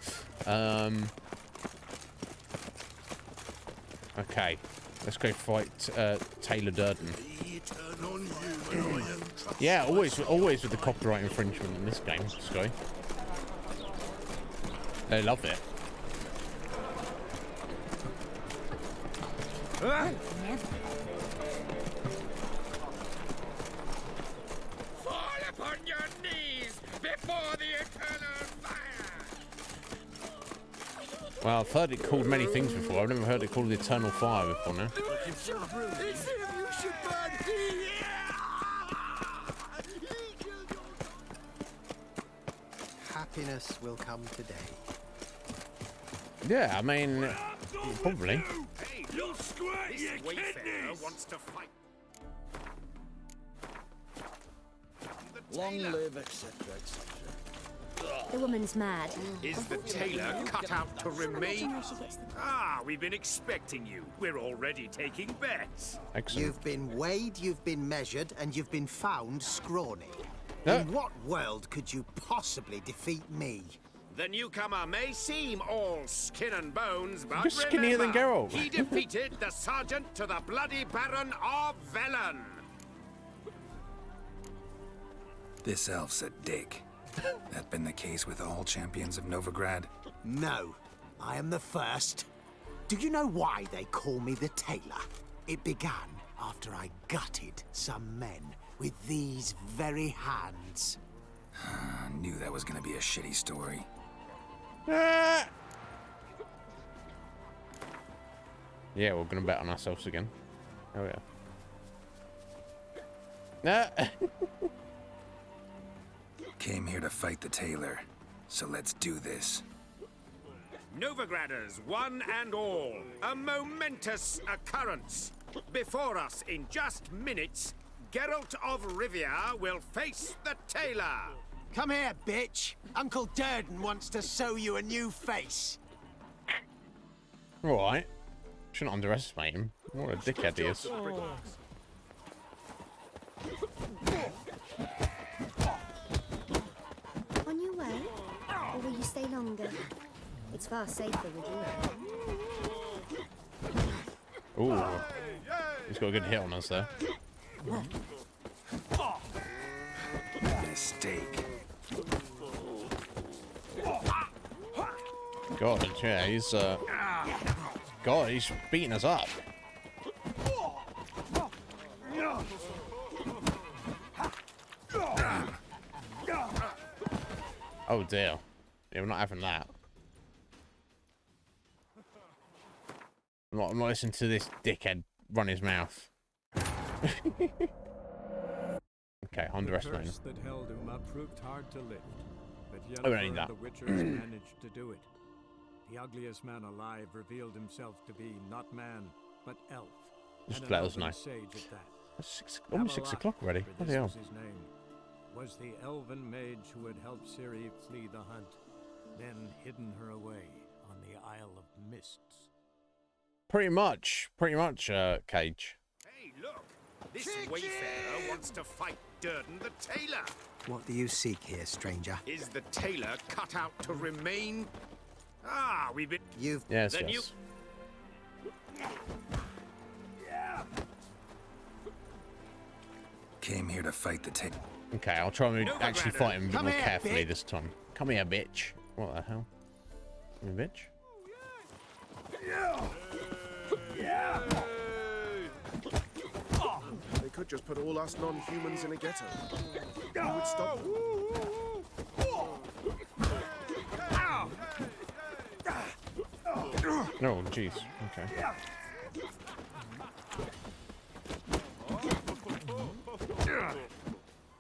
Okay, let's go fight Taylor Durden. Yeah, always with the copyright infringement in this game, Sky. They love it. Fall upon your knees! Well, I've heard it called many things before. I've never heard it called the Eternal Fire before now. Happiness will come today. Yeah, I mean, probably. Hey, you'll squirt your kidneys! Wants to fight. Long live, etc., etc. The woman's mad. Is the tailor cut out to remain? Ah, we've been expecting you. We're already taking bets. Excellent. You've been weighed, you've been measured, and you've been found scrawny. No. In what world could you possibly defeat me? The newcomer may seem all skin and bones, but You're skinnier than remember, Geralt. he defeated the sergeant to the bloody Baron of Velen. This elf's a dick. That been the case with all champions of Novigrad? No, I am the first. Do you know why they call me the Tailor? It began after I gutted some men with these very hands. I knew that was gonna be a shitty story. Yeah, we're gonna bet on ourselves again. Oh yeah. Came here to fight the tailor, so let's do this. Novigraders, one and all, a momentous occurrence. Before us in just minutes, Geralt of Rivia will face the tailor. Come here, bitch. Uncle Durden wants to sew you a new face. Right. Shouldn't underestimate him. What a dickhead he is. On your way? Or will you stay longer? It's far safer with you. Ooh. He's got a good hit on us there. Mistake. God, yeah, he's God, he's beating us up. Oh dear. Yeah, we're not having that. I'm not listening to this dickhead run his mouth. Okay, underestimating him. The curse that held Uma proved hard to lift, but I don't need Yennefer that. and the Witchers managed to do it. The ugliest man alive revealed himself to be not man, but elf. Just and let an us know. elven sage at that. It's almost 6 o'clock already. For Bloody this hell. was his name. Was the elven mage who had helped Ciri flee the hunt, then hidden her away on the Isle of Mists. Pretty much, Cage. Hey, look! This wayfarer wants to fight Durden the tailor. What do you seek here, stranger? Is the tailor cut out to remain? Ah, we've been... You've... Yes, the yes. Came here to fight the tailor. Okay, I'll try and actually fight him a bit Come more here, carefully bitch. this time. Come here, bitch. What the hell? Come here, bitch. They could just put all us non-humans in a ghetto. Who would stop them? Oh, jeez. Okay.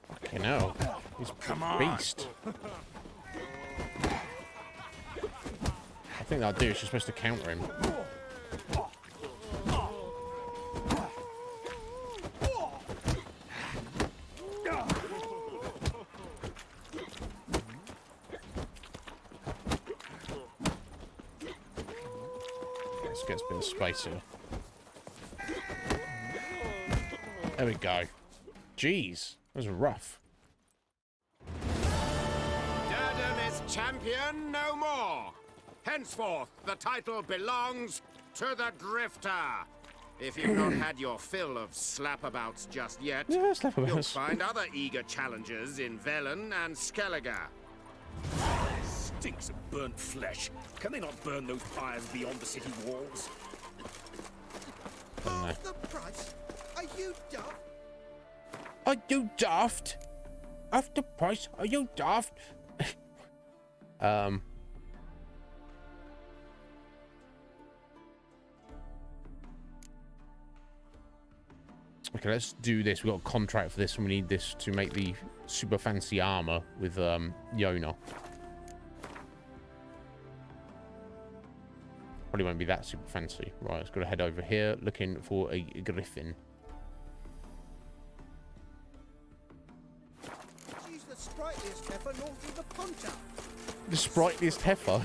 Fucking hell. He's a beast. I think that'll do. She's supposed to counter him. Let's get a bit of space here. There we go. Jeez, that was rough. Durden is champion no more. Henceforth, the title belongs to the Drifter. If you've not had your fill of slapabouts just yet, Yeah, slapabouts. you'll find other eager challengers in Velen and Skellige. Stinks of burnt flesh. Can they not burn those pyres beyond the city walls? Half the price? Are you daft? Are you daft? Half the price? Are you daft? Okay, let's do this. We've got a contract for this, and we need this to make the super fancy armor with Yona. Probably won't be that super fancy. Right, let's go to head over here, looking for a griffin. She's the sprightliest heifer north of the Ponta. The sprightliest heifer?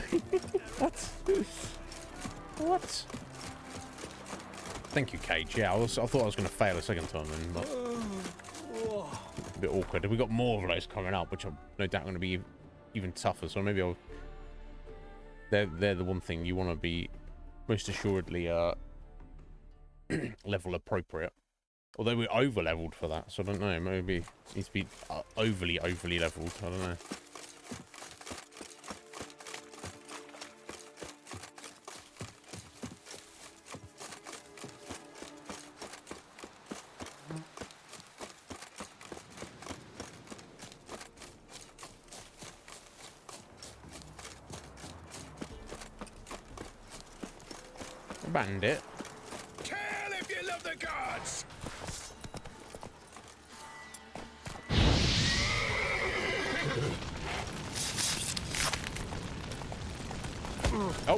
What? What? Thank you, Cage. Yeah, I thought I was going to fail a second time, then, but a bit awkward. We got more of those coming up, which I'm no doubt going to be even tougher. So maybe I'll. They're the one thing you want to be most assuredly level appropriate. Although we're over leveled for that, so I don't know. Maybe it needs to be overly leveled. I don't know. Bandit. Kill if you love the gods!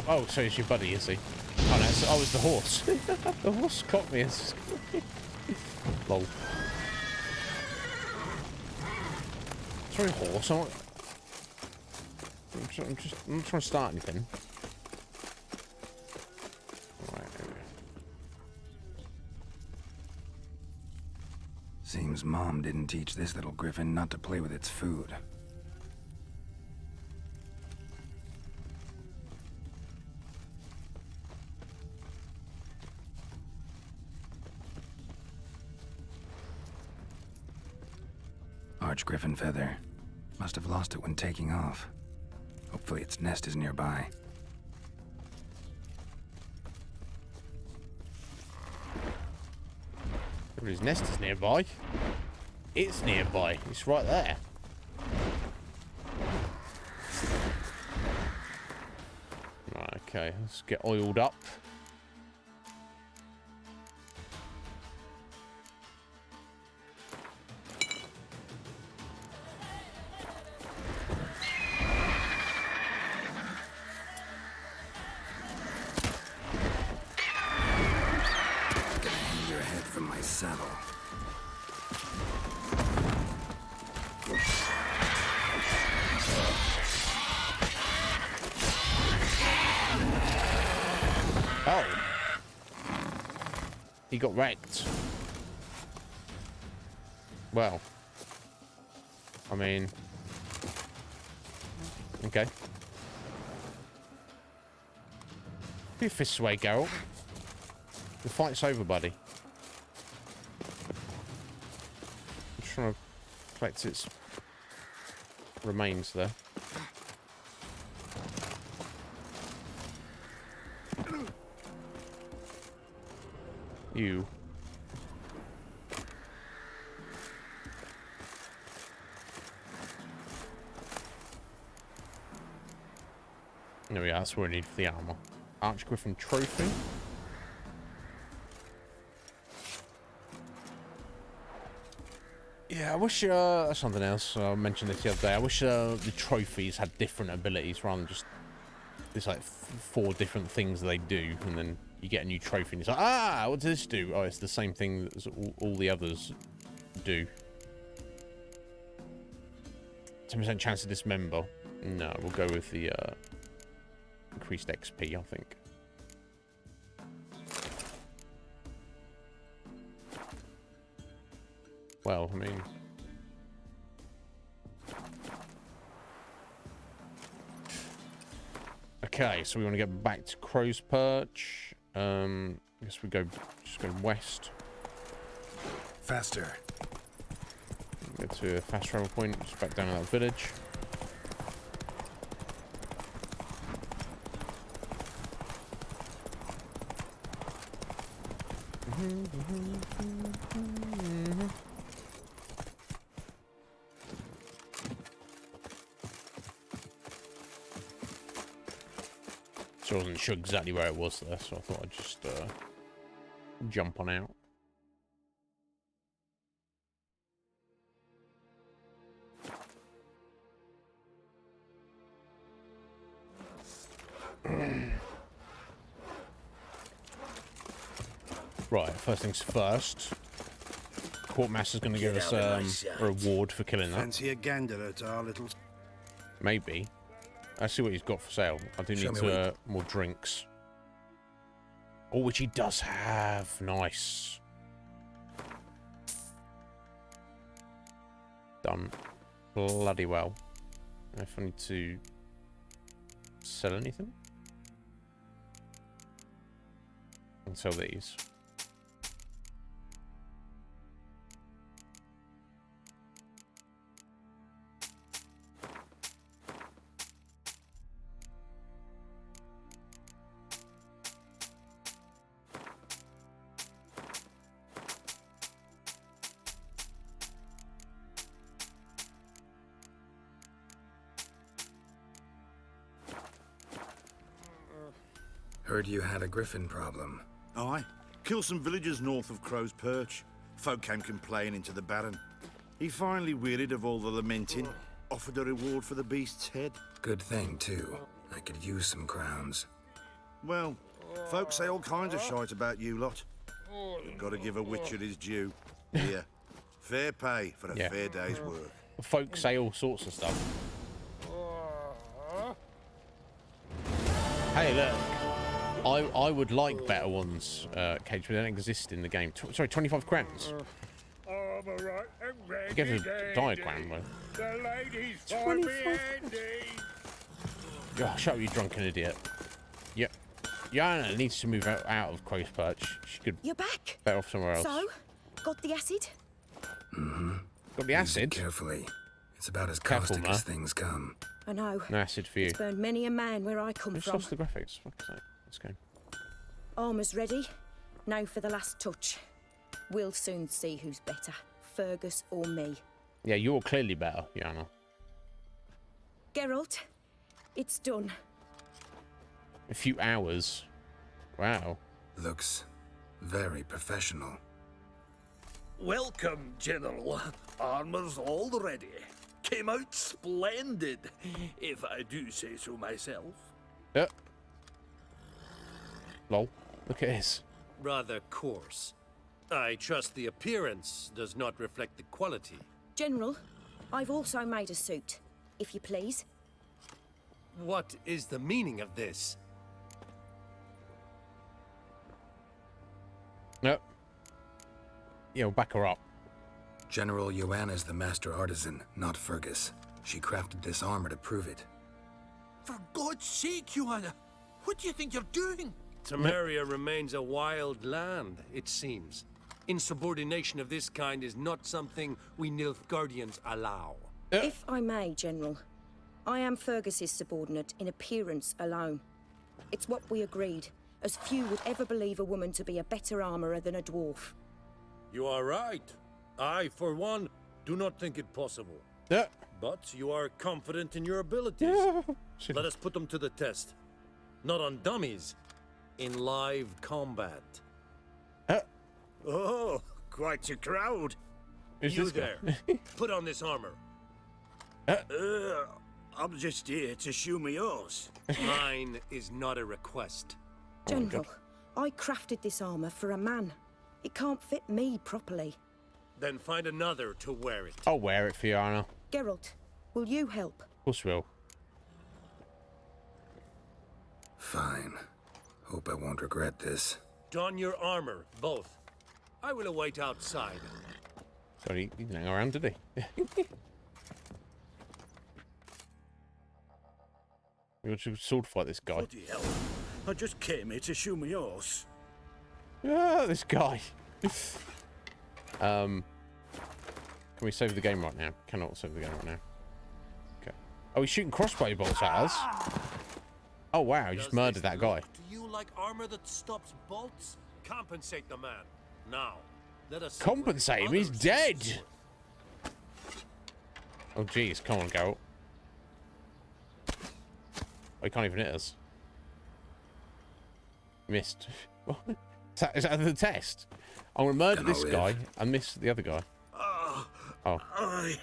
Oh, so it's your buddy, is he? Oh, no, I was the horse. The horse caught me. Lol. Sorry, horse. I'm not trying to start anything. Seems Mom didn't teach this little griffin not to play with its food. Arch-griffin feather. Must have lost it when taking off. Hopefully its nest is nearby. His nest is nearby. It's nearby. It's right there. Right, okay, let's get oiled up. He got wrecked. Well, I mean, okay. Put your fists away, Geralt. The fight's over, buddy. I'm trying to collect its remains there. You. There we are, that's what we need for the armor. Archgriffin trophy. Yeah, I wish, something else, I mentioned this the other day, I wish the trophies had different abilities rather than just, there's like 4 different things they do, and then you get a new trophy and it's like, ah, what does this do? Oh, it's the same thing as all the others do. 10% chance to dismember. No, we'll go with the increased XP, I think. Well, I mean... Okay, so we want to get back to Crow's Perch. I guess we just go west. Faster. Get to a fast travel point, just back down to that village. So I wasn't sure exactly where it was there, so I thought I'd just jump on out. Right, first things first. Courtmaster's going to give us a reward for killing that. Fancy a gander at our little... Maybe. Let's see what he's got for sale. I do need more drinks. Oh, which he does have. Nice. Done bloody well. If I need to sell anything, I can sell these. Heard you had a griffin problem. Aye. Killed some villagers north of Crow's Perch. Folk came complaining to the Baron. He finally wearied of all the lamenting, offered a reward for the beast's head. Good thing, too. I could use some crowns. Well, folk say all kinds of shite about you lot. You've got to give a witcher his due. Here, fair pay for a fair day's work. Folk say all sorts of stuff. Hey, look. I would like better ones, Cage, but they don't exist in the game. Sorry, 25 crowns. Give us a diagram, though. The ladies find me handy. Oh, shut up, you drunken idiot. Yeah. Yana needs to move out of Crow's Perch. She could. You're back. Better off somewhere else. So, got the acid? Mm-hmm. Got the acid? Use it carefully. It's about as caustic as things come. I know. No acid for you. It's burned many a man where I come Just from. lost the graphics. Fuck's sake. Let's go. Armour's ready. Now for the last touch. We'll soon see who's better, Fergus or me. Yeah, you're clearly better, Yana. Geralt, it's done. A few hours. Wow. Looks very professional. Welcome, General. Armor's all ready. Came out splendid, if I do say so myself. Yep. Lol. Look at this. Rather coarse. I trust the appearance does not reflect the quality. General, I've also made a suit, if you please. What is the meaning of this? Yep. Yeah, we'll back her up. General Joanna's the master artisan, not Fergus. She crafted this armor to prove it. For God's sake, Joanna, what do you think you're doing? Temeria remains a wild land, it seems. Insubordination of this kind is not something we Nilfgaardians allow. If I may, General, I am Fergus's subordinate in appearance alone. It's what we agreed, as few would ever believe a woman to be a better armourer than a dwarf. You are right. I, for one, do not think it possible. Yeah. But you are confident in your abilities. Let us put them to the test. Not on dummies, in live combat. Oh, quite a crowd. Who's you this guy? there, put on this armor. I'm just here to show me yours. Mine is not a request. General, I crafted this armour for a man. It can't fit me properly. Then find another to wear it. I'll wear it for you, Anna. Geralt, will you help? Of course we will. Fine. Hope I won't regret this. Don your armor, both. I will await outside. Sorry, he didn't hang around, did he? We want to sword fight this guy. Bloody hell. I just came here to show me yours. Ah, this guy. Can we save the game right now? Cannot save the game right now. Okay. Oh, he's shooting crossbow bolts at us. Oh wow, he just murdered that guy. Do you like armor that stops bolts? Compensate the man. Now, let us Compensate him? He's dead. Oh jeez, come on, Geralt. Oh, he can't even hit us. Missed. Is that the test? I'm gonna murder this guy and miss the other guy. Oh. Aye,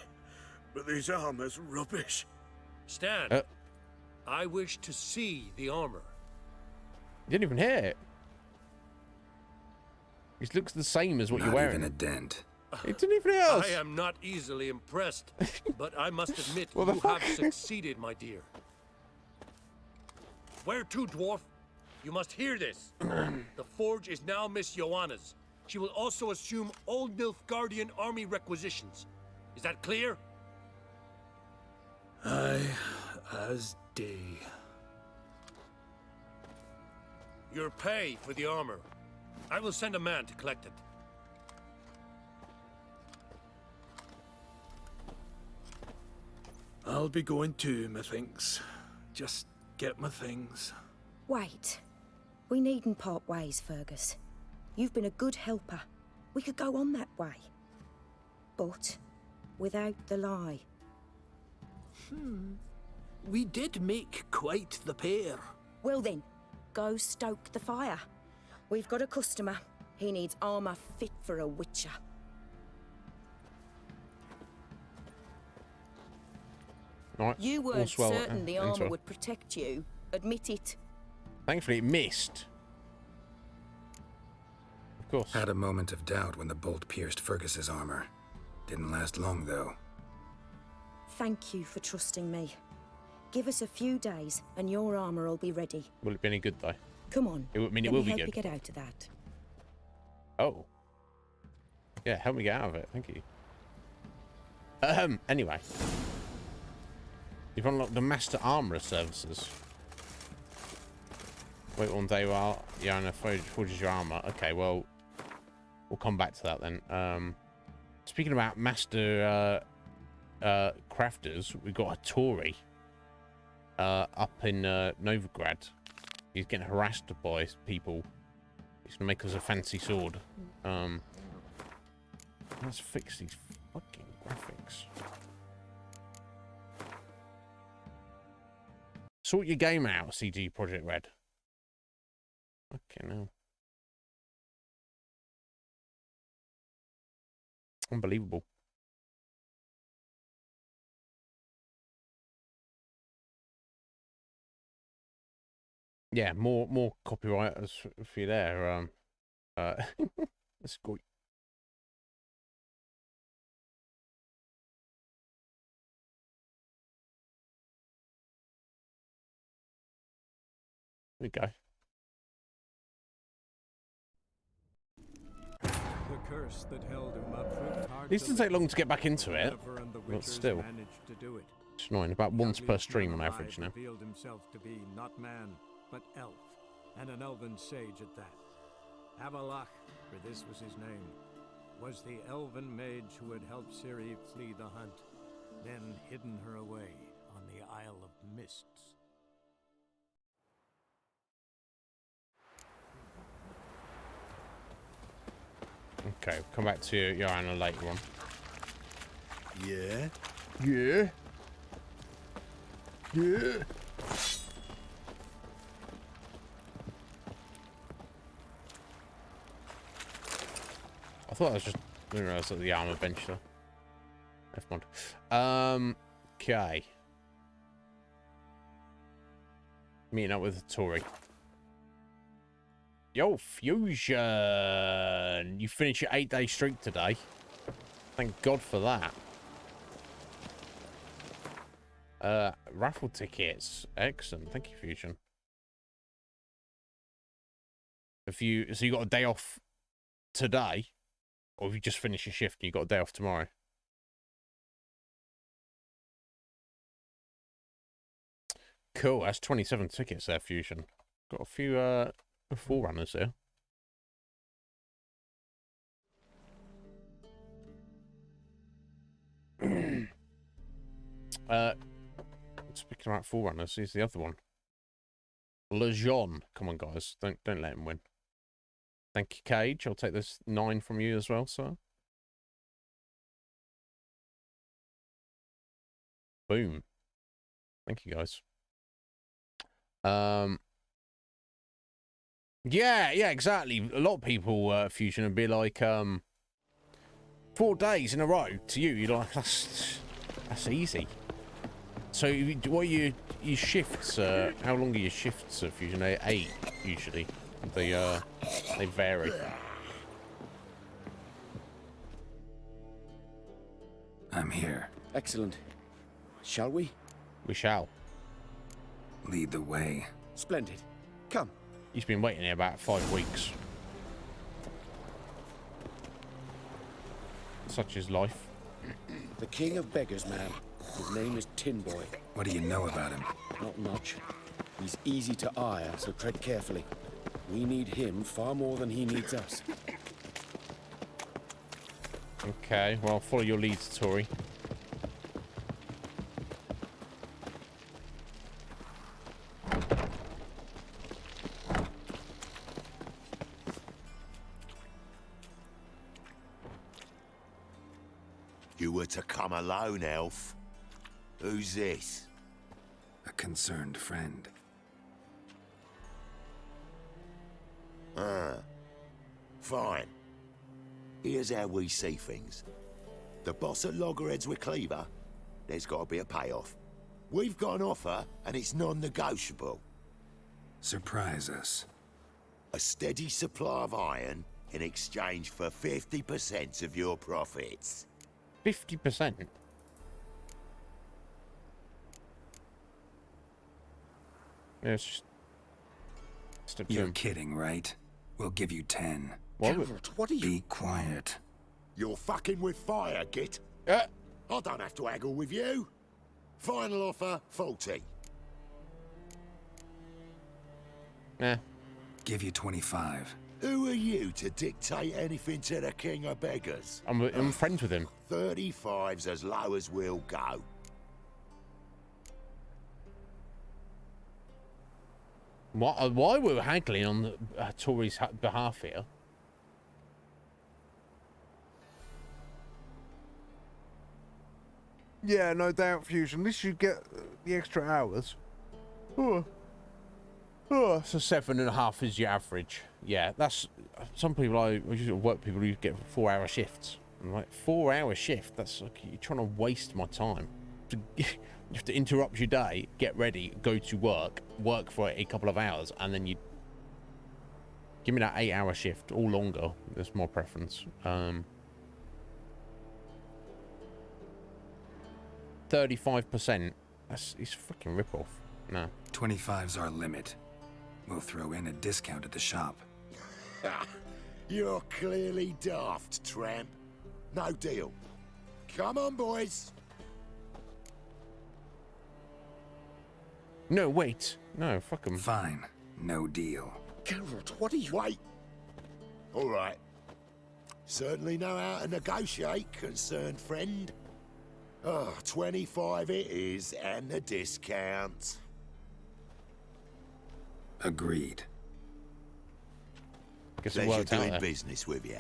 but this armor's rubbish. Stand. I wish to see the armor. You didn't even hit it. It looks the same as what you're Not wearing. even a dent. It's anything else. I am not easily impressed, but I must admit What the you fuck? have succeeded, my dear. Where to, dwarf? You must hear this. The forge is now Miss Joanna's. She will also assume all Nilfgaardian army requisitions. Is that clear? Aye, as day. Your pay for the armor. I will send a man to collect it. I'll be going too, methinks. Just get my things. Wait. We needn't part ways, Fergus. You've been a good helper. We could go on that way. But without the lie. We did make quite the pair. Well then, go stoke the fire. We've got a customer. He needs armor fit for a witcher. Right, You weren't all's well, certain the ends armor well. would protect you. Admit it. Thankfully, it missed. Of course. Had a moment of doubt when the bolt pierced Fergus's armor. Didn't last long, though. Thank you for trusting me. Give us a few days and your armor will be ready. Will it be any good, though? Come on. I mean, it let will me be help good. you get out of that. Oh. Yeah, help me get out of it. Thank you. Anyway. You've unlocked the Master Armourer services. Wait one day while Yana forges your armor. Okay, well, we'll come back to that then. Speaking about Master crafters, we've got a Tory up in Novigrad. He's getting harassed by people. He's gonna make us a fancy sword. Let's fix these fucking graphics. Sort your game out, CG Project Red. Okay, now. Unbelievable. Yeah, more copywriters for you there. That's good. There we go. The curse that held him up proved hard This doesn't take long to get back into it, but still. managed to do it. It's annoying. About once per stream on average now. Revealed himself to be not man, but elf, and an elven sage at that. Avalach, for this was his name, was the elven mage who had helped Ciri flee the hunt, then hidden her away on the Isle of Mists. Okay, come back to Joanna later on. Yeah? Yeah? Yeah? I thought I was just... I didn't realise that the armour bench there. Never mind. Okay. Meeting up with the Tory. Yo, Fusion! You finished your 8-day streak today. Thank God for that. Raffle tickets. Excellent. Thank you, Fusion. So you got a day off today? Or have you just finished your shift and you got a day off tomorrow? Cool. That's 27 tickets there, Fusion. Got a few, forerunners there. Speaking about forerunners, here's the other one. Lejeune. Come on, guys. Don't let him win. Thank you, Cage. I'll take this 9 from you as well, sir. Boom. Thank you, guys. Yeah, exactly. A lot of people, Fusion, would be like, 4 days in a row to you. You're like, that's easy. So, what are your shifts? How long are your shifts, Fusion? They're 8 usually. They vary. I'm here. Excellent. Shall we? We shall. Lead the way. Splendid. Come. He's been waiting here about 5 weeks. Such is life. The king of beggars, man. His name is Tin Boy. What do you know about him? Not much. He's easy to ire, so tread carefully. We need him far more than he needs us. Okay, well, follow your leads, Tory. You were to come alone, elf. Who's this? A concerned friend. Ah. Fine. Here's how we see things. The boss at Loggerheads with Cleaver, there's got to be a payoff. We've got an offer, and it's non-negotiable. Surprise us. A steady supply of iron in exchange for 50% of your profits. 50%? Yes. You're kidding, right? We'll give you 10. Geralt, what are you... Be quiet. You're fucking with fire, Git. I don't have to haggle with you. Final offer, 40. Nah. Give you 25. Who are you to dictate anything to the king of beggars? I'm friends with him. 35's as low as we'll go. Why we're haggling on the Tory's behalf here? Yeah, no doubt, Fusion. At least you get the extra hours. So 7.5 is your average. Yeah, that's some people. I usually work people who get 4-hour shifts. I'm like, 4-hour shift. That's like you're trying to waste my time. You have to interrupt your day, get ready, go to work for a couple of hours, and then you give me that 8-hour shift or longer. That's my preference. 35%. It's freaking rip-off. No. 25's our limit. We'll throw in a discount at the shop. You're clearly daft, tramp. No deal. Come on, boys. No, wait. No, fuck 'em. Fine. No deal. Geralt, what are you... Wait. All right. Certainly know how to negotiate, concerned friend. 25 it is, and the discount. Agreed. Guess it Pleasure worked out doing there. business with you.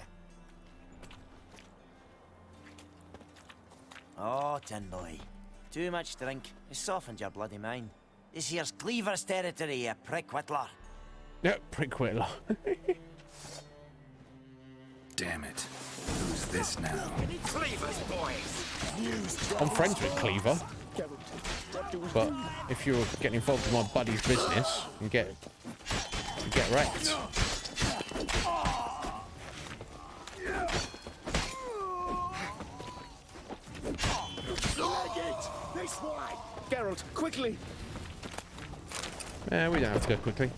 Oh, Tin Boy. Too much drink. It's softened your bloody mind. This here's Cleaver's territory, you prick whittler. Yeah, prick whittler. Damn it. Who's this now? Cleaver's boys. I'm friends with Cleaver. But if you're getting involved in my buddy's business, you get wrecked. This way. Geralt, quickly! We don't have to go quickly.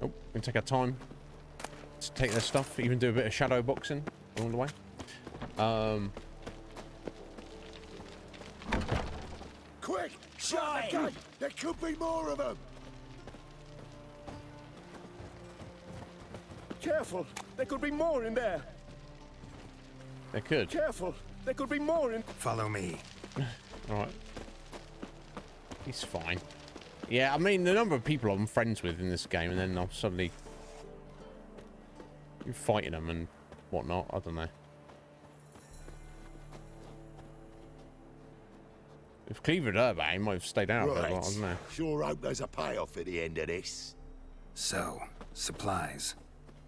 Oh, we can take our time to take their stuff, even do a bit of shadow boxing along the way. Quick! Shut the gate! There could be more of them! Careful! There could be more in there! They could. Careful! There could be more in... Follow me. Alright. He's fine. Yeah, I mean, the number of people I'm friends with in this game, and then I'm suddenly... you're fighting them and whatnot, I don't know. If Cleaver had heard about it, he might have stayed out of it, I don't know. Sure hope there's a payoff at the end of this. So, supplies.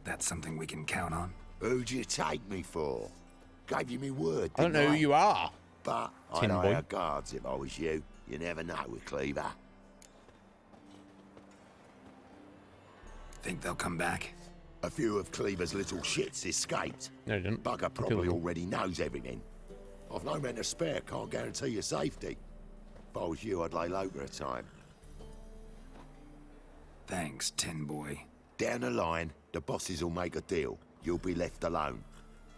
That's something we can count on? Who'd you take me for? Gave you me word, I don't know who you are. But Tin I'd Boy. hire guards if I was you. You never know with Cleaver. Think they'll come back? A few of Cleaver's little shits escaped. No, he didn't. Bugger probably already knows everything. I've no men to spare, can't guarantee your safety. If I was you, I'd lay low for a time. Thanks, Tin Boy. Down the line, the bosses will make a deal. You'll be left alone.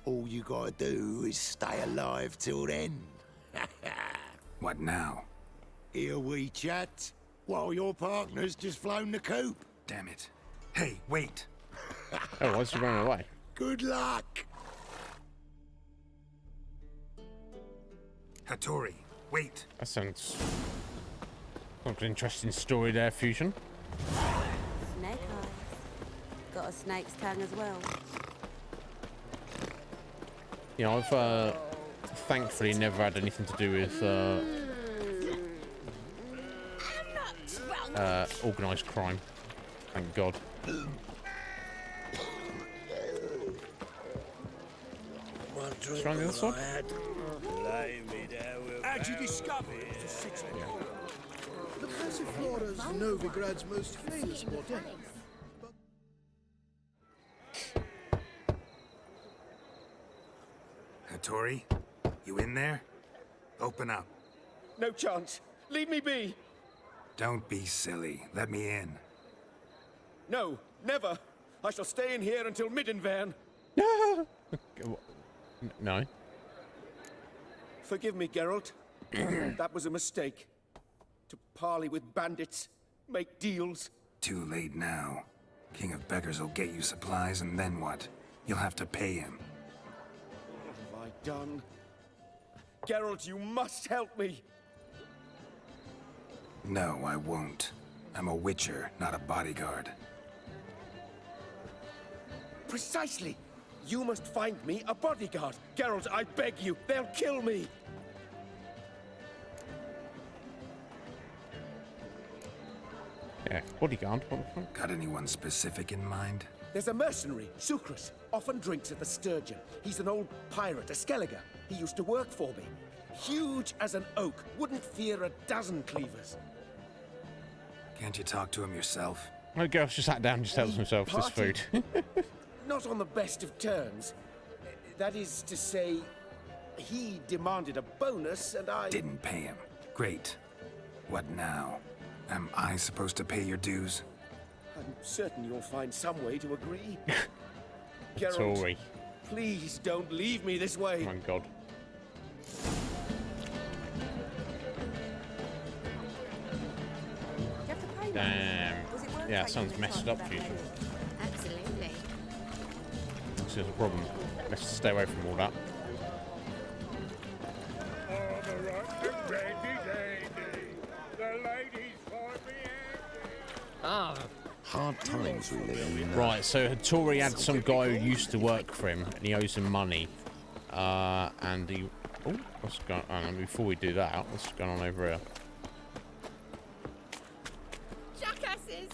All you gotta do is stay alive till then. What now? Here we chat, while your partner's just flown the coop. Damn it. Hey, wait. Oh, why's he running away? Good luck. Hattori, wait. That sounds like an interesting story there, Fusion. Snake eyes. Got a snake's tongue as well. Yeah, I've thankfully never had anything to do with organised crime. Thank God. Try the other side? As you discovered, it's a city. The Passiflora is Novigrad's most famous model. Hattori, you in there? Open up. No chance. Leave me be. Don't be silly. Let me in. No, never. I shall stay in here until Middenvern. No. Forgive me, Geralt. That was a mistake. To parley with bandits, make deals. Too late now. King of Beggars will get you supplies, and then what? You'll have to pay him. What have I done? Geralt, you must help me. No, I won't. I'm a witcher, not a bodyguard. Precisely. You must find me a bodyguard. Geralt, I beg you. They'll kill me. Yeah, bodyguard. Got anyone specific in mind? There's a mercenary, Sucrus. Often drinks at the Sturgeon. He's an old pirate, a Skelliger. He used to work for me. Huge as an oak. Wouldn't fear a dozen cleavers. Can't you talk to him yourself? My girl just sat down and just tells himself this food. Not on the best of terms. That is to say, he demanded a bonus and I... Didn't pay him. Great. What now? Am I supposed to pay your dues? I'm certain you'll find some way to agree. Geralt, please don't leave me this way. Oh my God. Damn. Yeah, that sounds messed up, Fusion. Absolutely. This is a problem. Let's stay away from all that. Hard times, really. Right, so Hattori had some guy who used to work for him, and he owes him money. And he... Oh, what's going on? Before we do that, what's going on over here? Jackasses!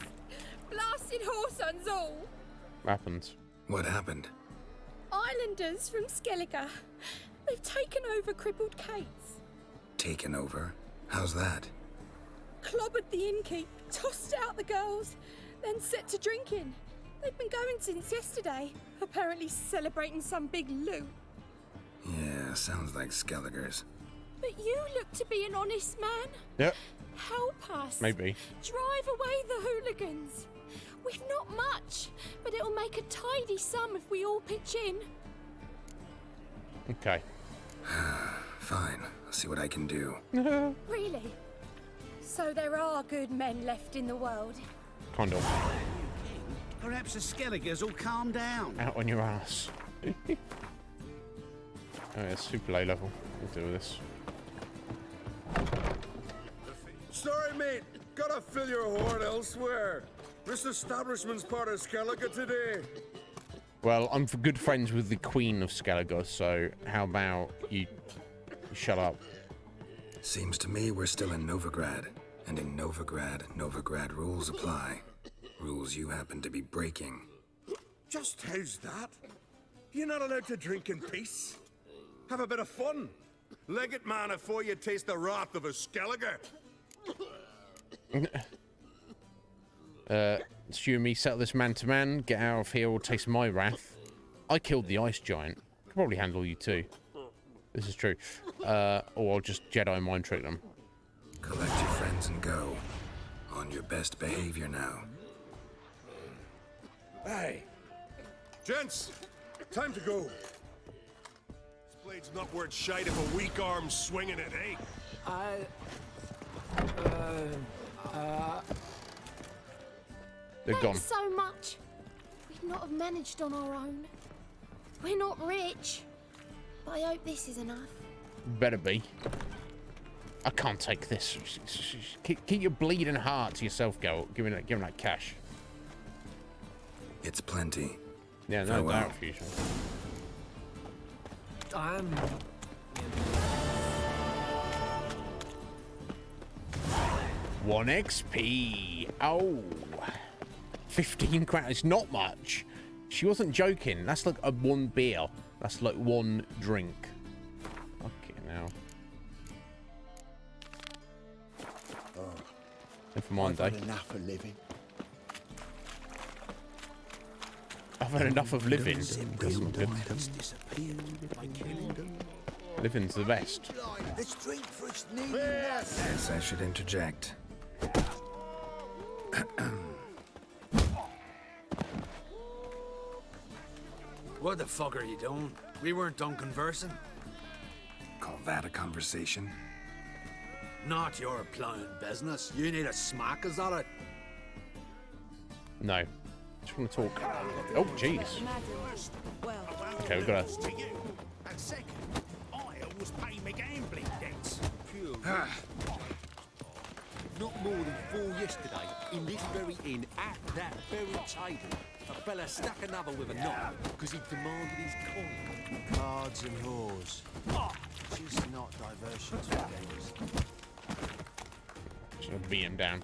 Blasted whoresons all! What happened? What happened? Islanders from Skellige. They've taken over crippled Kate's. Taken over? How's that? Clobbered the innkeep, tossed out the girls, then set to drinking. They've been going since yesterday, apparently celebrating some big loot. Yeah, sounds like Skelligers. But you look to be an honest man. Yep. Help us. Maybe. Drive away the hooligans. We've not much, but it'll make a tidy sum if we all pitch in. Okay. Fine. I'll see what I can do. Really? So there are good men left in the world. Kind of. Perhaps the Skelligers will calm down. Out on your ass. Oh, yeah, super low level. We'll deal with this. Sorry, mate. Gotta fill your horn elsewhere. This establishment's part of Skellige today. Well, I'm good friends with the Queen of Skellige, so how about you shut up? Seems to me we're still in Novigrad. And in Novigrad rules apply. Rules you happen to be breaking. Just how's that? You're not allowed to drink in peace. Have a bit of fun. Leg it, man, before you taste the wrath of a Skellige. Stu and me settle this man to man. Get out of here or taste my wrath. I killed the ice giant. Could probably handle you too. This is true. Or I'll just Jedi mind trick them. Collect your friends and go. On your best behavior now. Hey! Gents! Time to go. This blade's not worth shite if a weak arm's swinging it, eh? They're gone. Thanks so much. We'd not have managed on our own. We're not rich. But I hope this is enough. Better be. I can't take this. Keep your bleeding heart to yourself, Geralt. Give him that cash. It's plenty. Yeah, no doubt, Fusion. I'm... 1 XP. Oh. 15 crowns. It's not much. She wasn't joking. That's like a 1 beer. That's like 1 drink. Okay, now. Never mind, I've had enough of living. I've had enough of living. Living's the best. Let's drink for its name. Yes, I should interject. What the fuck are you doing? We weren't done conversing. Call that a conversation? Not your plowing business. You need a smack, is that it? No. Just want to talk. Oh, jeez. Okay, we've got to... And second, I always pay my gambling debts. Not more than 4 yesterday, in this very inn, at that very table, a fella stuck another with a knife because he demanded his coin. Cards and whores. Just not diversions for games. Just beat him down.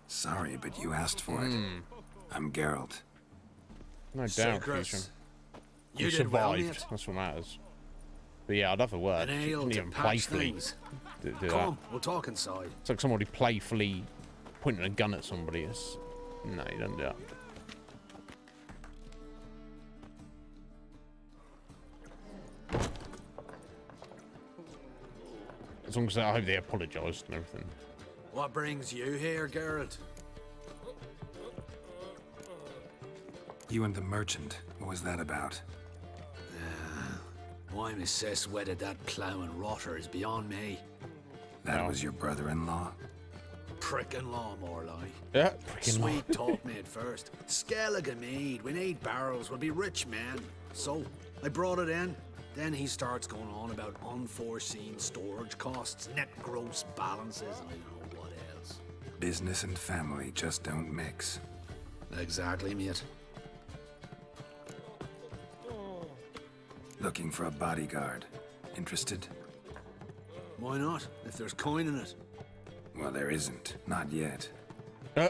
Sorry, but you asked for it. I'm Geralt. No doubt, Fusion. You did well, survived. mate. That's what matters. But yeah, I'd have a word. An She ale didn't to even patch playfully things. do Come that. on, we'll talk inside. It's like somebody playfully pointing a gun at somebody. It's... No, you don't do that. As long as I hope they apologised and everything. What brings you here, Geralt? You and the merchant. What was that about? Why my sis wedded that ploughing rotter is beyond me. That was your brother-in-law? Prick-in-law, more like. Yeah, prick-in-law. Sweet talk made first. Skellige mead. We need barrels. We'll be rich men. So, I brought it in. Then he starts going on about unforeseen storage costs, net gross balances, and I don't know what else. Business and family just don't mix. Exactly, mate. Looking for a bodyguard. Interested? Why not, if there's coin in it? Well, there isn't. Not yet.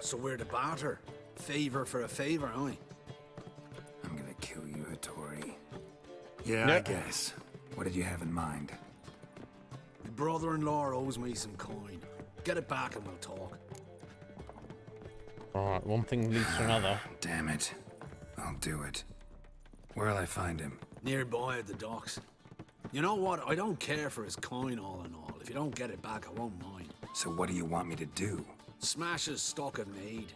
So we're the barter. Favor for a favor, aye? I'm gonna kill you, Hattori. Yeah, I guess. What did you have in mind? My brother-in-law owes me some coin. Get it back and we'll talk. Alright, one thing leads to another. Damn it. I'll do it. Where'll I find him? Nearby at the docks. You know what? I don't care for his coin all in all. If you don't get it back, I won't mind. So what do you want me to do? Smash his stock of mead.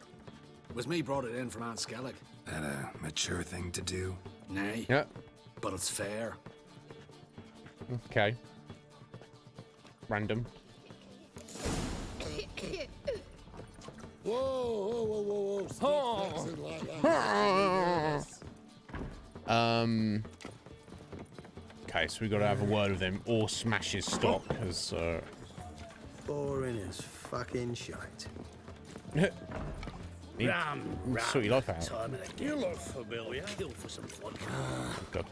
It was me brought it in from Aunt Skellig. That a mature thing to do? Nay. Yeah. But it's fair. Okay. Random. Whoa, whoa, whoa, whoa, whoa. Stop flexing like that. Okay, so we got to have a word with him or smash his stock, because Boring as fucking shite. sort your life out. You look familiar. Kill for some fun. God.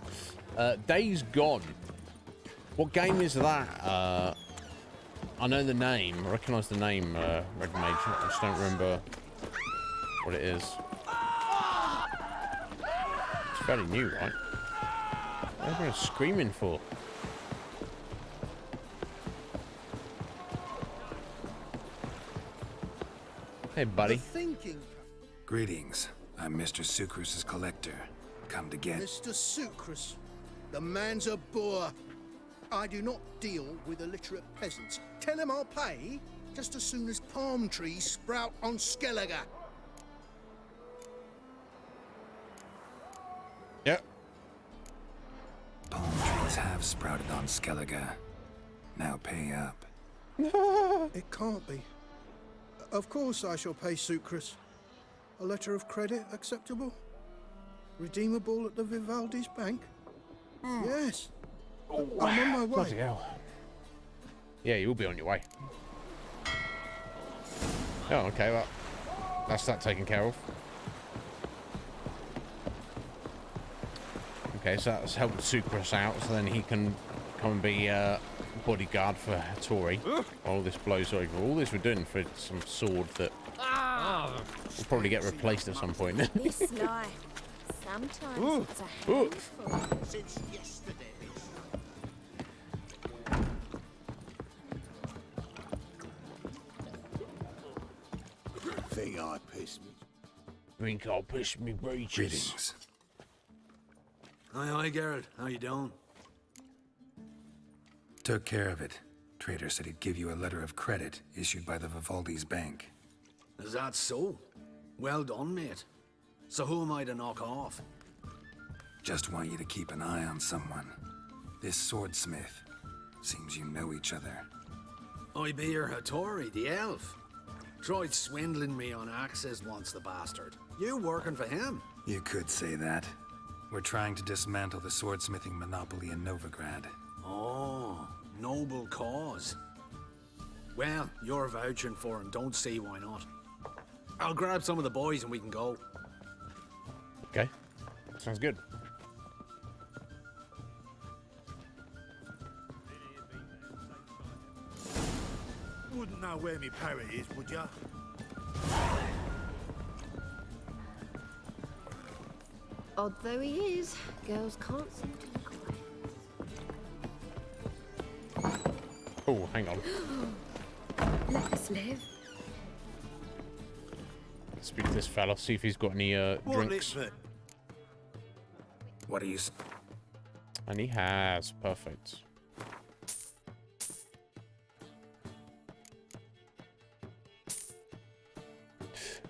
Days Gone. What game is that? I know the name. I recognise the name, Red Mage. I just don't remember what it is. It's fairly new, right? What are everyone screaming for? Hey, buddy. The thinking. Greetings. I'm Mr. Sucrus's collector. Come to get... Mr. Sucrus, the man's a boor. I do not deal with illiterate peasants. Tell him I'll pay just as soon as palm trees sprout on Skellige. Yep. Palm trees have sprouted on Skellige. Now pay up. It can't be. Of course I shall pay Sucrus. A letter of credit acceptable? Redeemable at the Vivaldi's bank? Yes. I'm on my way. Bloody hell. Yeah, you'll be on your way. Oh, okay, well, that's that taken care of. Okay, so that's helped Sucrus out, so then he can come and be bodyguard for Hattori. All this blows over. All this we're doing for some sword that will probably get replaced at some point. This life, sometimes it's a handful. Since yesterday. Think I pissed me. Think I'll piss me breeches. Greetings. Hi, Geralt. How you doing? Took care of it. Trader said he'd give you a letter of credit issued by the Vivaldi's bank. Is that so? Well done, mate. So who am I to knock off? Just want you to keep an eye on someone. This swordsmith. Seems you know each other. I be your Hattori, the elf. Tried swindling me on axes once, the bastard. You working for him? You could say that. We're trying to dismantle the swordsmithing monopoly in Novigrad. Oh, noble cause. Well, you're vouching for him, don't see why not. I'll grab some of the boys and we can go. Okay, sounds good. Wouldn't know where me parrot is, would ya? Odd though he is, girls can't seem to look away. Oh, hang on. Let us live. Let's speak to this fella, see if he's got any drinks. What are you... And he has. Perfect.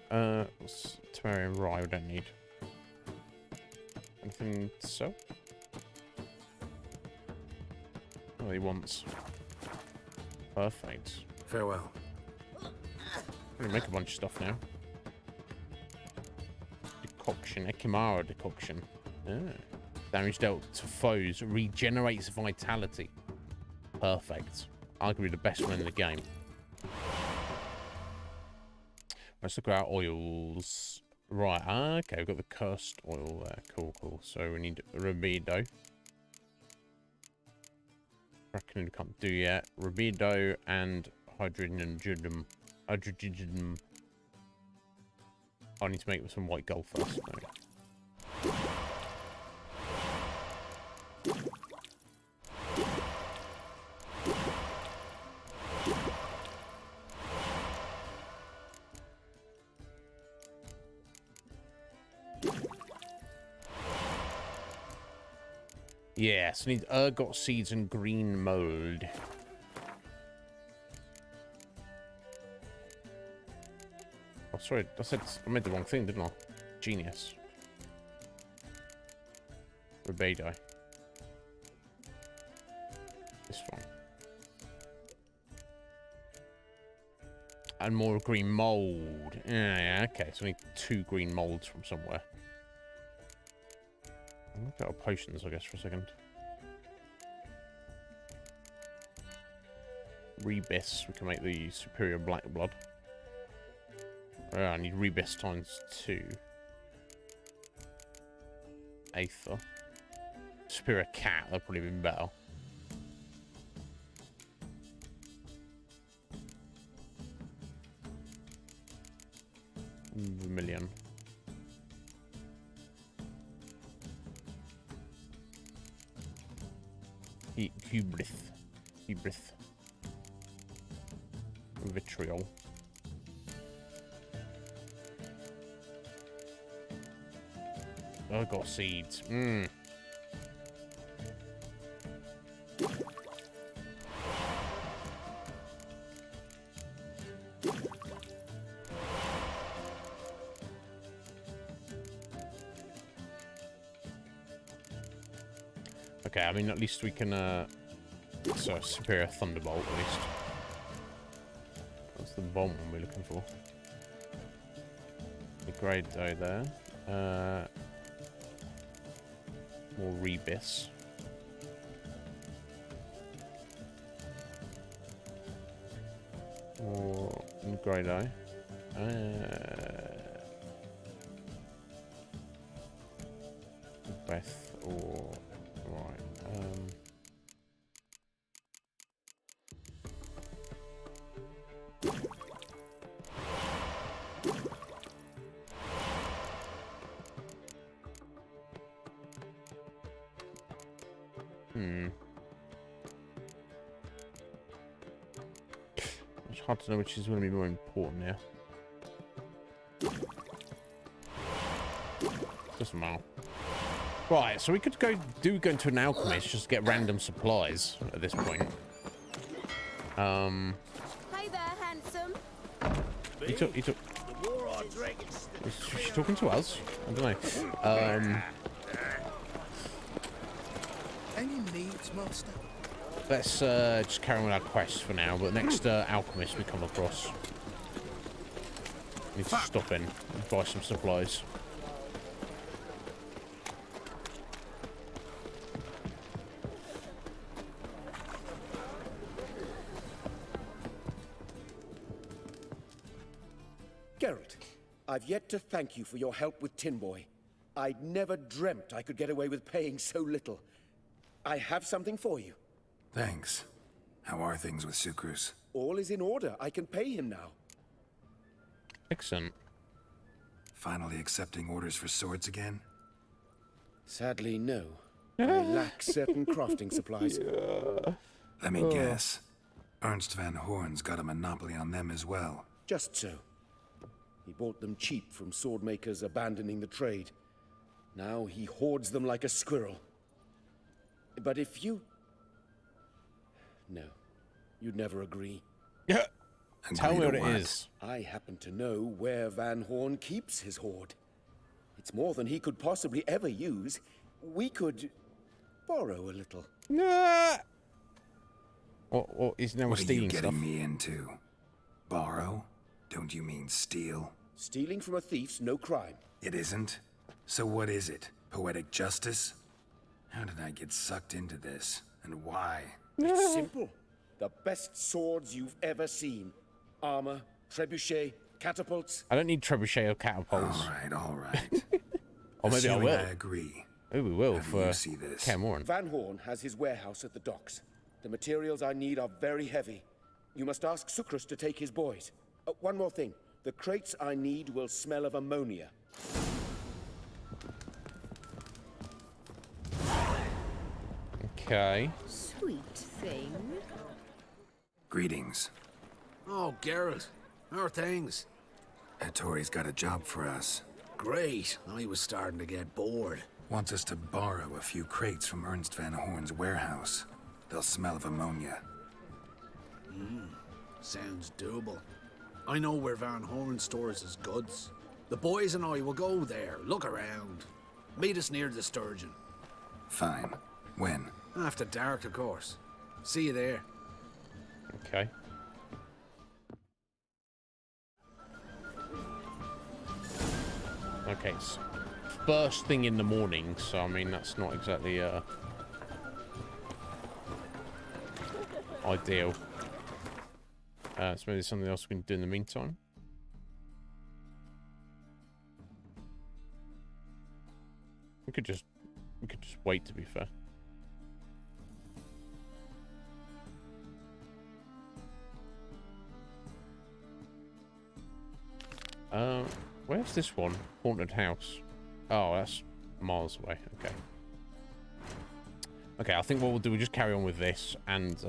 Tomato and rye we don't need. Anything so? Oh, he wants. Perfect. Farewell. I'm gonna make a bunch of stuff now. Decoction, Ekimara decoction. Ah. Damage dealt to foes regenerates vitality. Perfect. Arguably the best one in the game. Let's look at our oils. Right, okay, we've got the cursed oil there. Cool, cool. So we need Rubido. Reckon we can't do yet. Rubido and hydrogen. Hydrogen. I need to make some white gold first. No. Yes, I need ergot seeds and green mold. Oh, sorry, I made the wrong thing, didn't I? Genius. Rubedo. This one. And more green mold. Yeah, okay, so I need 2 green molds from somewhere. Look at our potions, I guess, for a second. Rebis, we can make the superior black blood. I need Rebis times 2. Aether. Superior cat, that'd probably be better. Vermilion. Hubris. Vitriol. I got seeds. Mm. Okay, I mean, at least we can, so superior thunderbolt, at least. That's the bomb we're looking for. The grade though there. More rebus. More grade eye. Breath or right. It's hard to know which is going to be more important now. Doesn't matter. Right, so we could go into an alchemist just to get random supplies at this point. Hey there, handsome. He took. Is she talking to us? I don't know. Any needs, master? Let's just carry on with our quest for now. But next alchemist we come across, need to stop in and buy some supplies. Geralt, I've yet to thank you for your help with Tin Boy. I'd never dreamt I could get away with paying so little. I have something for you. Thanks. How are things with Sukrus? All is in order. I can pay him now. Excellent. Finally accepting orders for swords again? Sadly, no. I lack certain crafting supplies. Let me guess. Ernst van Horn's got a monopoly on them as well. Just so. He bought them cheap from sword makers abandoning the trade. Now he hoards them like a squirrel. But if you... No, you'd never agree. Yeah. Tell me what it is. I happen to know where Van Horn keeps his hoard. It's more than he could possibly ever use. We could borrow a little. Nah. What is now what stealing are you getting stuff? me into? Borrow? Don't you mean steal? Stealing from a thief's no crime. It isn't? So what is it? Poetic justice? How did I get sucked into this? And why? It's simple. The best swords you've ever seen. Armor, trebuchet, catapults. I don't need trebuchet or catapults. All right. Or maybe Assuming I will. I agree. Maybe we will How for do you see this? Cameron. Van Horn has his warehouse at the docks. The materials I need are very heavy. You must ask Sukrus to take his boys. One more thing. The crates I need will smell of ammonia. Okay. Sweet thing. Greetings. Oh, Geralt. How are things? Hattori's got a job for us. Great. I was starting to get bored. Wants us to borrow a few crates from Ernst van Horn's warehouse. They'll smell of ammonia. Sounds doable. I know where Van Horn stores his goods. The boys and I will go there, look around. Meet us near the Sturgeon. Fine. When? After dark, of course. See you there. Okay. Okay, it's first thing in the morning, so I mean that's not exactly ideal. So maybe there's something else we can do in the meantime. We could just wait, to be fair. Where's this one? Haunted house. Oh, that's miles away. Okay. Okay, I think what we'll do, we'll just carry on with this, and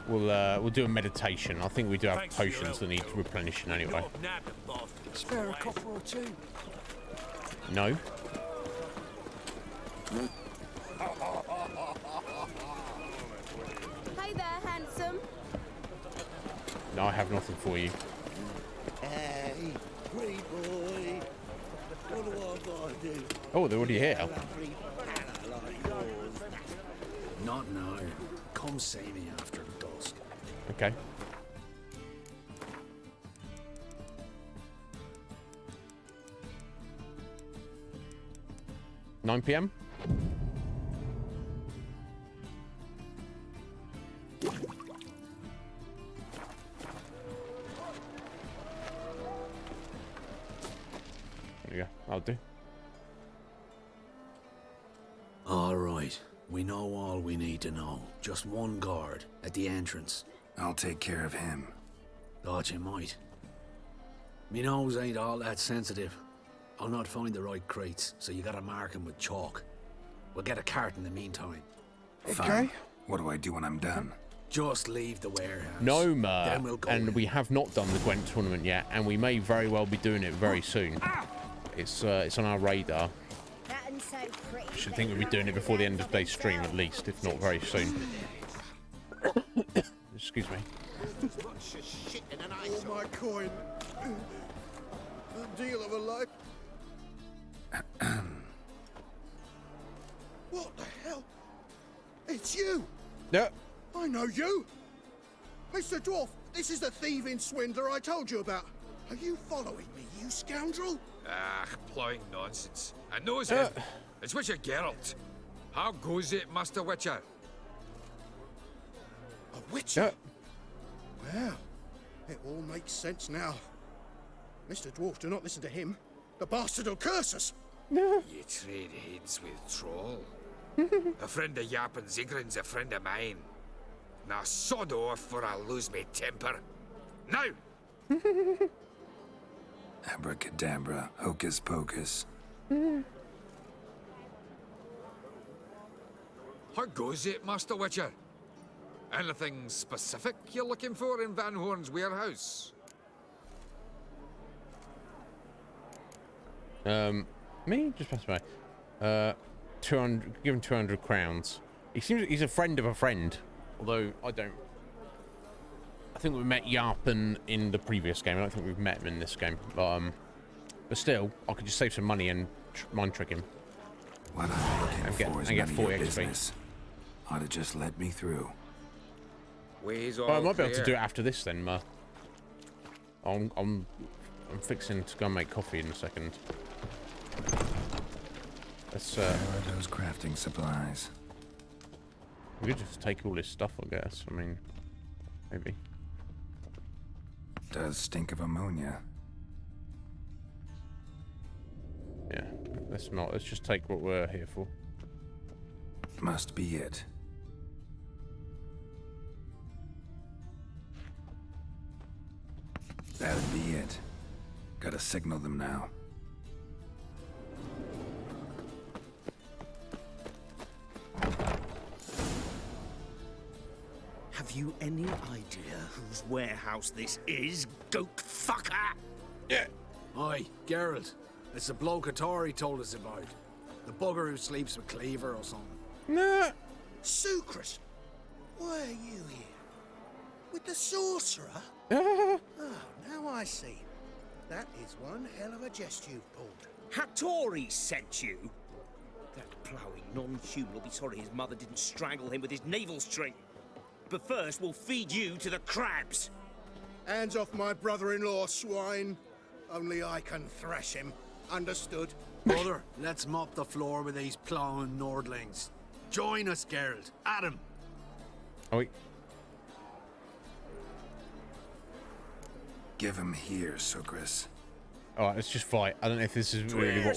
we'll do a meditation. I think we do have potions that need replenishing anyway. Spare a copper or two? No. Hey there, handsome. No, I have nothing for you. Hey, pretty boy. What do I gotta do? Oh, they're already here. Not now. Come see me after dusk. Okay. (9 p.m.) There you go. I'll do. All right. We know all we need to know. Just one guard at the entrance. I'll take care of him. Thought you might. Me nose ain't all that sensitive. I'll not find the right crates, so you gotta mark 'em with chalk. We'll get a cart in the meantime. Fine. What do I do when I'm done? Just leave the warehouse. No, ma. Then we'll go And in. we have not done the Gwent tournament yet, and we may very well be doing it very soon. It's on our radar. Should think we'll be doing it before the end of today's stream, at least, if not very soon. Excuse me. Oh, my coin. The deal of a life. What the hell? It's you! Yeah. I know you! Mr. Dwarf, this is the thieving swindler I told you about. Are you following me, you scoundrel? Ah, ploughing nonsense. I knows him. It's Witcher Geralt. How goes it, Master Witcher? A witcher? Well, it all makes sense now. Mr. Dwarf, do not listen to him. The bastard will curse us. You trade heads with troll. A friend of Yap and Zigrin's a friend of mine. Now sod off or I'll lose my temper. Now! Abracadabra, hocus pocus. How goes it, Master Witcher? Anything specific you're looking for in Van Horn's warehouse? Me? Just pass by. 200, give him 200 crowns. He seems he's a friend of a friend. Although, I think we met Yarpen in the previous game. I don't think we've met him in this game. But still, I could just save some money and mind trick him. What I'm looking for is and get none of 40 your XP. business. Ought to just let me through. Ways I might be able to do it after this then, Ma. I'm fixing to go and make coffee in a second. Let's Where are those crafting supplies? we could just take all this stuff, I guess. I mean, maybe. Does stink of ammonia. Yeah, let's not. Let's just take what we're here for. Must be it. That'd be it. Gotta signal them now. Have you any idea whose warehouse this is, goat fucker? Yeah. Aye, Geralt. It's the bloke Atari told us about. The bugger who sleeps with Cleaver or something. Nah. Sucrus, why are you here? With the sorcerer? Oh, now I see. That is one hell of a jest you've pulled. Hattori sent you? That ploughing non-human will be sorry his mother didn't strangle him with his navel string. But first, we'll feed you to the crabs. Hands off my brother-in-law, swine. Only I can thrash him. Understood? Brother, let's mop the floor with these ploughing Nordlings. Join us, Geralt. Adam. Oh, wait. Give him here, Sucrus. Alright, let's just fight. I don't know if this is really what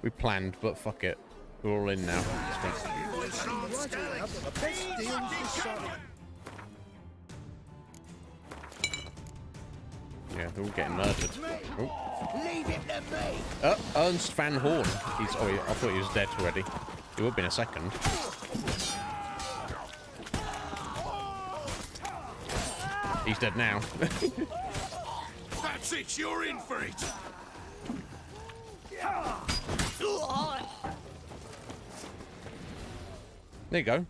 we planned, but fuck it. We're all in now. Yeah, they're all getting murdered. Oh. Leave him to me. Ernst Van Horn. He's. Oh, I thought he was dead already. He would be in a second. He's dead now. That's it, you're in for it! There you go.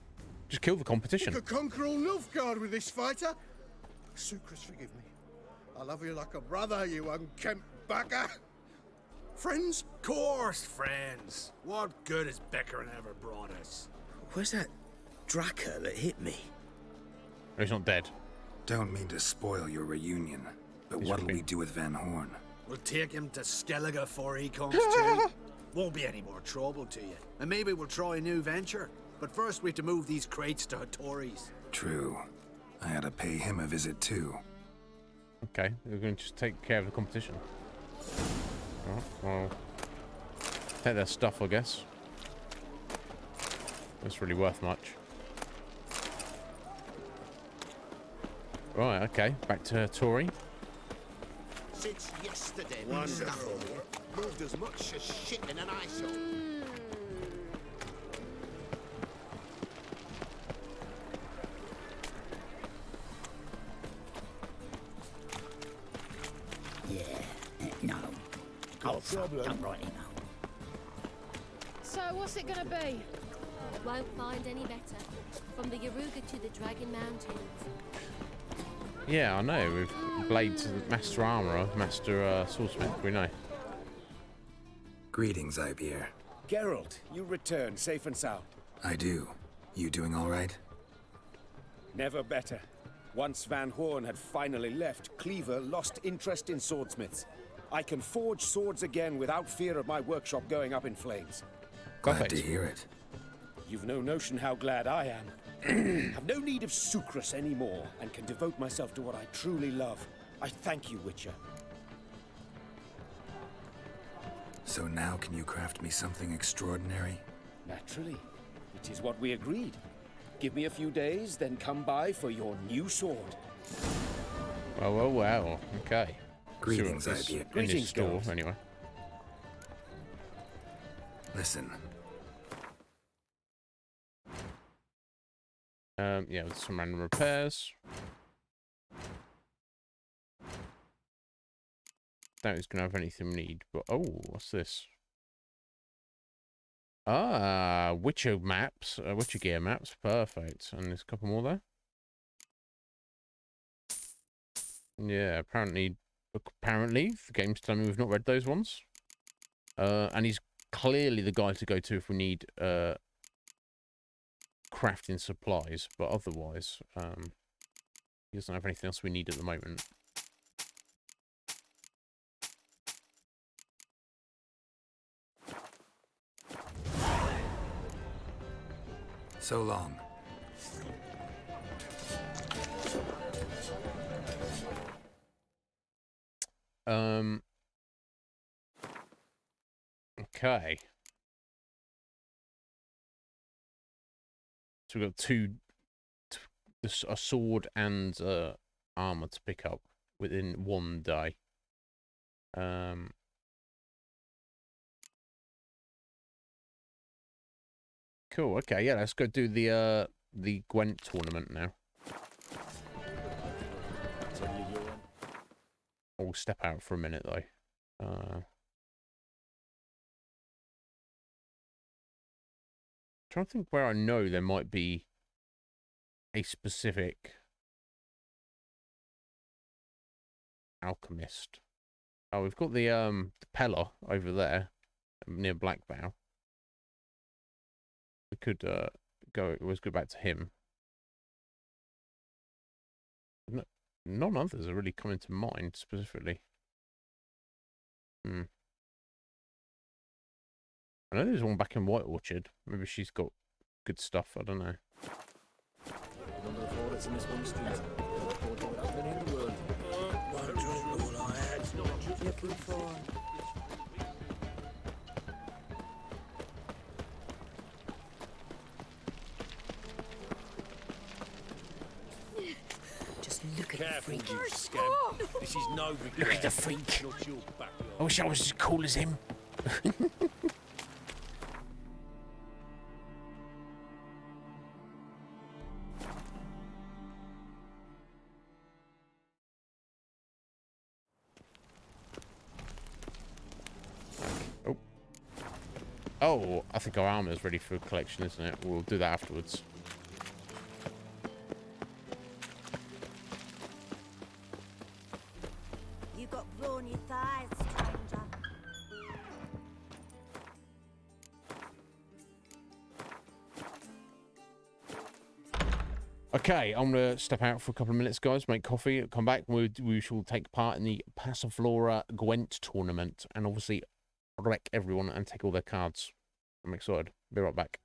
Just kill the We competition. could conquer all Nilfgaard with this fighter. Sucrus, forgive me. I love you like a brother, you unkempt bugger. Friends? Course, friends. What good has Becker ever brought us? Where's that Draca that hit me? He's not dead. Don't mean to spoil your reunion, but He's what'll okay. we do with Van Horn? We'll take him to Skellige before he comes to. Won't be any more trouble to you. And maybe we'll try a new venture. But first we have to move these crates to Hattori's. True. I had to pay him a visit too. Okay, we're going to just take care of the competition. Alright, well, take their stuff, I guess. That's really worth much. Right, okay, back to Tory. Since yesterday, Wonderful. moved as much as shit in an ice hole. No. Oh, don't write him out. So, what's it gonna be? Won't find any better. From the Yaruga to the Dragon Mountains. Yeah, I know. With Blades, Master Armourer, Master Swordsmith, we know. Greetings, Ibeer. Geralt, you return safe and sound. I do. You doing all right? Never better. Once Van Horn had finally left, Cleaver lost interest in swordsmiths. I can forge swords again without fear of my workshop going up in flames. Glad to hear it. You've no notion how glad I am. Have no need of Sucrus anymore, and can devote myself to what I truly love. I thank you, Witcher. So now can you craft me something extraordinary? Naturally. It is what we agreed. Give me a few days, then come by for your new sword. Well, well, well. Okay. Greetings, See what this- Ibeer. in this Greetings, store, Geralt. anyway. Listen, Yeah, with some random repairs. Doubt he's gonna have anything we need, but oh, what's this? Ah, Witcher maps, Witcher gear maps, perfect. And there's a couple more there. Yeah, apparently, the game's telling me we've not read those ones. And he's clearly the guy to go to if we need crafting supplies, but otherwise, he doesn't have anything else we need at the moment. so long. Okay. So we've got a sword and armor to pick up within one day. Cool. Okay. Yeah. Let's go do the Gwent tournament now. I'll step out for a minute though. Trying to think where I know there might be a specific alchemist. Oh, we've got the Pella over there near Blackbow. We could go. Let's go back to him. No, none others are really coming to mind specifically. I know there's one back in White Orchard. Maybe she's got good stuff. I don't know. Number 4 that's in this one street. Not many in the world. I don't know what I had. Looking for. Just look at Careful, the freak. you scamp. This is no regret. Look at the freak. Not your backyard. I wish I was as cool as him. Oh, I think our armor's ready for collection, isn't it? We'll do that afterwards. You got brawny thighs, stranger. Okay, I'm going to step out for a couple of minutes, guys, make coffee, come back. We shall take part in the Passiflora Gwent tournament and obviously wreck everyone and take all their cards. I'm excited. Be right back.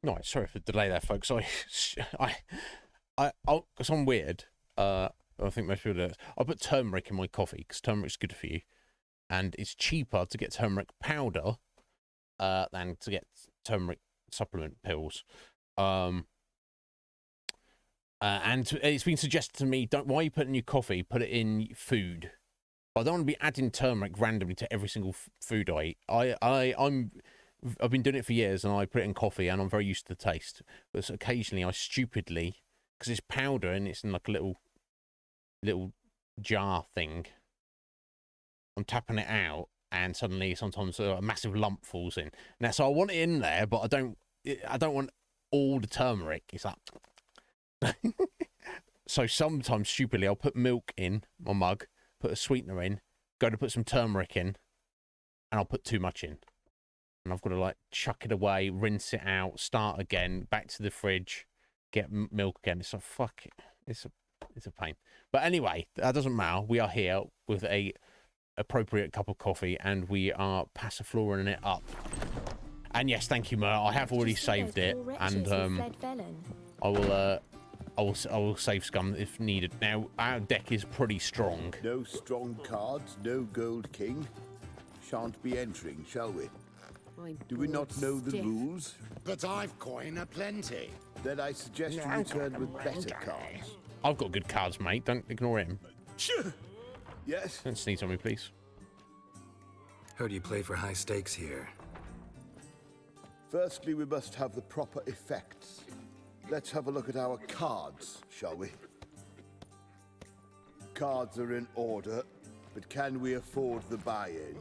Right, sorry for the delay there, folks. Cause I'm weird. I think most people do this. I put turmeric in my coffee because turmeric's good for you, and it's cheaper to get turmeric powder than to get turmeric supplement pills. And it's been suggested to me, why you put it in your coffee, put it in food. I don't want to be adding turmeric randomly to every single food I eat. I've been doing it for years, and I put it in coffee, and I'm very used to the taste. But so occasionally, I stupidly, because it's powder and it's in like a little jar thing, I'm tapping it out, and suddenly, sometimes a massive lump falls in. Now, so I want it in there, but I don't want all the turmeric. It's like, so sometimes stupidly, I'll put milk in my mug, put a sweetener in, go to put some turmeric in, and I'll put too much in. And I've got to like chuck it away, rinse it out, start again, back to the fridge, get milk again. It's like, fuck it. It's a pain. But anyway, that doesn't matter. We are here with a appropriate cup of coffee, and we are passifloring it up. And yes, thank you, Mer. I have already saved it, and I will save scum if needed. Now our deck is pretty strong. No strong cards, no gold king. Shan't be entering, shall we? Do we not know the rules? But I've coin aplenty. Then I suggest you return with better cards. I've got good cards, mate. Don't ignore him. Yes? Don't sneeze on me, please. Heard you play for high stakes here. Firstly, we must have the proper effects. Let's have a look at our cards, shall we? Cards are in order, but can we afford the buy-in?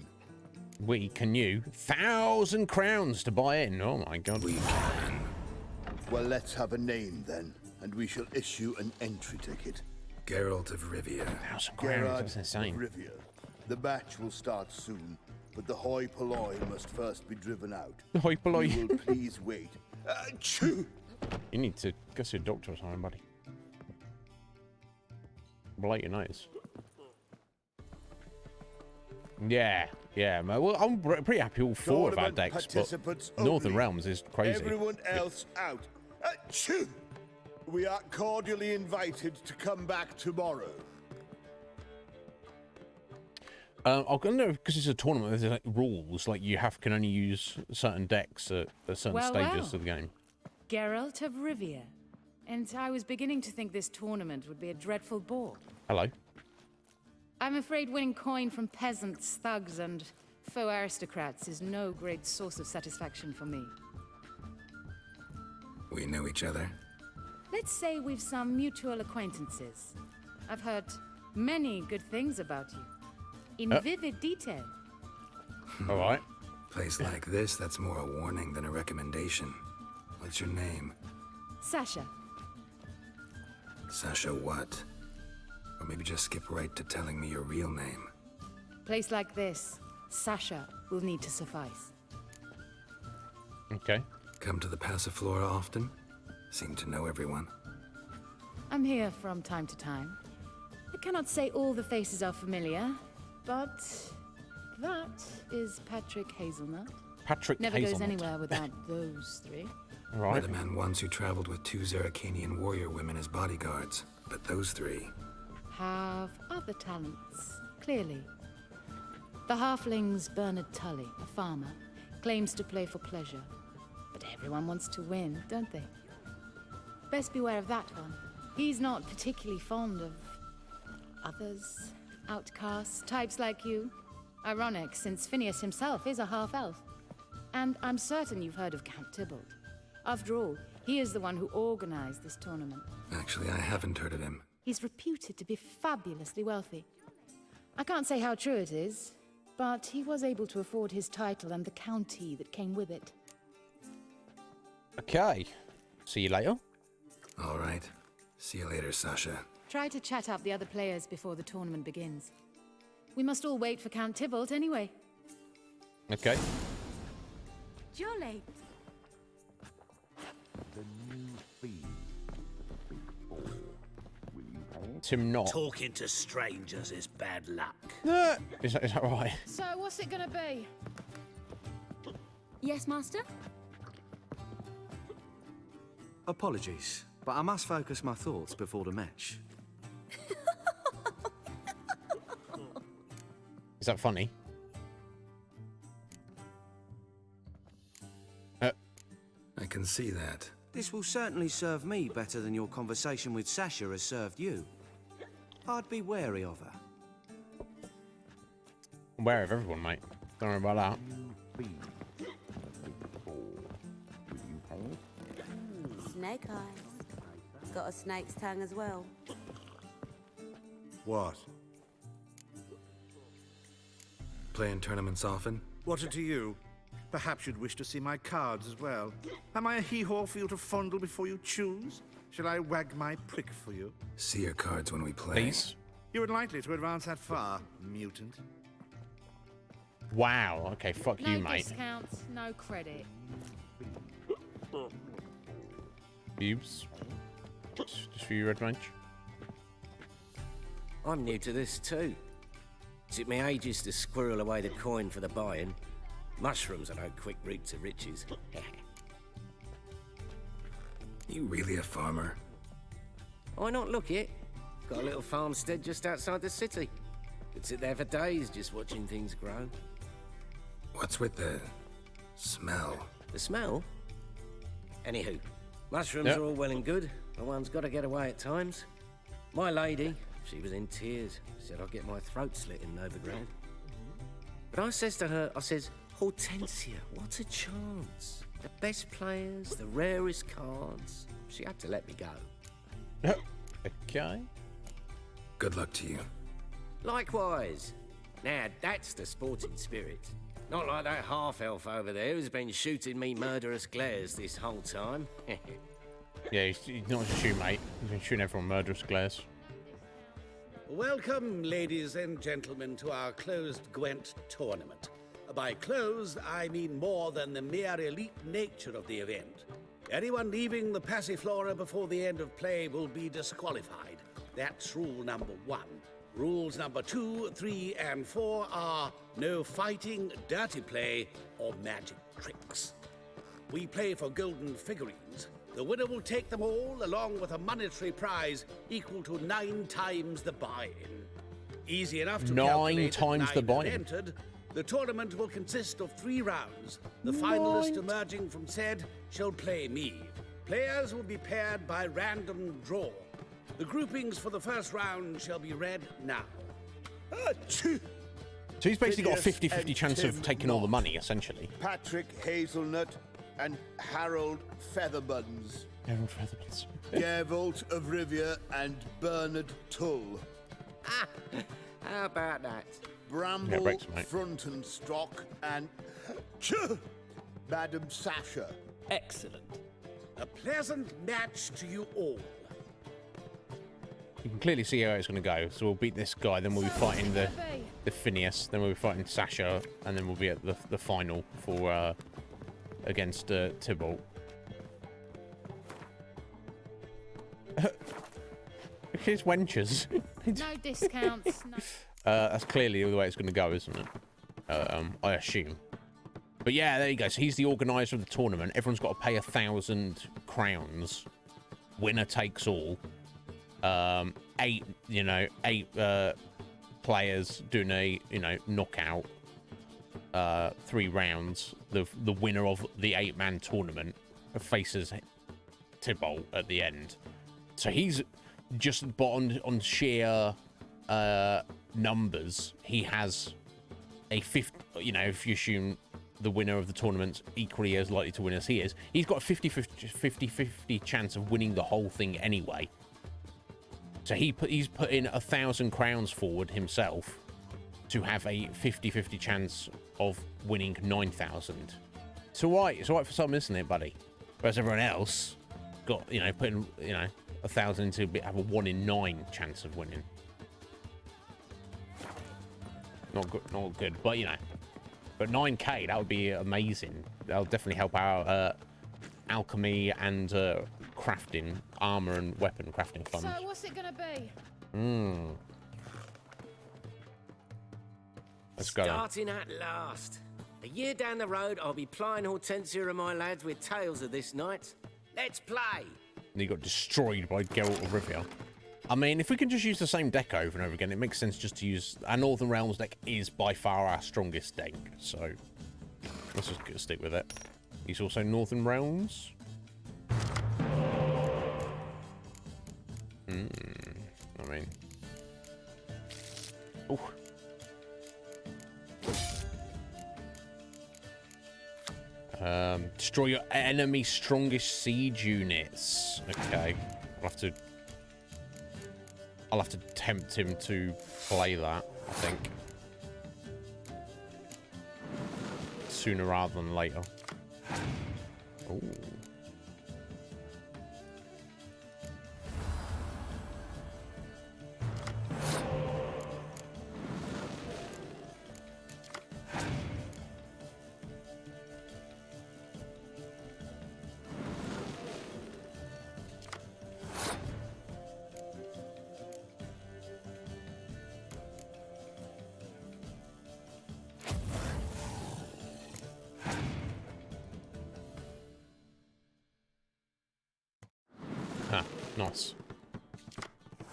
Can you? 1,000 crowns to buy in. Oh my god. We can. Well, let's have a name then, and we shall issue an entry ticket. Geralt of Rivia. 1,000 crowns, that's insane. Of Rivia. The match will start soon, but the hoi polloi must first be driven out. The hoi polloi. You will please wait. You need to go see a doctor or something, buddy. Blate your nose. Yeah, man. Well, I'm pretty happy all four of our decks, but Northern Realms is crazy. Everyone else out. We are cordially invited to come back tomorrow. I'm gonna, because it's a tournament, there's like rules, like you can only use certain decks at certain stages of the game. Geralt of Rivia. And I was beginning to think this tournament would be a dreadful bore. Hello. I'm afraid winning coin from peasants, thugs, and faux aristocrats is no great source of satisfaction for me. We know each other? Let's say we've some mutual acquaintances. I've heard many good things about you. In vivid detail. All right. Place like this, that's more a warning than a recommendation. What's your name? Sasha. Sasha what? Or maybe just skip right to telling me your real name. Place like this, Sasha will need to suffice. Okay. Come to the Passiflora often? Seem to know everyone. I'm here from time to time. I cannot say all the faces are familiar, but that is Patrick Hazelnut. Patrick Never Hazelnut. goes anywhere without those three. Right. Met a man once who traveled with 2 Zeracanian warrior women as bodyguards, but those 3 have other talents, clearly. The halfling's Bernard Tully, a farmer, claims to play for pleasure. But everyone wants to win, don't they? Best beware of that one. He's not particularly fond of others, outcasts, types like you. Ironic, since Phineas himself is a half-elf. And I'm certain you've heard of Count Tybalt. After all, he is the one who organized this tournament. Actually, I haven't heard of him. He's reputed to be fabulously wealthy. I can't say how true it is, but he was able to afford his title and the county that came with it. Okay. See you later. All right. See you later, Sasha. Try to chat up the other players before the tournament begins. We must all wait for Count Tybalt anyway. Okay. Jolly. The new feed. Tim not. Talking to strangers is bad luck. Is that right? So, what's it gonna be? Yes, Master? Apologies, but I must focus my thoughts before the match. Is that funny? I can see that. This will certainly serve me better than your conversation with Sasha has served you. I'd be wary of her. I'm wary of everyone, mate. Don't worry about that. Snake eyes. Got a snake's tongue as well. What? Playing tournaments often? What are to you? Perhaps you'd wish to see my cards as well. Am I a hee-haw for you to fondle before you choose? Shall I wag my prick for you? See your cards when we play. Please. You would likely to advance that far, mutant. Wow. Okay, fuck No you, mate. discounts, no credit. Bubes. Just for you, Red Mage. I'm new to this too. Took me ages to squirrel away the coin for the buy-in. Mushrooms are no quick route to riches. You really a farmer? Why not look it? Got a little farmstead just outside the city. Could sit there for days just watching things grow. What's with the smell? The smell? Anywho, mushrooms are all well and good, but one's got to get away at times. My lady, she was in tears. Said I'd get my throat slit in overground. But I says to her, I says, Hortensia, what a chance. The best players, the rarest cards. She had to let me go. Okay. Good luck to you. Likewise. Now, that's the sporting spirit. Not like that half-elf over there who's been shooting me murderous glares this whole time. Yeah, he's not just you, mate. He's been shooting everyone murderous glares. Welcome, ladies and gentlemen, to our closed Gwent tournament. By closed, I mean more than the mere elite nature of the event. Anyone leaving the Passiflora before the end of play will be disqualified. That's rule number 1. Rules number 2, 3, and 4 are no fighting, dirty play, or magic tricks. We play for golden figurines. The winner will take them all, along with a monetary prize equal to 9 times the buy-in. Easy enough to 9 calculate. times the buy-in. Entered. The tournament will consist of 3 rounds. The finalist emerging from said shall play me. Players will be paired by random draw. The groupings for the first round shall be read now. So he's basically got a 50-50 chance of taking all the money, essentially. Patrick Hazelnut and Harold Featherbuns. Harold Featherbuns. Geralt of Rivia and Bernard Tull. How about that? Bramble breaks, mate. Front and Stock and Madam Sasha. Excellent. A pleasant match to you all. You can clearly see how it's going to go. So we'll beat this guy, then we'll be fighting the Phineas, then we'll be fighting Sasha, and then we'll be at the final for against Tybalt. Here's wenches. No discounts. No. That's clearly the way it's going to go, isn't it? I assume. But yeah, there you go. So he's the organizer of the tournament. Everyone's got to pay 1,000 crowns. Winner takes all. 8 players doing a knockout. 3 rounds. The winner of the 8-man tournament faces Tybalt at the end. So he's just on sheer numbers. He has a 50. If you assume the winner of the tournament's equally as likely to win as he is, he's got a 50-50 chance of winning the whole thing anyway. So he's put in 1,000 crowns forward himself to have a 50-50 chance of winning 9,000. It's all right for some, isn't it, buddy? Whereas everyone else got putting 1,000 to have a 1 in 9 chance of winning. Not good, but but 9k, that would be amazing. That'll definitely help our alchemy and crafting, armor and weapon crafting funds. So what's it gonna be? Let's go. Starting at last. A year down the road, I'll be plying Hortensia and my lads with tales of this night. Let's play. And he got destroyed by Geralt of Rivia. I mean, if we can just use the same deck over and over again, it makes sense just to use... Our Northern Realms deck is by far our strongest deck, so... Let's just stick with it. He's also Northern Realms. I mean... Ooh. Destroy your enemy's strongest siege units. Okay. I'll have to tempt him to play that, I think. Sooner rather than later. Ooh. Nice.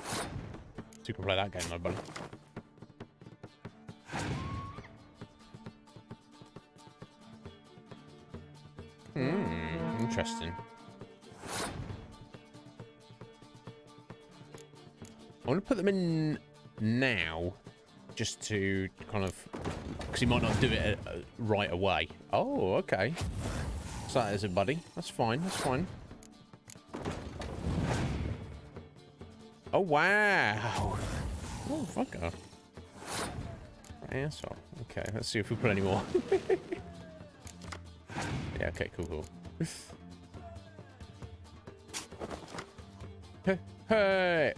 So you can play that game though, buddy. Interesting. I want to put them in now, just to kind of, because he might not do it right away. Oh, okay. So that is it, buddy. That's fine. That's fine. Oh, wow. Oh, fucker. Asshole. Okay, let's see if we put any more. Yeah, okay, cool. Hey! Hey!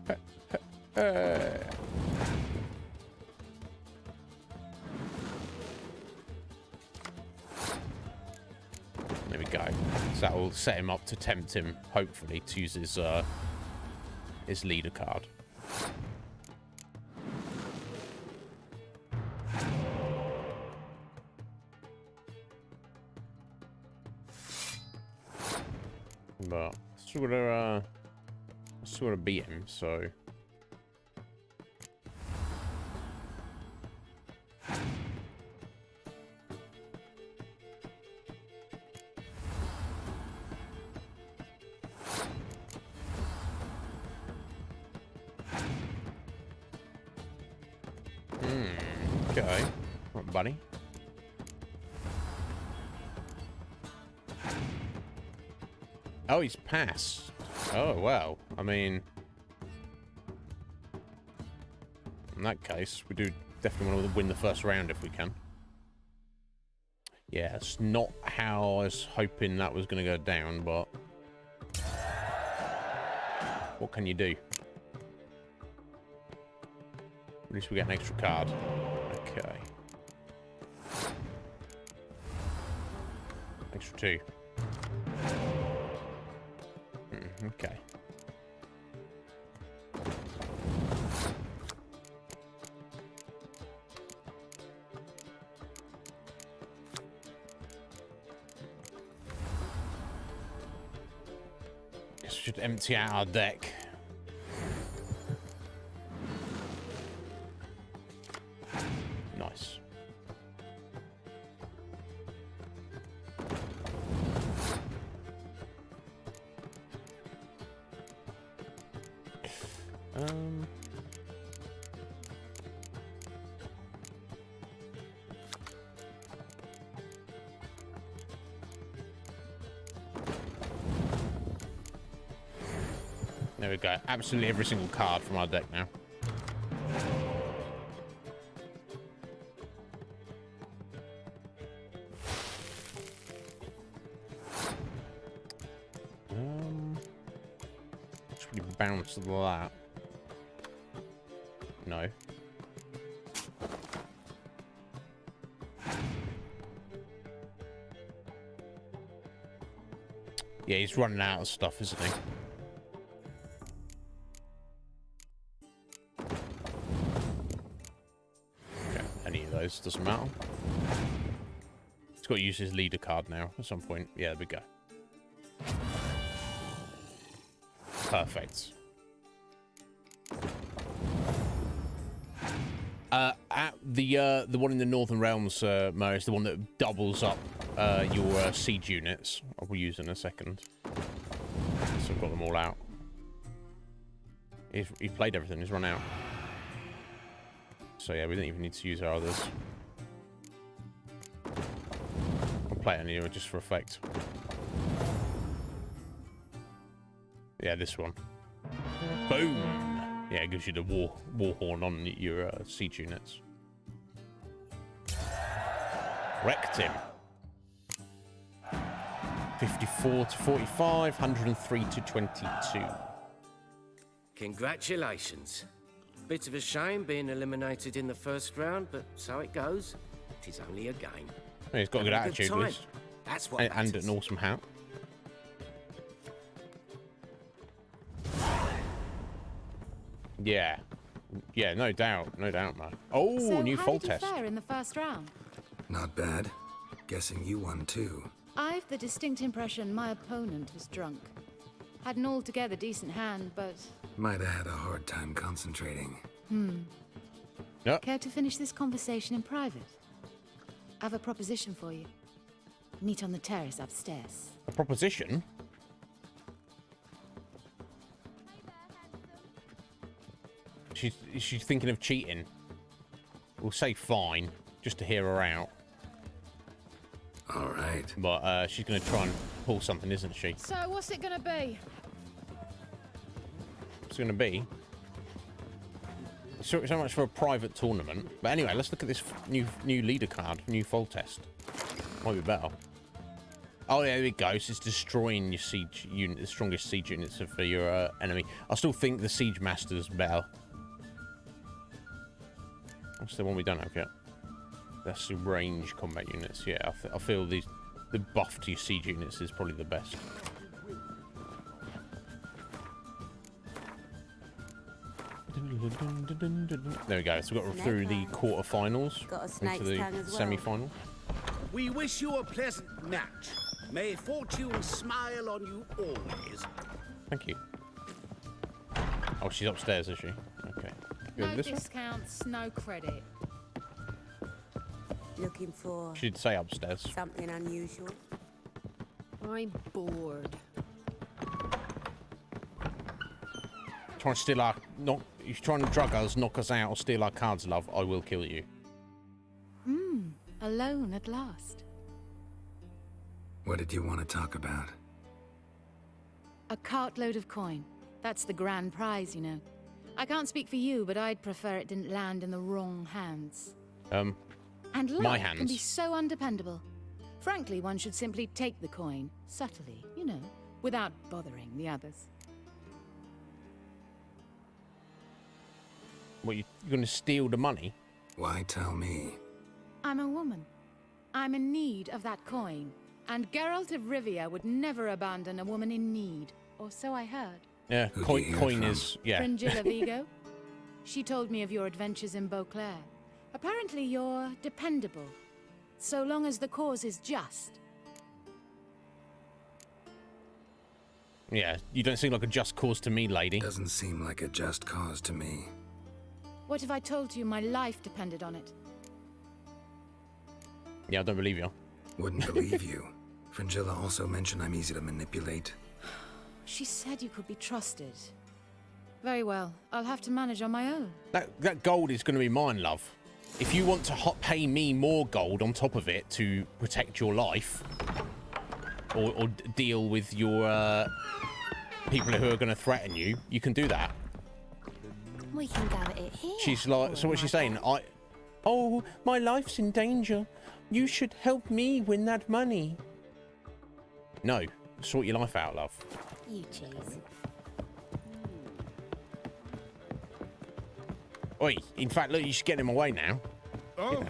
Hey! There we go. So that will set him up to tempt him, hopefully, to use his leader card. But still gotta beat him, so. Okay. Right, buddy. Oh, he's passed. Oh, wow. I mean, in that case, we do definitely want to win the first round if we can. Yeah, it's not how I was hoping that was going to go down, but what can you do? At least we get an extra card. Okay. Extra 2. Okay. Guess we should empty out our deck. Nice. There we go. Absolutely every single card from our deck now. Should we bounce that? No. Yeah, he's running out of stuff, isn't he? Okay, any of those doesn't matter. He's got to use his leader card now at some point. Yeah, there we go. Perfect. At the one in the Northern Realms, Mo, is the one that doubles up your siege units. I will use in a second. So I've got them all out. He's played everything. He's run out. So yeah, we don't even need to use our others. I'll play it anyway just for effect. Yeah, this one. Boom! Yeah, it gives you the war horn on your siege units. Wrecked him. 54 to 45, 103 to 22. Congratulations. Bit of a shame being eliminated in the first round, but so it goes. It is only a game. Yeah, he's got a good attitude, Liz. That's what and an awesome hat. Yeah. Yeah, no doubt. No doubt, man. Oh, So new how fault did you test. fare in the first round? Not bad. Guessing you won too. I've the distinct impression my opponent was drunk. Had an altogether decent hand, but... Might have had a hard time concentrating. Yep. Care to finish this conversation in private? I have a proposition for you. Meet on the terrace upstairs. A proposition? She's thinking of cheating. We'll say fine, just to hear her out. All right. But she's going to try and pull something, isn't she? So what's it gonna be? It's going to be so much for a private tournament. But anyway, let's look at this new leader card, new fold test. Might be better. Oh yeah, there we go. So it's destroying your siege unit, the strongest siege units for your enemy. I still think the siege master's better. That's the one we don't have yet. That's the range combat units. Yeah, I feel the buff to your siege units is probably the best. There we go. So we got through the quarterfinals into the semi-final. We wish you a pleasant match. May fortune smile on you always. Thank you. Oh, she's upstairs, is she? Okay. No This one? discounts, no credit. Looking for She'd say upstairs. something unusual. I'm bored. Trying to steal our you're trying to drug us, knock us out, or steal our cards, love. I will kill you. Alone at last. What did you want to talk about? A cartload of coin. That's the grand prize, you know. I can't speak for you, but I'd prefer it didn't land in the wrong hands. And my luck hands. can be so undependable. Frankly, one should simply take the coin, subtly, you know, without bothering the others. What, you're going to steal the money? Why tell me? I'm a woman. I'm in need of that coin. And Geralt of Rivia would never abandon a woman in need. Or so I heard. Yeah, coin is... Yeah. Fringilla Vigo. She told me of your adventures in Beauclair. Apparently you're dependable. So long as the cause is just. Yeah, you don't seem like a just cause to me, lady. Doesn't seem like a just cause to me. What if I told you my life depended on it? Yeah, I don't believe you. Wouldn't believe you. Fringilla also mentioned I'm easy to manipulate. She said you could be trusted. Very well. I'll have to manage on my own. That gold is going to be mine, love. If you want to pay me more gold on top of it to protect your life, or deal with your people who are going to threaten you, you can do that. We can go at it here. She's like, so what's she saying? Oh, my life's in danger. You should help me win that money. No, sort your life out, love. You cheese. Oi, in fact, look, you should get him away now. Oh.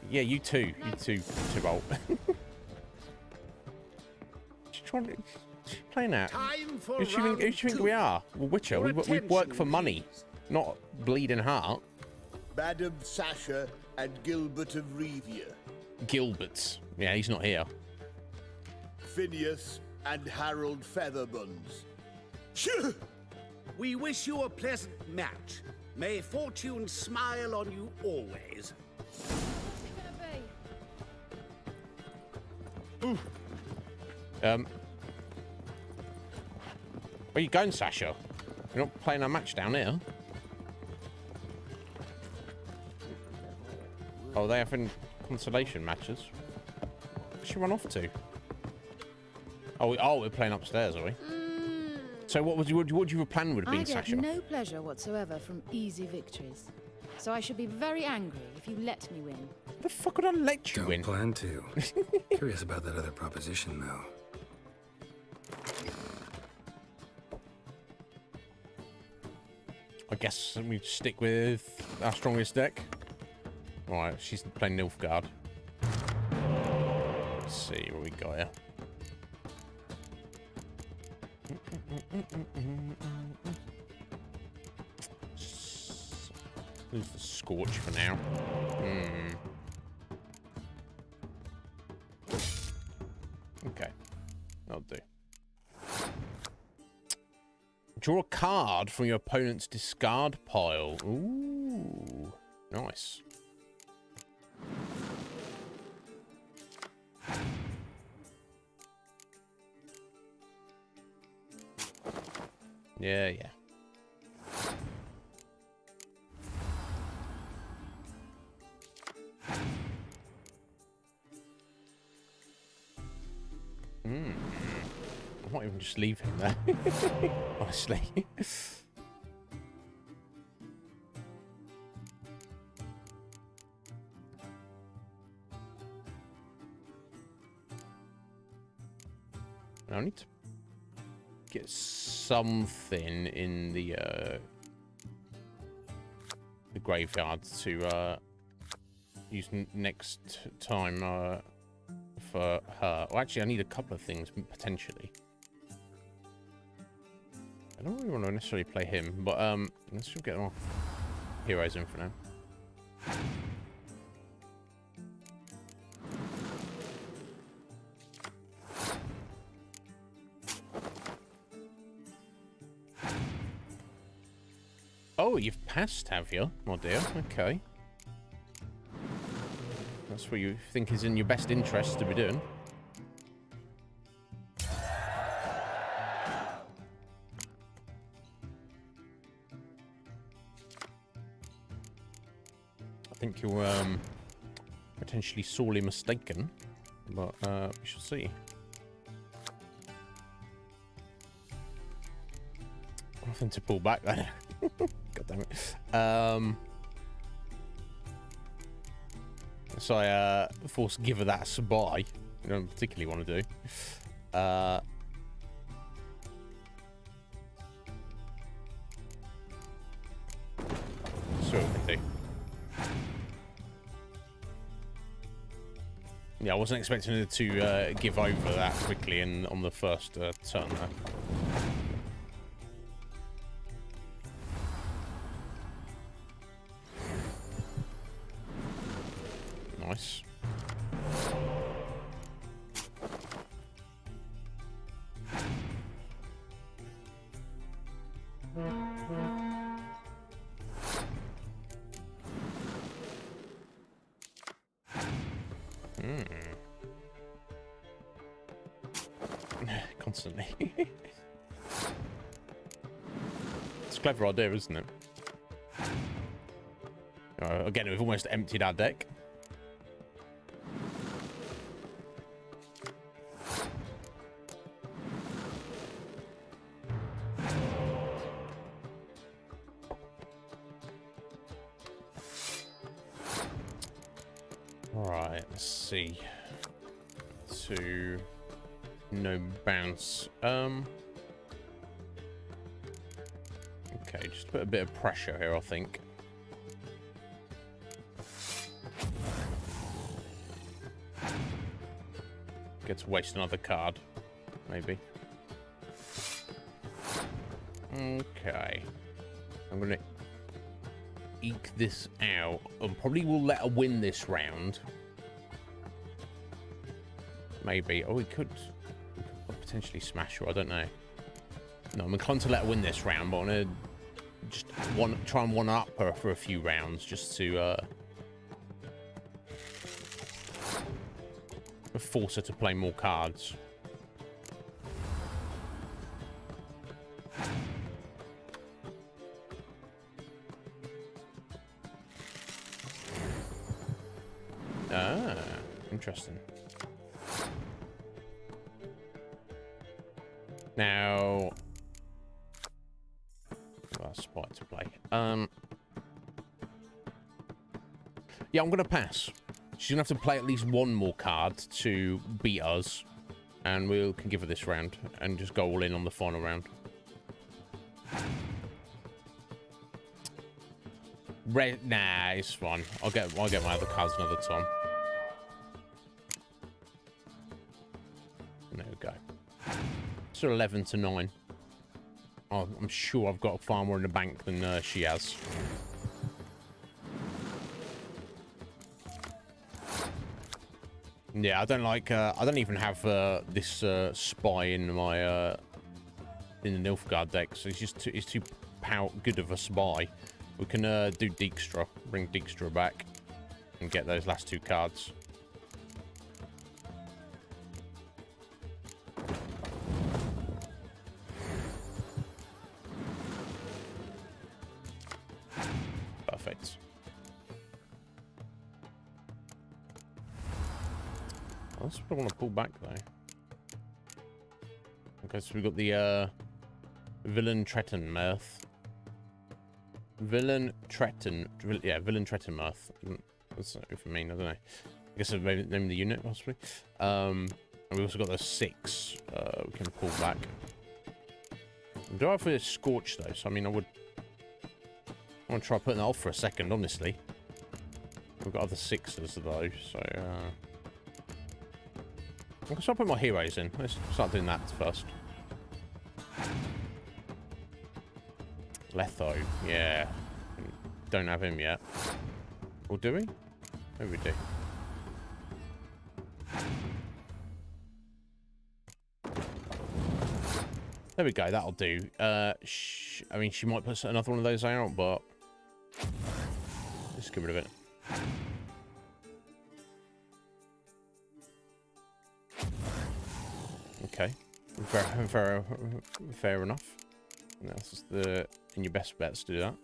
Yeah, you too. You too, Bolt. She's playing out. Time for Who do you think we are? Well, Witcher, we work for money, not bleeding heart. Madam Sasha and Gilbert of Rivia. Gilberts. Yeah, he's not here. Phineas and Harold Featherbones. We wish you a pleasant match. May fortune smile on you always. Where are you going, Sasha? You're not playing a match down here. Oh, they having consolation matches. Where's she run off to? Oh, we're playing upstairs, are we? So what would your plan would have been, I get Sasha? no pleasure whatsoever from easy victories. So I should be very angry if you let me win. The fuck would I let you win? Don't plan to. Curious about that other proposition, though. I guess we stick with our strongest deck. Right, she's playing Nilfgaard. Let's see what we got here. Use the Scorch for now. Okay, that'll do. Draw a card from your opponent's discard pile. Ooh, nice. Yeah. I might even just leave him there. Honestly. I need to get something in the graveyard to use next time for her. Well, actually, I need a couple of things potentially. I don't really want to necessarily play him, but let's just get more heroes in for now. Oh, you've passed, have you, my dear? Okay. That's what you think is in your best interest to be doing. I think you're potentially sorely mistaken, but we shall see. Nothing to pull back there. God damn it. So I force Giver that a spy. I don't particularly want to do. So what we do. Yeah, I wasn't expecting it to give over that quickly on the first turn there. Nice. Constantly. It's a clever idea, isn't it? Again, we've almost emptied our deck. Alright, let's see. No bounce. Okay, just put a bit of pressure here, I think. Get to waste another card, maybe. Okay. I'm gonna eke this out, and probably will let her win this round. maybe. Oh, we could potentially smash her. I don't know. No, I'm inclined to let her win this round, but I'm gonna just try and one up her for a few rounds, just to force her to play more cards. Ah, interesting. Now, spot to play. Yeah, I'm gonna pass. She's gonna have to play at least one more card to beat us, and we can give her this round and just go all in on the final round. Nah, it's fine. I'll get my other cards another time. There we go. So 11 to 9. Oh, I'm sure I've got far more in the bank than she has. Yeah, I don't like. I don't even have this spy in my in the Nilfgaard deck. So it's too good of a spy. We can do Dijkstra, bring Dijkstra back, and get those last two cards. Perfect. I also want to pull back though. Okay, so we've got the Villain Trettenmirth. Villain Trettenmirth. What's that if I mean? I don't know. I guess I've maybe named the unit possibly. And we also got the 6. We can pull back. Do I have a Scorch though? So I mean, I want to try putting that off for a second. Honestly, we've got other 6s though, so. I'm going to start putting my heroes in. Let's start doing that first. Letho, yeah. Don't have him yet. Or do we? Maybe we do. There we go, that'll do. I mean, she might put another one of those out, but let's get rid of it. Okay, fair enough. And that's in your best bets to do that.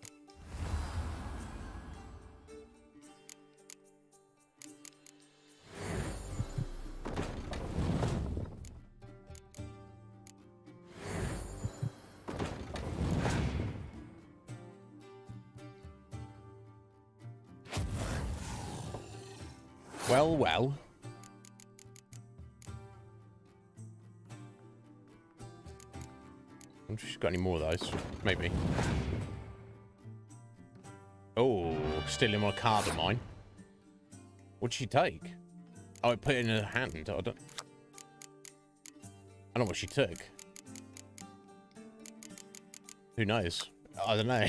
Well. I wonder if she's got any more of those. Maybe. Oh, stealing my card of mine. What'd she take? Oh, it put it in her hand. I don't know what she took. Who knows? I don't know.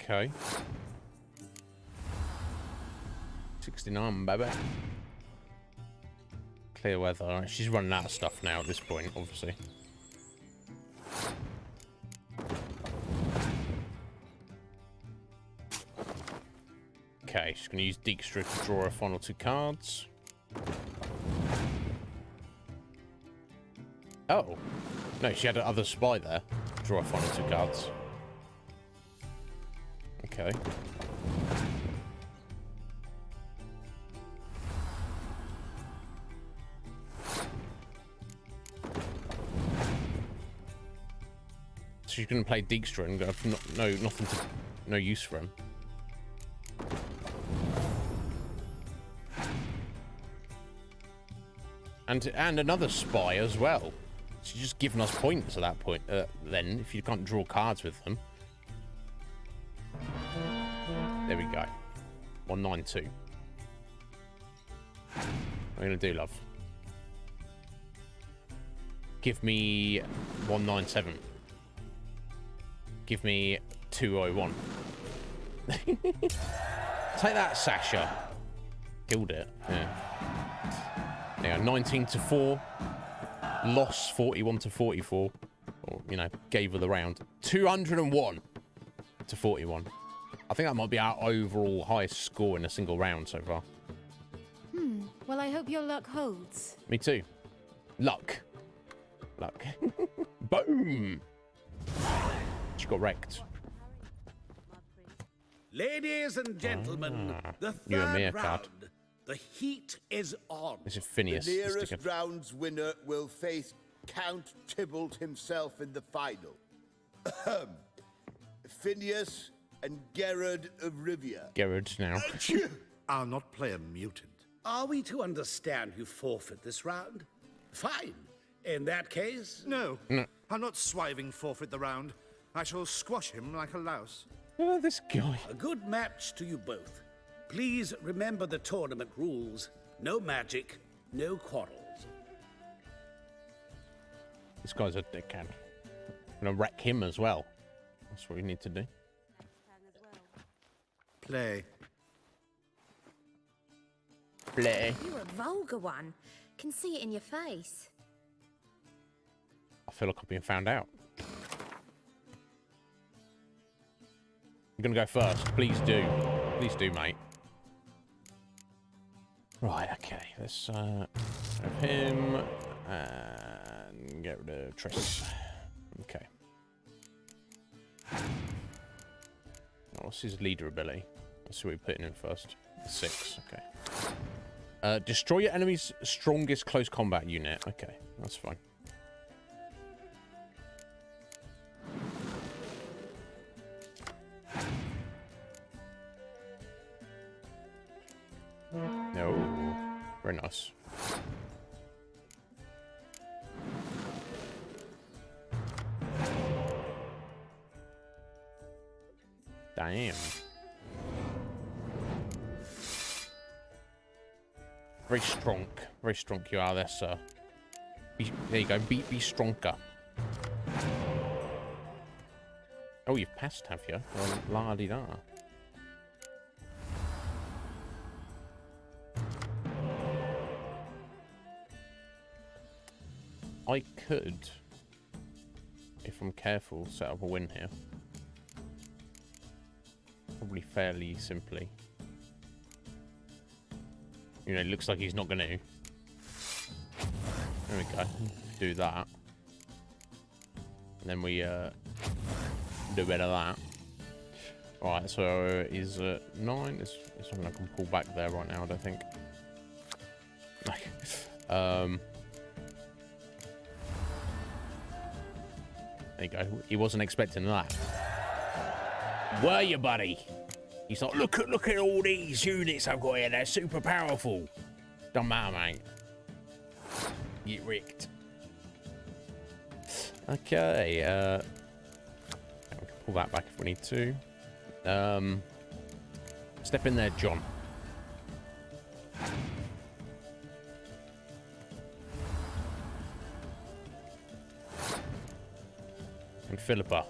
Okay. 69, baby. Clear weather. She's running out of stuff now at this point, obviously. Okay, she's going to use Dijkstra to draw her final 2 cards. Oh. No, she had another spy there. Draw her final 2 cards. Okay. She's going to play Dijkstra and have no use for him. And another spy as well. She's just giving us points at that point. Then, if you can't draw cards with them. There we go. 192. What are you going to do, love? Give me 197. Give me 201. Take that, Sasha. Killed it. Yeah. Yeah, 19-4. Lost 41-44. Or, you know, gave her the round. 201-41. I think that might be our overall highest score in a single round so far. Well, I hope your luck holds. Me too. Luck. Boom! She got wrecked. Ladies and gentlemen, the you and me third a card. round. The heat is on. This is Phineas. The Let's nearest stick a- round's winner will face Count Tybalt himself in the final. Ahem. Phineas and Gerard of Rivia. Geralt now. I'll not play a mutant. Are we to understand you forfeit this round? Fine. In that case... No. I'll not swiving forfeit the round. I shall squash him like a louse. Oh, this guy. A good match to you both. Please remember the tournament rules. No magic, no quarrels. This guy's a dickhead. I'm gonna wreck him as well. That's what we need to do. Play. Play. You're a vulgar one. Can see it in your face. I feel like I'm being found out. You're gonna go first. Please do. Please do, mate. Right, okay. Let's have him and get rid of Triss. Okay. What's his leader ability? Let's see what we're putting in first. 6, okay. Destroy your enemy's strongest close combat unit. Okay, that's fine. No, very nice. Damn. Very strong. Very strong you are there, sir. There you go. Be stronger. Oh, you've passed, have you? Well, la-di-da. I could, if I'm careful, set up a win here. Probably fairly simply. You know, it looks like he's not going to. There we go. Do that. And then we do a bit of that. Alright, so he's 9. There's something I can pull back there right now, I don't think. There you go. He wasn't expecting that. Were you, buddy? He's like, look at all these units I've got here. They're super powerful. Don't matter, mate. Get wrecked. Okay. We can pull that back if we need to. Step in there, John. And Philippa.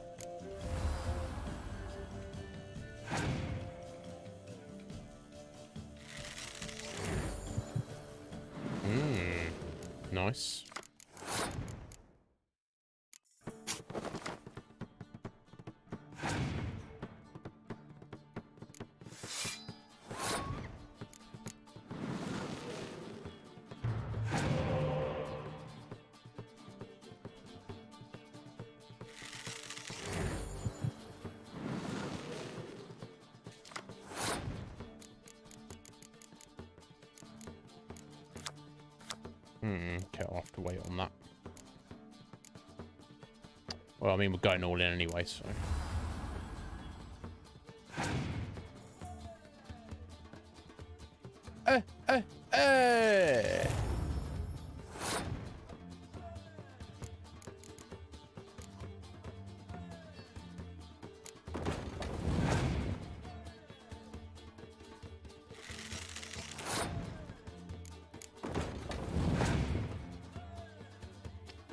Nice. Okay, I'll have to wait on that. Well, I mean, we're going all in anyway, so...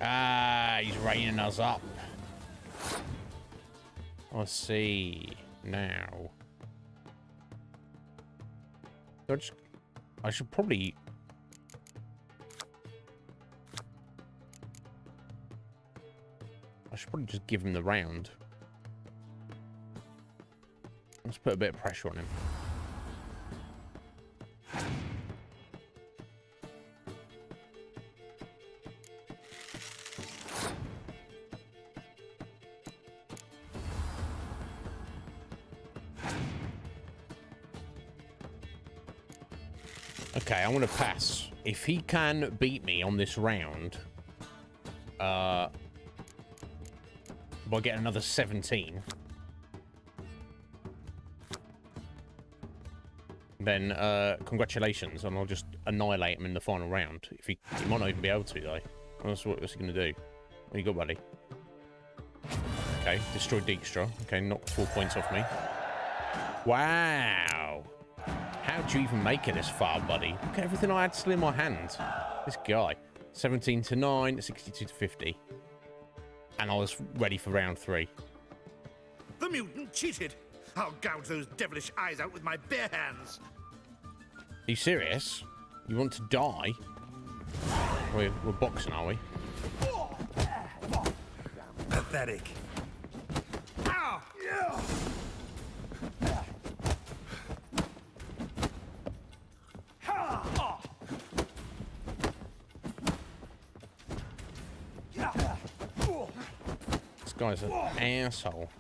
Ah, he's raining us up. I see. Now. I should probably... just give him the round. Let's put a bit of pressure on him. Okay, I'm gonna pass. If he can beat me on this round, by getting another 17, then congratulations, and I'll just annihilate him in the final round. If he might not even be able to though. What's he gonna do? What you got, buddy? Okay, destroy Dijkstra. Okay, knock 4 points off me. Wow. How'd you even make it this far, buddy? Look at everything I had still in my hand. This guy. 17 to 9, 62 to 50. And I was ready for round 3. The mutant cheated. I'll gouge those devilish eyes out with my bare hands. Are you serious? You want to die? We're boxing, are we? Pathetic. Ow! Yeah. This guy's an asshole.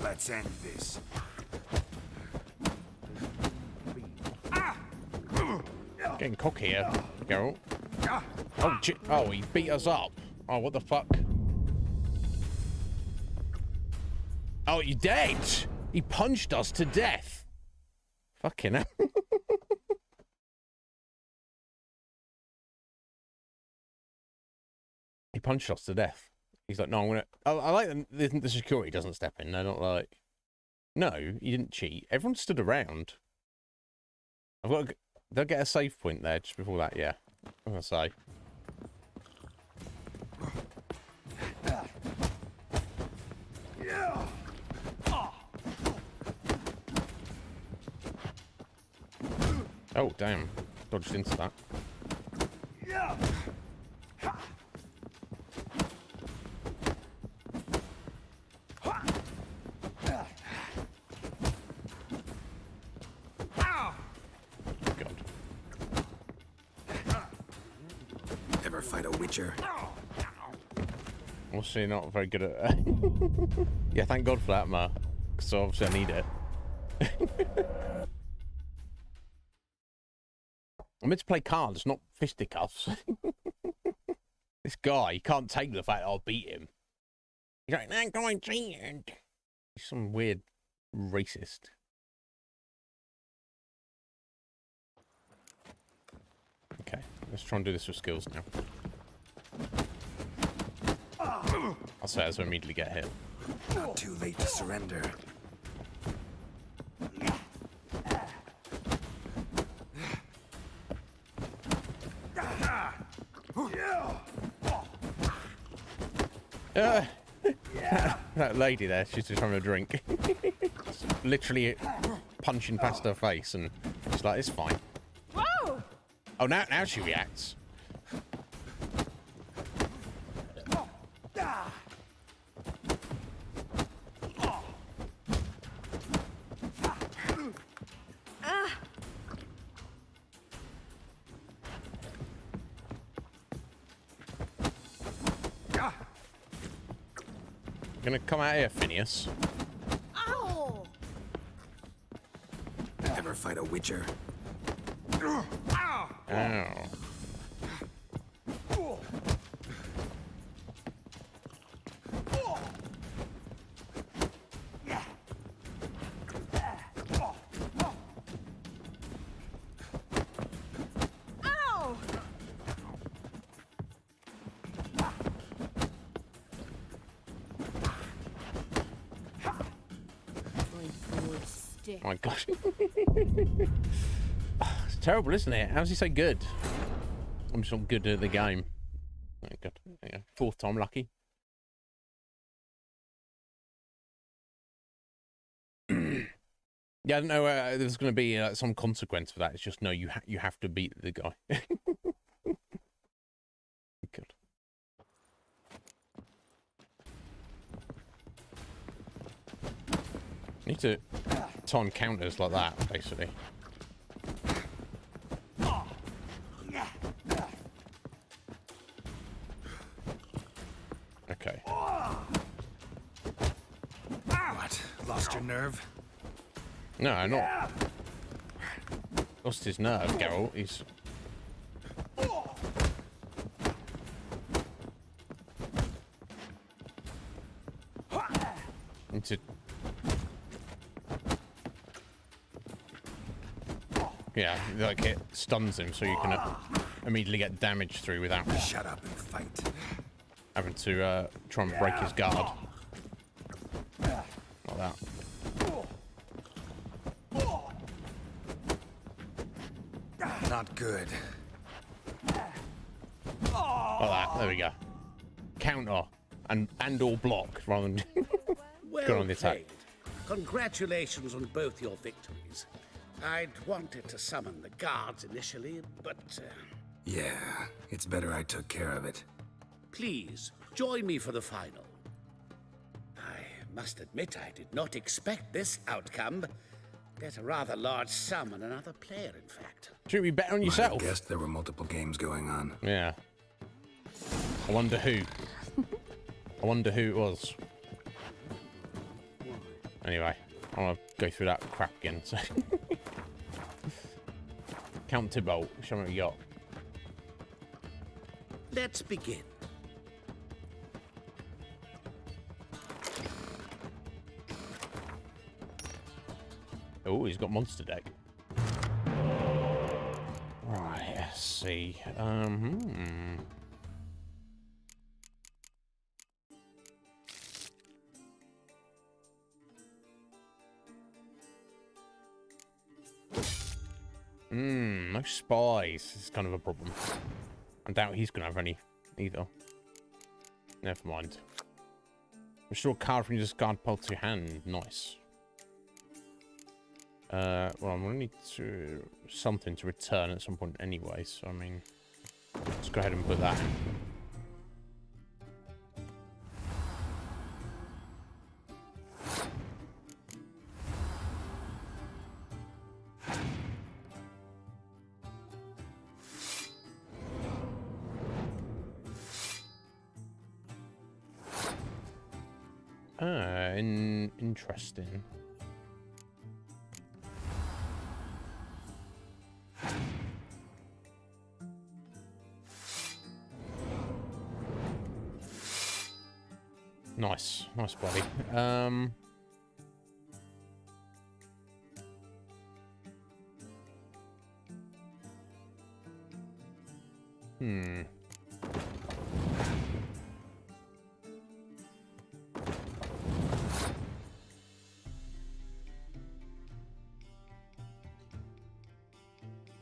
Let's end this. Getting cocky here, Geralt. Oh, he beat us up. Oh, what the fuck? Oh, you're dead. He punched us to death. Fucking hell. He punched us to death. He's like, no, I'm gonna... I like the security doesn't step in. They're not like... No, you didn't cheat. Everyone stood around. I've got to... They'll get a save point there just before that, yeah. I'm gonna say. Oh, damn. Dodged into that. Ever fight a witcher? Obviously not very good at... Yeah, thank God for that, Ma. Because obviously I need it. I'm meant to play cards, not fisticuffs. This guy, he can't take the fact that I'll beat him. He's like, that guy cheated. He's some weird racist. Okay, let's try and do this with skills now. I'll say as I immediately get hit. Not too late to surrender. That lady there, she's just having a drink. Literally punching past her face, and she's like, it's fine. Whoa! Oh, now she reacts. Gonna come out here, Phineas. Ow! Ever fight a witcher? Ow. Oh my gosh. It's terrible, isn't it? How's he so good? I'm just not good at the game. Oh, good. There you go. Fourth time lucky. Yeah, I don't know. There's going to be some consequence for that. It's just no. You have to beat the guy. Good. Need to time counters like that, basically. Okay. What? Lost your nerve? No, not. Lost his nerve, Geralt. He's. Need to. Yeah, like it stuns him, so you can immediately get damage through without. Shut up and fight. Having to try and break his guard. Like that. Not good. Like that. There we go. Counter and or block rather than Well go on the attack. played. Congratulations on both your victories. I'd wanted to summon the guards initially, but... Yeah, it's better I took care of it. Please, join me for the final. I must admit I did not expect this outcome. There's a rather large sum on another player, in fact. Should we bet on yourself? I guessed there were multiple games going on. Yeah. I wonder who. I wonder who it was. Anyway, I want to go through that crap again. So. Count Tybalt, show me what you got. Let's begin. Oh, he's got monster deck. Right, let's see. No spies. It's kind of a problem. I doubt he's going to have any either. Never mind. Restore card from your discard pile to hand. Nice. Well, I'm going to need something to return at some point anyway, so I mean, let's go ahead and put that in. Interesting. Nice, nice buddy.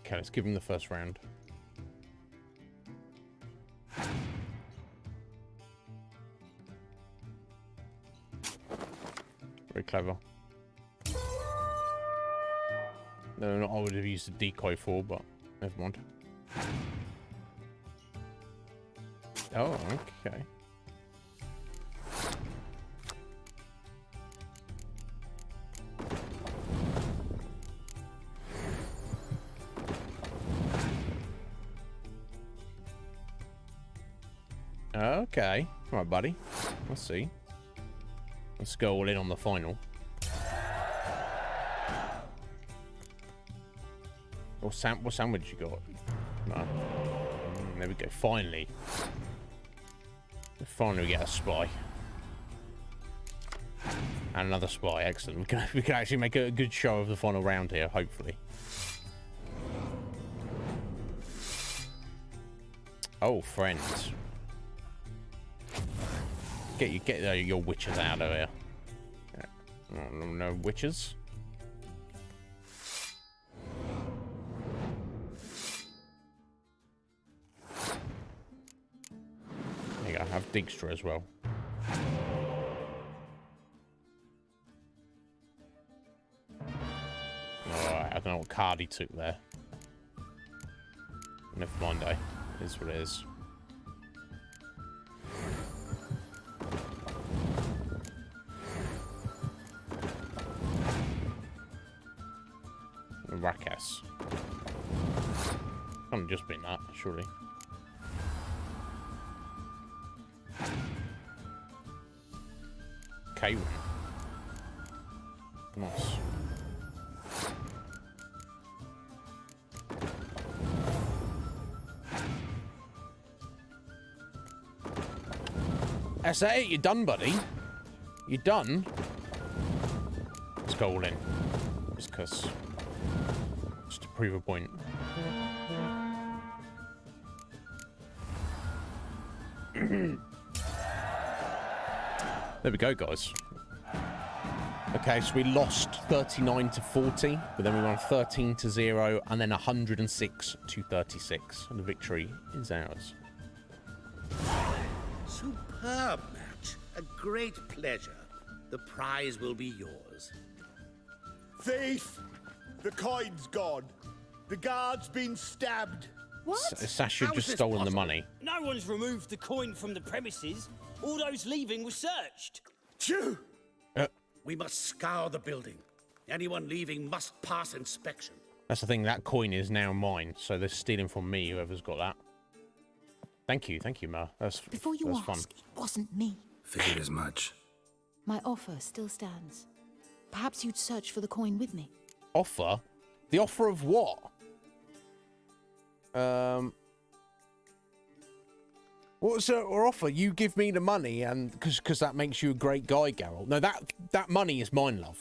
Okay, let's give him the first round. Very clever. No, not I would have used a decoy for, but never mind. Oh, okay. Okay. All right, buddy. Let's see. Let's go all in on the final. What sandwich you got? No. There we go. Finally. Finally we get a spy. And another spy. Excellent. We can actually make a good show of the final round here, hopefully. Oh, friends. Get your witches out of here. No witches. have Dijkstra as well. Alright, I don't know what card he took there. Never mind, eh? It is what it is. Rakas. Can't have just been that, surely. K1. Nice. That's it, you're done, buddy. You're done. Let's go all in. Just because. Just to prove a point. There we go, guys. Okay, so we lost 39 to 40, but then we won 13 to 0, and then 106 to 36, and the victory is ours. Superb match. A great pleasure. The prize will be yours. Thief! The coin's gone. The guard's been stabbed. What? Sasha just stolen the money. No one's removed the coin from the premises. All those leaving were searched. Phew! We must scour the building. Anyone leaving must pass inspection. That's the thing, that coin is now mine, so they're stealing from me, whoever's got that. Thank you, Ma. That's Before you ask, fun. it wasn't me. Figured as much. My offer still stands. Perhaps you'd search for the coin with me. Offer? The offer of what? What's our offer? You give me the money, and because that makes you a great guy, Geralt. No, that money is mine, love.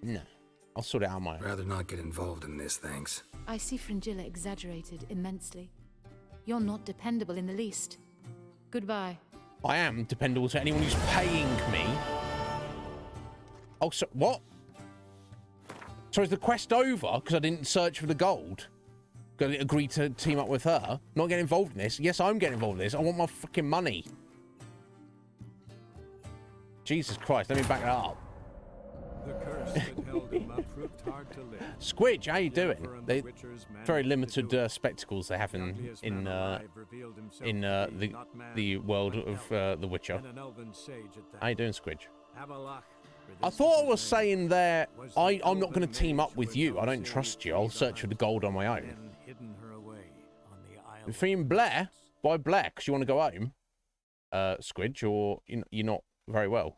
No, I'll sort it out on my own. Rather not get involved in this, thanks. I see Fringilla exaggerated immensely. You're not dependable in the least. Goodbye. I am dependable to anyone who's paying me. Oh, so what? So is the quest over because I didn't search for the gold? Because I didn't agree to team up with her? Not getting involved in this? Yes, I'm getting involved in this. I want my fucking money. Jesus Christ, let me back that up. The curse that held him up proved hard to live. Squidge, how you doing? They very limited spectacles they have in the world of The Witcher. How you doing, Squidge? I thought I was saying there, I'm not going to team up with you. I don't trust you. I'll search for the gold on my own. You're feeling Blair? Why Blair? Because you want to go home? Squidge, or you're not very well?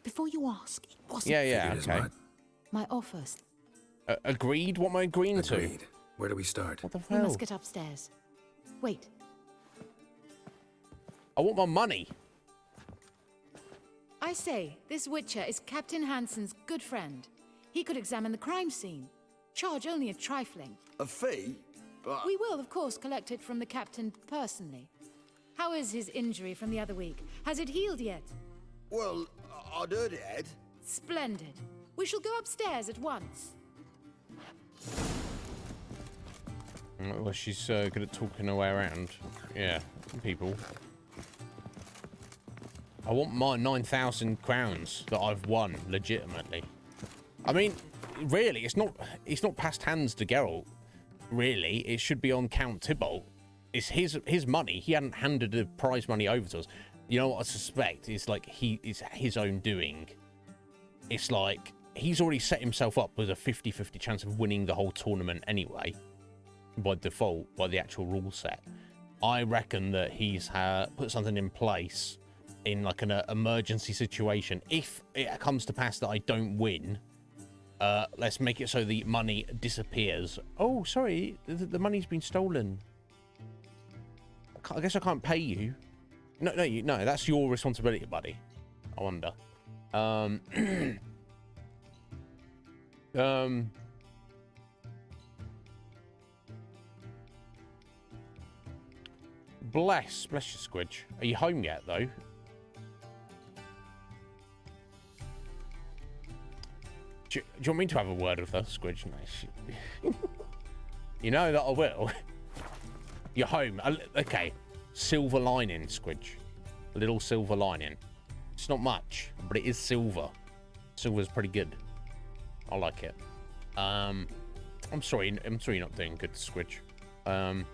Before you ask, it wasn't... Yeah, okay. My offers. Agreed? What am I agreeing to? Where do we start? What the We hell? must get upstairs. Wait. I want my money. I say, this Witcher is Captain Hansen's good friend. He could examine the crime scene. Charge only a trifling. A fee? But... We will, of course, collect it from the captain personally. How is his injury from the other week? Has it healed yet? Well, I'd heard it had. Splendid. We shall go upstairs at once. Well, she's good at talking her way around. Yeah, people. I want my 9,000 crowns that I've won legitimately. I mean, really, it's not passed hands to Geralt. Really, it should be on Count Tybalt. It's his money. He hadn't handed the prize money over to us. You know what I suspect? It's like it's his own doing. It's like he's already set himself up with a 50-50 chance of winning the whole tournament anyway, by default, by the actual rule set. I reckon that he's put something in place in like an emergency situation. If it comes to pass that I don't win, let's make it so the money disappears. Oh, sorry, the money's been stolen. I guess I can't pay you. No, that's your responsibility, buddy. I wonder. Bless you, Squidge. Are you home yet, though? Do you want me to have a word with her, Squidge? No, you know that I will. You're home. Okay. Silver lining, Squidge. A little silver lining. It's not much, but it is silver. Silver's pretty good. I like it. I'm sorry you're not doing good, Squidge. I'm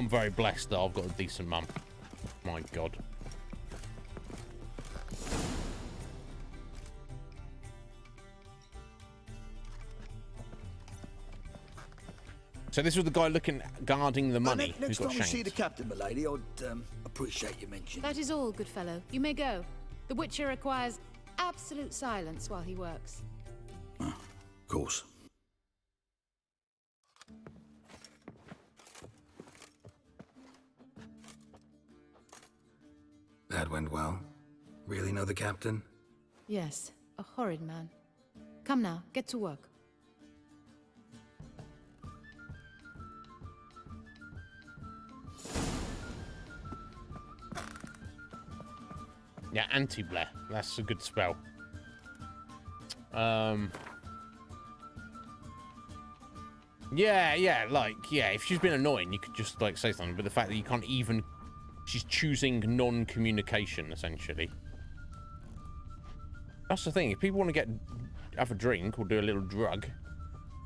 very blessed that I've got a decent mum. My God. So this was the guy guarding the money who Next got time we see shanked. the captain, milady, I'd appreciate you mentioning. That is all, good fellow. You may go. The Witcher requires absolute silence while he works. Of course. That went well. Really know the captain? Yes, a horrid man. Come now, get to work. Yeah, anti-Blair. That's a good spell. Yeah, if she's been annoying, you could just, like, say something, but the fact that you can't even... She's choosing non-communication, essentially. That's the thing. If people want to have a drink or do a little drug...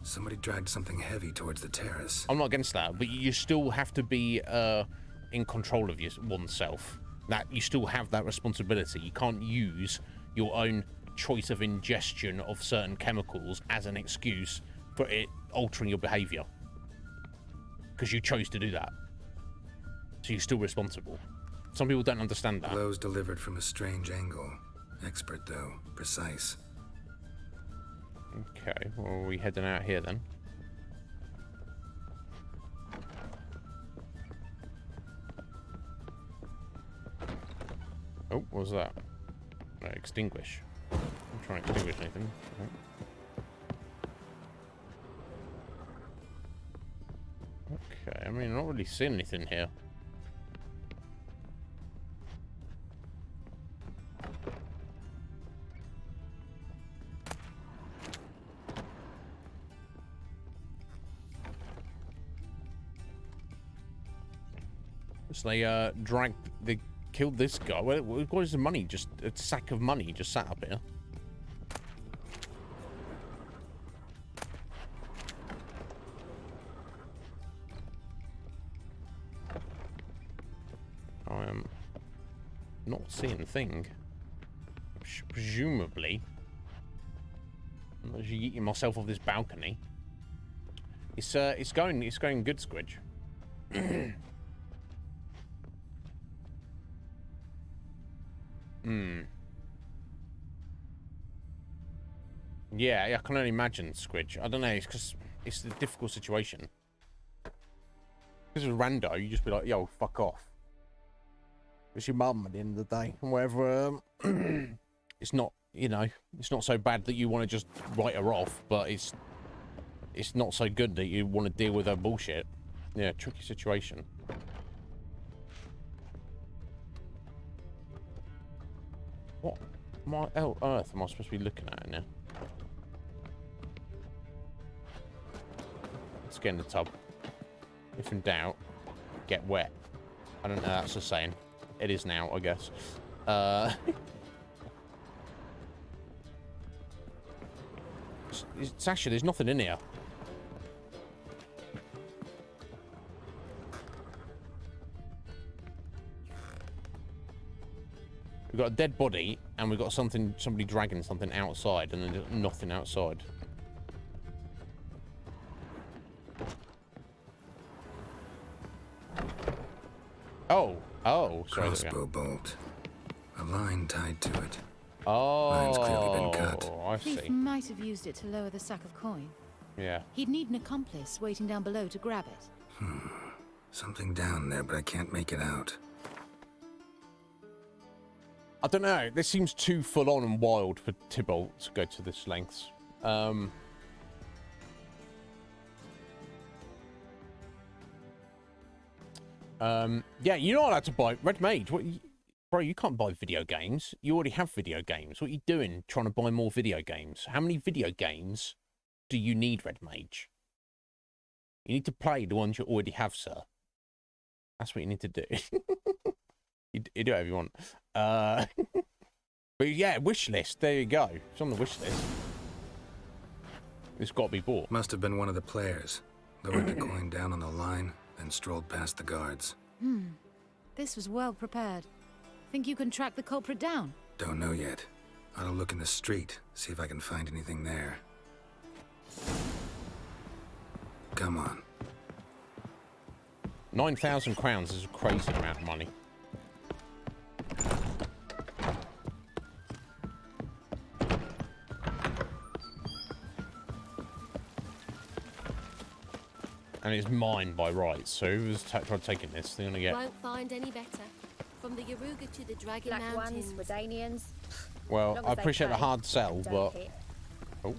Somebody dragged something heavy towards the terrace. I'm not against that, but you still have to be in control of oneself. That you still have that responsibility. You can't use your own choice of ingestion of certain chemicals as an excuse for it altering your behavior. Because you chose to do that. So you're still responsible. Some people don't understand that. Blows delivered from a strange angle. Expert, though. Precise. Okay, well, are we heading out here then? Oh, what was that? Extinguish. I'm trying to extinguish anything. Okay, I mean, I'm not really seeing anything here. So they killed this guy. What is the money? Just a sack of money just sat up here. I am not seeing a thing. Presumably, I'm just yeeting myself off this balcony. It's going good, Squidge. Yeah, I can only imagine, Squidge. I don't know, it's because it's a difficult situation. This is rando, you just be like, yo, fuck off. It's your mum at the end of the day. And whatever, it's not, you know, it's not so bad that you want to just write her off, but it's not so good that you want to deal with her bullshit. Yeah, tricky situation. What earth am I supposed to be looking at now? Let's get in the tub. If in doubt, get wet. I don't know, that's the saying. It is now, I guess. Sasha, there's nothing in here. We've got a dead body, and we've got somebody dragging something outside, and then there's nothing outside. Oh, sorry. Crossbow bolt. A line tied to it. Oh, line's clearly been cut. I Thief see. might have used it to lower the sack of coin. Yeah. He'd need an accomplice waiting down below to grab it. Something down there, but I can't make it out. I don't know. This seems too full on and wild for Tybalt to go to this lengths. Yeah, you're not allowed to buy Red Mage. Bro, you can't buy video games. You already have video games. What are you doing trying to buy more video games? How many video games do you need, Red Mage? You need to play the ones you already have, sir. That's what you need to do. you do whatever you want. But yeah, wish list. There you go. It's on the wish list. It's got to be bought. Must have been one of the players. Lowered the coin down on the line, then strolled past the guards. This was well prepared. Think you can track the culprit down? Don't know yet. I'll look in the street, see if I can find anything there. Come on. 9,000 crowns is a crazy amount of money. And it's mine by rights, so whoever's tried taking this, they're gonna get... Won't find any better. From the Yaruga to the Dragon Black Mountains. ones, Redanians. Well, I appreciate the hard sell, but... Oh.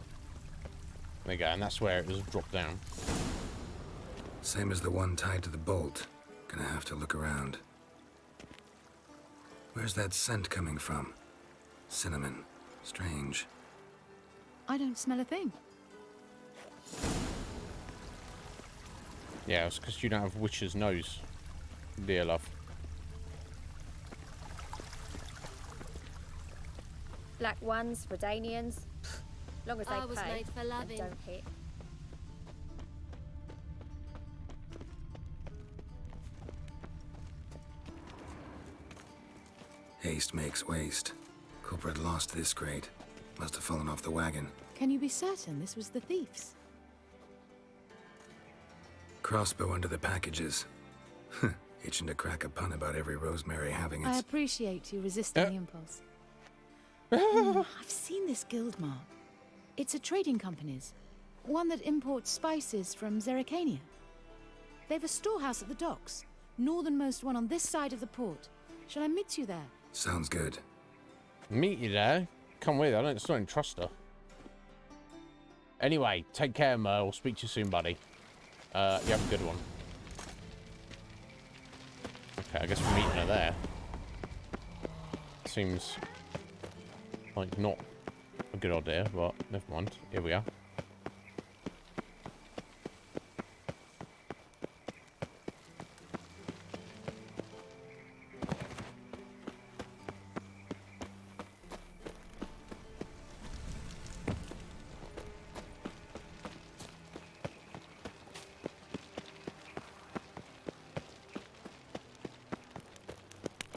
There you go, and that's where it was dropped down. Same as the one tied to the bolt. Gonna have to look around. Where's that scent coming from? Cinnamon. Strange. I don't smell a thing. Yeah, it's because you don't have witch's nose, dear love. Black ones, Redanians. Long as they I was pay made for and loving. don't hit. Haste makes waste. Culprit lost this crate. Must have fallen off the wagon. Can you be certain this was the thief's? Crossbow under the packages. Itching to crack a pun about every rosemary having I its... appreciate you resisting the impulse. I've seen this guild mark. It's a trading company's. One that imports spices from Zerrikania. They've a storehouse at the docks. Northernmost one on this side of the port. Shall I meet you there? Sounds good. Meet you there? Come with, I don't trust her. Anyway, take care, Merle. I'll speak to you soon, buddy. You have a good one. Okay, I guess we're meeting her there. Seems like not a good idea, but never mind. Here we are.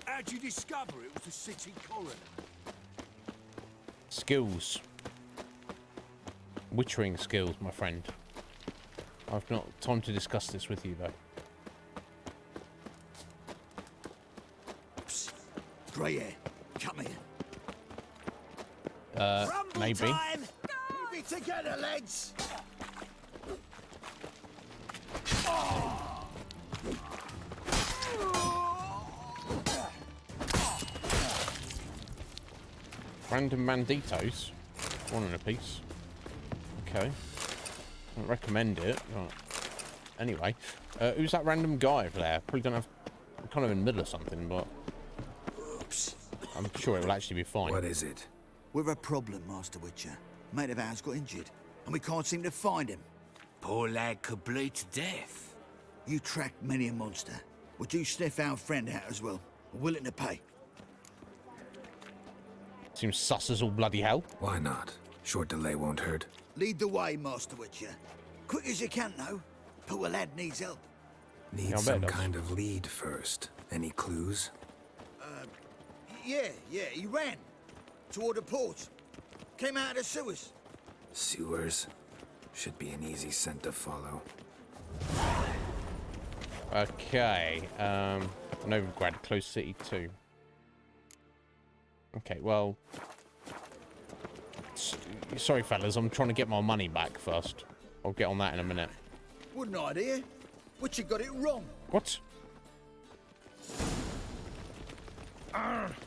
How'd you discover it was the city coroner? Skills. Witchering skills, my friend. I've not time to discuss this with you, though. Psst. Grey hair, come here. Maybe. Time. Keep it together, lads. Random banditos. One in a piece. Okay. I don't recommend it. But anyway. Who's that random guy over there? Probably don't have... I'm kind of in the middle of something, but... Oops. I'm sure it will actually be fine. What is it? We've a problem, Master Witcher. Mate of ours got injured, and we can't seem to find him. Poor lad could bleed to death. You tracked many a monster. Would you sniff our friend out as well? We're willing to pay. Seems sus as all bloody hell. Why not? Short delay won't hurt. Lead the way, Master Witcher. Quick as you can, though. Poor lad needs help. Need some kind of lead first. Any clues? Yeah, he ran. Toward the port. Came out of the sewers. Sewers? Should be an easy scent to follow. Okay. Novigrad, close city 2. Okay, well... Sorry, fellas, I'm trying to get my money back first. I'll get on that in a minute. Wouldn't idea. Witcher got it wrong. What?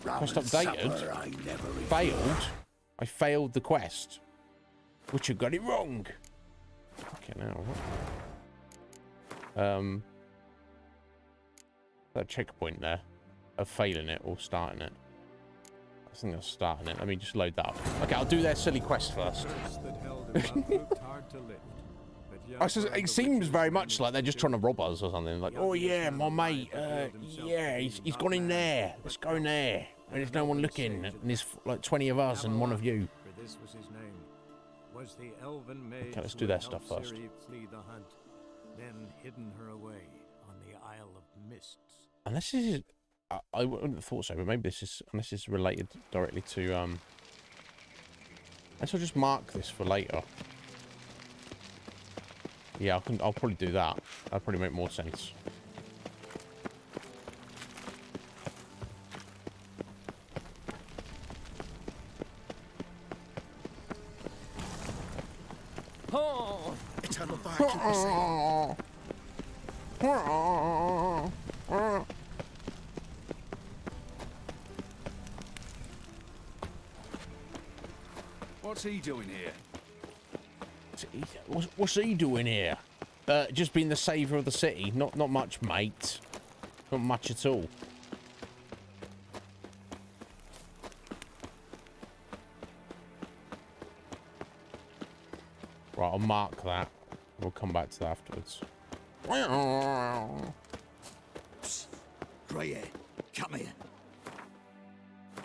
Quest updated? Failed? I failed the quest. Witcher got it wrong. Okay, now what? That checkpoint there of failing it or starting it. I think I'm starting it. Let me just load that up. Okay, I'll do their silly quest first. That held him up proved hard to lift, but It seems very much like they're just trying to rob us or something. Like, oh yeah, my mate, yeah, he's gone in there. Let's go in there. And there's no one looking. And there's like 20 of us and one of you. For this was his name. Was the elven maid Okay, let's who do had their stuff helped first. Ciri flee the hunt, then hidden her away on the Isle of Mists. Unless this is, I wouldn't have thought so, but maybe this is, unless it's related directly to, I'll just mark this for later. Yeah, I'll probably do that. That'll probably make more sense. Oh, eternal fire, keep us safe. What's he doing here? What's he doing here? Just being the saviour of the city. Not much, mate. Not much at all. Right, I'll mark that. We'll come back to that afterwards. Psst. Grey hair, come here.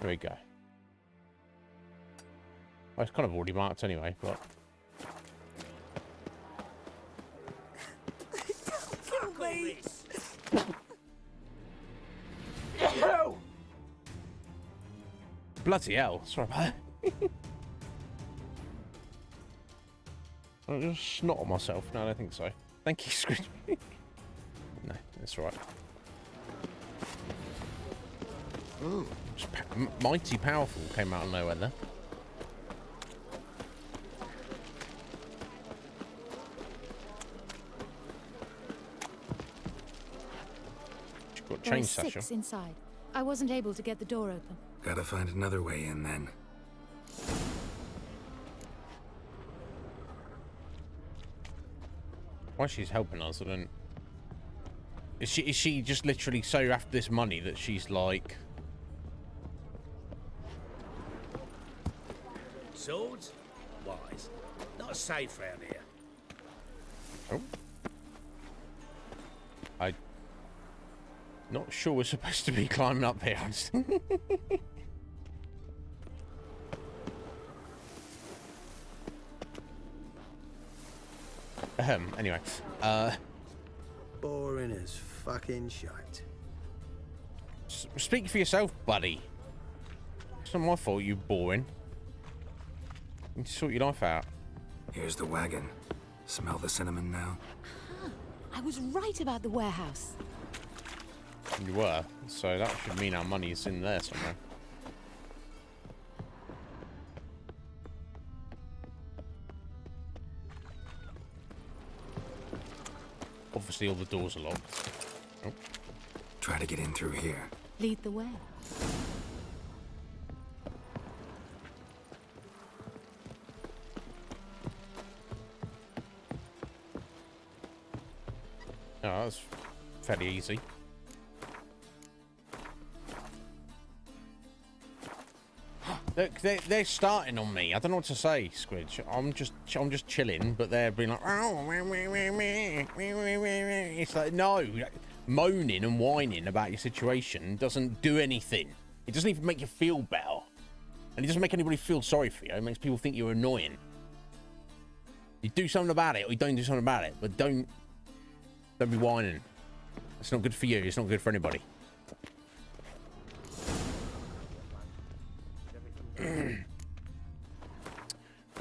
There we go. Well, it's kind of already marked anyway, but... Kill me! Bloody hell. Sorry about that. I just snot on myself. No, I don't think so. Thank you, Scrooge. No, that's all right. Ooh. Mighty powerful came out of nowhere there. Got There are change, Sasha. 6 inside. I wasn't able to get the door open. Gotta find another way in then. Why she's helping us, I don't... Is she just literally so after this money that she's like... Swords? Wise. Not safe round here. Oh. I'm not sure we're supposed to be climbing up here. Anyway, Boring as fucking shite. Speak for yourself, buddy. It's not my fault you're boring. You need to sort your life out. Here's the wagon. Smell the cinnamon now? I was right about the warehouse. You were, so that should mean our money is in there somewhere. Obviously all the doors are locked. Oh. Try to get in through here. Lead the way. Oh, that's fairly easy. Look, they're starting on me. I don't know what to say, Squidge. I'm just chilling, but they're being like, oh, it's like, no, moaning and whining about your situation doesn't do anything. It doesn't even make you feel better, and it doesn't make anybody feel sorry for you. It makes people think you're annoying. You do something about it, or you don't do something about it, but don't be whining. It's not good for you. It's not good for anybody.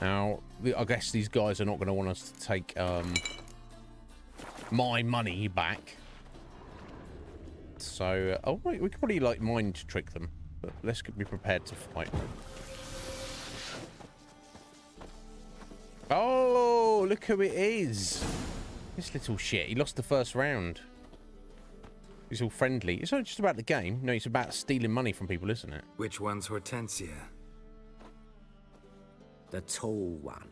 Now, I guess these guys are not going to want us to take my money back. So, oh, we could probably like mind trick them, but let's be prepared to fight. Oh, look who it is! This little shit. He lost the first round. He's all friendly. It's not just about the game. No, it's about stealing money from people, isn't it? Which one's Hortensia? The tall one.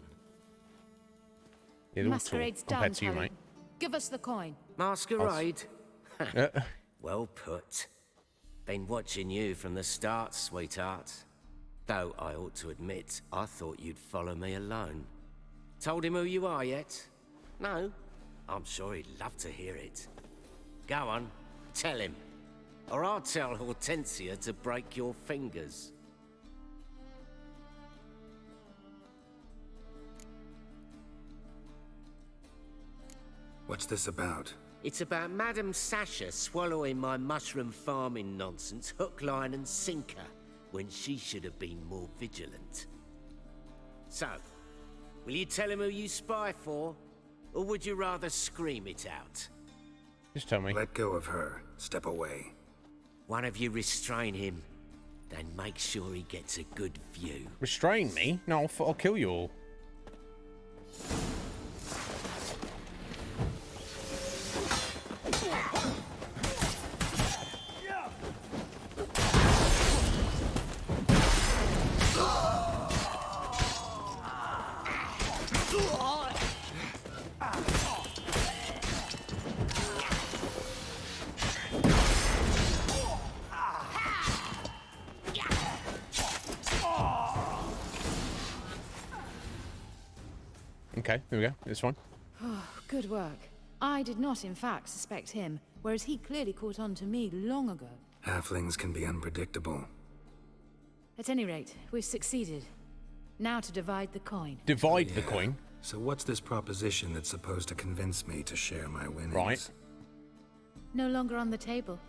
Yeah, they're all tall Masquerade's done, compared to you, Tully. mate. Give us the coin. Masquerade? Well put. Been watching you from the start, sweetheart. Though I ought to admit, I thought you'd follow me alone. Told him who you are yet? No, I'm sure he'd love to hear it. Go on, tell him. Or I'll tell Hortensia to break your fingers. What's this about? It's about Madame Sasha swallowing my mushroom farming nonsense hook, line and sinker when she should have been more vigilant. So, will you tell him who you spy for, or would you rather scream it out? Just tell me. Let go of her. Step away. One of you restrain him, then make sure he gets a good view. Restrain me? No, I'll kill you all. Okay, there we go. It's fine. Oh, good work. I did not, in fact, suspect him, whereas he clearly caught on to me long ago. Halflings can be unpredictable. At any rate, we've succeeded. Now to divide the coin. Divide the coin? So what's this proposition that's supposed to convince me to share my winnings? Right. No longer on the table.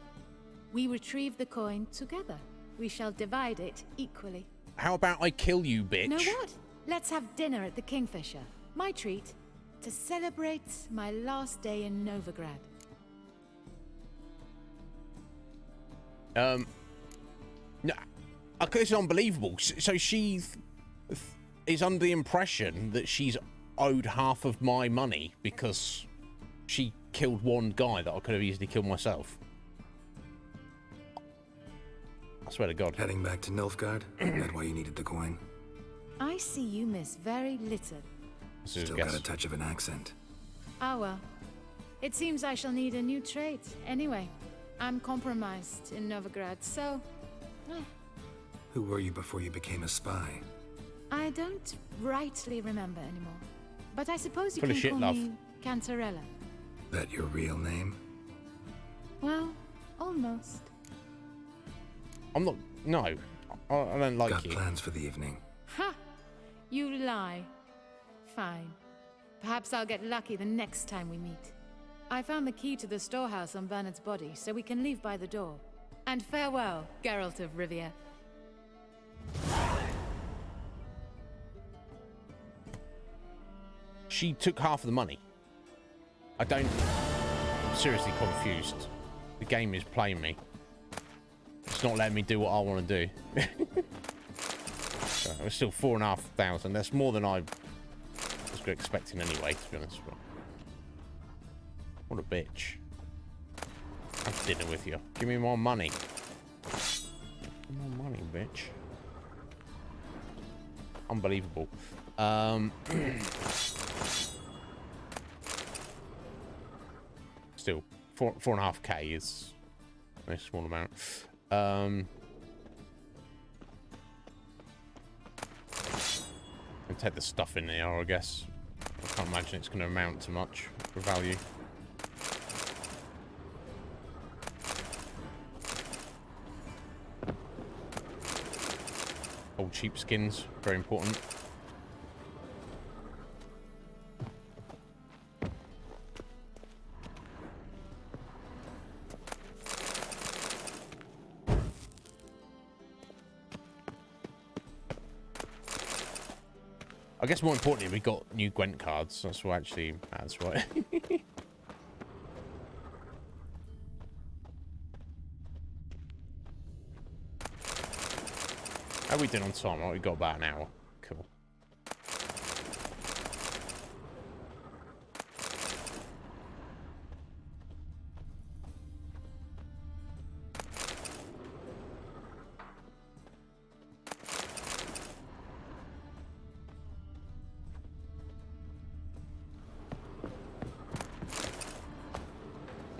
We retrieve the coin together. We shall divide it equally. How about I kill you, bitch? Know what? Let's have dinner at the Kingfisher. My treat, to celebrate my last day in Novigrad. No, it's unbelievable. So she is under the impression that she's owed half of my money because she killed one guy that I could have easily killed myself. I swear to God. Heading back to Nilfgaard? That why you needed the coin? I see you miss very little. Still got a touch of an accent. Ah well. It seems I shall need a new trade. Anyway, I'm compromised in Novigrad, so... Who were you before you became a spy? I don't rightly remember anymore. But I suppose you Full of can shit, call love. me Cantarella. That your real name? Well, almost. I'm not... No. I don't like Got you. plans for the evening. Ha! You lie. Fine. Perhaps I'll get lucky the next time we meet. I found the key to the storehouse on Bernard's body, so we can leave by the door. And farewell, Geralt of Rivia. She took half of the money. I'm seriously confused. The game is playing me. It's not letting me do what I want to do. So, it's still 4,500. That's more than I was expecting anyway, to be honest. What a bitch. Have dinner with you. Give me more money. Give me more money, bitch. Unbelievable. Still, 4.5k is a small amount. And take the stuff in there, I guess. I can't imagine it's going to amount to much for value. Old cheap skins, very important. I guess more importantly, we got new Gwent cards. That's what actually matters, right? How are we doing on time? Right, we got about an hour. Cool.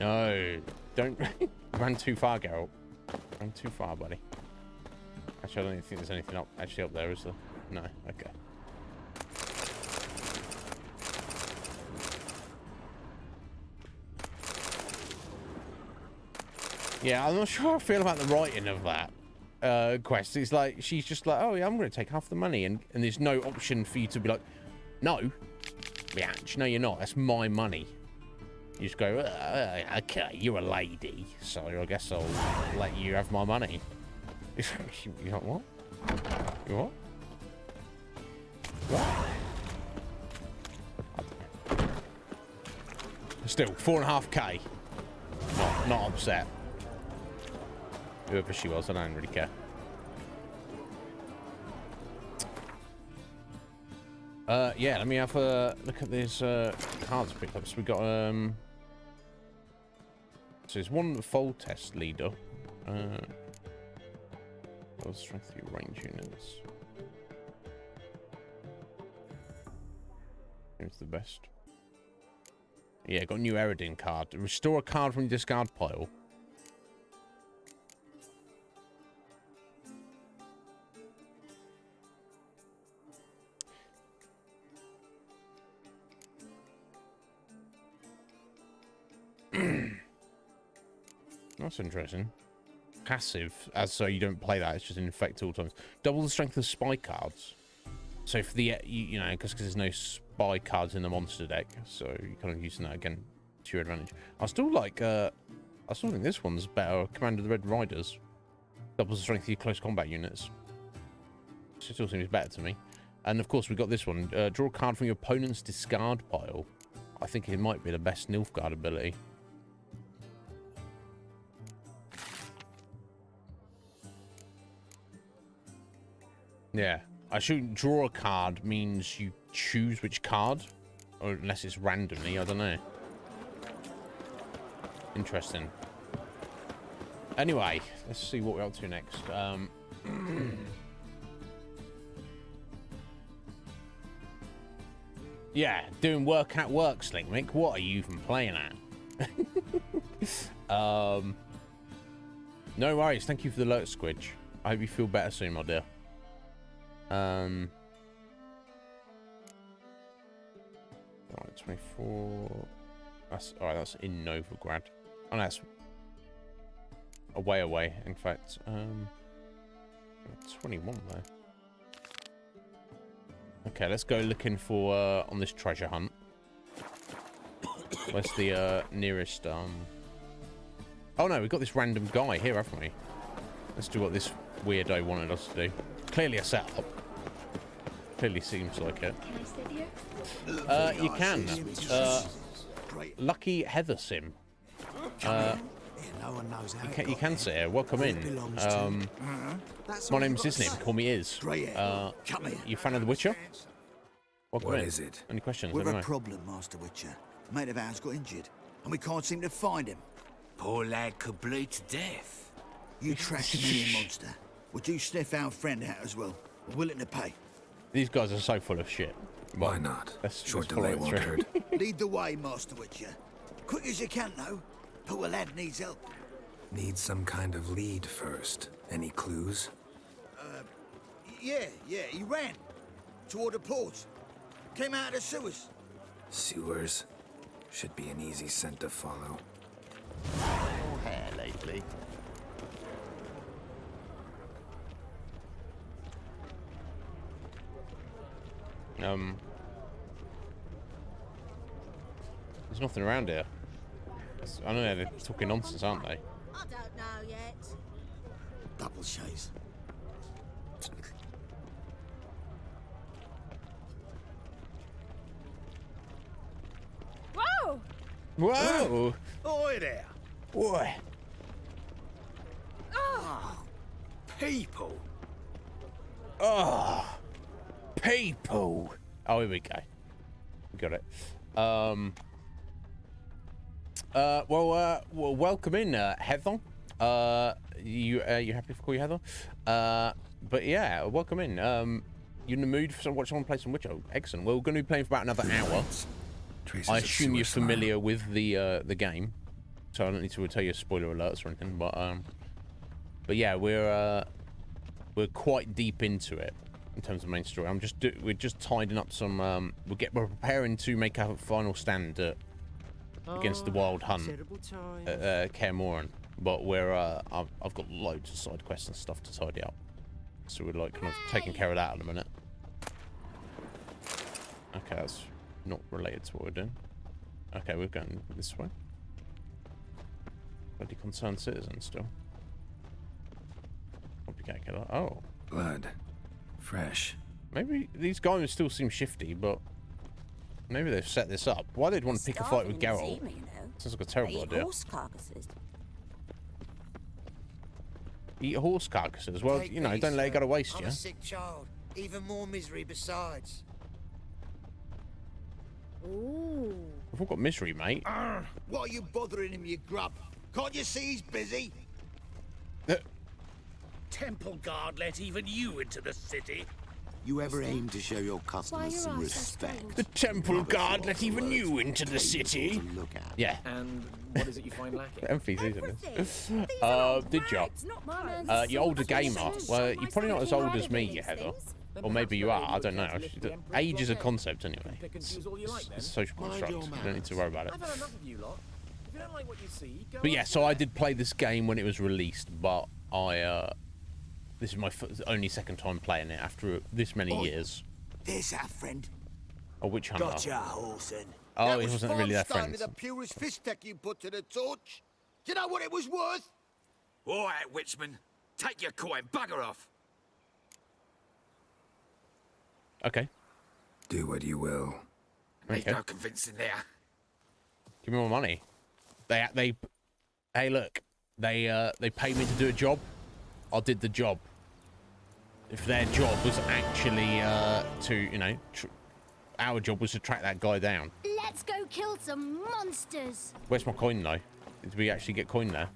No, don't run too far, Geralt. Run too far, buddy. Actually, I don't think there's anything up there, is there? No, okay. Yeah, I'm not sure how I feel about the writing of that quest. It's like, she's just like, oh yeah, I'm going to take half the money. And there's no option for you to be like, no. Yeah, no, you're not. That's my money. You just go, okay, you're a lady, so I guess I'll let you have my money. You like, what? You what? What? Still, 4.5k. Not upset. Whoever she was, I don't really care. Yeah, let me have a look at these cards picked up. So we got so there's one fold test leader. Strength of your range units. It's the best. Yeah, got a new Eredin card. Restore a card from your discard pile. That's interesting. Passive, as so you don't play that, it's just an effect all times. Double the strength of spy cards. So for the, you know, because there's no spy cards in the monster deck, so you're kind of using that again to your advantage. I still like, I still think this one's better. Commander of the Red Riders. Doubles the strength of your close combat units. It still seems better to me. And of course, we've got this one. Draw a card from your opponent's discard pile. I think it might be the best Nilfgaard ability. Yeah. I shouldn't draw a card means you choose which card. Or unless it's randomly, I don't know. Interesting. Anyway, let's see what we're up to next. Yeah, doing work at work, Slick Mick. What are you even playing at? No worries. Thank you for the alert, Squidge. I hope you feel better soon, my dear. Right, 24. That's all right. That's in Novigrad. Oh, that's away. In fact, 21 there. Okay, let's go looking for on this treasure hunt. Where's the nearest? Oh no, we've got this random guy here, haven't we? Let's do what this weirdo wanted us to do. Clearly a setup. Clearly seems like it. Can I sit here? You can. Lucky Heather Sim. You can sit here. Welcome in. My name's Iznib. Call me Iz. You fan of The Witcher? Welcome in. What is it? Any questions? We've a problem, Master Witcher. A mate of ours got injured, and we can't seem to find him. Poor lad could bleed to death. You tracked the million monster. Would you sniff our friend out as well? We're willing to pay. These guys are so full of shit. Well, why not? Short delay won't hurt. Lead the way, Master Witcher. Quick as you can, though. Poor lad needs help. Need some kind of lead first. Any clues? Yeah, he ran. Toward the port. Came out of the sewers. Sewers? Should be an easy scent to follow. More hair lately. There's nothing around here. I don't know, they're talking nonsense, aren't they? I don't know yet. Double chase. Whoa! Whoa! Oi there! Boy! Oh, people! Oh! People! Oh, here we go. We got it. Well, welcome in, Heather. You happy to call you Heather? But yeah, welcome in. You in the mood for watch someone play some Witcher? Excellent. Well, we're going to be playing for about another hour. I assume you're familiar with the game, so I don't need to tell you spoiler alerts or anything. But yeah, we're quite deep into it in terms of main story. We're just tidying up some. We're preparing to make our final stand against the Wild Hunt at Kaer Morhen. but we're I've got loads of side quests and stuff to tidy up, so we're like kind of taking care of that in a minute. Okay, that's not related to what we're doing. Okay, we're going this way. Bloody concerned citizen still. Oh, blood, fresh. Maybe these guys still seem shifty, but maybe they've set this up. Why they'd want to pick a fight with Geralt? Sounds like a terrible idea. Horse carcasses. Eat horse carcasses. Well, you know, don't let it go to waste, I'm yeah. a sick child. Even more misery besides. Ooh. We've all got misery, mate. What are you bothering him, you grub? Can't you see he's busy? Temple guard let even you into the city. You ever aim to show your customers some respect? The temple guard let even you into the city. Yeah. And what is it you find lacking? NPCs in this. Did you? You're older gamer. Well, you're probably not as old as me, Heather. Or maybe you are. I don't know. Age is a concept anyway. It's a social construct. You don't need to worry about it. But yeah, so I did play this game when it was released, but this is my only second time playing it after this many years. There's our friend. Oh, which hunter? Gotcha, Orson. Oh, he wasn't really their friend. The purest fish tech you put to the torch. Do you know what it was worth? All right, Witchman. Take your coin. Bugger off. Okay. Do what you will. There's no convincing there. Give me more money. Hey, look. They paid me to do a job. I did the job. If their job was actually to, you know, our job was to track that guy down. Let's go kill some monsters. Where's my coin though? Did we actually get coin there?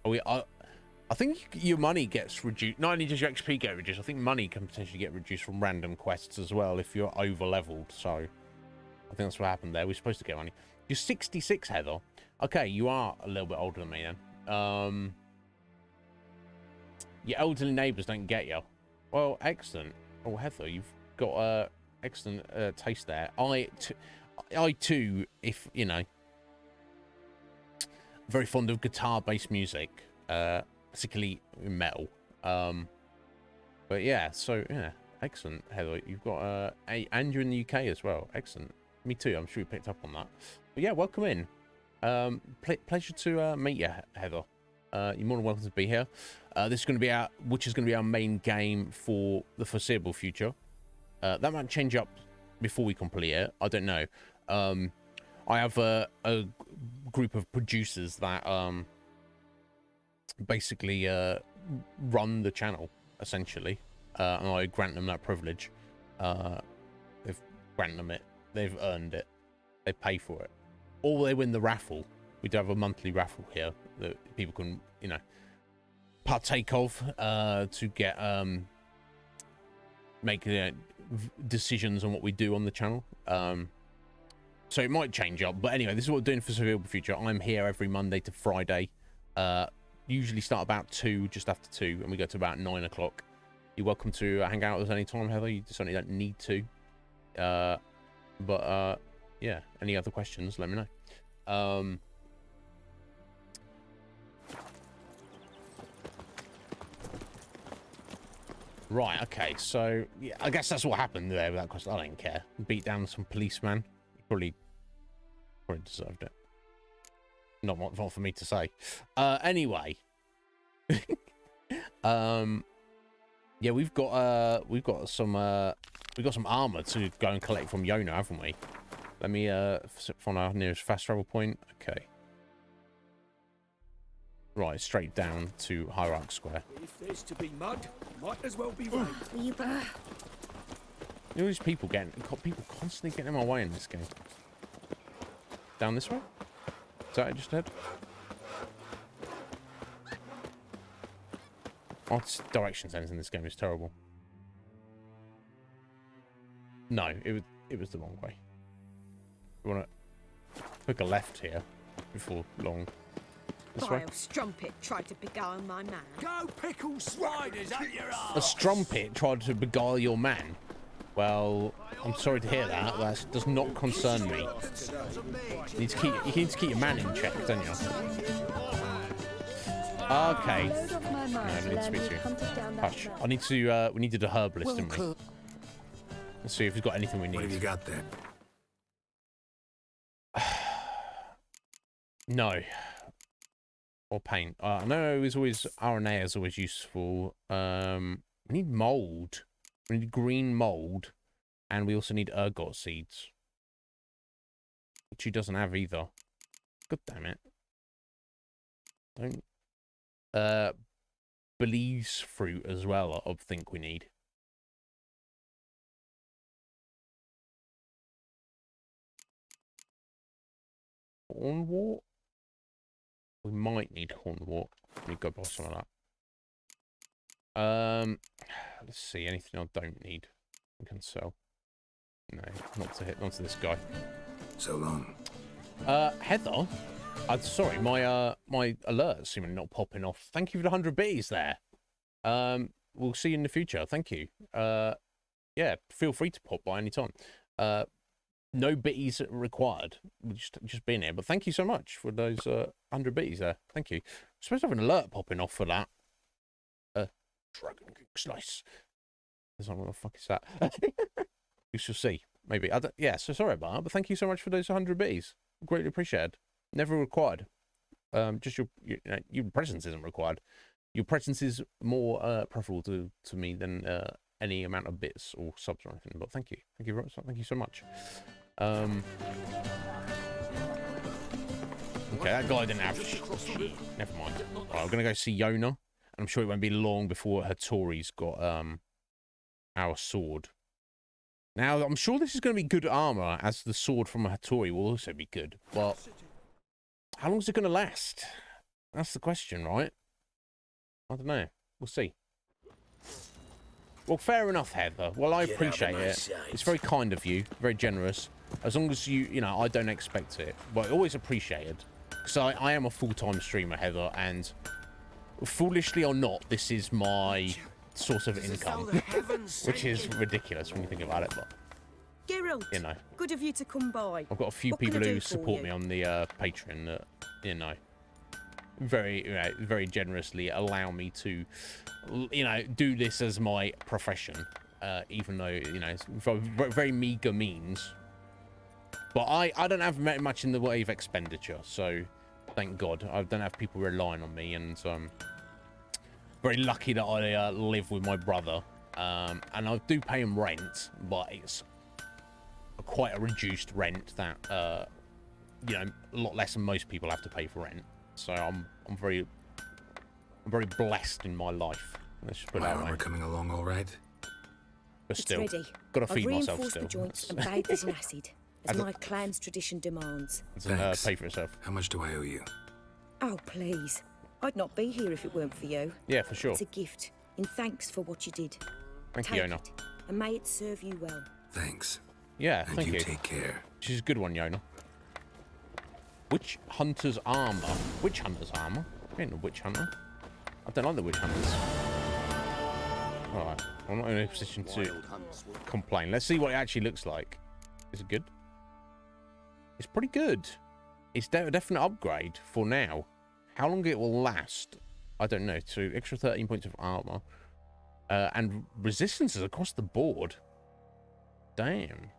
I think your money gets reduced. Not only does your XP get reduced, I think money can potentially get reduced from random quests as well if you're over leveled. So I think that's what happened there. We're supposed to get money. You're 66, Heather. Okay, you are a little bit older than me then. Your elderly neighbours don't get you. Well, excellent. Oh, Heather, you've got excellent taste there. I too, if you know, very fond of guitar-based music, particularly metal. But yeah, so yeah, excellent, Heather. You've got and you're in the UK as well. Excellent. Me too. I'm sure you picked up on that. But yeah, welcome in. Pleasure to meet you, Heather. You're more than welcome to be here. This is going to be our main game for the foreseeable future. That might change up before we complete it. I don't know. I have a group of producers that basically run the channel essentially, and I grant them that privilege. They've granted them it. They've earned it. They pay for it, or they win the raffle. We do have a monthly raffle here that people can, you know, partake of to get make decisions on what we do on the channel. So it might change up, but anyway, this is what we're doing for the foreseeable future. I'm here every Monday to Friday. Usually start about 2, just after 2, and we go to about 9 o'clock. You're welcome to hang out with us anytime, Heather. You certainly don't need to. But yeah, any other questions, let me know. Right, okay, so yeah, I guess that's what happened there with that question. I don't care. Beat down some policeman. Probably deserved it. Not for me to say. Anyway. Yeah, we've got some armor to go and collect from Yona, haven't we? Let me find our nearest fast travel point. Okay. Right, straight down to Hierarch Square. If there's to be mud, might as well be rain. You know, these people constantly getting in my way in this game. Down this way? Is that it just ahead? Oh, direction sense in this game is terrible. No, it was the wrong way. We want to pick a left here before long. This way. Vile strumpet tried to beguile my man. Go pickle sliders up your arse. A strumpet tried to beguile your man. Well, I'm sorry to hear that. That does not concern me. You need to keep your man in check, don't you? Okay. Load off my No, I mind need to and speak we to you. hunted down that Hush. man. I need to, we needed a herbalist, didn't we? Let's see if he's got anything we need. What have you got there? No. Or paint. I know it's always, RNA is always useful. We need mold. We need green mold. And we also need ergot seeds. Which he doesn't have either. God damn it. Don't. Belize fruit as well, I think we need. Hornwort? We might need hornwort. Let me go buy some of that. Let's see. Anything I don't need, we can sell. No, not to this guy. So long. Heather. Sorry, my my alerts seem to not popping off. Thank you for the 100 bees there. We'll see you in the future. Thank you. Yeah, feel free to pop by anytime. No bitties required. Just being here. But thank you so much for those 100 bitties there. Thank you. I'm supposed to have an alert popping off for that. Dragon King Slice. What the fuck is that? You shall see. Maybe. Yeah, so sorry about that. But thank you so much for those 100 bitties. Greatly appreciated. Never required. Just your presence isn't required. Your presence is more preferable to me than any amount of bits or subs or anything. But thank you. Thank you so much. Okay, that guy didn't have shit. Never mind. Right, I'm gonna go see Yona, and I'm sure it won't be long before Hattori's got our sword. Now I'm sure this is gonna be good armor, as the sword from Hattori will also be good. But how long is it gonna last? That's the question, right? I don't know. We'll see. Well, fair enough, Heather. Well, I appreciate it. It's very kind of you, very generous. As long as you know, I don't expect it. But always appreciated. Because I am a full-time streamer, Heather, and foolishly or not, this is my source of income. Which is ridiculous when you think about it, but... Geralt, you know. good of you to come by. I've got a few people who support me on the Patreon that, you know, very generously allow me to, you know, do this as my profession, even though, you know, it's very meager means. But I don't have much in the way of expenditure, so thank God. I don't have people relying on me, and very lucky that I live with my brother, and I do pay him rent, but it's quite a reduced rent that, you know, a lot less than most people have to pay for rent. So I'm very blessed in my life. Let's just put it that way. We're coming along all right. But still, it's ready. gotta feed I've myself reinforced still. the joints and bathed it in acid, as my clan's tradition demands. Thanks. Pay for itself. How much do I owe you? Oh, please. I'd not be here if it weren't for you. Yeah, for sure. It's a gift, in thanks for what you did. Thank Take you, Yona. it, and may it serve you well. Thanks. Yeah, and thank you. Take care. She's a good one, Yona. Witch Hunter's armor. Witch Hunter's armor? I ain't a witch hunter. I don't like the witch hunters. Alright, I'm not in a position to complain. Let's see what it actually looks like. Is it good? It's pretty good. It's a definite upgrade for now. How long it will last, I don't know. So extra 13 points of armor. And resistances across the board. Damn.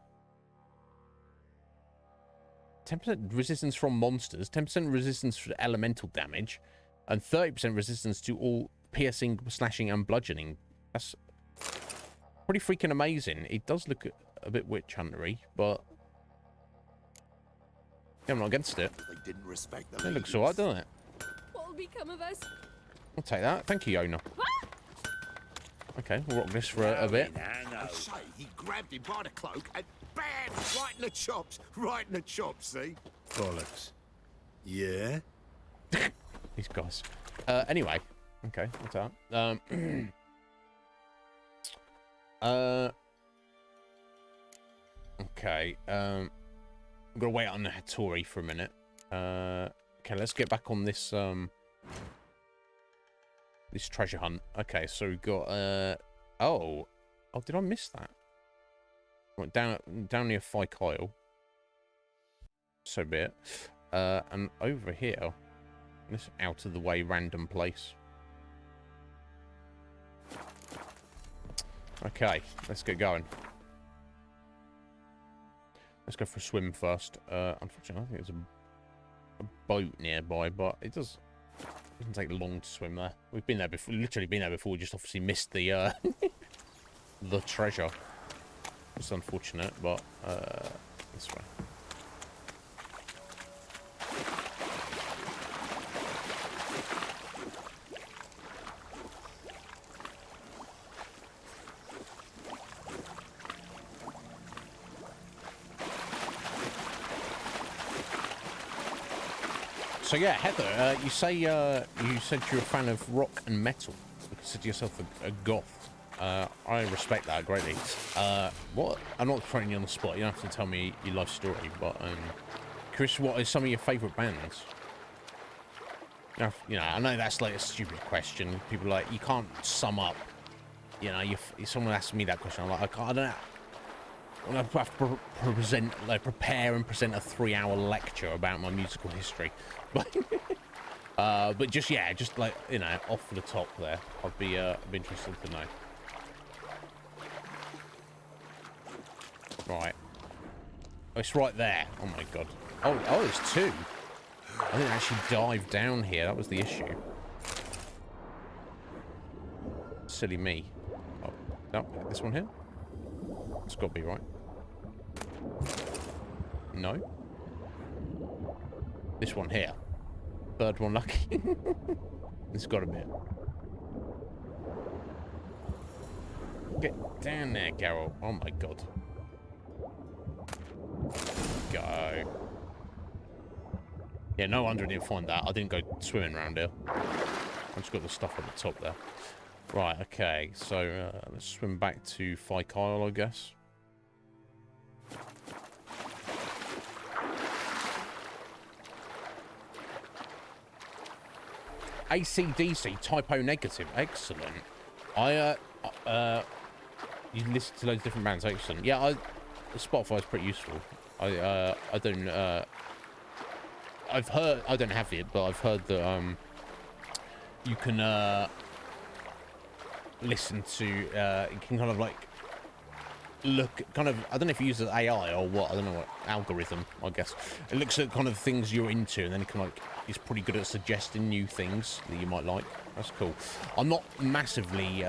10% resistance from monsters, 10% resistance to elemental damage, and 30% resistance to all piercing, slashing, and bludgeoning. That's pretty freaking amazing. It does look a bit witch huntery, but yeah, I'm not against it. They didn't respect It looks alright, doesn't it? What'll become of us? I'll take that. Thank you, Yona. Okay, we'll rock this for a bit. I say, he grabbed him by the cloak and bam! Right in the chops. Right in the chops, see? Bollocks. Yeah? These guys. Anyway. Okay, what's that? Okay, I'm gonna wait on the Hattori for a minute. Okay, let's get back on this, this treasure hunt. Okay, so we've got, oh, did I miss that? Went down near Fyke Isle. So be it. And over here, This out of the way random place. Okay, let's get going. Let's go for a swim first. Unfortunately, I think there's a boat nearby, but it doesn't take long to swim there. We've been there before, literally been there before. We just obviously missed the the treasure. It's unfortunate, but this way. So yeah, Heather, you say you said you're a fan of rock and metal. You consider yourself a goth. I respect that greatly. What? I'm not putting you on the spot. You don't have to tell me your life story, but Chris, what are some of your favourite bands? You know, I know that's like a stupid question. People are like, you can't sum up. You know, if someone asks me that question, I'm like, I don't know. I have to prepare and present a 3-hour lecture about my musical history, but just yeah, just like, you know, off the top there, I'd be interested to know. Right, oh, it's right there. Oh my god. Oh, there's two. I didn't actually dive down here. That was the issue. Silly me. Oh, no, this one here. It's got to be right. No. This one here. Third one lucky. It's got to be it. Get down there, Geralt. Oh my god. Go. Yeah, no wonder I didn't find that. I didn't go swimming around here. I just got the stuff on the top there. Right, okay. So, let's swim back to Fyke Isle, I guess. AC/DC, typo negative. Excellent. You listen to loads of different bands. Excellent. Yeah, Spotify is pretty useful. I don't, I've heard, I don't have it, but I've heard that, you can, listen to, you can kind of like, look, kind of, I don't know if you use AI or what, I don't know what, algorithm, I guess. It looks at kind of things you're into, and then it can like, it's pretty good at suggesting new things that you might like. That's cool. I'm not massively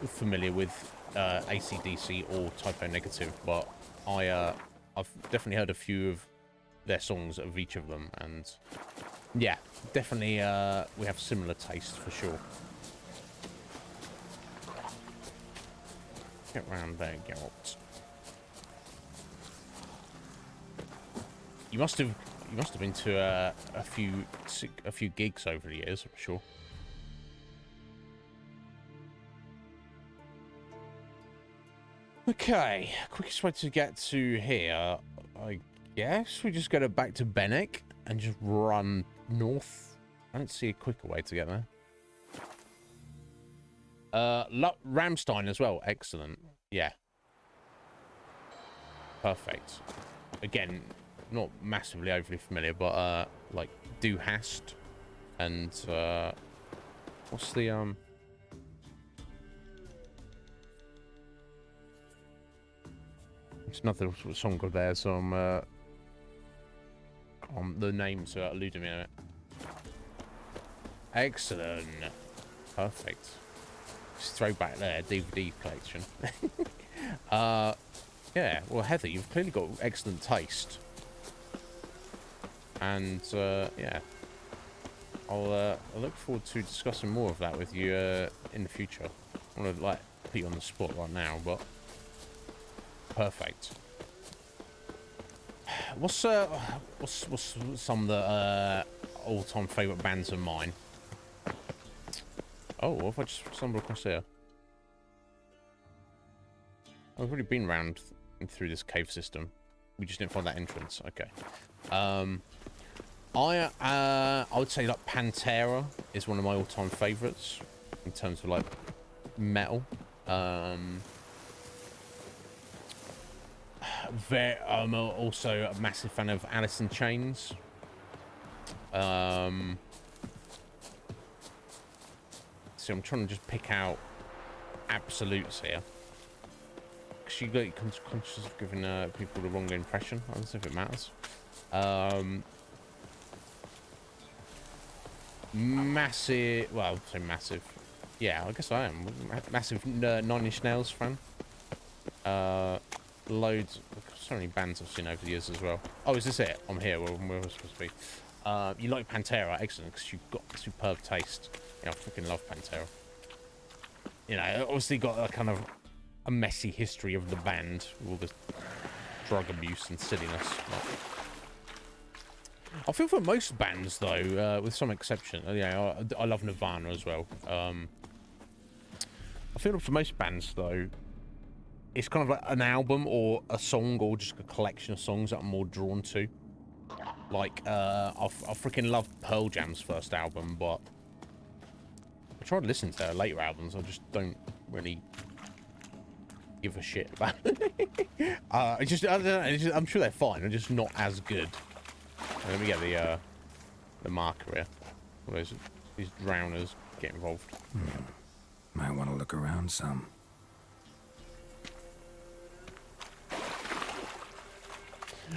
familiar with AC/DC or typo negative, but I've definitely heard a few of their songs of each of them, and yeah, definitely we have similar tastes for sure. Get round there, Geralt. You must have been to a few gigs over the years, I'm sure. Okay, quickest way to get to here, I guess we just go back to Bennick and just run north. I don't see a quicker way to get there. Ramstein as well. Excellent. Yeah. Perfect. Again, not massively overly familiar, but like Du Hast and what's the It's another song of theirs. The names are eluding me a bit. Excellent. Perfect. Just throw back there, DVD collection. Yeah, well, Heather, you've clearly got excellent taste. And, yeah. I'll look forward to discussing more of that with you in the future. I want to, like, put you on the spot right now, but... Perfect. What's some of the all-time favourite bands of mine? Oh, what if I just stumble across here? I've already been round through this cave system. We just didn't find that entrance. Okay. I would say like Pantera is one of my all-time favourites in terms of like metal. I'm also a massive fan of Alice in Chains. See, I'm trying to just pick out absolutes here. Because you get conscious of giving people the wrong impression. I don't know if it matters. Massive. Well, I'd say massive. Yeah, I guess I am. Massive Nine Inch Nails fan. Loads. So many bands I've seen over the years as well. Oh, is this it? I'm here. Where we're supposed to be. You like Pantera? Excellent, because you've got superb taste. You know, I freaking love Pantera. You know, obviously got a kind of a messy history of the band, with all the drug abuse and silliness. I feel for most bands, though, with some exception. Yeah, I love Nirvana as well. I feel for most bands, though, it's kind of like an album or a song or just a collection of songs that I'm more drawn to. Like, I freaking love Pearl Jam's first album, but I tried listening to their later albums. I just don't really give a shit about it. I don't know. I'm sure they're fine. They're just not as good. Let me get the marker here. All these drowners get involved. Might want to look around some.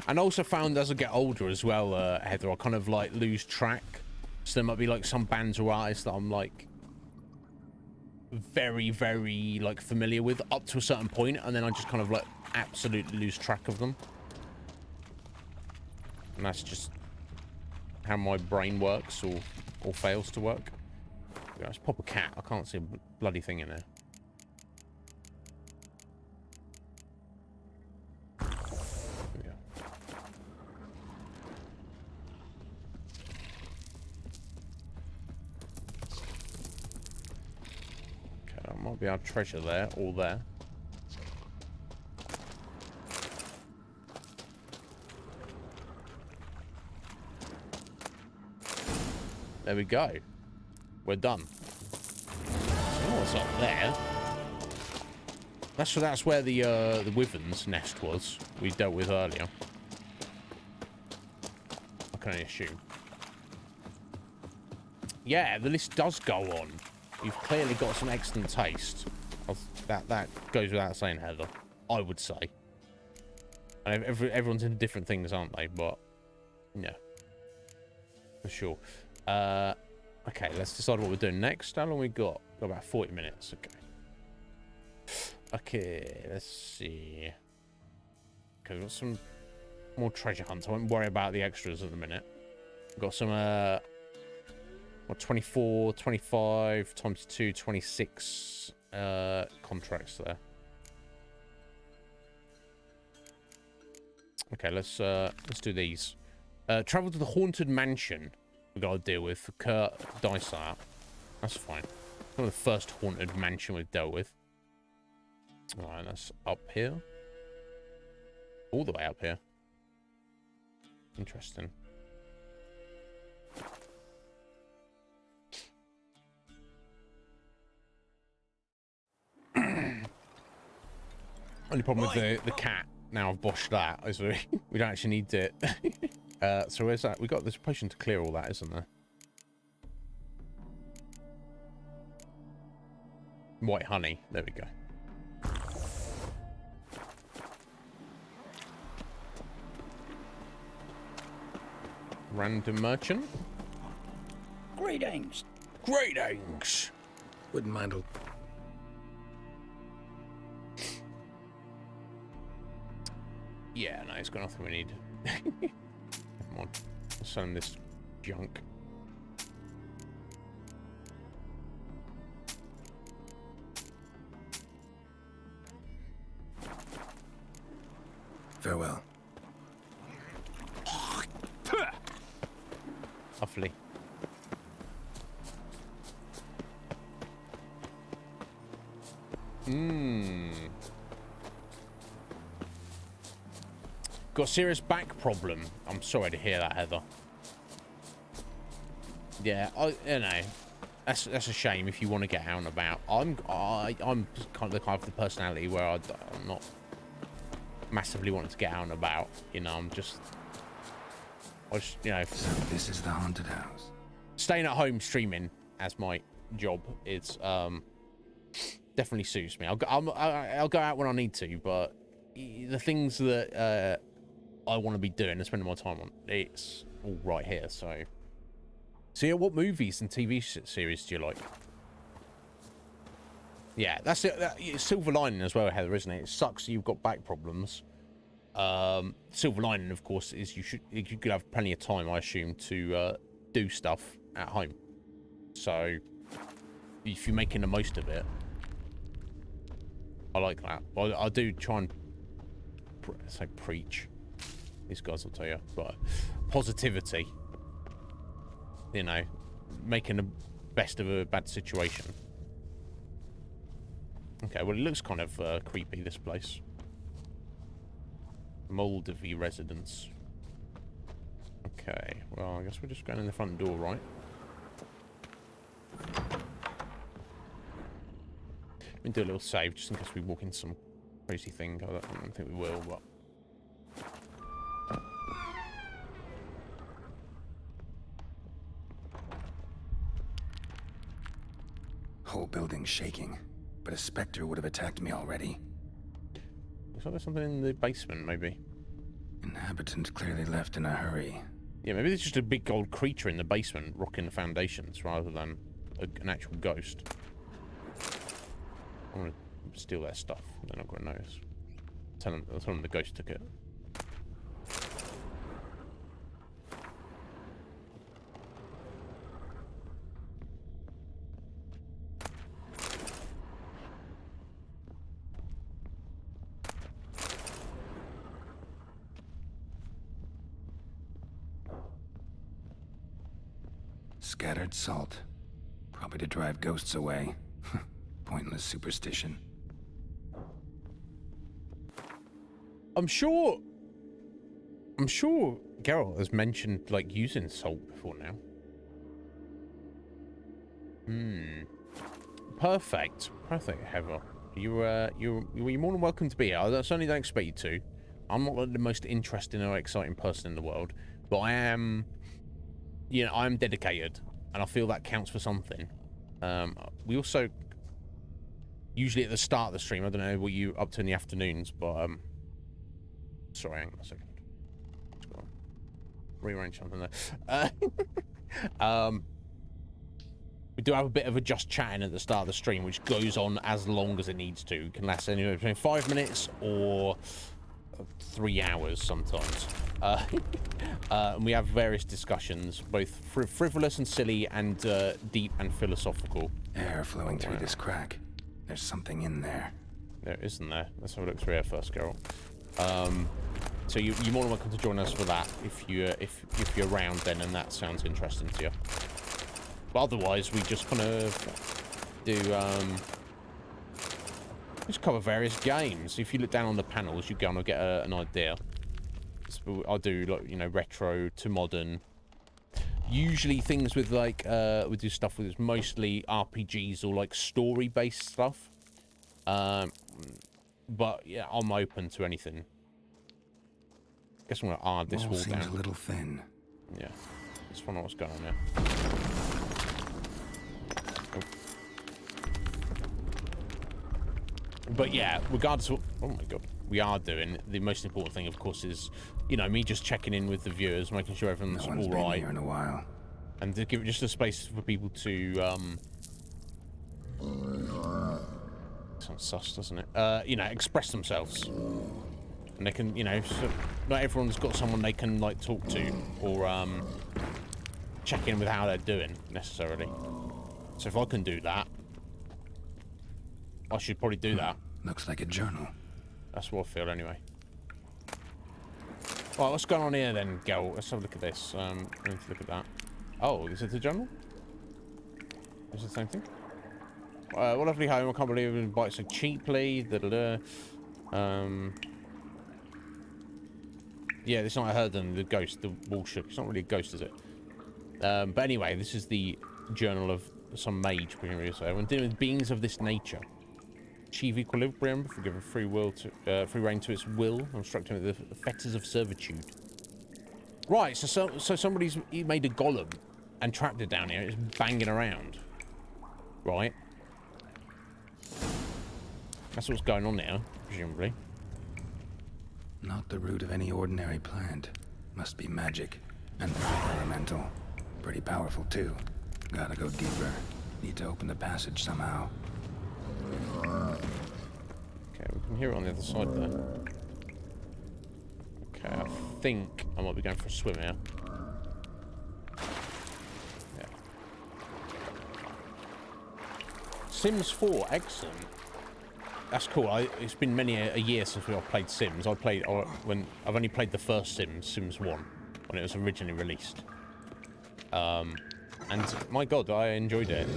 And I also found as I get older as well, Heather, I kind of like lose track. So there might be like some bands or artists that I'm like very, very like familiar with up to a certain point, and then I just kind of like absolutely lose track of them. And that's just how my brain works or fails to work. Yeah, let's pop a cat. I can't see a bloody thing in there. Might be our treasure there, all there. There we go. We're done. What's up there? That's where the wyvern's nest was. We dealt with earlier. I can only assume. Yeah, the list does go on. You've clearly got some excellent taste. That goes without saying, Heather. I would say. And everyone's into different things, aren't they? But yeah, for sure. Okay, let's decide what we're doing next. How long we got? Got about 40 minutes. Okay, let's see. Okay, we've got some more treasure hunts. I won't worry about the extras at the minute. We've got some what, 24, 25 times 2, 26 contracts there. Okay, let's do these. Travel to the haunted mansion. We got to deal with Kurt Dysart. That's fine. One of the first haunted mansion we've dealt with. All right, that's up here. All the way up here. Interesting. Only problem with the cat, now I've boshed that, is we don't actually need it. So where's that? We got this potion to clear all that, isn't there? White honey. There we go. Random merchant. Greetings. Greetings. Wouldn't mind a... Yeah, no, it's got nothing we need. Come on. I'll sell him this junk. Farewell. Awfully. Got a serious back problem. I'm sorry to hear that, Heather. Yeah, you know, that's a shame if you want to get out and about. I'm kind of the kind of the personality where I'm not massively wanting to get out and about. You know, I just, you know. So this is the haunted house. Staying at home streaming as my job is definitely suits me. I'll go out when I need to, but the things that I want to be doing and spending my time on, it's all right here. So yeah, what movies and TV series do you like? Yeah, that's it. It's silver lining as well, Heather, isn't it? It sucks you've got back problems. Silver lining, of course, is you could have plenty of time, I assume, to do stuff at home. So if you're making the most of it, I like that. Well, I do try and say preach. These guys will tell you, but positivity. You know, making the best of a bad situation. Okay, well, it looks kind of creepy, this place. Moldavie residence. Okay, well, I guess we're just going in the front door, right? We can do a little save just in case we walk into some crazy thing. I don't think we will, but... Whole building shaking, but a specter would have attacked me already. Looks like there's something in the basement, maybe. Inhabitant clearly left in a hurry. Yeah, maybe there's just a big old creature in the basement rocking the foundations rather than an actual ghost. I'm gonna steal their stuff. They're not gonna notice. I'll tell them the ghost took it. Scattered salt. Probably to drive ghosts away. Pointless superstition. I'm sure Geralt has mentioned, like, using salt before now. Perfect, Heather. You're more than welcome to be here. I certainly don't expect you to. I'm not like the most interesting or exciting person in the world, but I am, you know, I'm dedicated, and I feel that counts for something. We also, usually at the start of the stream, I don't know what you up to in the afternoons, but sorry, hang on a second. Just gotta rearrange something there. We do have a bit of a just chatting at the start of the stream, which goes on as long as it needs to. It can last anywhere between 5 minutes or 3 hours sometimes. And we have various discussions, both frivolous and silly, and deep and philosophical. Air flowing through this crack. There's something in there. There isn't there. Let's have a look through here first, Geralt. So you're more than welcome to join us for that if you're around then, and that sounds interesting to you. But otherwise, we just kind of do just cover various games. If you look down on the panels, you kind of get an idea. So I'll do, like, you know, retro to modern. Usually things with, like, we do stuff with mostly RPGs or like story-based stuff. But yeah, I'm open to anything. Guess I'm gonna ard this wall down. Seems a little thin. Yeah, just wonder what's going on there. Oh. But yeah, regardless of, oh my god, we are doing, the most important thing, of course, is, you know, me just checking in with the viewers, making sure everyone's all right. Been here in a while. And to give it just a space for people to sounds sus, doesn't it? You know, express themselves. And they can, you know, so not everyone's got someone they can, like, talk to or check in with how they're doing necessarily. So if I can do that, I should probably do that. Looks like a journal. That's what I feel anyway. Right, what's going on here then, Geralt? Let's have a look at this. We need to look at that. Oh, is it the journal? Is it the same thing? What lovely home. I can't believe we bought it so cheaply. Yeah, this night I heard them, the ghost, the wall shook. It's not really a ghost, is it? But anyway, this is the journal of some mage, presumably. So when dealing with beings of this nature, achieve equilibrium for giving free rein to its will, obstructing the fetters of servitude. Right, so somebody's made a golem and trapped it down here. It's banging around. right? That's what's going on now, presumably. Not the root of any ordinary plant. Must be magic. And pretty elemental. Pretty powerful, too. Gotta go deeper. Need to open the passage somehow. Okay, we can hear it on the other side there. Okay, I think I might be going for a swim here. Yeah. Sims 4, excellent. That's cool. It's been many a year since I've played Sims. I've only played the first Sims 1, when it was originally released. And my God, I enjoyed it.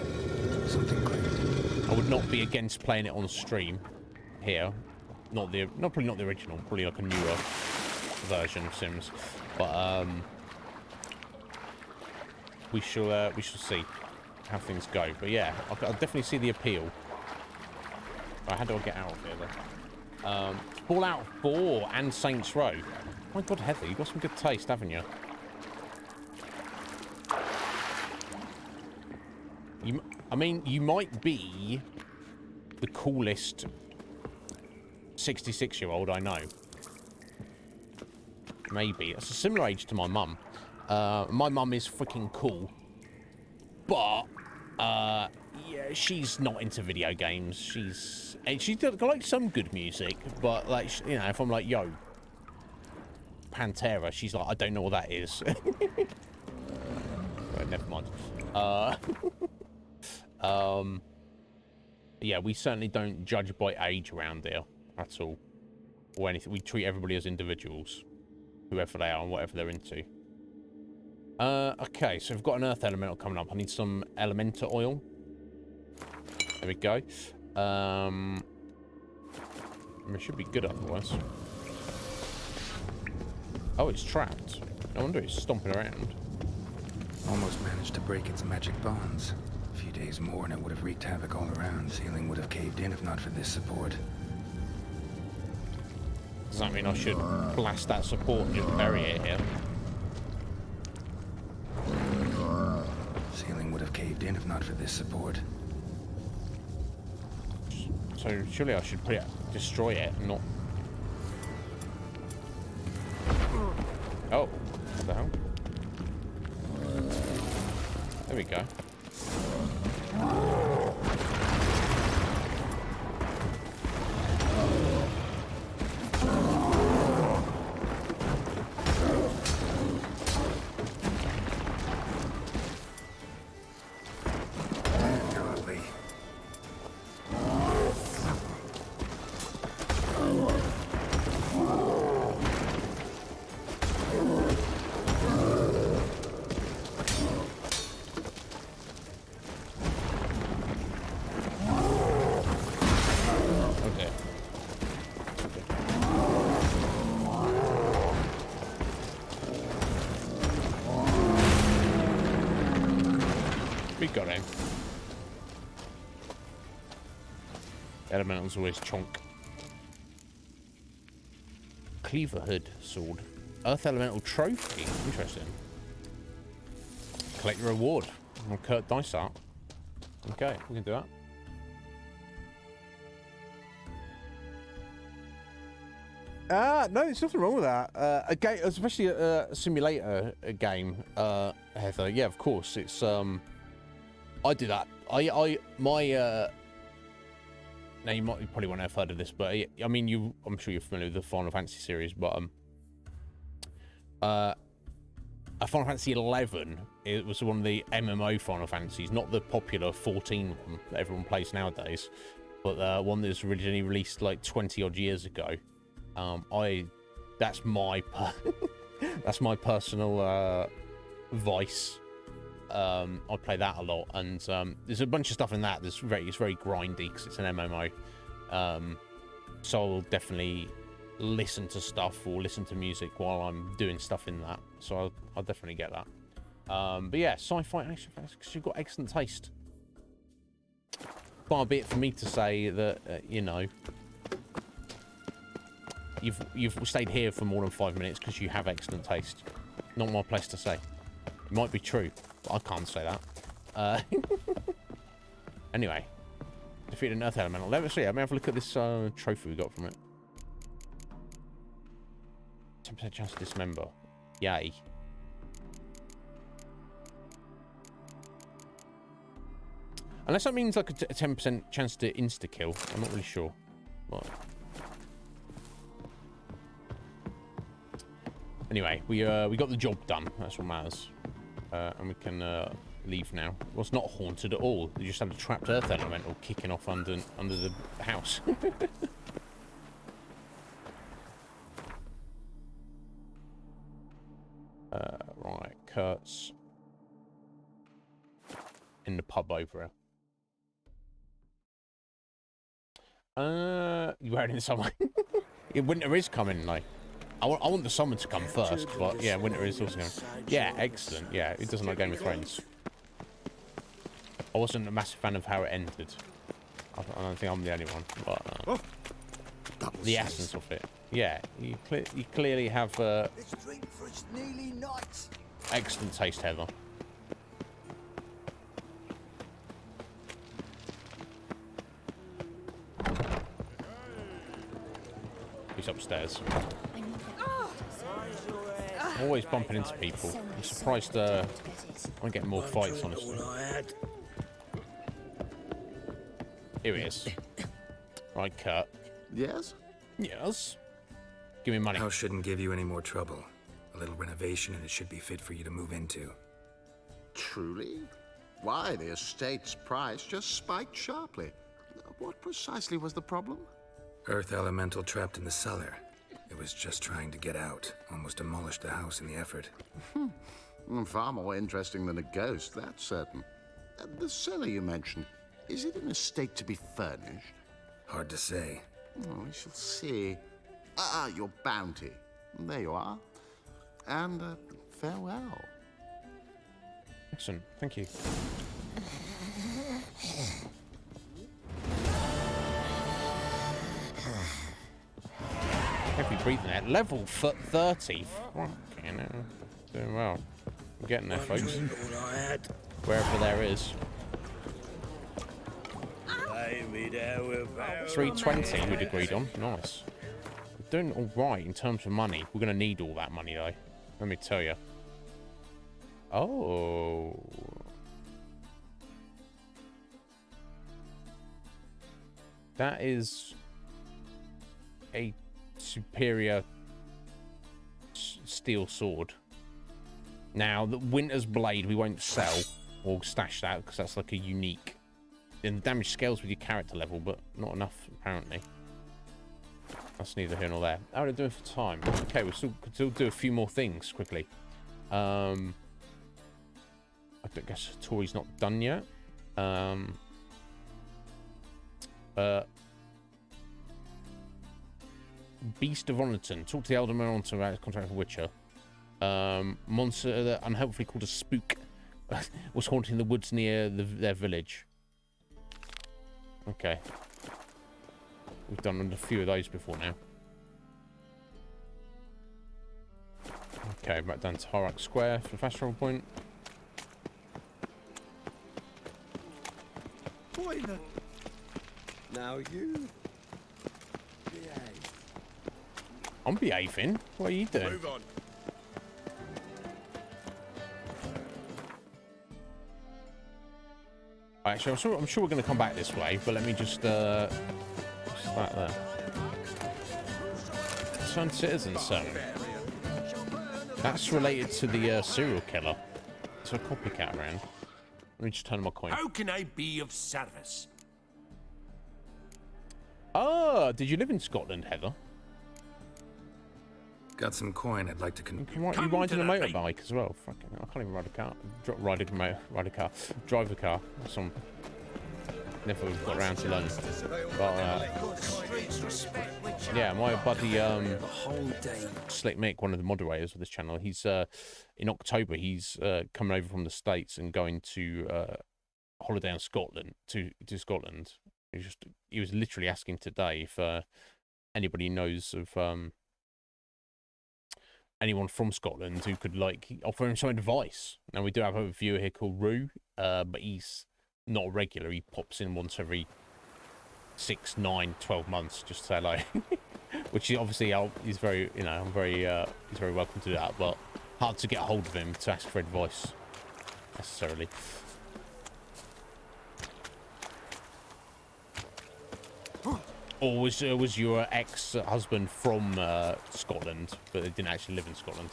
Something clicked. I would not be against playing it on stream here. Probably not the original. Probably like a newer version of Sims. But we shall see how things go. But yeah, I definitely see the appeal. Right, how do I get out of here then? Fallout 4 and Saints Row. My God, Heather, you've got some good taste, haven't you? I mean, you might be the coolest 66-year-old I know. Maybe. It's a similar age to my mum. My mum is freaking cool. But, yeah, she's not into video games. She's got, like, some good music. But, like, you know, if I'm like, yo, Pantera, she's like, I don't know what that is. Right, never mind. Yeah, we certainly don't judge by age around here at all, or anything. We treat everybody as individuals, whoever they are and whatever they're into. Okay, so we've got an earth elemental coming up. I need some elemental oil. There we go. It should be good otherwise. Oh, it's trapped. No wonder it's stomping around. Almost managed to break its magic bonds. A few days more and it would have wreaked havoc all around. Ceiling would have caved in if not for this support. Does that mean I should blast that support and just bury it here? Ceiling would have caved in if not for this support. So surely I should destroy it and not... Oh, what the hell? There we go. Got him. Elemental's always chonk. Cleaver hood sword. Earth elemental trophy. Interesting. Collect your reward. I'll Kurt dice out. Okay, we can do that. No, there's nothing wrong with that. A game, especially a simulator game, Heather. Yeah, of course. It's I do that. Now you probably won't have heard of this, but I mean, I'm sure you're familiar with the Final Fantasy series, but a Final Fantasy 11, it was one of the MMO Final Fantasies, not the popular 14 one that everyone plays nowadays, but the one that was originally released like 20 odd years ago. That's my that's my personal vice. I play that a lot, and there's a bunch of stuff in that that's very grindy because it's an MMO. So I'll definitely listen to stuff or listen to music while I'm doing stuff in that. So I'll definitely get that. But yeah, sci-fi action because you've got excellent taste. Far be it for me to say that you know, you've stayed here for more than 5 minutes because you have excellent taste. Not my place to say. It might be true, but I can't say that. Anyway, defeated an Earth Elemental. Let me have a look at this trophy we got from it. 10% chance to dismember. Yay. Unless that means like a 10% chance to insta-kill. I'm not really sure. What? Anyway, we got the job done. That's what matters. And we can leave now. Well, it's not haunted at all. You just had a trapped Earth Elemental kicking off under the house. Right, Kurt's in the pub over here. You wearing it somewhere? Yeah, winter is coming, like. I want the summer to come first, but yeah, winter is also going. Yeah, excellent. Yeah, it doesn't like Game of Thrones. I wasn't a massive fan of how it ended. I don't think I'm the only one, but the essence of it. Yeah, you clearly have excellent taste, Heather. He's upstairs. Always bumping into people. I'm surprised I get more fights, honestly. Here he is. Right, Kurt. Yes? Yes? Give me money. House shouldn't give you any more trouble. A little renovation and it should be fit for you to move into. Truly? Why, the estate's price just spiked sharply. What precisely was the problem? Earth Elemental trapped in the cellar. It was just trying to get out. Almost demolished the house in the effort. Far more interesting than a ghost, that's certain. The cellar you mentioned, is it in a state to be furnished? Hard to say. Oh, we shall see. Your bounty. There you are. And farewell. Excellent. Thank you. Heavy breathing at level 30. Fucking hell. Doing well. I'm getting there, folks. Wherever there is. 320 we'd agreed on. Nice. We're doing all right in terms of money. We're going to need all that money, though. Let me tell you. Oh. That is a superior steel sword. Now, the Winter's Blade we won't sell or stash that because that's like a unique. And the damage scales with your character level, but not enough, apparently. That's neither here nor there. How are we doing for time? Okay, we could still do a few more things quickly. I guess Tori's not done yet. Beast of Oniton. Talk to the Elder Monster about his contract for Witcher. Monster that unhelpfully called a spook was haunting the woods near their village. Okay. We've done a few of those before now. Okay, back down to Harak Square for the fast travel point. Now you. I'm behaving. What are you doing? Move on. Actually, I'm sure we're going to come back this way, but let me just start there. Concerned citizen zone. That's related to the serial killer. It's a copycat around. Let me just turn my coin. How can I be of service? Oh, did you live in Scotland, Heather? Got some coin I'd like to You riding a motorbike as well? Fucking hell, I can't even ride a car. Drive a car. Some never got around to learn. But yeah, my buddy Slick Mick, one of the moderators of this channel, he's in October. He's coming over from the States and going to holiday in Scotland to Scotland. He was literally asking today if anybody knows of anyone from Scotland who could like offer him some advice. Now we do have a viewer here called Rue, but he's not a regular. He pops in once every 6, 9, 12 months just to say hello. Which is obviously he's very, you know, I'm very he's very welcome to do that, but hard to get a hold of him to ask for advice necessarily. Or was your ex-husband from Scotland, but they didn't actually live in Scotland?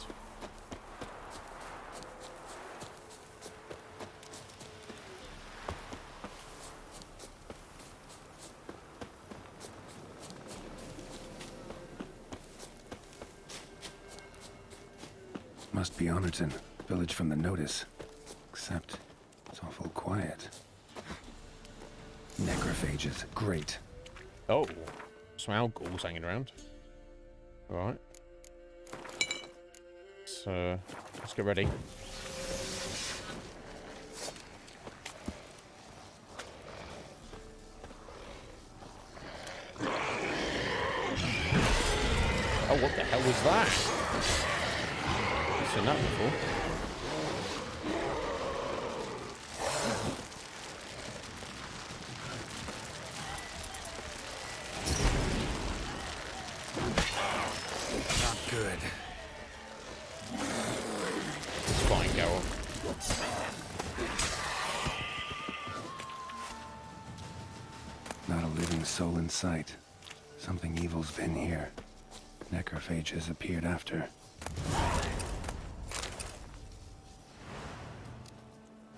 Must be Honorton, village from the notice. Except it's awful quiet. Necrophages, great. Oh, some algals hanging around. All right. So let's get ready. Oh, what the hell was that? I've seen that before. Not good. It's fine, Geralt. Not a living soul in sight. Something evil's been here. Necrophages appeared after.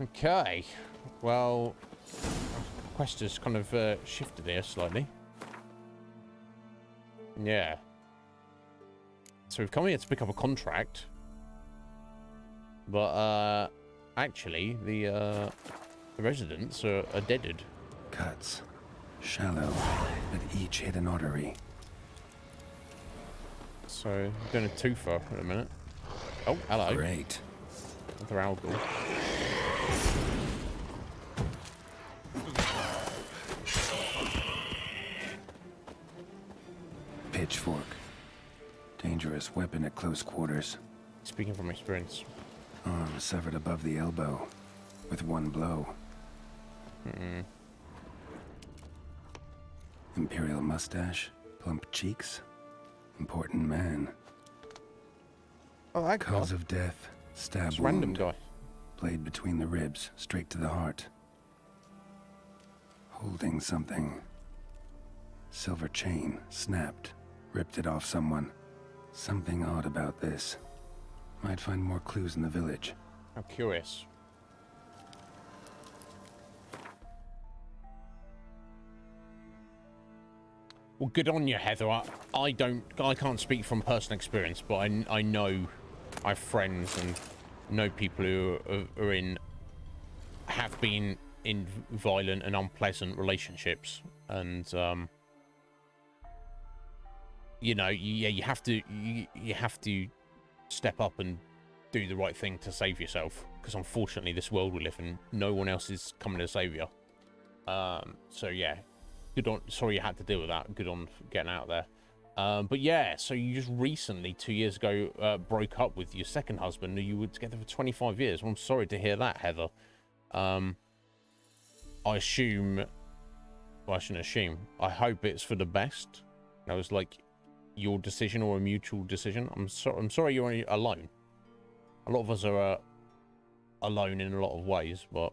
Okay, well, quest has kind of shifted here slightly. Yeah. So we've come here to pick up a contract, but actually the residents are deaded. Cuts, shallow, but each hit an artery. So we're doing a twofer in a minute. Oh, hello. Great. Another algal. Pitchfork. Dangerous weapon at close quarters. Speaking from experience. Arm severed above the elbow, with one blow. Imperial mustache, plump cheeks. Important man. Oh, that Cause guy. of death, stab It's a wound. random guy. Blade between the ribs, straight to the heart. Holding something. Silver chain, snapped. Ripped it off someone. Something odd about this. Might find more clues in the village. I'm curious. Well, good on you, Heather. I can't speak from personal experience, but I know I have friends and know people who have been in violent and unpleasant relationships, and you know, yeah, you have to step up and do the right thing to save yourself, because unfortunately this world we live in, no one else is coming to save you. So yeah, good on, sorry you had to deal with that, good on getting out there. But yeah, so you just recently 2 years ago broke up with your second husband who you were together for 25 years. Well, I'm sorry to hear that, Heather. I assume, well, I shouldn't assume, I hope it's for the best. It was like your decision or a mutual decision. I'm sorry you're only alone. A lot of us are alone in a lot of ways, but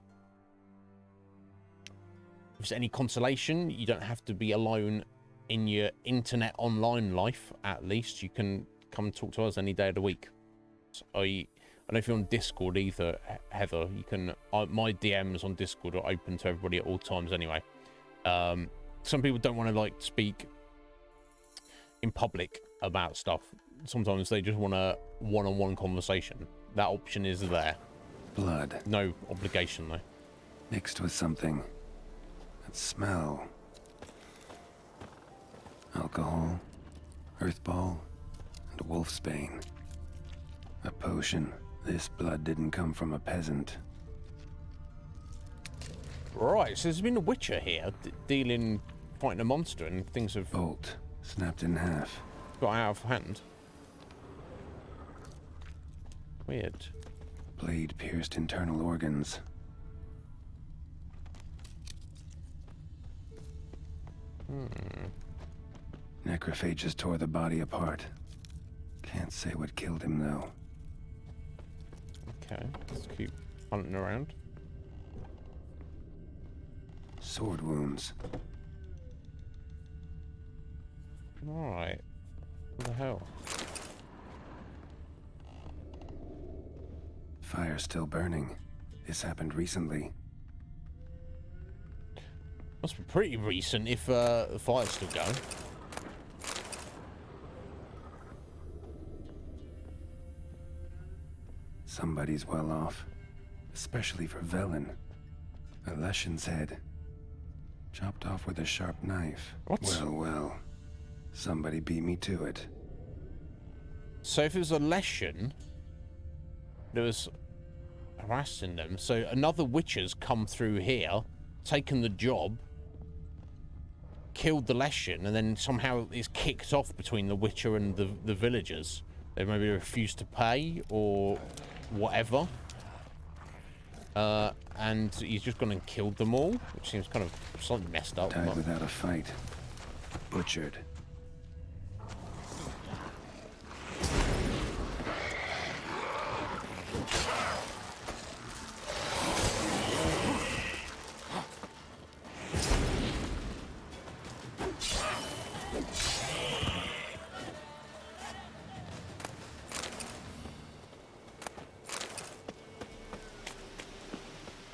if there's any consolation, you don't have to be alone in your internet online life. At least you can come and talk to us any day of the week. So I don't know if you're on Discord either, Heather. You can. My DMs on Discord are open to everybody at all times anyway. Some people don't want to like speak in public about stuff. Sometimes they just want a one-on-one conversation. That option is there. Blood. No obligation though. Mixed with something. That smell. Alcohol, earthball, and wolfsbane. A potion. This blood didn't come from a peasant. Right, so there's been a witcher here fighting a monster, and things have bolt snapped in half. Got out of hand. Weird. Blade pierced internal organs. Necrophages tore the body apart. Can't say what killed him, though. Okay, let's keep hunting around. Sword wounds. Alright. What the hell? Fire's still burning. This happened recently. Must be pretty recent if the fire's still going. Somebody's well off. Especially for Velen. A Leshen's head. Chopped off with a sharp knife. What? Well, well. Somebody beat me to it. So if it was a Leshen that was harassing them, so another Witcher's come through here, taken the job, killed the Leshen, and then somehow it's kicked off between the Witcher and the villagers. They maybe refused to pay or whatever. And he's just gone and killed them all, which seems kind of slightly messed up. Died without a fight. Butchered.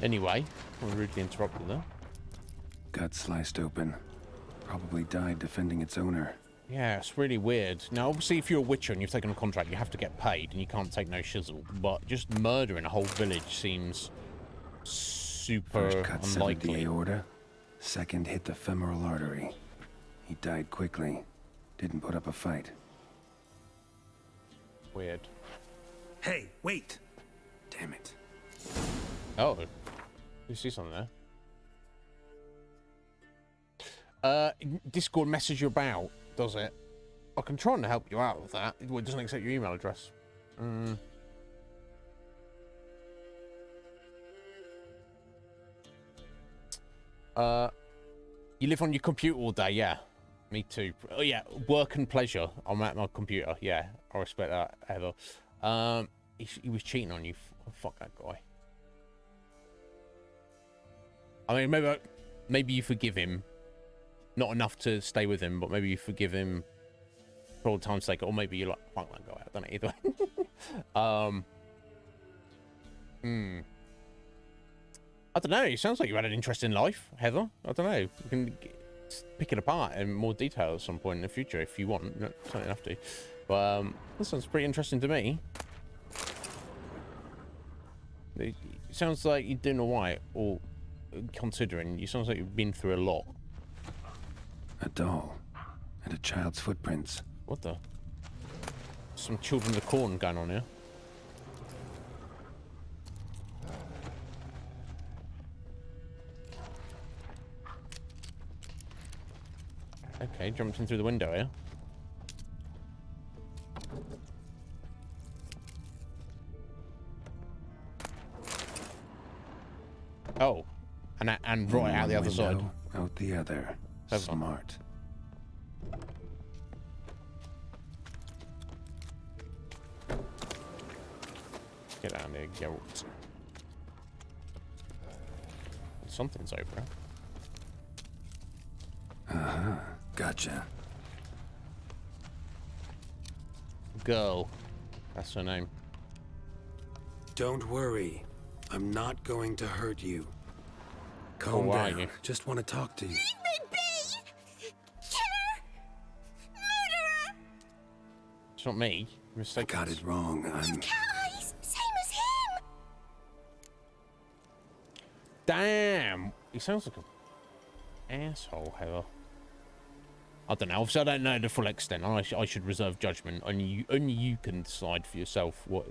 Anyway, I'm rudely interrupted there. Gut sliced open. Probably died defending its owner. Yeah, it's really weird. Now, obviously, if you're a Witcher and you've taken a contract, you have to get paid, and you can't take no shizzle. But just murdering a whole village seems super First cut severed unlikely. the aorta. Second hit the femoral artery. He died quickly. Didn't put up a fight. Weird. Hey, wait! Damn it. Oh, you see something there? Discord message you about, does it? I can try and help you out with that. Well, it doesn't accept your email address. You live on your computer all day, yeah. Me too. Oh yeah, work and pleasure. I'm at my computer. Yeah, I respect that, Heather. He was cheating on you. Fuck that guy. I mean, maybe you forgive him. Not enough to stay with him, but maybe you forgive him for all time's sake, or maybe you're like, fuck that guy. I don't know either way. I don't know. It sounds like you had an interesting life, Heather. I don't know. You can pick it apart in more detail at some point in the future if you want. You don't have to. But that sounds pretty interesting to me. It sounds like you're doing all right, or considering. You sounds like you've been through a lot. A doll and a child's footprints. What the? Some Children of the Corn going on here. Okay, jumped in through the window here. Oh, and right out the other side. Out the other. Smart. Get out of there, Geralt. Something's over. Uh-huh. Gotcha. Girl. That's her name. Don't worry. I'm not going to hurt you. Calm Who are down. you? Just want to talk to you. It's not me. I got it wrong. I'm... Cat eyes, same as him. Damn! He sounds like an asshole, Heather. I don't know. Obviously, I don't know the full extent. I should reserve judgment. Only you can decide for yourself what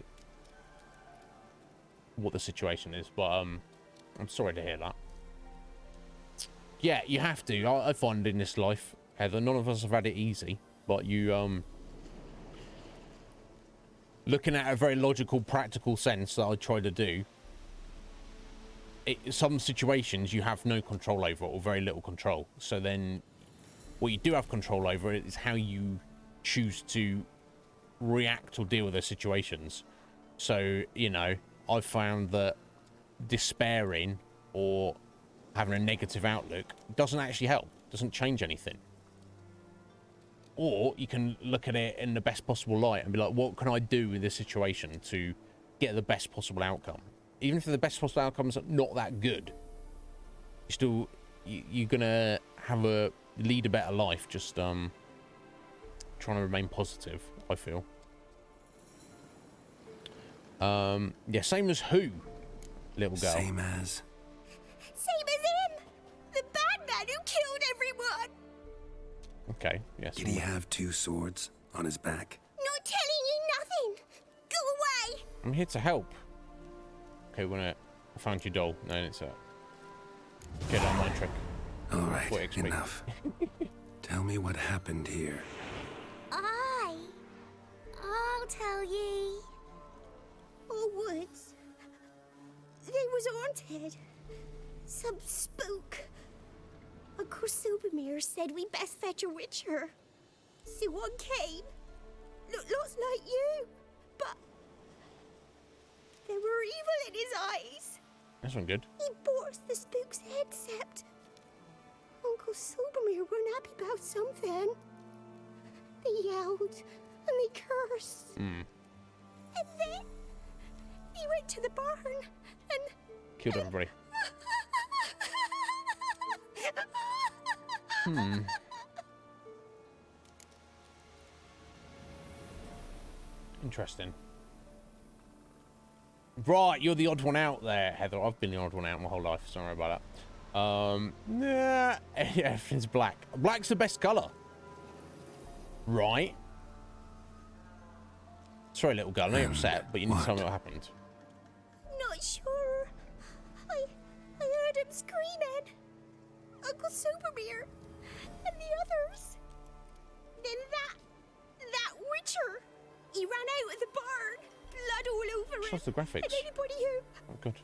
the situation is. But I'm sorry to hear that. Yeah, you have to. I find in this life, Heather, none of us have had it easy. But you looking at a very logical, practical sense that I try to do. Some situations you have no control over, or very little control. So then What you do have control over is how you choose to react or deal with those situations. So, you know, I've found that despairing or having a negative outlook doesn't actually help, doesn't change anything. Or you can look at it in the best possible light and be like, what can I do in this situation to get the best possible outcome? Even if the best possible outcome's not that good, you're gonna have lead a better life, just trying to remain positive, I feel. Yeah, same as who, little girl? Same as him! The bad man who killed everyone! Okay, yes. Did he have 2 swords on his back? Not telling you nothing! Go away! I'm here to help. Okay, I found your doll. No, it's a get on my trick. All right, enough. Tell me what happened here. I'll tell ye. Our woods, they was haunted. Some spook. Uncle Supermere said we best fetch a witcher. So one came. Looks like you, but there were evil in his eyes. That's not good. He bores the spook's head, except Uncle Supermere weren't happy about something. They yelled and they cursed. And then he went to the barn and killed everybody. Interesting. Right, you're the odd one out there, Heather. I've been the odd one out my whole life. Sorry about that. Nah, everything's black. Black's the best color. Right. Sorry, little girl. I know you're upset, but you need to tell me what happened. Not sure. I heard him screaming. Uncle Supermere and the others. Then that witcher. He ran out of the barn. Blood all over What's the him. graphics? And anybody who... Oh, good.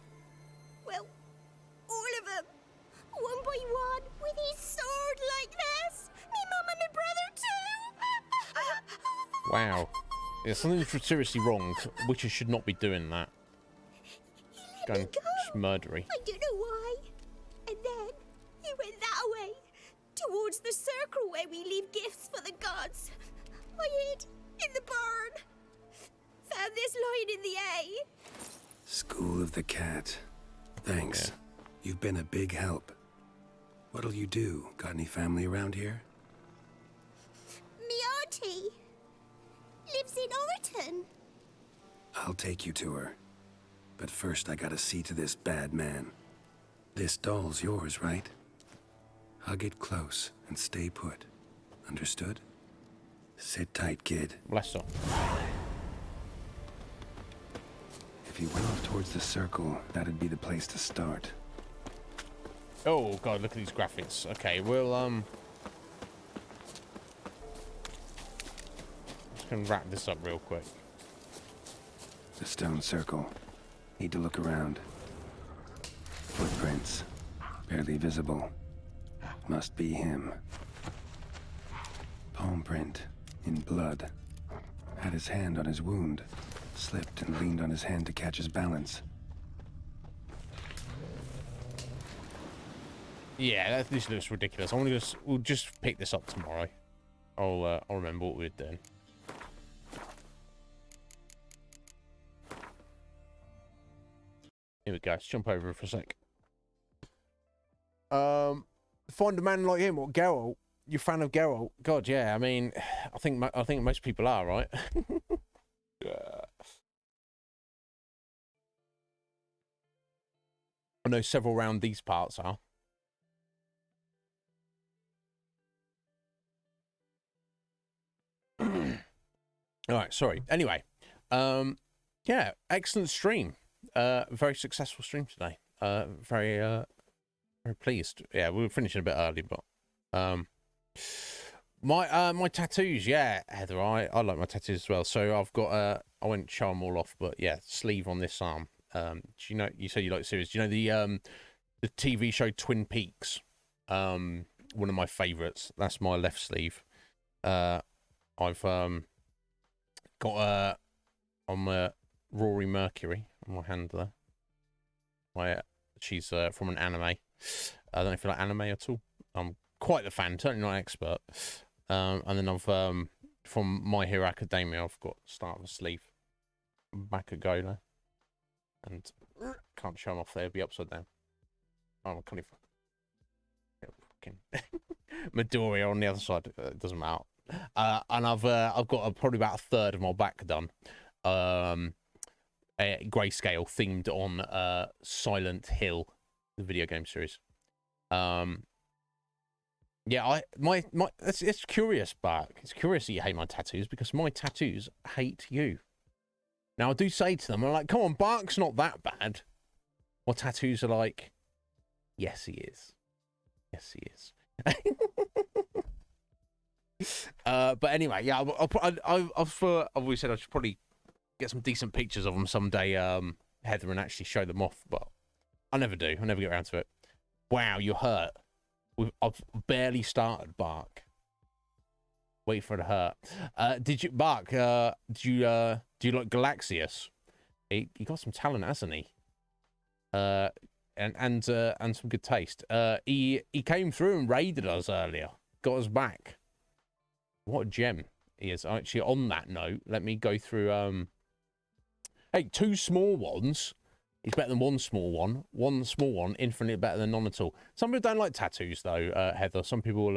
Well, all of them. One by one. With his sword like this. Me mum and my brother too. Wow. Yeah, something's seriously wrong. Witches should not be doing that. Going just murdery. I don't know why. And then he went that way. Towards the circle where we leave gifts for the gods. I hid in the barn. Found this line in the A. School of the Cat. Thanks. You've been a big help. What'll you do? Got any family around here? Me auntie lives in Overton. I'll take you to her. But first I gotta see to this bad man. This doll's yours, right? Hug it close and stay put. Understood? Sit tight, kid. Bless her. If you went off towards the circle, that'd be the place to start. Oh god, look at these graphics. Okay, we'll just gonna wrap this up real quick. The stone circle. Need to look around. Footprints. Barely visible. Must be him. Palm print. In blood. Had his hand on his wound. Slipped and leaned on his hand to catch his balance. Yeah, this looks ridiculous. We'll just pick this up tomorrow. I'll remember what we were doing. Here we go. Let's jump over for a sec. Find a man like him or Geralt. You a fan of Geralt? God, yeah. I mean, I think most people are, right? Yeah. I know several around these parts are. All right, sorry. Anyway, yeah, excellent stream. Very successful stream today. Very pleased. Yeah, we were finishing a bit early, but my tattoos, yeah, Heather, I like my tattoos as well. So I've got I won't show them all off, but yeah, sleeve on this arm. Do you know? You said you like series. Do you know the TV show Twin Peaks? one of my favourites. That's my left sleeve. I've got on my Rory Mercury on my hand there. She's from an anime. I don't know if you like anime at all. I'm quite the fan, certainly not an expert. And then I've from My Hero Academia, I've got start of a sleeve, back a Gola, and can't show them off there. It'll be upside down. Oh, I can't even. Midoriya on the other side. It doesn't matter. And I've got probably about a third of my back done. Grayscale themed on Silent Hill, the video game series. Yeah, it's curious, Bark. It's curious that you hate my tattoos because my tattoos hate you. Now I do say to them, I'm like, come on, Bark's not that bad. My tattoos are like, yes, he is. Yes, he is. But anyway, yeah, I've always said I should probably get some decent pictures of them someday, Heather, and actually show them off. But I never do. I never get around to it. Wow, you're hurt. I've barely started, Bark. Wait for it to hurt. Did you, Bark? Do you like Galaxius? He got some talent, hasn't he? And some good taste. He came through and raided us earlier. Got us back. What a gem he is. Actually, on that note, let me go through. Hey, 2 small ones. He's better than 1 small one. 1 small one, infinitely better than none at all. Some people don't like tattoos, though, Heather. Some people,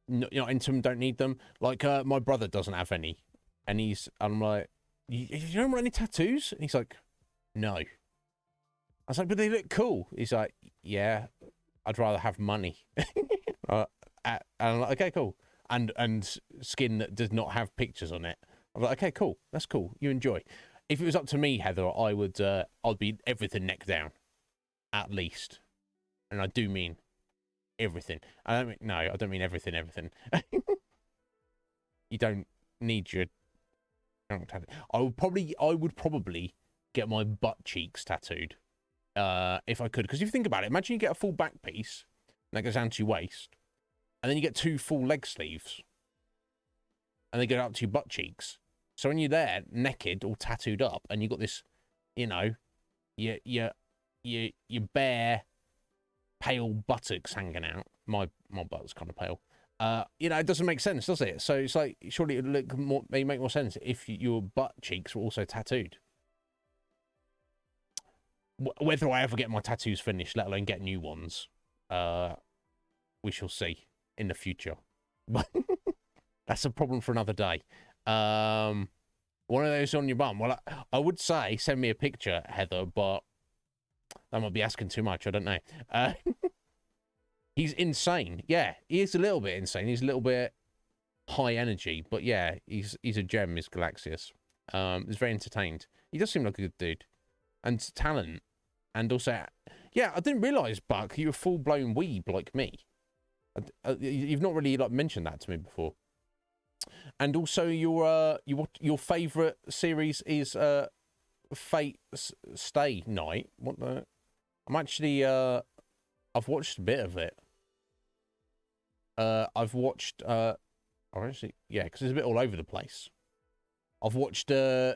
you're not into them, don't need them. Like, my brother doesn't have any. And I'm like, you don't want any tattoos? And he's like, no. I was like, but they look cool. He's like, yeah, I'd rather have money. And I'm like, okay, cool. And skin that does not have pictures on it. I'm like, okay, cool. That's cool. You enjoy. If it was up to me, Heather, I would, I'd be everything neck down, at least. And I do mean everything. I don't mean everything. You don't need your. I would probably get my butt cheeks tattooed, if I could. Because if you think about it, imagine you get a full back piece that goes down to your waist, and then you get 2 full leg sleeves, and they go up to your butt cheeks. So when you're there, naked, all tattooed up, and you've got this, your bare, pale buttocks hanging out. My butt's kind of pale. It doesn't make sense, does it? So it's like, surely it would make more sense if your butt cheeks were also tattooed. Whether I ever get my tattoos finished, let alone get new ones, we shall see in the future. That's a problem for another day. One of those on your bum. Well, I would say send me a picture, Heather, but that might be asking too much. I don't know. He's insane. Yeah, he is a little bit insane. He's a little bit high energy, but yeah, he's a gem, is Galaxius. He's very entertained. He does seem like a good dude. And talent. And also, yeah, I didn't realise, Buck, you're a full-blown weeb like me. You've not really mentioned that to me before. And also, your favourite series is Fate Stay Night. What the? I'm actually I've watched a bit of it. I've watched actually, yeah, because it's a bit all over the place. I've watched here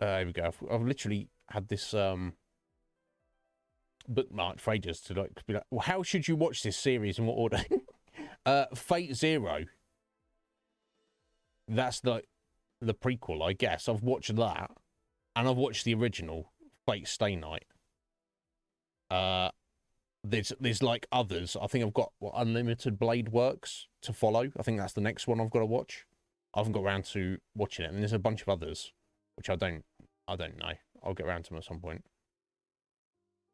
we go. I've literally had this bookmarked for ages to be like, well, how should you watch this series in what order? Fate Zero. That's the prequel, I guess. I've watched that, and I've watched the original Fate Stay Night. There's like others. I think I've got Unlimited Blade Works to follow. I think that's the next one I've got to watch. I haven't got around to watching it, and there's a bunch of others which I don't know. I'll get around to them at some point.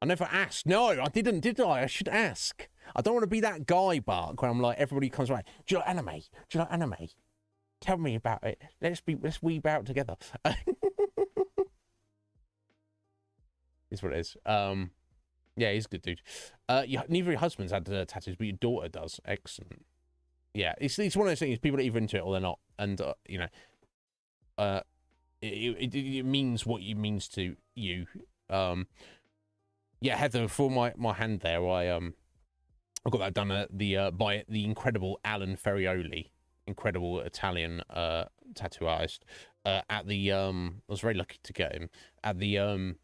I never asked. No, I didn't, did I? I should ask. I don't want to be that guy, Bark, where I'm like, everybody comes around. Do you like anime? Do you like anime? Tell me about it. Let's weeb out together. Is what it is. Yeah, he's a good dude. Neither of your husbands had tattoos, but your daughter does. Excellent. Yeah, it's one of those things. People are either into it or they're not, and it means what it means to you. Yeah, Heather, for my hand there, I got that done at the by the incredible Alan Ferrioli, incredible Italian tattoo artist. At the I was very lucky to get him at the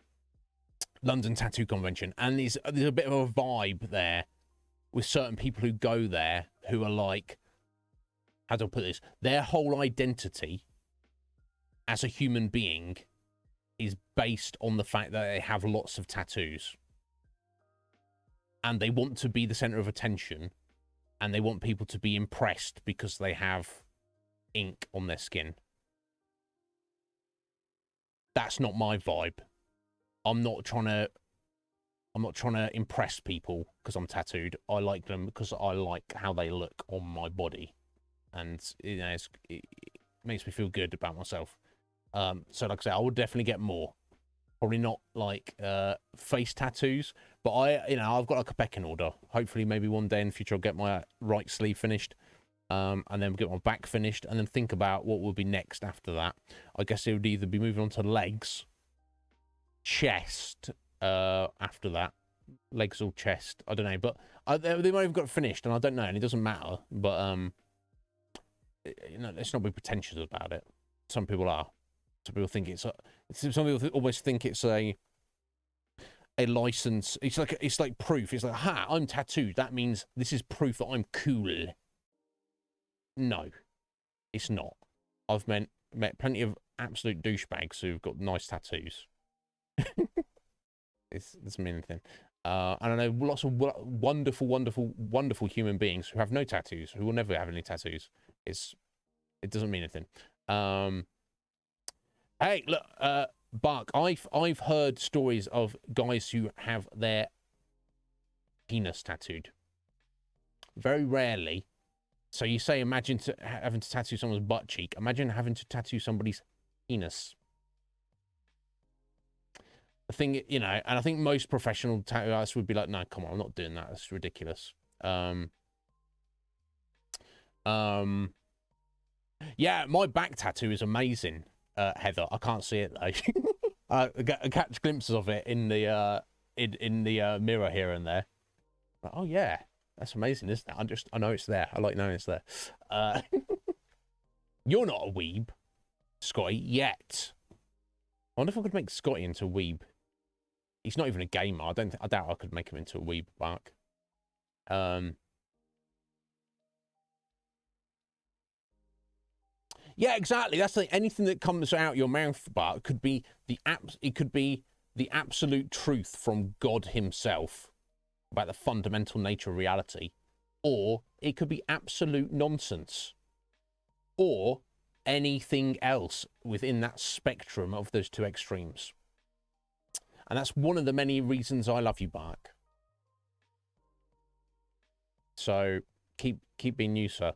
London Tattoo Convention, and there's a bit of a vibe there with certain people who go there who are like, how do I put this? Their whole identity as a human being is based on the fact that they have lots of tattoos. And they want to be the center of attention, and they want people to be impressed because they have ink on their skin. That's not my vibe. I'm not trying to impress people because I'm tattooed. I like them because I like how they look on my body, and you know, it makes me feel good about myself. So like I say, I would definitely get more. Probably not like face tattoos, but I've got like a pecking order. Hopefully, maybe one day in the future, I'll get my right sleeve finished, and then get my back finished, and then think about what will be next after that. I guess it would either be moving on to legs, chest, after that, legs or chest. I don't know, but they might have got finished, and I don't know, and it doesn't matter. But let's not be pretentious about it. Some people are. Some people think some people always think it's a license. It's like proof. It's like, ha, I'm tattooed. That means this is proof that I'm cool. No, it's not. I've met plenty of absolute douchebags who've got nice tattoos. It doesn't mean anything. And I know lots of wonderful human beings who have no tattoos, who will never have any tattoos. It doesn't mean anything. Hey, look, Bark, I've heard stories of guys who have their penis tattooed. Very rarely. So you say, imagine having to tattoo someone's butt cheek. Imagine having to tattoo somebody's penis. The thing, and I think most professional tattoo artists would be like, no, come on, I'm not doing that. That's ridiculous. Yeah, my back tattoo is amazing. Heather, I can't see it though. I catch glimpses of it in the mirror here and there. Like, oh yeah, that's amazing, isn't it? I know it's there. I like knowing it's there. You're not a weeb, Scotty, yet. I wonder if I could make Scotty into a weeb. He's not even a gamer. I doubt I could make him into a weeb, Bark. Yeah, exactly. That's like anything that comes out your mouth, Bart, could be the absolute truth from God himself about the fundamental nature of reality, or it could be absolute nonsense, or anything else within that spectrum of those two extremes. And that's one of the many reasons I love you, Bart. So keep being you, sir.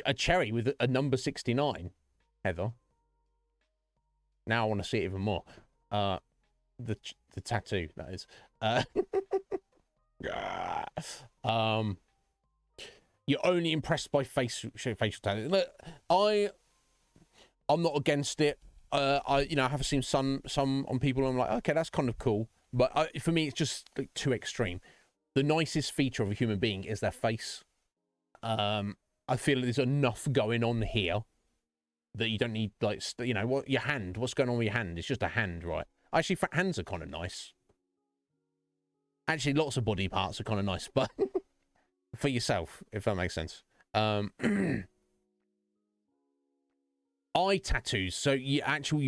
A cherry with a number 69, Heather. Now I want to see it even more. The tattoo, that is. You're only impressed by facial tattoo. Look, I'm not against it. I have seen some on people and I'm like, okay, that's kind of cool. But for me, it's just like too extreme. The nicest feature of a human being is their face. I feel there's enough going on here that you don't need, like, what your hand. What's going on with your hand? It's just a hand, right? Actually, hands are kind of nice. Actually, lots of body parts are kind of nice, but for yourself, if that makes sense. Eye tattoos. So you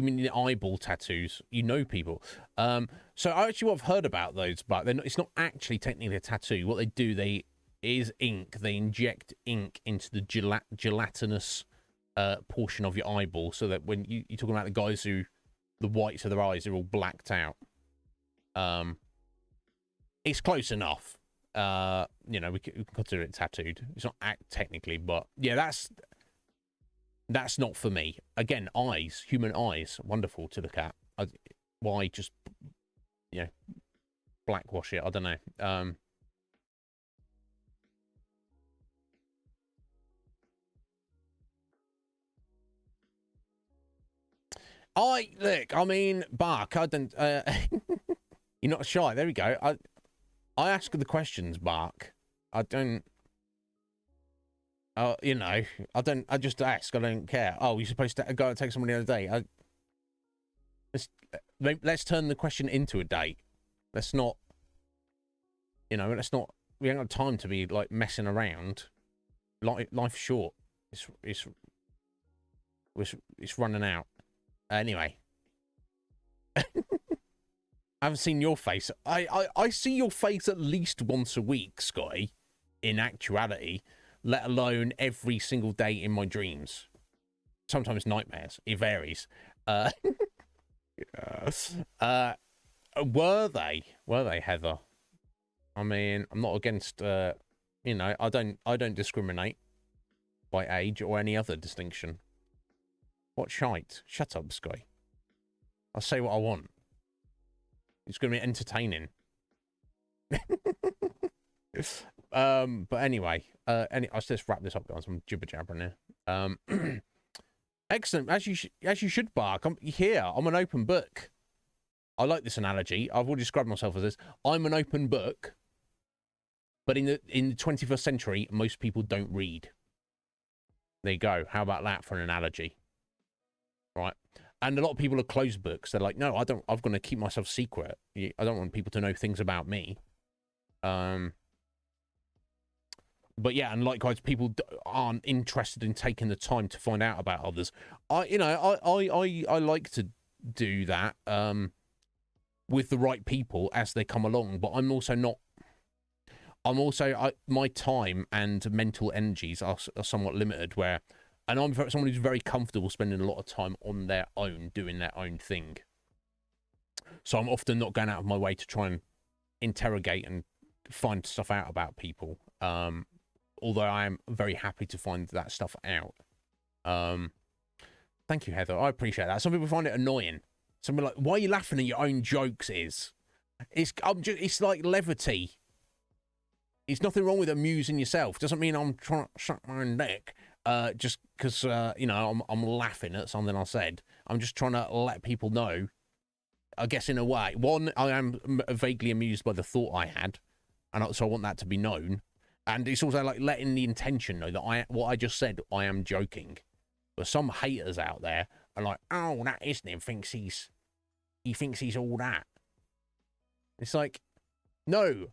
mean the eyeball tattoos? You know people. So actually, what I've heard about those, but it's not actually technically a tattoo. What they do, is ink. They inject ink into the gelatinous portion of your eyeball, so that when you're talking about the guys who the whites of their eyes are all blacked out. It's close enough. We can consider it tattooed. It's not technically, but yeah, that's not for me. Again, eyes, human eyes, wonderful to look at. Why just blackwash it? I don't know. Bark, I don't... You're not shy. There we go. I ask the questions, Mark. I don't. You know, I don't. I just ask. I don't care. Oh, you're supposed to go and take someone the other day. Let's turn the question into a date. Let's not. You know, let's not. We ain't got time to be like messing around. Life's short. It's running out. Anyway. I haven't seen your face. I see your face at least once a week, Scotty, in actuality, let alone every single day in my dreams. Sometimes nightmares. It varies. Were they, Heather? I mean, I'm not against, you know, I don't discriminate by age or any other distinction. What shite? Shut up, Scotty. I'll say what I want. It's going to be entertaining. But anyway, I'll just wrap this up, guys. I'm jibber jabbering here. Excellent. As you should, Bark. I'm an open book. I like this analogy. I've already described myself as this. I'm an open book. But in the 21st century, most people don't read. There you go. How about that for an analogy? Right. And a lot of people are closed books. They're like, no, I've got to keep myself secret. I don't want people to know things about me. But yeah, and likewise, people aren't interested in taking the time to find out about others. I like to do that with the right people as they come along. But I'm also not. My time and mental energies are somewhat limited. And I'm someone who's very comfortable spending a lot of time on their own, doing their own thing. So I'm often not going out of my way to try and interrogate and find stuff out about people. Although I am very happy to find that stuff out. Thank you, Heather. I appreciate that. Some people find it annoying. Some people are like, why are you laughing at your own jokes? It's like levity. It's nothing wrong with amusing yourself. Doesn't mean I'm trying to suck my own dick. Just because, you know, I'm laughing at something I said. I'm just trying to let people know, I guess in a way. One, I am vaguely amused by the thought I had, and so I want that to be known. And it's also like letting the intention know that what I just said, I am joking. But some haters out there are like, oh, that Iznib thinks he thinks he's all that. It's like, no.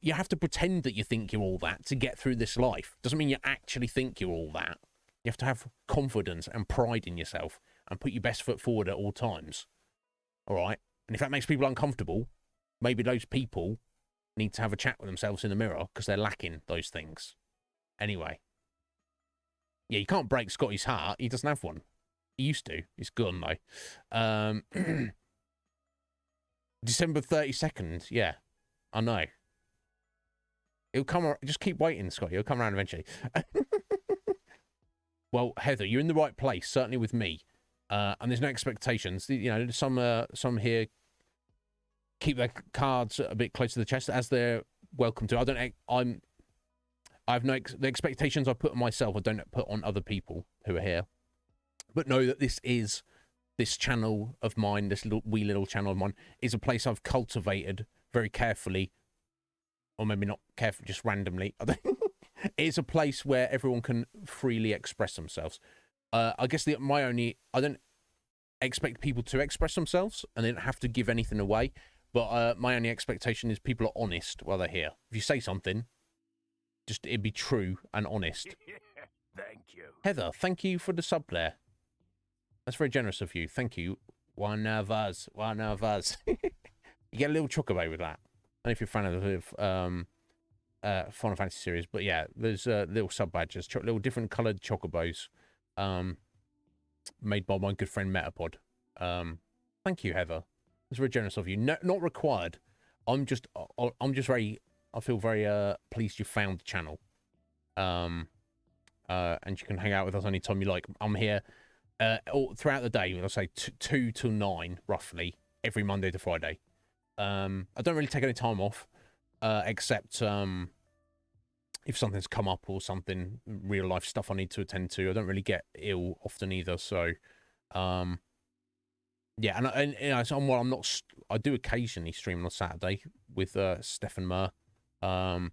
You have to pretend that you think you're all that to get through this life. Doesn't mean you actually think you're all that. You have to have confidence and pride in yourself and put your best foot forward at all times. All right? And if that makes people uncomfortable, maybe those people need to have a chat with themselves in the mirror because they're lacking those things. Anyway. Yeah, you can't break Scotty's heart. He doesn't have one. He used to. He's gone, though. December 32nd. Yeah, I know. It'll come. Just keep waiting, Scotty. It'll come around eventually. Well, Heather, you're in the right place. Certainly with me, and there's no expectations. You know, some here keep their cards a bit close to the chest as they're welcome to. I have no the expectations I put on myself. I don't put on other people who are here. But know that this channel of mine, this little channel of mine, is a place I've cultivated very carefully. Or maybe not carefully, just randomly. It's a place where everyone can freely express themselves. I guess I don't expect people to express themselves, and they don't have to give anything away. But my only expectation is people are honest while they're here. If you say something, just it'd be true and honest. Thank you. Heather, thank you for the sub there. That's very generous of you. Thank you. One of us. You get a little chocobo with that. I don't know if you're a fan of the Final Fantasy series, but yeah, there's little sub badges, little different coloured chocobos, made by my good friend Metapod. Thank you, Heather. It's very generous of you. No, not required. I'm just very. I feel very pleased you found the channel. And you can hang out with us anytime you like. I'm here all throughout the day. I'll say 2 till 9 roughly every Monday to Friday. I don't really take any time off, except if something's come up or something, real life stuff I need to attend to. I don't really get ill often either, so Yeah, and you know, so I'm not. I do occasionally stream on a Saturday with Stefan Murr, or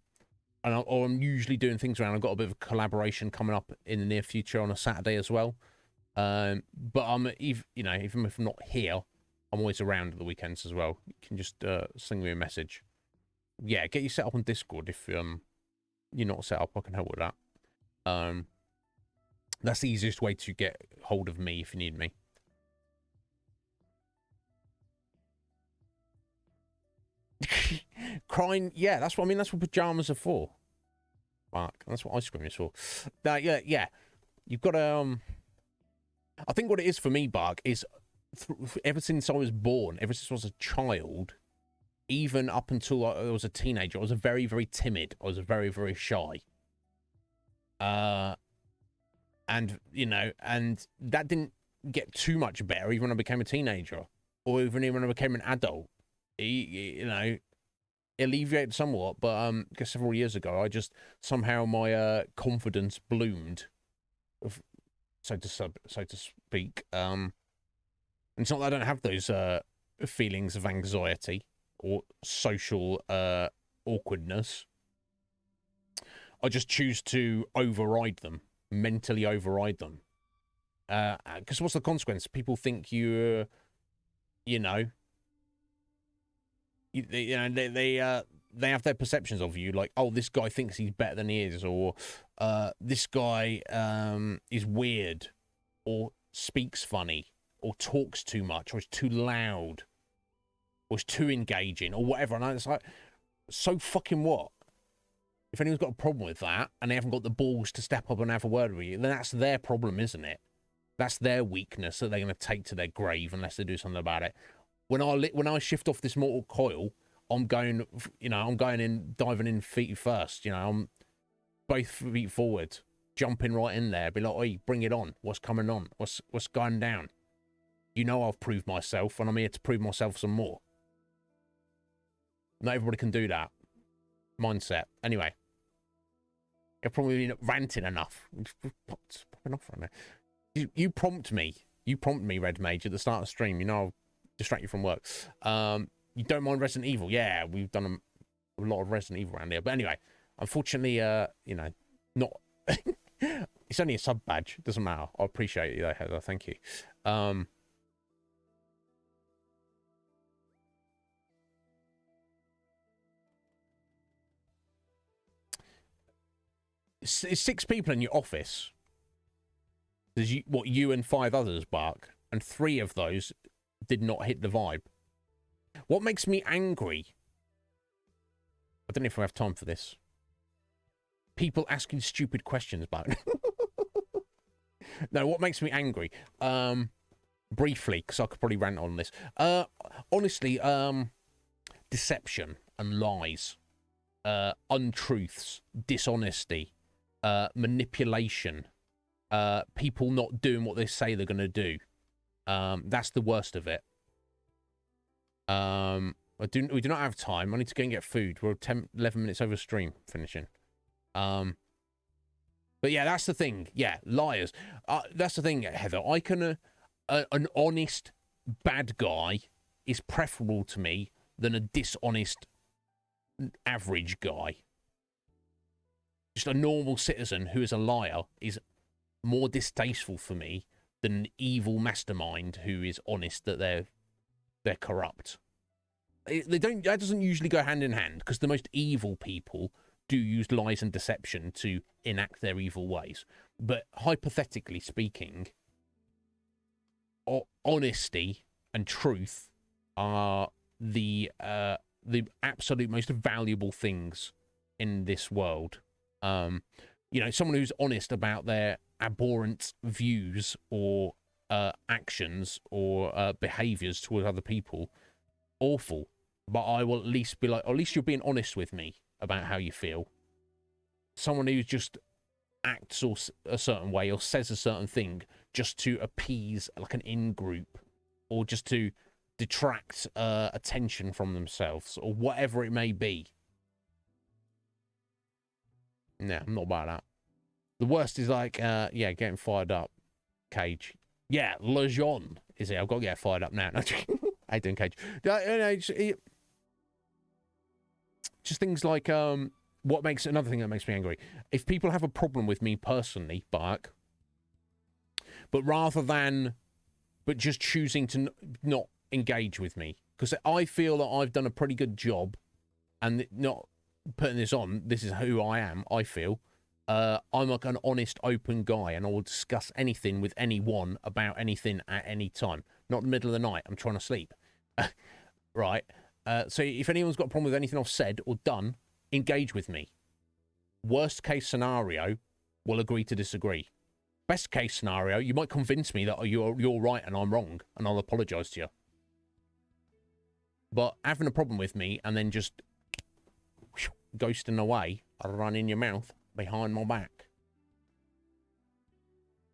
I'm usually doing things around. I've got a bit of a collaboration coming up in the near future on a Saturday as well. But even if I'm not here, I'm always around at the weekends as well. You can just send me a message. Yeah, get you set up on Discord if you're not set up. I can help with that. That's the easiest way to get hold of me if you need me. Crying, yeah, that's what I mean. That's what pajamas are for. Mark, that's what ice cream is for. Yeah. You've got to. I think what it is for me, Bark, is ever since I was born, ever since I was a child, even up until I was a teenager, I was very, very timid. I was very, very shy. And and that didn't get too much better even when I became a teenager, or even when I became an adult. Alleviated somewhat, but I guess several years ago, I just somehow my confidence bloomed, so to speak. And it's not that I don't have those feelings of anxiety or social awkwardness. I just choose to mentally override them. Because what's the consequence? People think they have their perceptions of you, like, oh, this guy thinks he's better than he is, or this guy is weird, or speaks funny, or talks too much, or is too loud, or is too engaging, or whatever. And it's like, so fucking what? If anyone's got a problem with that, and they haven't got the balls to step up and have a word with you, then that's their problem, isn't it? That's their weakness that they're going to take to their grave unless they do something about it. When I shift off this mortal coil, I'm going in, diving in feet first. I'm both feet forward, jumping right in there. Be like, oi, bring it on. What's coming on? What's going down? I've proved myself, and I'm here to prove myself some more. Not everybody can do that mindset. Anyway, you're probably not ranting enough. Popping off right now. You prompt me. You prompt me, Red Mage, at the start of the stream. I'll distract you from work. You don't mind Resident Evil? Yeah, we've done a lot of Resident Evil around here. But anyway, unfortunately, not. It's only a sub badge. It doesn't matter. I appreciate you, though, Heather. Thank you. It's 6 people in your office. There's you and 5 others, Bark, and 3 of those did not hit the vibe. What makes me angry? I don't know if we have time for this. People asking stupid questions, Bark. No, what makes me angry? Briefly, because I could probably rant on this. Honestly, deception and lies, untruths, dishonesty, manipulation, people not doing what they say they're going to do. That's the worst of it. We do not have time. I need to go and get food. We're 11 minutes over stream finishing. But yeah, that's the thing. Yeah, liars. That's the thing, Heather. I can an honest bad guy is preferable to me than a dishonest average guy. Just a normal citizen who is a liar is more distasteful for me than an evil mastermind who is honest that they're corrupt. That doesn't usually go hand in hand, because the most evil people do use lies and deception to enact their evil ways. But hypothetically speaking, honesty and truth are the absolute most valuable things in this world. Someone who's honest about their abhorrent views or actions or behaviors towards other people, awful. But I will at least be like, at least you're being honest with me about how you feel. Someone who just acts a certain way or says a certain thing just to appease like an in-group, or just to detract attention from themselves, or whatever it may be. Nah, I'm not about that. The worst is like, getting fired up, Cage. Yeah, Lejeune is it? I've got to get fired up now. No, how you doing, Cage? Just things like another thing that makes me angry. If people have a problem with me personally, Bark, but just choosing to not engage with me, because I feel that I've done a pretty good job, and not putting this on. This is who I am. I feel. I'm like an honest, open guy, and I will discuss anything with anyone about anything at any time. Not in the middle of the night. I'm trying to sleep. Right? So if anyone's got a problem with anything I've said or done, engage with me. Worst case scenario, we'll agree to disagree. Best case scenario, you might convince me that you're right and I'm wrong, and I'll apologise to you. But having a problem with me and then just ghosting away, I'll run in your mouth behind my back.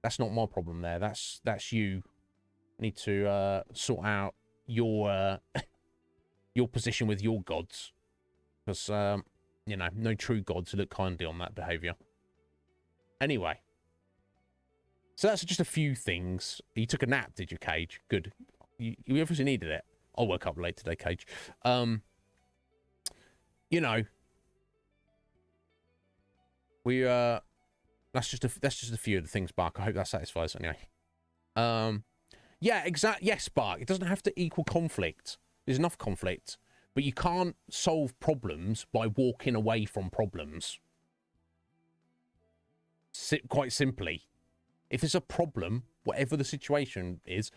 That's not my problem there. That's you need to sort out your your position with your gods, because you know, no true gods look kindly on that behaviour. Anyway, so that's just a few things. You took a nap, did you, Cage? Good. You obviously needed it. I'll woke up late today, Cage. You know, we that's just a few of the things, Bark. I hope that satisfies anyway. Yeah, exactly. Yes, Bark. It doesn't have to equal conflict. There's enough conflict, but you can't solve problems by walking away from problems. Quite simply, if there's a problem, whatever the situation is,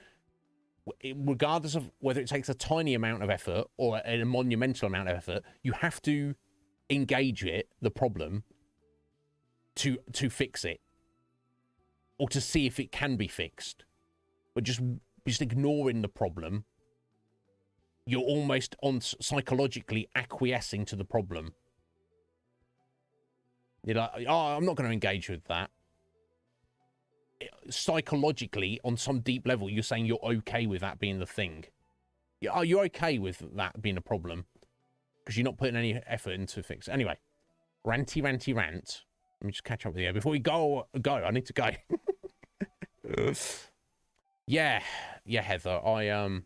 regardless of whether it takes a tiny amount of effort or a monumental amount of effort, you have to engage the problem to fix it, or to see if it can be fixed. But just ignoring the problem, you're almost psychologically acquiescing to the problem. You're like, oh, I'm not going to engage with that. Psychologically, on some deep level, you're saying you're okay with that being the thing. You're okay with that being a problem because you're not putting any effort into fix. Anyway, ranty rant. Let me just catch up with you before we go. I need to go. Yeah, Heather. I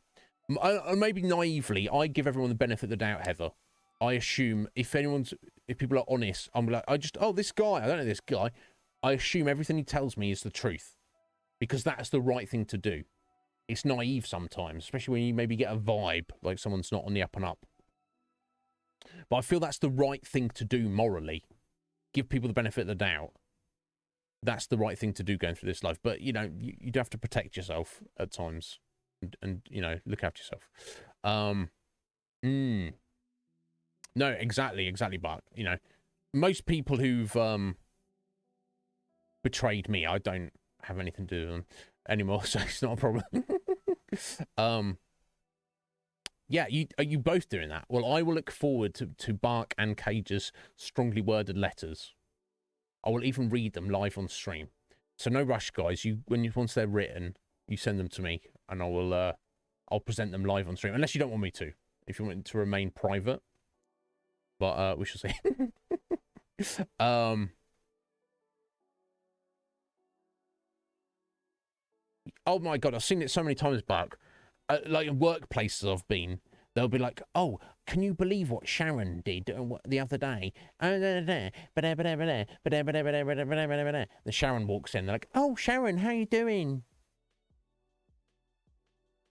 maybe naively, I give everyone the benefit of the doubt, Heather. I assume if people are honest, I'm like, this guy, I don't know this guy. I assume everything he tells me is the truth, because that's the right thing to do. It's naive sometimes, especially when you maybe get a vibe like someone's not on the up and up. But I feel that's the right thing to do morally. Give people the benefit of the doubt. That's the right thing to do going through this life. But, you know, you do have to protect yourself at times and you know, look after yourself. No, exactly, Bart. You know, most people who've betrayed me, I don't have anything to do with them anymore, so it's not a problem. Yeah, are you both doing that? Well, I will look forward to Bark and Cage's strongly worded letters. I will even read them live on stream. So no rush, guys. Once they're written, you send them to me, and I'll present them live on stream. Unless you don't want me to. If you want it to remain private, but we shall see. Oh my god, I've seen it so many times, Bark. Like in workplaces I've been, they'll be like, "Oh, can you believe what Sharon did the other day?" Then Sharon walks in. They're like, "Oh, Sharon, how you doing?"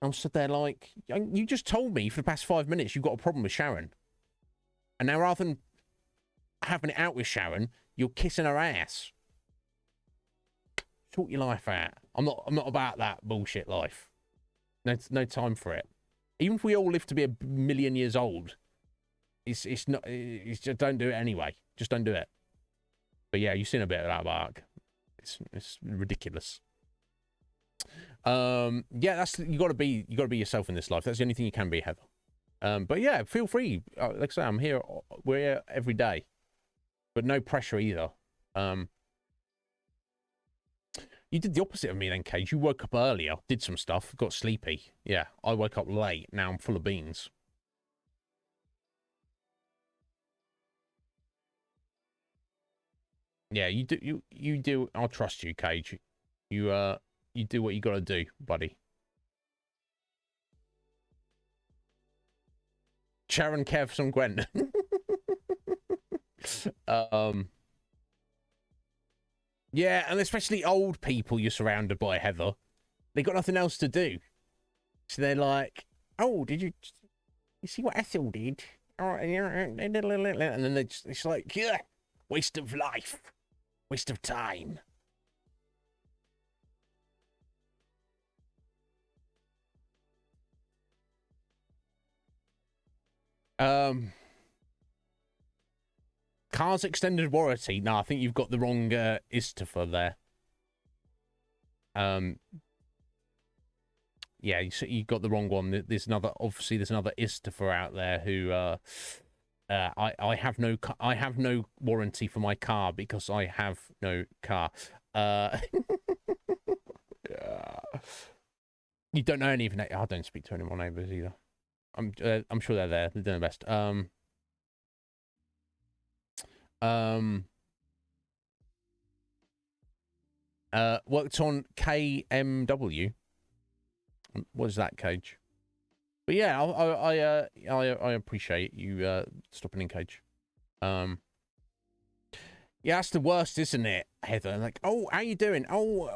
I'm stood there like, "You just told me for the past 5 minutes you've got a problem with Sharon, and now rather than having it out with Sharon, you're kissing her ass. Sort your life out. I'm not about that bullshit life. No time for it. Even if we all live to be 1,000,000 years old, it's just don't do it anyway. Just don't do it. But yeah, you've seen a bit of that, Mark. It's ridiculous. Yeah, you got to be yourself in this life. That's the only thing you can be, Heather. But yeah, feel free. Like I say, I'm here. We're here every day, but no pressure either. You did the opposite of me then, Cage. You woke up earlier, did some stuff, got sleepy. Yeah, I woke up late. Now I'm full of beans. Yeah, you do. I'll trust you, Cage. You you do what you got to do, buddy. Sharon care for some Gwen. Yeah, and especially old people you're surrounded by, Heather. They got nothing else to do. So they're like, oh, did you see what Ethel did? And then it's like, yeah, waste of life. Waste of time. Car's extended warranty. No, I think you've got the wrong Istafer there. Yeah, you got the wrong one. There's another Istafer out there who I have no warranty for my car because I have no car. You don't know any of I don't speak to any of my neighbours either. I'm sure they're there. They're doing their best. Worked on KMW. What is that, Cage? But yeah, I appreciate you stopping in, Cage. Yeah, that's the worst, isn't it, Heather? Like, oh, how you doing? Oh,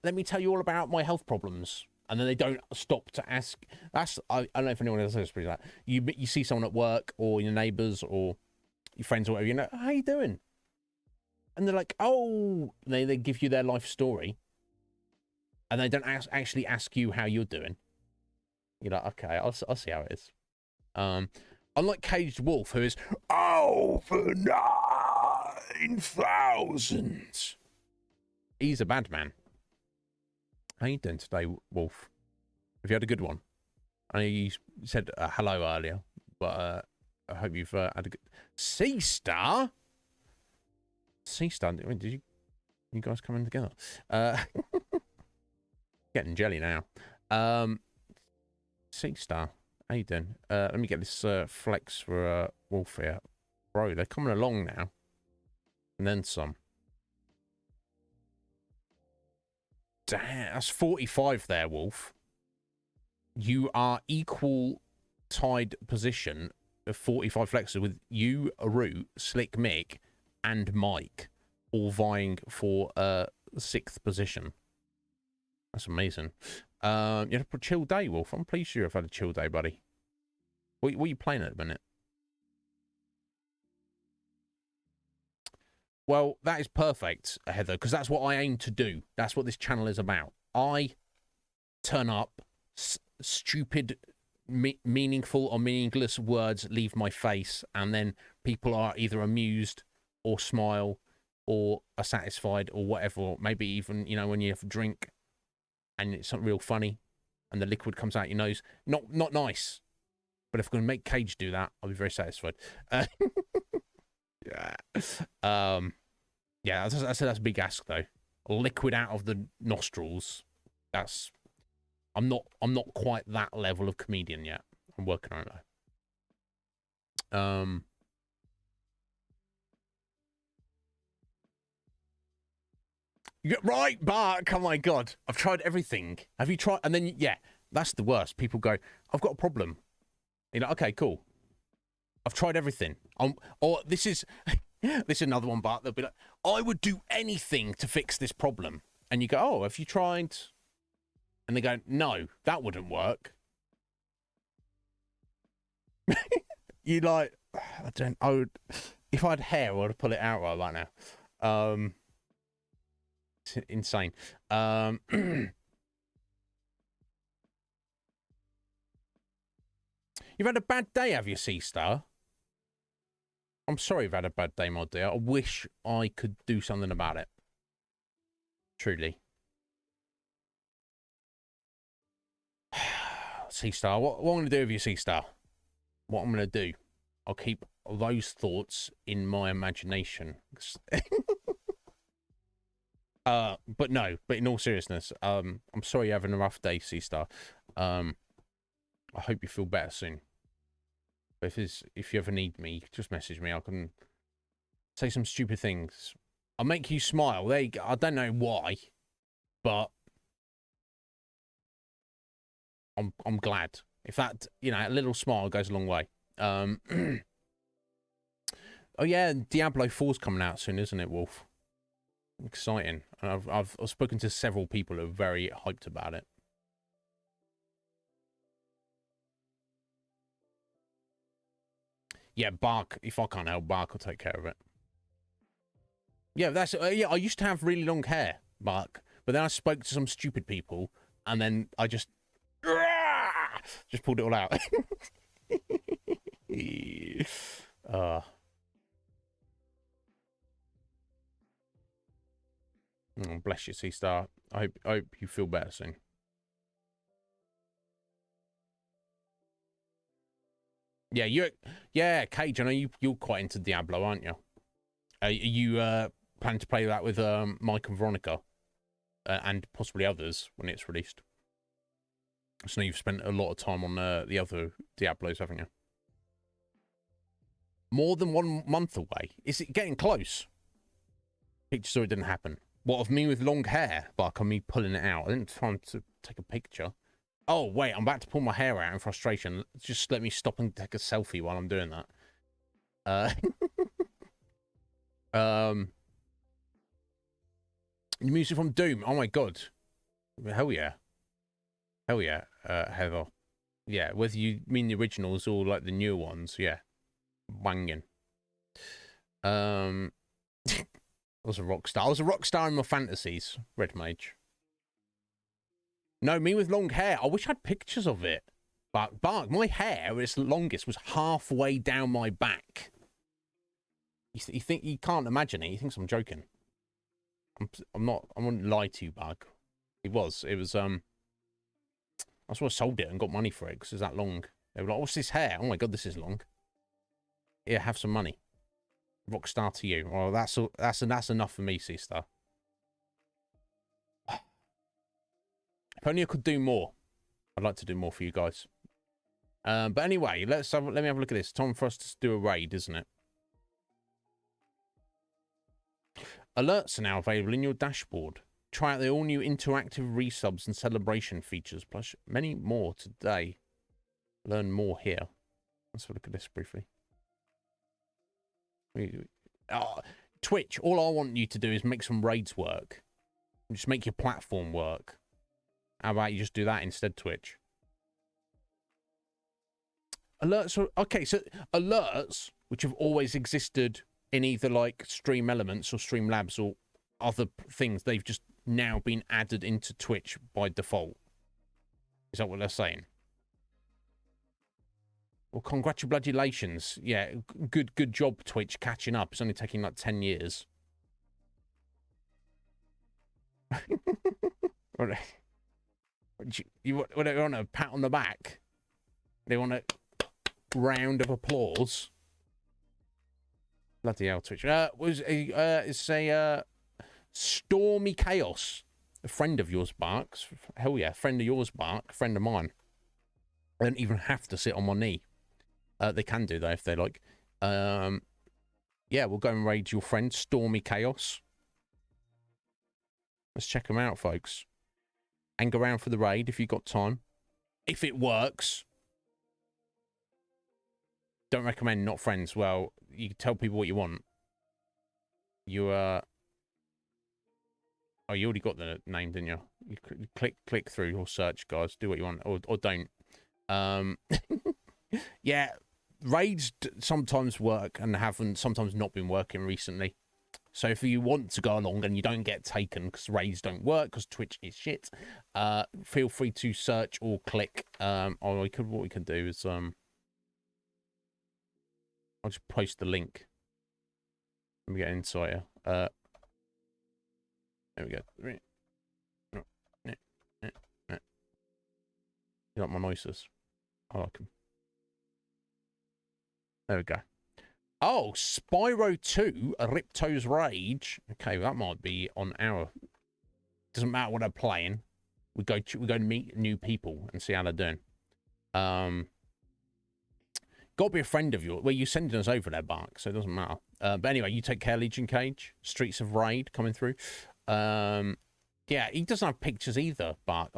let me tell you all about my health problems. And then they don't stop to ask. That's I don't know if anyone else has that. You see someone at work or your neighbours or your friends or whatever. You know, how you doing? And they're like, oh, they give you their life story, and they don't actually ask you how you're doing. You're like, okay, I'll see how it is. Unlike Caged Wolf, who is over 9,000. He's a bad man. How you doing today, Wolf? Have you had a good one? I know you said hello earlier, but I hope you've had a good... Sea Star? Sea Star? Did you guys come in together? Getting jelly now. Sea Star, how you doing? Let me get this flex for Wolf here. Bro, they're coming along now. And then some. Damn, that's 45 there, Wolf. You are equal tied position of 45 flexes with you, Root, Slick Mick, and Mike all vying for 6th position. That's amazing. You had a chill day, Wolf. I'm pleased you've had a chill day, buddy. What are you playing at the minute? Well, that is perfect, Heather, because that's what I aim to do. That's what this channel is about. I turn up, stupid, meaningful or meaningless words leave my face, and then people are either amused or smile or are satisfied or whatever. Or maybe even, you know, when you have a drink and it's something real funny and the liquid comes out your nose. Not nice. But if I'm going to make Cage do that, I'll be very satisfied. Yeah. Yeah, that's a big ask though. Liquid out of the nostrils. That's I'm not quite that level of comedian yet. I'm working on it though. Right, Mark. Oh my god. I've tried everything. Have you tried? And then yeah, that's the worst. People go, I've got a problem. You know, okay, cool. I've tried everything. Or this is another one, Bart. They'll be like, I would do anything to fix this problem. And you go, oh, have you tried? And they go, no, that wouldn't work. You like, if I had hair, I would have pulled it out right now. It's insane. You've had a bad day, have you, Sea Star? I'm sorry you've had a bad day, my dear. I wish I could do something about it. Truly. Sea Star, what I'm going to do with you, Sea Star? What I'm going to do? I'll keep those thoughts in my imagination. But in all seriousness, I'm sorry you're having a rough day, Sea Star. I hope you feel better soon. But if you ever need me, just message me. I can say some stupid things. I'll make you smile. There you go. I don't know why, but I'm glad. If that, you know, a little smile goes a long way. Oh yeah, Diablo 4's coming out soon, isn't it, Wolf? Exciting. I've spoken to several people who are very hyped about it. Yeah, Bark. If I can't help, Bark will take care of it. Yeah, that's yeah. I used to have really long hair, Bark, but then I spoke to some stupid people, and then I just pulled it all out. Oh, bless you, Sea Star. I hope you feel better soon. Yeah, Cage. I know you're quite into Diablo, aren't you? You plan to play that with Mike and Veronica, and possibly others when it's released. So you've spent a lot of time on the other Diablos, haven't you? More than 1 month away. Is it getting close? Picture so it didn't happen. What, of me with long hair? Bark on me pulling it out. I didn't have time to take a picture. Oh, wait, I'm about to pull my hair out in frustration. Just let me stop and take a selfie while I'm doing that. Music from Doom. Oh, my God. Hell yeah. Hell yeah, Heather. Yeah, whether you mean the originals or, like, the newer ones, yeah. Banging. I was a rock star. I was a rock star in my fantasies, Red Mage. No, me with long hair. I wish I had pictures of it. But Bark, my hair at its longest was halfway down my back. You think you can't imagine it? He thinks I'm joking. I'm not. I wouldn't lie to you, Bark. It was. That's why I sold it and got money for it because it's that long. They were like, "What's this hair? Oh my God, this is long." Yeah, have some money. Rockstar to you. Well, that's enough for me, Seastar. If only I could do more. I'd like to do more for you guys. But anyway, let me have a look at this. Time for us to do a raid, isn't it? Alerts are now available in your dashboard. Try out the all-new interactive resubs and celebration features, plus many more today. Learn more here. Let's have a look at this briefly. Twitch, all I want you to do is make some raids work. Just make your platform work. How about you just do that instead, Twitch? Alerts are... Okay, so alerts, which have always existed in either, like, Stream Elements or Streamlabs or other things, they've just now been added into Twitch by default. Is that what they're saying? Well, congratulations. Yeah, good job, Twitch, catching up. It's only taking like 10 years. You want a pat on the back? They want a round of applause? Bloody hell, Twitch. It's a Stormy Chaos. A friend of yours, Barks. Hell yeah, friend of yours, Bark. Friend of mine. I don't even have to sit on my knee. They can do that if they like. Yeah, we'll go and raid your friend, Stormy Chaos. Let's check them out, folks. Hang around for the raid if you've got time. If it works. Don't recommend, not friends. Well, you can tell people what you want. You, Oh, you already got the name, didn't you? You click through or search, guys. Do what you want, or don't. Yeah, raids sometimes work and haven't sometimes not been working recently. So if you want to go along and you don't get taken because raids don't work because Twitch is shit, feel free to search or click. Or what we can do is I'll just post the link. Let me get inside here. There we go. You like my noises? I like them. There we go. Oh, Spyro 2, Ripto's Rage. Okay, well, that might be on our... Doesn't matter what they're playing. We go to meet new people and see how they're doing. Got to be a friend of yours. Well, you're sending us over there, Bark, so it doesn't matter. But anyway, you take care, Legion Cage. Streets of Raid coming through. Yeah, he doesn't have pictures either, but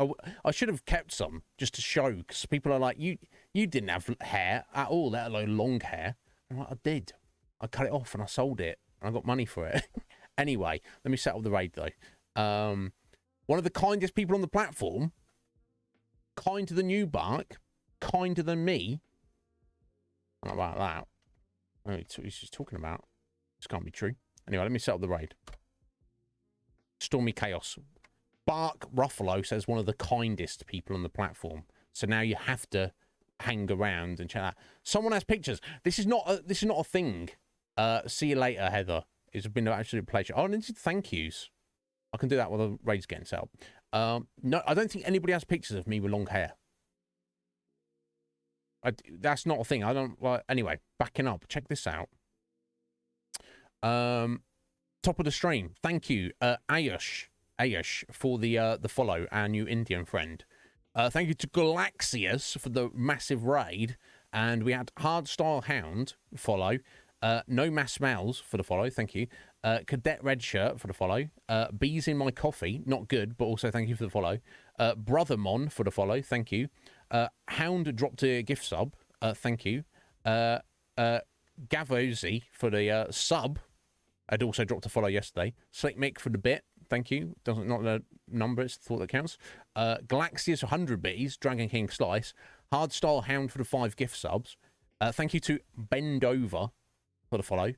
I should have kept some just to show, because people are like, you didn't have hair at all, let alone long hair. I'm like, I did. I cut it off and I sold it, and I got money for it. Anyway, let me set up the raid, though. One of the kindest people on the platform, kind to the new Bark, kinder than me. How about that? I don't know what he's talking about. This can't be true. Anyway, let me set up the raid. Stormy Chaos. Bark Ruffalo says one of the kindest people on the platform. So now you have to hang around and check that. Someone has pictures. This is not a thing. See you later, Heather. It's been an absolute pleasure. Oh, I need thank yous. I can do that while the raid's getting set up. No, I don't think anybody has pictures of me with long hair. That's not a thing. I don't like. Anyway, backing up. Check this out. Top of the stream. Thank you, Ayush, for the follow, our new Indian friend. Thank you to Galaxius for the massive raid, and we had Hardstyle Hound follow. No Mass Smells for the follow. Thank you. Cadet Red Shirt for the follow. Bees in My Coffee. Not good, but also thank you for the follow. Brothermon for the follow. Thank you. Hound dropped a gift sub. Thank you. Gavozy for the sub. I'd also dropped a follow yesterday. Slick Mick for the bit. Thank you. Doesn't not the number, it's the thought that counts. Galaxius 100 bitties. Dragon King Slice. Hardstyle Hound for the 5 gift subs. Thank you to Bend Over for the follow.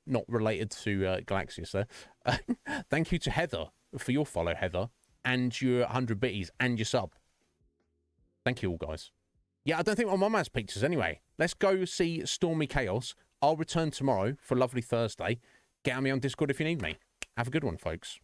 Not related to Galaxius there. Thank you to Heather for your follow, Heather, and your 100 bitties and your sub. Thank you all, guys. Yeah, I don't think my mum has pictures anyway. Let's go see Stormy Chaos. I'll return tomorrow for a lovely Thursday. Get on me on Discord if you need me. Have a good one, folks.